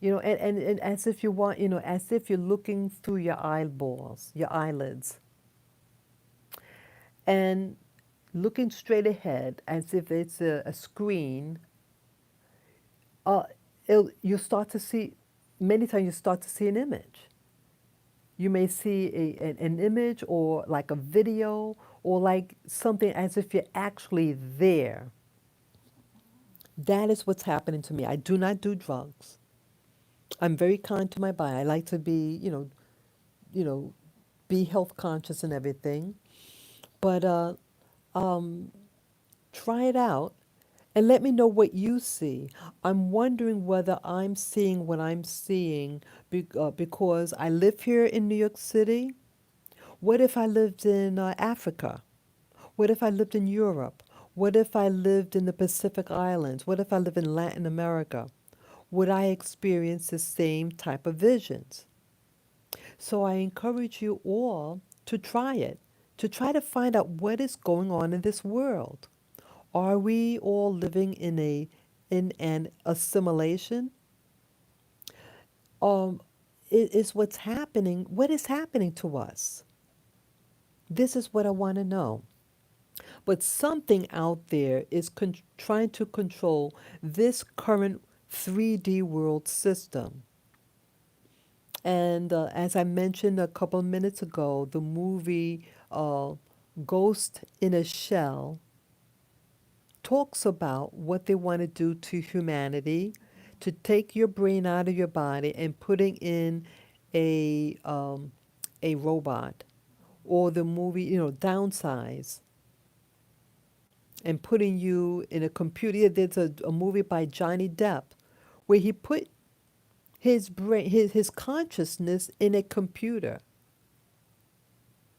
and as if you want, as if you're looking through your eyeballs, your eyelids, and looking straight ahead as if it's a screen. uh, you start to see, many times you start to see an image. You may see an image or like a video or like something as if you're actually there. That is what's happening to me. I do not do drugs. I'm very kind to my body. I like to be, you know, be health conscious and everything. But um, try it out and let me know what you see. I'm wondering whether I'm seeing what I'm seeing because I live here in New York City. What if I lived in Africa? What if I lived in Europe? What if I lived in the Pacific Islands? What if I live in Latin America? Would I experience the same type of visions? So I encourage you all to try it, to try to find out what is going on in this world. Are we all living in an assimilation? Um, is what's happening? What is happening to us? This is what I want to know. But something out there is trying to control this current 3D world system. And as I mentioned a couple of minutes ago, the movie Ghost in a Shell talks about what they want to do to humanity, to take your brain out of your body and putting in a robot, or the movie, Downsize, and putting you in a computer. Yeah, there's a movie by Johnny Depp where he put his brain, his consciousness in a computer.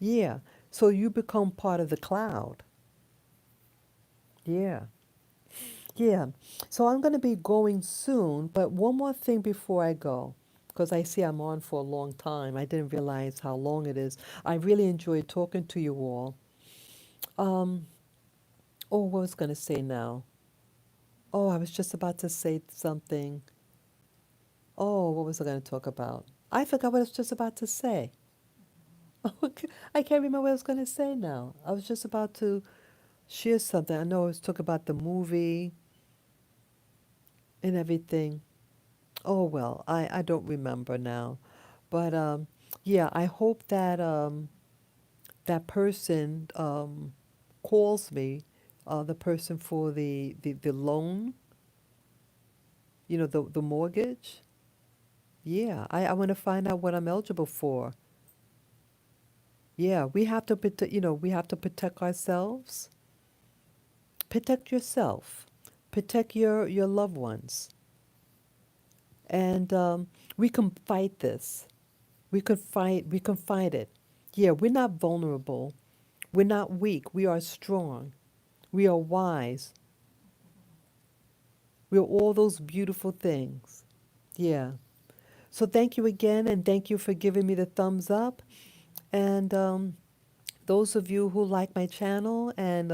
Yeah. So you become part of the cloud. Yeah. Yeah. So I'm going to be going soon, but one more thing before I go, because I see I'm on for a long time. I didn't realize how long it is. I really enjoyed talking to you all. Um, oh, what was I going to say now? Oh, I was just about to say something. Oh, what was I going to talk about? I forgot what I was just about to say. I can't remember what I was going to say now. I was just about to share something. I know I was talking about the movie and everything. Oh, well, I don't remember now. But yeah, I hope that that person calls me, the person for the loan, the mortgage. Yeah, I want to find out what I'm eligible for. Yeah, we have to we have to protect ourselves. Protect yourself. Protect your loved ones. And we can fight this. We can fight it. Yeah, we're not vulnerable. We're not weak. We are strong. We are wise. We are all those beautiful things. Yeah. So thank you again, and thank you for giving me the thumbs up. And those of you who like my channel and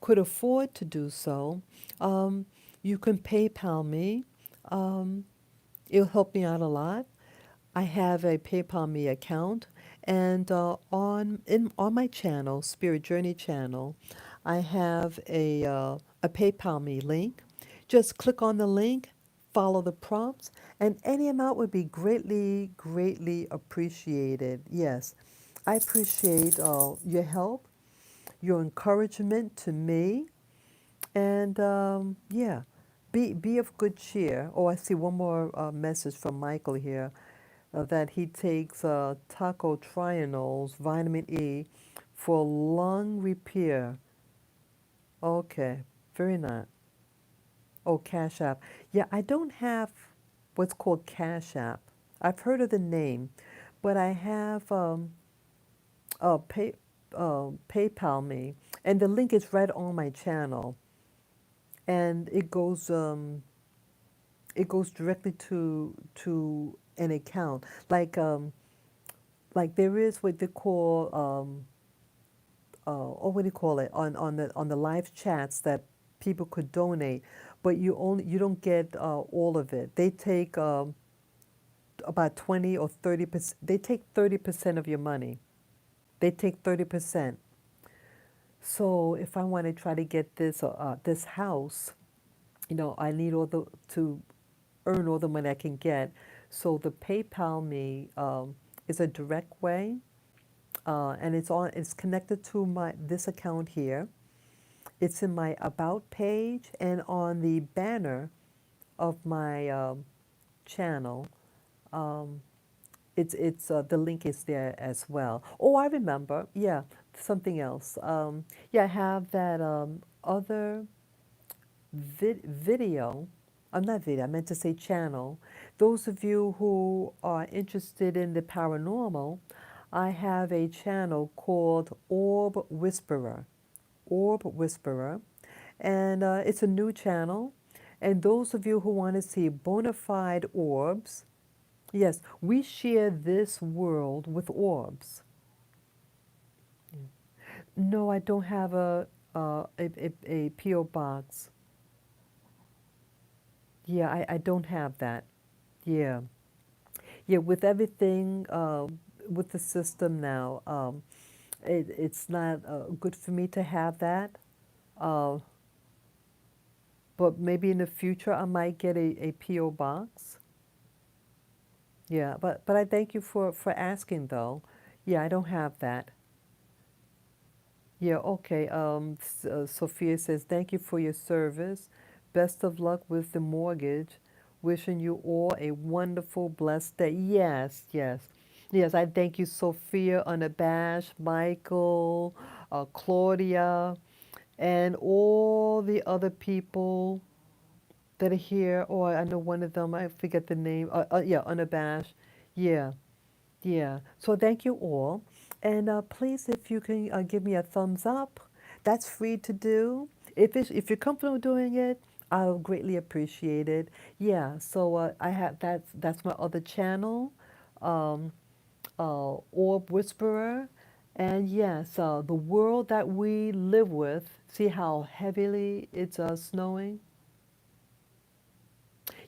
could afford to do so, um, you can PayPal me. Um, it'll help me out a lot. I have a PayPal me account, and on my channel, Spirit Journey channel, I have a PayPal me link. Just click on the link, follow the prompts, and any amount would be greatly, greatly appreciated. Yes, I appreciate your help, your encouragement to me, and yeah, be of good cheer. Oh, I see one more message from Michael here, that he takes tocotrienols, vitamin E, for lung repair. Okay, very nice. Oh, Cash App. Yeah, I don't have what's called Cash App. I've heard of the name, but I have PayPal me, and the link is right on my channel, and it goes directly to an account. like there is what they call or what do you call it on the live chats that people could donate, but you don't get all of it. They take about 20 or 30%. They take 30% of your money. They take 30%. So if I want to try to get this house, I need all the to earn all the money I can get. So the PayPal me is a direct way, and it's connected to my this account here. It's in my about page and on the banner of my channel. Um, it's the link is there as well. Oh, I remember. Yeah, something else. Yeah, I have that other video. I'm not video. I meant to say channel. Those of you who are interested in the paranormal, I have a channel called Orb Whisperer. Orb Whisperer, and it's a new channel. And those of you who want to see bona fide orbs, yes, we share this world with orbs. No, I don't have a PO box. Yeah, I don't have that. Yeah, yeah. With everything, with the system now, it's not good for me to have that. Uh, but maybe in the future I might get a PO box. Yeah, but I thank you for asking though. Yeah, I don't have that. Yeah, okay. Sophia says, thank you for your service. Best of luck with the mortgage. Wishing you all a wonderful, blessed day. Yes, yes. Yes, I thank you, Sophia, Unabashed, Michael, Claudia, and all the other people that are here. Or I know one of them, I forget the name. Yeah, Unabashed. Yeah. Yeah. So thank you all. And please, if you can give me a thumbs up, that's free to do. If you're comfortable doing it, I'll greatly appreciate it. Yeah. So I have that's my other channel, um, Orb Whisperer, and yes, the world that we live with. See how heavily it's snowing.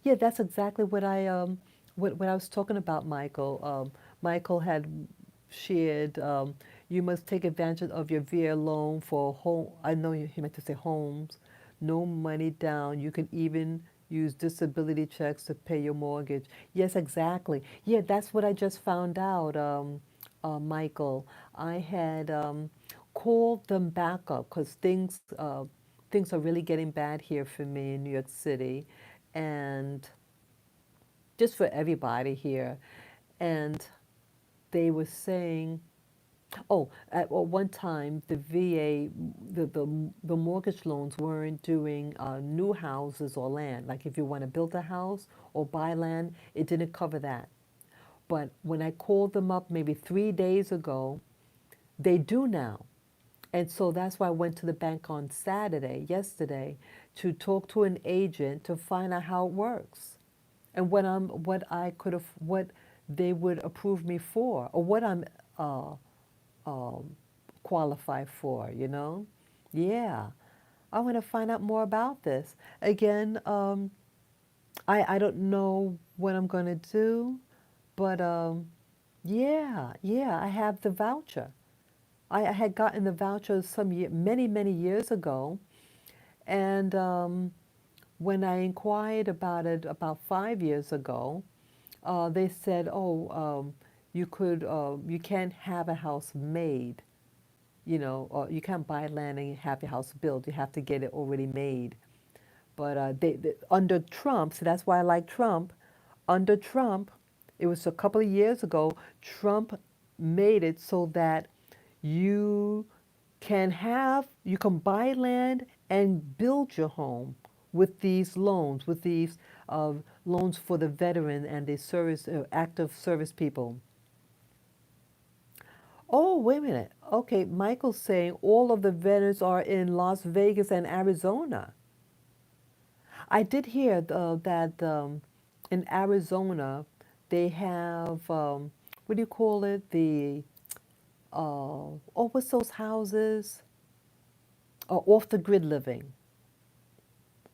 Yeah, that's exactly what I was talking about, Michael. Michael had shared, you must take advantage of your VA loan for home. I know he meant to say homes. No money down. You can even use disability checks to pay your mortgage. Yes, exactly. Yeah, that's what I just found out, Michael. I had called them back up because things are really getting bad here for me in New York City, and just for everybody here. And they were saying, oh, at one time the VA, the mortgage loans weren't doing new houses or land. Like if you want to build a house or buy land, it didn't cover that. But when I called them up maybe 3 days ago, they do now. And so that's why I went to the bank on Saturday, yesterday, to talk to an agent to find out how it works and what they would approve me for, or what I'm uh, um, qualified for. Yeah, I want to find out more about this. Again, I don't know what I'm going to do, but yeah, I have the voucher. I had gotten the voucher many years ago, and when I inquired about it about 5 years ago, they said, "Oh, you can't have a house made, or you can't buy land and have your house built. You have to get it already made." But under Trump, so that's why I like Trump. Under Trump, it was a couple of years ago. Trump made it so that you you can buy land and build your home with these loans, with these loans for the veteran and the active service people. Oh, wait a minute. Okay, Michael's saying all of the veterans are in Las Vegas and Arizona. I did hear that in Arizona they have what do you call it? Oh, what's those houses? Off the grid living.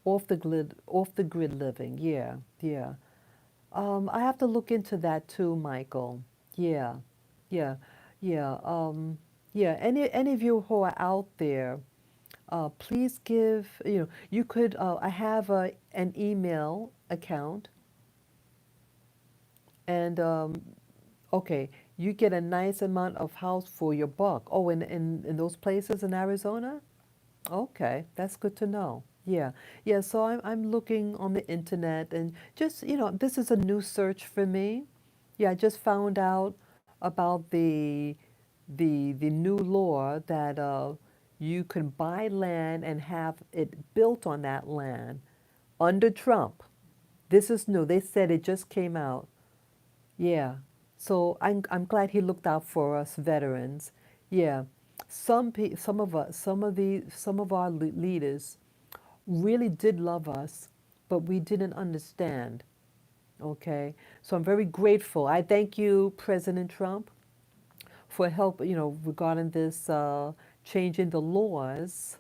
Off the grid living. Yeah, yeah. I have to look into that too, Michael. Yeah, yeah, yeah. Yeah. Any of you who are out there, please give. You could. I have an email account, and okay, you get a nice amount of house for your buck. Oh, in those places in Arizona. Okay, that's good to know. Yeah, yeah. So I'm looking on the internet and just this is a new search for me. Yeah, I just found out about the new law that you can buy land and have it built on that land under Trump. This is new. They said it just came out. Yeah. So I'm glad he looked out for us veterans. Yeah. Some of us, some of our leaders really did love us, but we didn't understand. Okay. So I'm very grateful. I thank you, President Trump, for help, regarding this changing the laws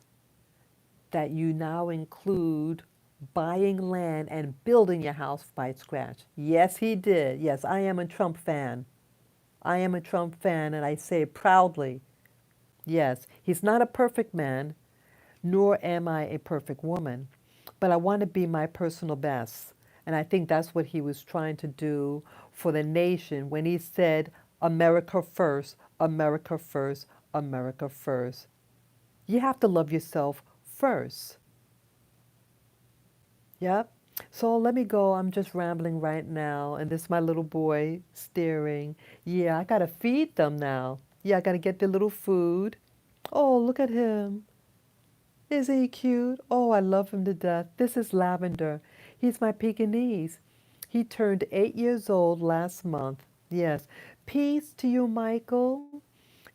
that you now include buying land and building your house by scratch. Yes, he did. Yes, I am a Trump fan. I am a Trump fan, and I say it proudly. Yes, he's not a perfect man, nor am I a perfect woman, but I want to be my personal best. And I think that's what he was trying to do for the nation when he said, America first, America first, America first. You have to love yourself first. Yep. So let me go. I'm just rambling right now. And this is my little boy staring. Yeah, I got to feed them now. Yeah, I got to get their little food. Oh, look at him. Isn't he cute? Oh, I love him to death. This is Lavender. He's my Pekingese. He turned 8 years old last month. Yes. Peace to you, Michael.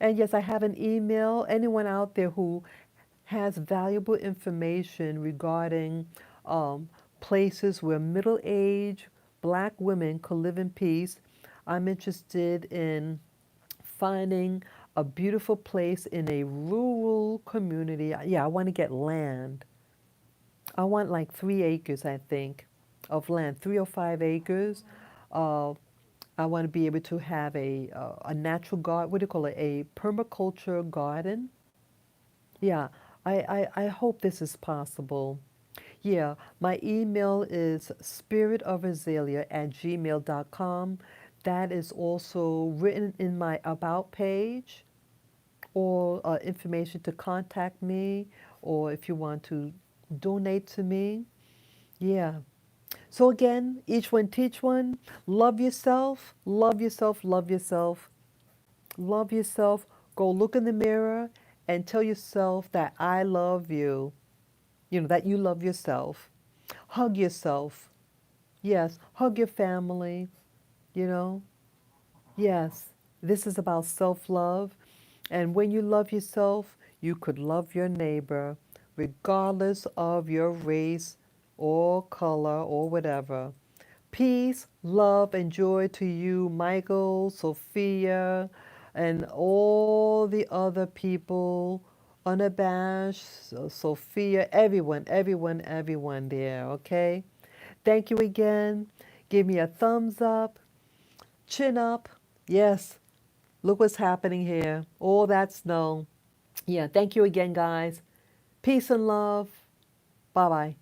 And yes, I have an email. Anyone out there who has valuable information regarding um, places where middle-aged black women could live in peace, I'm interested in finding a beautiful place in a rural community. Yeah, I want to get land. I want like 3 acres, I think, of land, 3 or 5 acres. Uh, I want to be able to have a natural garden. What do you call it? A permaculture garden. Yeah, I hope this is possible. Yeah, my email is spiritofazalea@gmail.com. That is also written in my about page, or information to contact me, or if you want to donate to me. Yeah. So again, each one teach one. Love yourself, love yourself, love yourself, love yourself. Go look in the mirror and tell yourself that I love you. That you love yourself. Hug yourself. Yes, hug your family, you know. Yes, this is about self-love. And when you love yourself, you could love your neighbor, regardless of your race or color or whatever. Peace, love, and joy to you, Michael, Sophia, and all the other people, Unabashed, Sophia, everyone, everyone, everyone there, okay? Thank you again. Give me a thumbs up, chin up. Yes, look what's happening here. All that snow. Yeah, thank you again, guys. Peace and love. Bye bye.